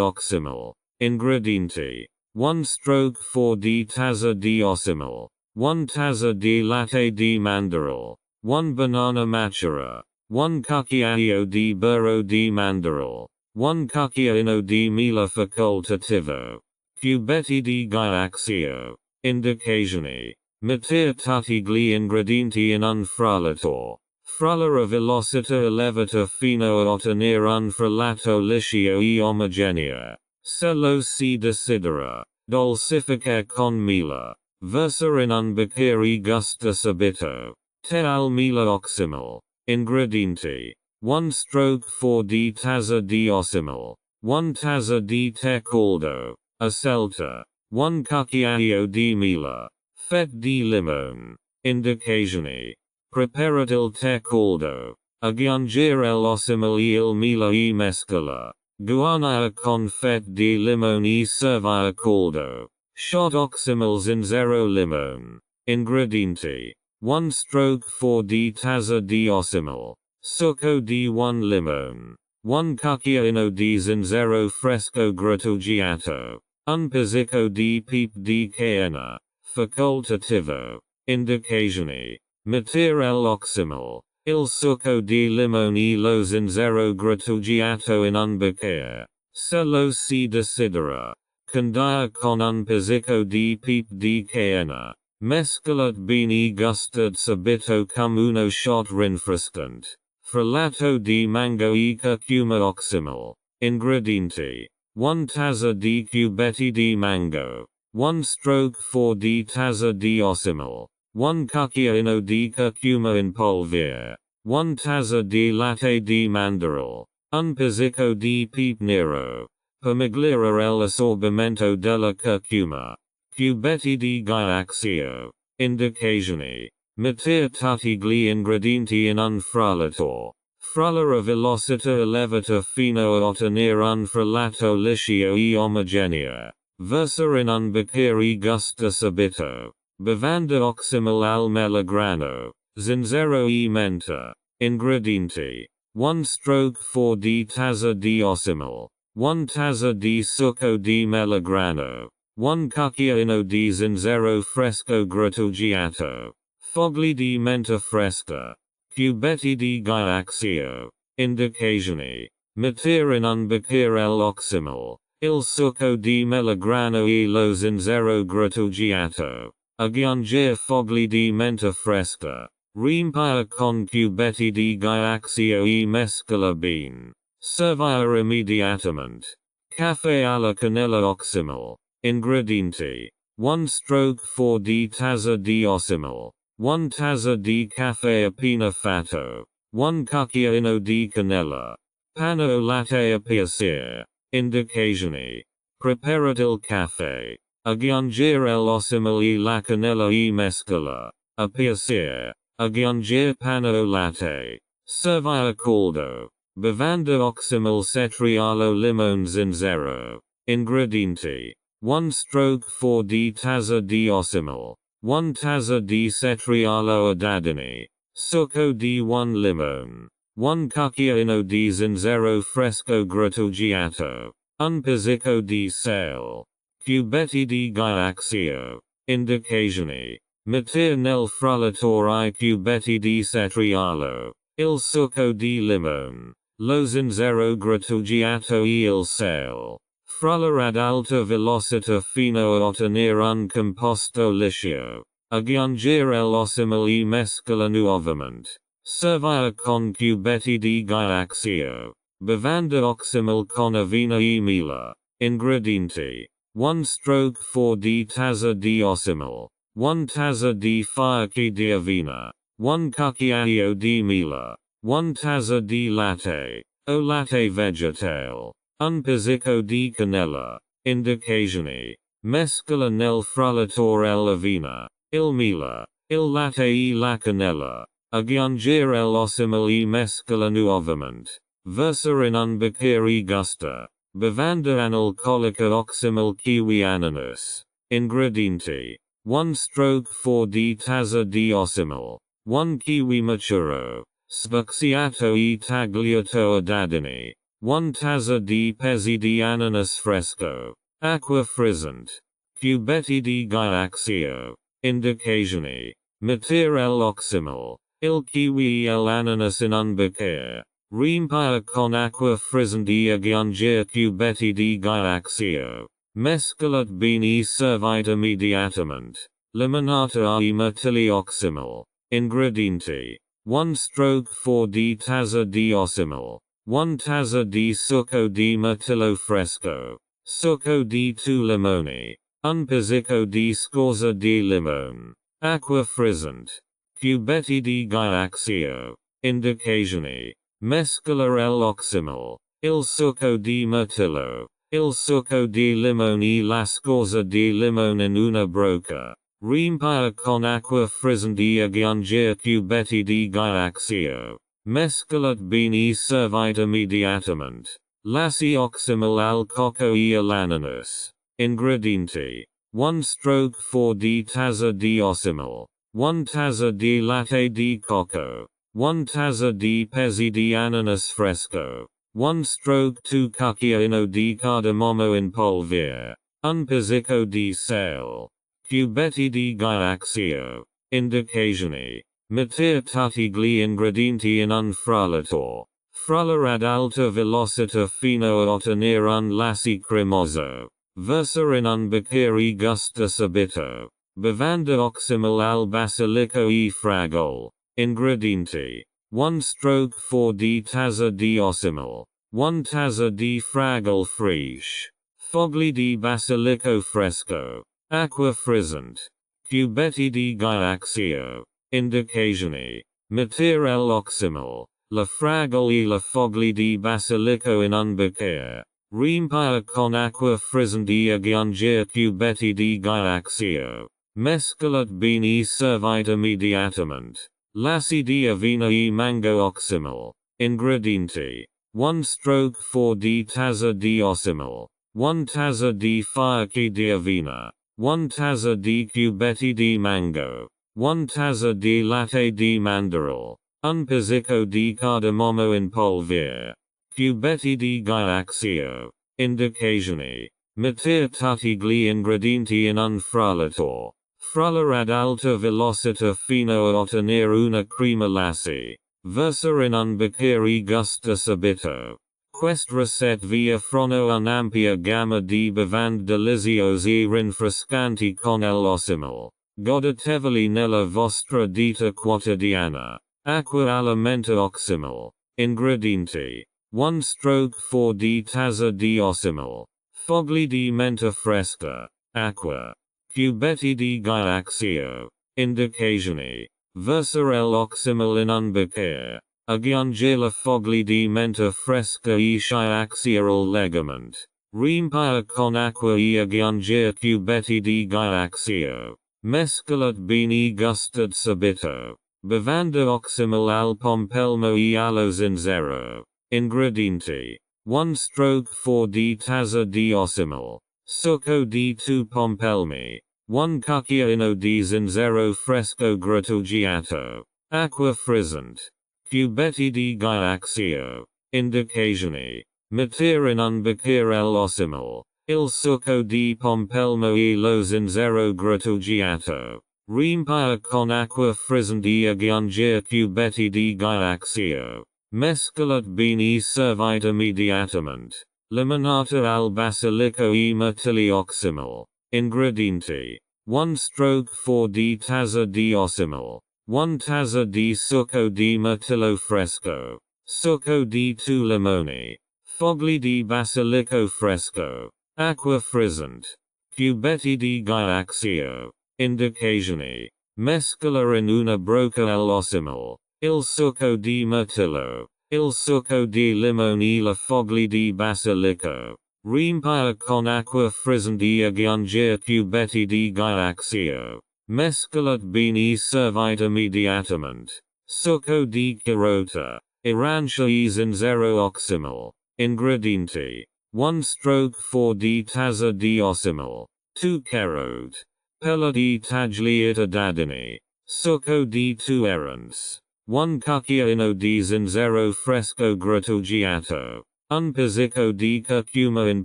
Oxymel. Ingredienti: 1/4 di tazza di Oxymel, 1 tazza di latte di mandorle, 1 banana matura, 1 cucchiaio di burro di mandorle, 1 cucchiaino di miele facoltativo, cubetti di ghiaccio. Indicazioni: metter tutti gli ingredienti in un frullatore. Frullare a velocità elevata fino a ottenere un frullato liscio e omogeneo. Se lo si desidera dolcificare con miele, versare in un bicchiere gusta subito. Tè al miele Oxymel. Ingredienti: 1/4 di tazza di Oxymel, 1 tazza di tè caldo, a scelta, 1 cucchiaio di miele, fette di limone. Indicazioni: preparare il tè caldo, aggiungere l'Oxymel e il miele e mescola, guarnire con fette di limone e servire caldo. Shot Oxymel zero limone. Ingredienti: 1/4 di tazza di Oxymel, succo di 1 limone, 1 cucchiaino di zero fresco grattugiato, un pizzico di pepe di cane, facoltativo. Indicazioni: mettere l'Oxymel, il succo di limone e lo zero grattugiato in un bicchiere. Se lo si desidera condire con un pizzico di pepe di cane. Mescolat bene gustad subito come uno shot rinfrescante. Frullato di mango e curcuma Oxymel. Ingredienti: 1 tazza di cubetti di mango, 1/4 di tazza di Oxymel, 1 cucchiaino di curcuma in polvere, 1 tazza di latte di mandorle, un pizzico di pepe nero, per migliorare l'assorbimento della curcuma. Cubetti di ghiaccio. Indicazioni: metter tutti gli ingredienti in un frullatore. Frullare a velocità elevata fino a ottenere un frullato liscio e omogeneo. Versare in un bicchiere gusta subito. Bevanda Oxymel al melagrano, zenzero e menta. Ingredienti: 1/4 di tazza di Oxymel, 1 tazza di succo di melagrano, 1 cucchiaino di zenzero fresco grattugiato, fogli di menta fresca, cubetti di ghiaccio. Indicazioni: mettere in un bicchiere l'Oxymel, il succo di melagrano e lo zenzero grattugiato, aggiungere fogli di menta fresca, riempire con cubetti di ghiaccio e mescola bene. Servire immediatamente. Caffè alla cannella Oxymel. Ingredienti: 1/4 di tazza di Oxymel, 1 tazza di caffè appena fatto, 1 cucchiaino di cannella, pane o latte a piacere. Indicazioni: preparare il caffè, aggiungere l'Oxymel e la cannella e mescola, a piacere, aggiungere pane o latte, servire caldo. Bevanda Oxymel cetriolo limone zenzero. Ingredienti: 1/4 di tazza di Oxymel, 1 tazza di cetriolo adadini, succo di 1 limone, 1 cucchiaino di zenzero fresco grattugiato, un pizzico di sale, cubetti di ghiaccio. Indicazioni: metter nel frullatore I cubetti di cetriolo, il succo di limone, lo zenzero grattugiato e il sale. Frullare ad alta velocità fino a ottenere un composto liscio. Aggiungere l'Oxymel e mescola nuovamente. Servire con cubetti di ghiaccio. Bevanda Oxymel con avena e miele. Ingredienti: 1 stroke 4 di tazza di Oxymel, 1 tazza di fiocchi di avena, 1 cucchiaio di mela, 1 tazza di latte, o latte vegetale, un pizzico di cannella. Indicazioni. Mescola nel frullatore l'avena, il mela, il latte e la cannella. Aggiungere l'Oxymel e mescola nuovamente. Versare in un bicchiere gusta. Bevanda analcolica Oxymel kiwi ananas. Ingredienti. 1 stroke 4 di tazza di Oxymel. 1 kiwi maturo. Sbucciato e tagliato a dadini. 1 tazza di pezzi di ananas fresco. Acqua frizzante. Cubetti di ghiaccio. Indicazioni. Mettere l'Oxymel, il kiwi e l'ananas in un bicchiere. Riempire con acqua frizzante e aggiungere cubetti di ghiaccio. Mescolat bene e servite immediatamente. Limonata e metilli Oxymel. Ingredienti. 1 stroke 4 di tazza di Oxymel. 1 tazza di succo di mirtillo fresco. Succo di 2 limoni. Un pizzico di scorza di limone. Acqua frizzante. Cubetti di ghiaccio. Indicazioni. Mescolare l'Oxymel, il succo di mirtillo, il succo di limone e la scorza di limone in una brocca. Riempire con acqua frizzante e aggiungere cubetti di ghiaccio. Mescolat bene e servite immediatamente. Lasci Oxymel al cocco e all'ananas. Ingredienti. 1 stroke 4 di tazza di Oxymel. 1 tazza di latte di cocco. 1 tazza di pezzi di ananas fresco. 1 stroke 2 cucchiaino di cardamomo in polvere. Un pizzico di sale. Cubetti di ghiaccio. Indicazioni. Mettere tutti gli ingredienti in un frullatore. Frullare ad alta velocità fino a ottenere un lassi cremoso. Versare in un bicchiere gusto subito. Bevanda Oxymel al basilico e fragola. Ingredienti. 1 stroke 4 di tazza di Oxymel. 1 tazza di fragola fresh. Fogli di basilico fresco. Acqua frizzante. Cubetti di ghiaccio. Indicazioni. Mettere l'Oxymel, la fragola e la fogli di basilico in un bicchiere. Riempire con acqua frizzante e aggiungere cubetti di ghiaccio. Mescolat bene e servite immediatamente. Lassi di avena e mango Oxymel. Ingredienti. 1 stroke 4 di tazza di Oxymel. 1 tazza di fiocchi di avena. 1 tazza di cubetti di mango. 1 tazza di latte di mandorle. Un pizzico di cardamomo in polvere. Cubetti di ghiaccio. Indicazioni. Mettere tutti gli ingredienti in un frullatore. Frullare ad alta velocità fino a ottenere una crema lassi. Versare in un bicchiere gusto subito. Questa ricette vi offrono un'ampia gamma di bevande deliziose e rinfrescanti con l'Oxymel. Godetevoli nella vostra vita quotidiana. Acqua alimenta Oxymel. Ingredienti. 1 stroke 4 di tazza di Oxymel. Fogli di menta fresca. Acqua. Cubetti di ghiaccio. Indicazioni. Versare l'Oxymel in un bicchiere. Aggiungere fogli di menta fresca e schiacciare leggermente. Riempire con acqua e aggiungere cubetti di ghiaccio. Mescolat bene e gustat subito. Bevanda Oxymel al pompelmo e allo zenzero. Ingredienti. 1 stroke 4 di tazza di Oxymel. Succo di 2 pompelmi. 1 cucchiaino di zenzero fresco grattugiato. Acqua frizzante. Cubetti di ghiaccio. Indicazioni. Mettere in un bicchiere l'Oxymel, il succo di pompelmo e lo zenzero grattugiato. Riempire con acqua frizzante e aggiungere cubetti di ghiaccio. Mescolat bene e servite immediatamente. Limonata al basilico e mirtilli Oxymel. Ingredienti. 1 stroke 4 di tazza di Oxymel. 1 tazza di succo di mirtillo fresco. Succo di 2 limoni. Fogli di basilico fresco. Acqua frizzante. Cubetti di Ghiaxio. Indicazioni. Mescola in una broca l'Oxymel. Il succo di mirtillo. Il succo di limone e la foglia di basilico. Riempire con acqua frizzante e aggiungere cubetti di Ghiaxio. Mescolat bene e servite immediatamente. Succo di carota. Arancia e zenzero Oxymel. Ingredienti. 1/4 di tazza di Oxymel. 2 carote. Pella di tagliata dadini. Succo di 2 oranze. 1 cucchiaino di zenzero fresco grattugiato. Un pizzico di curcuma in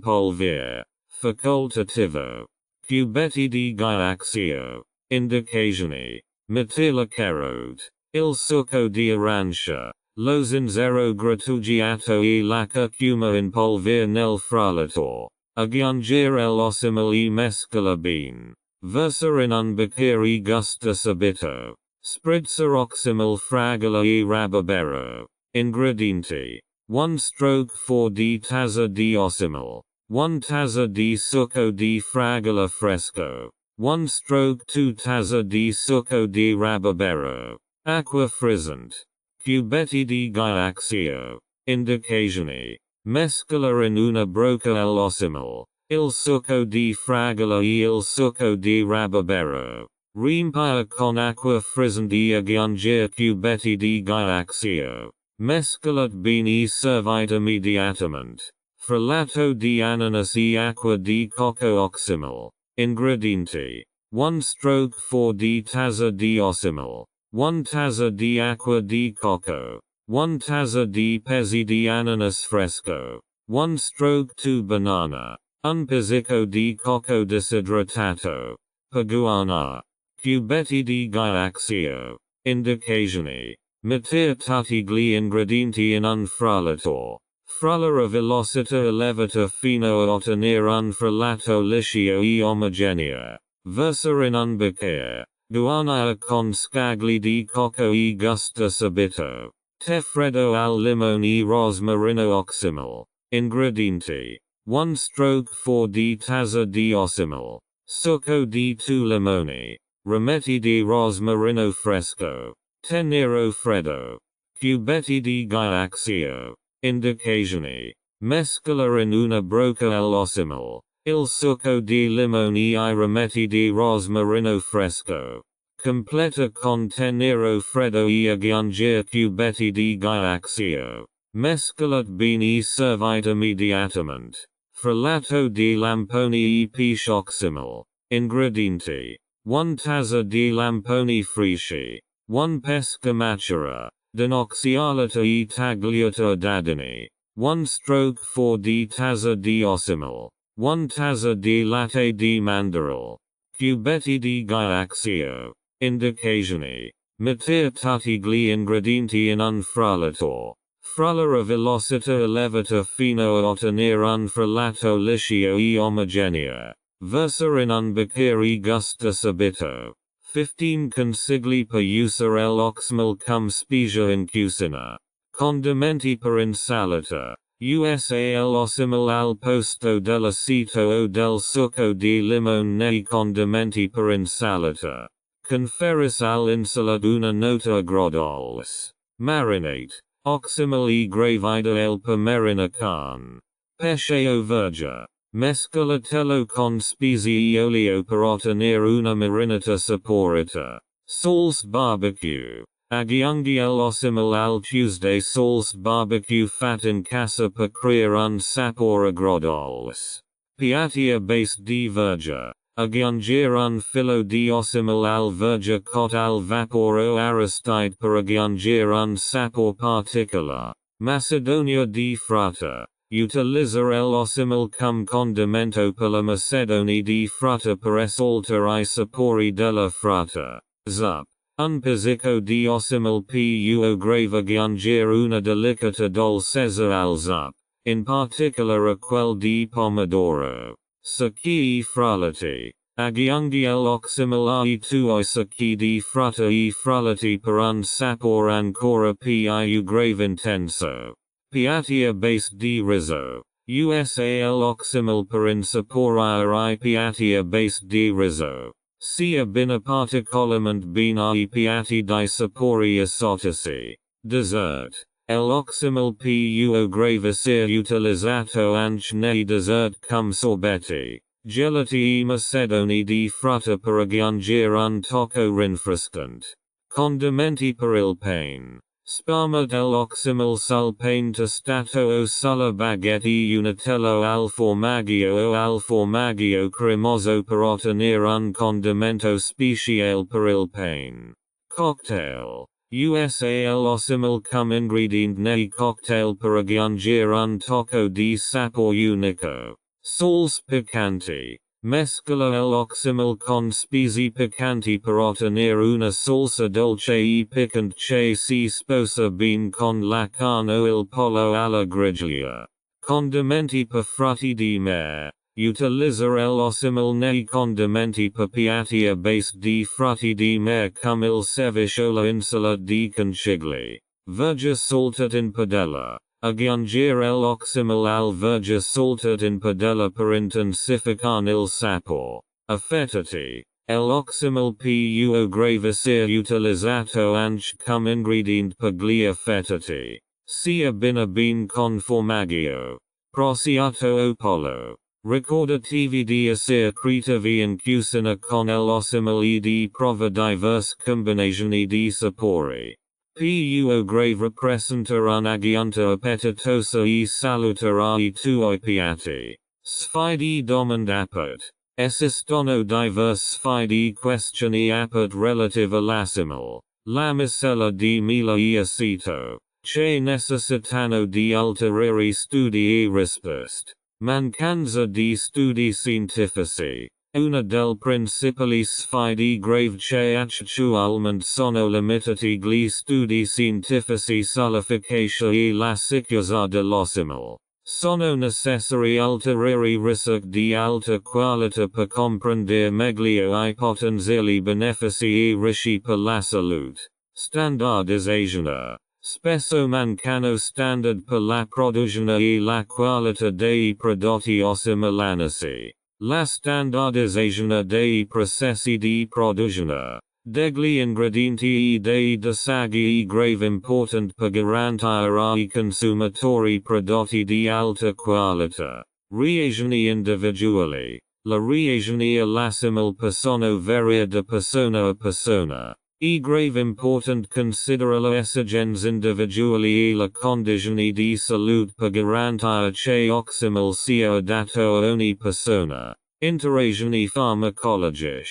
polvere. Facoltativo. Cubetti di Ghiaxio. Indicazioni. Mettila carote. Il succo di arancia. Lo zenzero grattugiato e la curcuma in polvere nel frullatore. Aggiungere l'Oxymel e mescola bene. Versare in un bicchiere gusto subito. Spritzer Oxymel fragola e rabarbero. Ingredienti. 1/4 di tazza di Oxymel. 1 tazza di succo di fragola fresco. 1/2 tazza di succo di rabarbero. Acqua frizzante. Cubetti di Ghiaxio. Indicazioni. Mescola in una broca l'Oxymel. Il succo di fragola e il succo di rabarbero. Riempire con acqua frizzante e aggiungere cubetti di Ghiaxio. Mescolat bene e servite immediatamente. Frullato di ananas e acqua di cocco Oxymel. Ingredienti. 1/4 di tazza di Oxymel. 1 tazza di acqua di cocco. 1 tazza di pezzi di ananas fresco. 1/2 banana. Un pizzico di cocco disidratato. Peguana. Cubetti di Ghiaxio. Indicazioni. Metter tutti gli ingredienti in un frullatore. Frullare a velocità elevata fino a ottenere un frullato liscio e omogeneo. Versare in un bicchiere. Guarnire con scagli di cocco e gusto subito. Tè freddo al limone e rosmarino Oxymel. Ingredienti. 1/4 di tazza di Oxymel. Succo di 2 limoni. Rametti di rosmarino fresco. Tè nero freddo. Cubetti di Ghiaxio. Indicazioni. Mescola in una broca l'Oxymel. Il succo di limone e I rametti di rosmarino fresco. Completa con tè nero freddo e aggiungere cubetti di Ghiaxio. Mescolat bene e servite immediatamente. Frullato di lamponi e pesce Oxymel. Ingredienti. 1 tazza di lamponi freschi. 1 pesca matura. Denoxialata e tagliata a dadini. 1/4 di tazza di Oxymel. 1 tazza di latte di mandorle. Cubetti di Ghiaxio. Indicazioni. Metter tutti gli ingredienti in un frullatore. Frullare a velocità elevata fino a ottenere un frullato liscio e omogeneo. Versare in un bicchiere gusto subito. 15 consigli per usare l'Oxymel come specia in cucina. Condimenti per insalata. Usa l'Oxymel al posto dell'aceto o del succo di limone nei condimenti per insalata. Conferis all'insalata una nota agrodolce. Marinate. Oxymel e gravida el pemerina con pesce o verga. Mescolatello con spezie e olio per ottenere una marinata saporita. Sauce barbecue. Aggiungi l'Oxymel al Tuesday sauce barbecue fat in casa per creare un sapore agrodolce. Piatti a base di verga. Aggiungere un filo di Oxymel al verga cot al vapore o aristide per aggiungere un sapore particolare. Macedonia di frutta. Utilizzare l'Oxymel come condimento per la macedonia di frutta per esaltare I sapori della frutta. Zup. Un pizzico di Oxymel più grave aggiungere una delicata dolcezza al zup, in particolare quel di pomodoro. Sacchi e frullati. Aggiungi l'Oxymel ai tuoi sacchi di frutta e frullati per un sapore ancora più grave intenso. Piatti a base di riso. USAL Oxymel per insaporia piatia based di riso. Sia bina particolarmente bina piatti di sapori esotici. Dessert. L'Oxymel più grave sia utilizzato anche nei dessert come sorbetti, gelati e macedoni di frutta per aggiungere un tocco rinfrescante. Condimenti per il pane. Sparma dell'Oxymel sul pane tostato o sulla baguette unitello al formaggio cremoso per ottenere un condimento speciale per il pane. Cocktail. USAL Oxymel cum ingredient nei cocktail per aggiungere un tocco di sapore unico. Salse piccanti. Mescola l'Oxymel con spezie piccanti per ottenere una salsa dolce e piccante che si sposa bene con la carne o il pollo alla griglia. Condimenti per frutti di mare. Utilizzare l'Oxymel nei condimenti per piatti a base di frutti di mare come il ceviche o la insalata di conchiglie. Verge saltata in padella. Aggiungere l'Oxymel al verge saltata in padella per intensificare il sapore. Affettati. L'Oxymel più grave sia utilizzato anche come ingredient per gli affettati. Sia bene con formaggio. Prosciutto o pollo. Ricordatevi di essere creativi in cucina con l'Oxymel e di provare diverse combinazioni di sapori. Più grave rappresenta un'aggiunta appetitosa e salutare ai tuoi piatti. Sfide domandapert. Esistono diverse sfide questioni apert relative all'Oxymel. La miscela di mela e aceto. Che necessitano di ulteriori studi e risposte. Mancanza di studi scientifici. Una delle principali sfide grave che attualmente sono limitati gli studi scientifici sull'efficacia e la sicurezza dell'Oxymel. Sono necessari ulteriori ricerche di alta qualità per comprendere meglio I potenziali benefici e rischi per la salute. Standardizzazione. Spesso mancano standard per la produzione e la qualità dei prodotti Oxymelanici. La standardizzazione dei processi di produzione degli ingredienti e dei dosaggi è grave importante per garantire ai consumatori prodotti di alta qualità. Reazioni individuali. La reazione all'Oxymel sono varia da persona a persona. È grave importante considerare le esigenze individuali e le condizioni di salute per garantire che Oxymel sia adatto a ogni persona. Interazioni farmacologiche.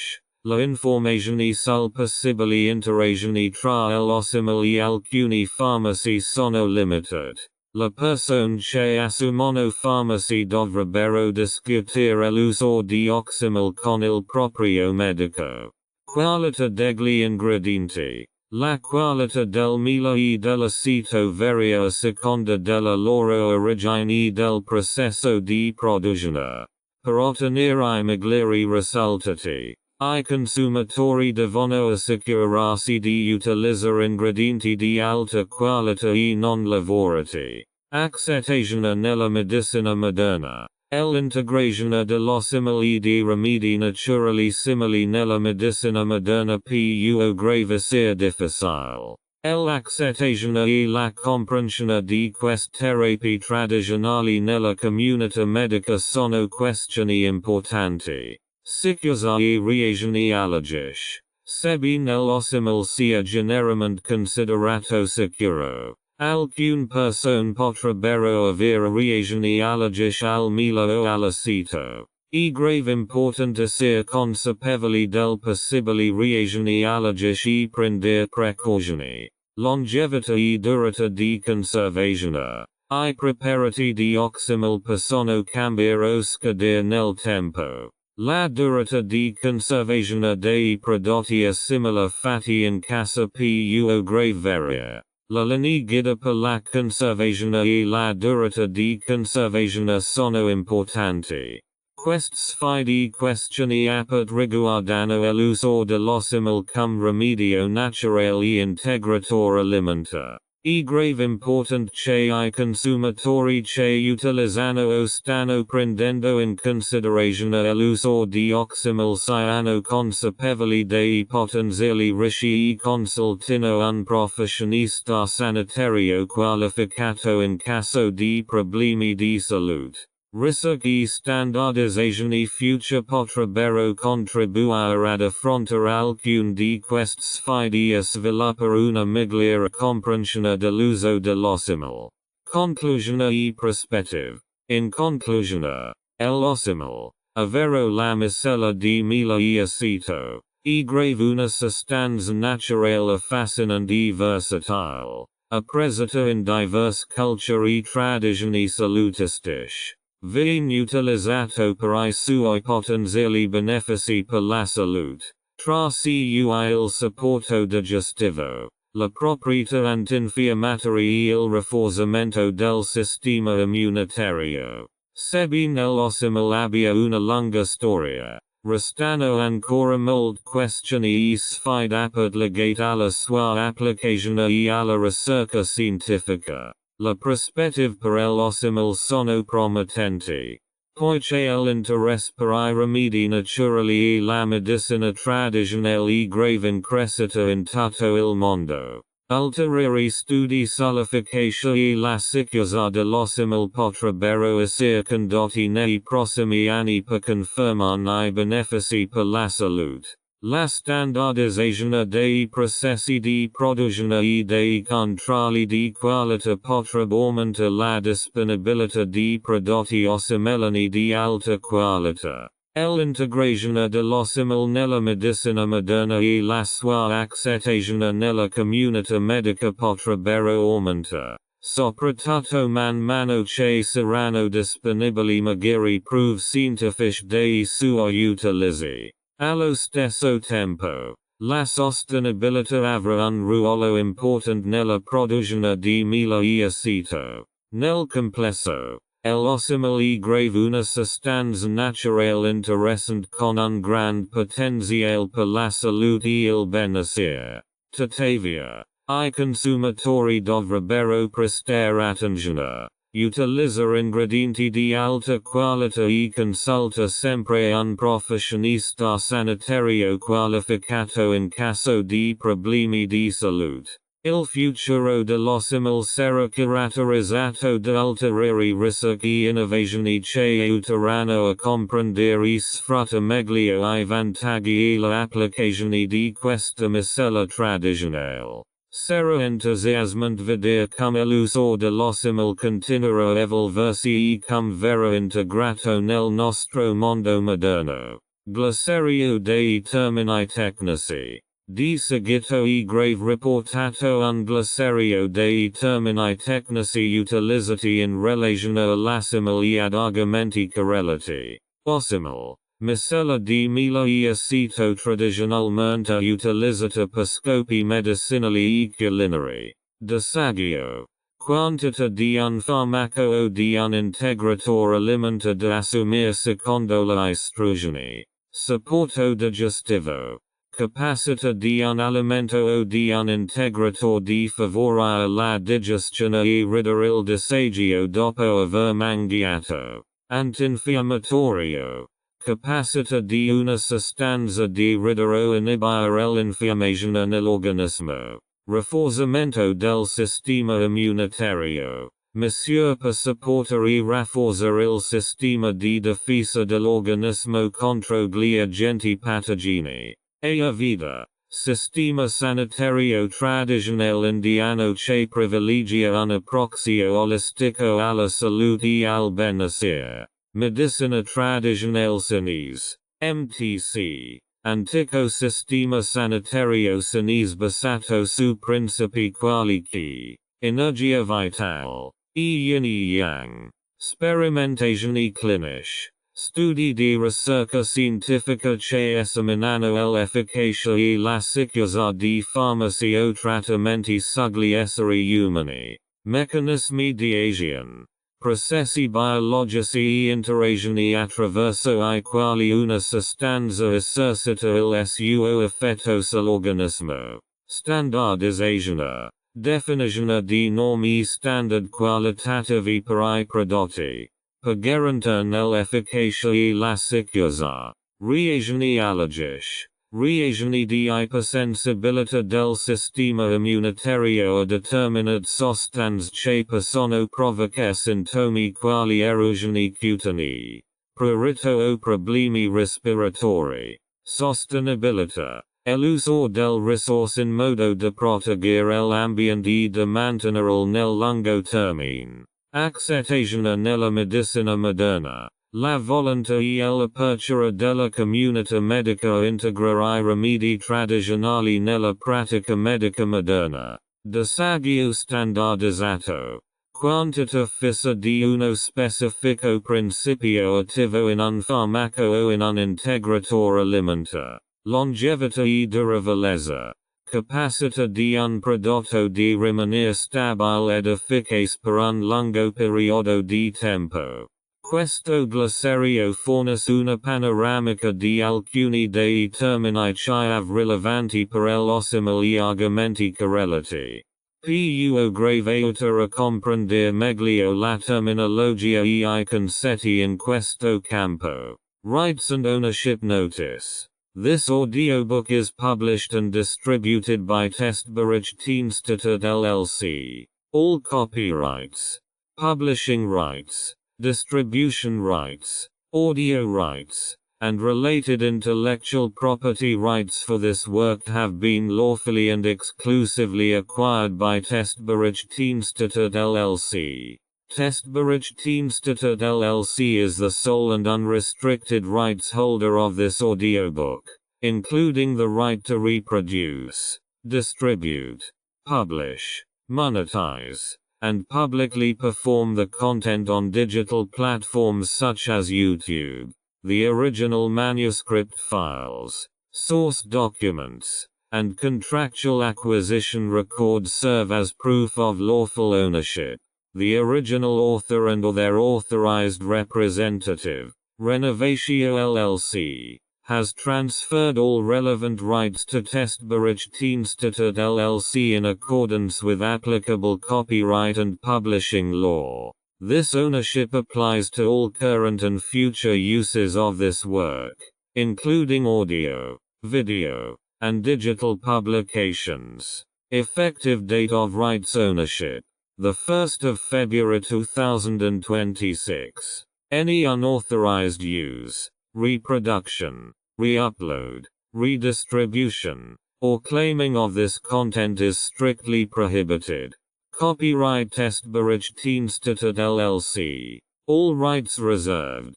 La informazione sul possibili interazioni tra l'Oxymel e alcuni farmaci sono limitate. Le persone che assumono farmaci dovrebbero discutere l'uso di Oxymel con il proprio medico. Qualità degli ingredienti. La qualità del miele e dell'aceto varia a seconda della loro origine e del processo di produzione. Per ottenere I migliori risultati, I consumatori devono assicurarsi di utilizzare ingredienti di alta qualità e non lavorati. Accettazione nella medicina moderna. L'integrazione dell'Oxymel e di rimedi naturali simili nella medicina moderna più grave sia difficile. L'accettazione e la comprensione di queste terapie tradizionali nella comunità medica sono questioni importanti. Sicurezza e reazioni allergiche. Sebbene l'Oxymel sia generalmente considerato sicuro, alcune persone potrebbero avere reazioni allergiche al miele o all'aceto. È grave importante essere consapevoli del possibili reazioni allergiche e prendere precauzioni. Longevità e durata di conservazione. I preparati di Oxymel possono cambiare o scadere nel tempo. La durata di conservazione dei prodotti assimila fatti in casa più grave varia. La linea guida per la conservazione e la durata di conservazione sono importanti. Queste sfide questioni apert riguardano l'uso dell'Oxymel come rimedio naturale e integratore alimentare. E grave important che I consumatori che utilizzano o stanno prendendo in considerazione l'uso di Oxymel siano consapevoli dei potenziali rischi e consultino un professionista sanitario qualificato in caso di problemi di salute. Ricerche standardizzazioni future potrebbero contribuire ad affrontare alcune di queste sfide e sviluppare una migliore comprensione dell'uso dell'Oxymel. Conclusione e prospettive. In conclusione, l'Oxymel, ovvero la miscela di mela e aceto, è grave una sostanza naturale affascinante e versatile, apprezzata in diverse culture e tradizioni salutistiche. Viene utilizzato per I suoi potenziali benefici per la salute, tra cui il supporto digestivo, la proprietà antinfiammatoria e il rafforzamento del sistema immunitario. Sebbene l'Oxymel abbia una lunga storia, restano ancora molte questioni e sfide aperte legate alla sua applicazione e alla ricerca scientifica. Le prospettive per l'Oxymel sono promettenti, poiché l'interesse per I rimedi naturali e la medicina tradizionale è grave in crescita in tutto il mondo. Ulteriori studi sull'efficacia e la sicurezza dell'Oxymel potrebbero essere condotti nei prossimi anni per confermare I benefici per la salute. La standardizzazione dei processi di produzione e dei controlli di qualità potrebbe aumentare la disponibilità di prodotti oxymelani di alta qualità. L'integrazione dell'Oxymel nella medicina moderna e la sua accettazione nella comunità medica potrebbero aumentare, soprattutto man mano che saranno disponibili maggiori prove scientifiche dei suoi utilizzi. Allo stesso tempo, la sostenibilità avrà un ruolo importante nella produzione di mela e aceto. Nel complesso, l'Oxymel è grave una sostanza naturale interessante con un grande potenziale per la salute e il benessere. Tuttavia, I consumatori dovrebbero prestare attenzione. Utilizzare ingredienti di alta qualità e consulta sempre un professionista sanitario qualificato in caso di problemi di salute. Il futuro dell'Oxymel sarà caratterizzato da ulteriori ricerche e innovazioni che aiuteranno a comprendere e sfruttare meglio I vantaggi e le applicazioni di questa miscela tradizionale. Sarà entusiasmante vedere come l'uso dell'Oxymel continuerà a evolversi e come verrà integrato nel nostro mondo moderno. Glossario dei termini tecnici. Di seguito è grave riportato un glossario dei termini tecnici utilizzati in relazione all'Oxymel e ad argomenti correlati. Oxymel. Miscela di mela e aceto tradizionalmente utilizzata per scopi medicinali e culinari. Dossaggio. Quantità di un farmaco o di un integratore alimentare da assumere secondo le istruzioni. Supporto digestivo. Capacità di un alimento o di un integratore di favorire la digestione e ridere il disagio dopo aver mangiato. Antinfiammatorio. Capacità di una sostanza di ridere o inibire l'infiammazione nell'organismo. Rafforzamento del sistema immunitario. Misure per supportare e rafforzare il sistema di difesa dell'organismo contro gli agenti patogeni. A vida. Sistema sanitario tradizionale indiano che privilegia un approccio olistico alla salute e al benessere. Medicina tradizionale cinese. MTC. Antico sistema sanitario cinese basato su principi quali che energia vitale, e yin e yang. Sperimentazioni cliniche. Studi di ricerca scientifica che esaminano l'efficacia e la sicurezza di farmaci o trattamenti sugli esseri umani. Meccanismi di azione. Processi biologici e interazioni attraverso I quali una sostanza esercita il suo effetto sull'organismo. Standardizzazione. Definizione di norme standard qualitativi per I prodotti, per garantire l'efficacia e la sicurezza. Reazioni allergiche. Reazioni di ipersensibilità del sistema immunitario a determinate sostanze che possono provocare sintomi quali erosioni cutanei, prurito o problemi respiratori. Sostenibilità. L'uso del risorse in modo da proteggere l'ambiente e da mantenerlo nel lungo termine. Accettazione nella medicina moderna. La volontà e l'apertura della comunità medica a integrare I rimedi tradizionali nella pratica medica moderna. Desaguio standardizzato. Quantità fissa di uno specifico principio attivo in un farmaco o in un integratore alimentare. Longevità e duravolezza. Capacità di un prodotto di rimanere stabile ed efficace per un lungo periodo di tempo. Questo glossario fornisce una panoramica di alcuni dei termini chiave rilevanti per l'Oxymel e argomenti correlati. Può grave aiutare a comprendere meglio la terminologia e I concetti in questo campo. Rights and Ownership Notice. This audiobook is published and distributed by Testberichtdienststätte LLC. All copyrights, publishing rights, distribution rights, audio rights, and related intellectual property rights for this work have been lawfully and exclusively acquired by Testberichtdienststätte LLC. Testberichtdienststätte LLC is the sole and unrestricted rights holder of this audiobook, including the right to reproduce, distribute, publish, monetize, and publicly perform the content on digital platforms such as YouTube. The original manuscript files, source documents, and contractual acquisition records serve as proof of lawful ownership. The original author and or their authorized representative, Renovatio LLC, has transferred all relevant rights to Testberichtdienststätte LLC in accordance with applicable copyright and publishing law. This ownership applies to all current and future uses of this work, including audio, video, and digital publications. Effective date of rights ownership. The 1st of February 2026. Any unauthorized use, reproduction, re-upload, redistribution, or claiming of this content is strictly prohibited. Copyright Testberichtdienststätte LLC. All rights reserved.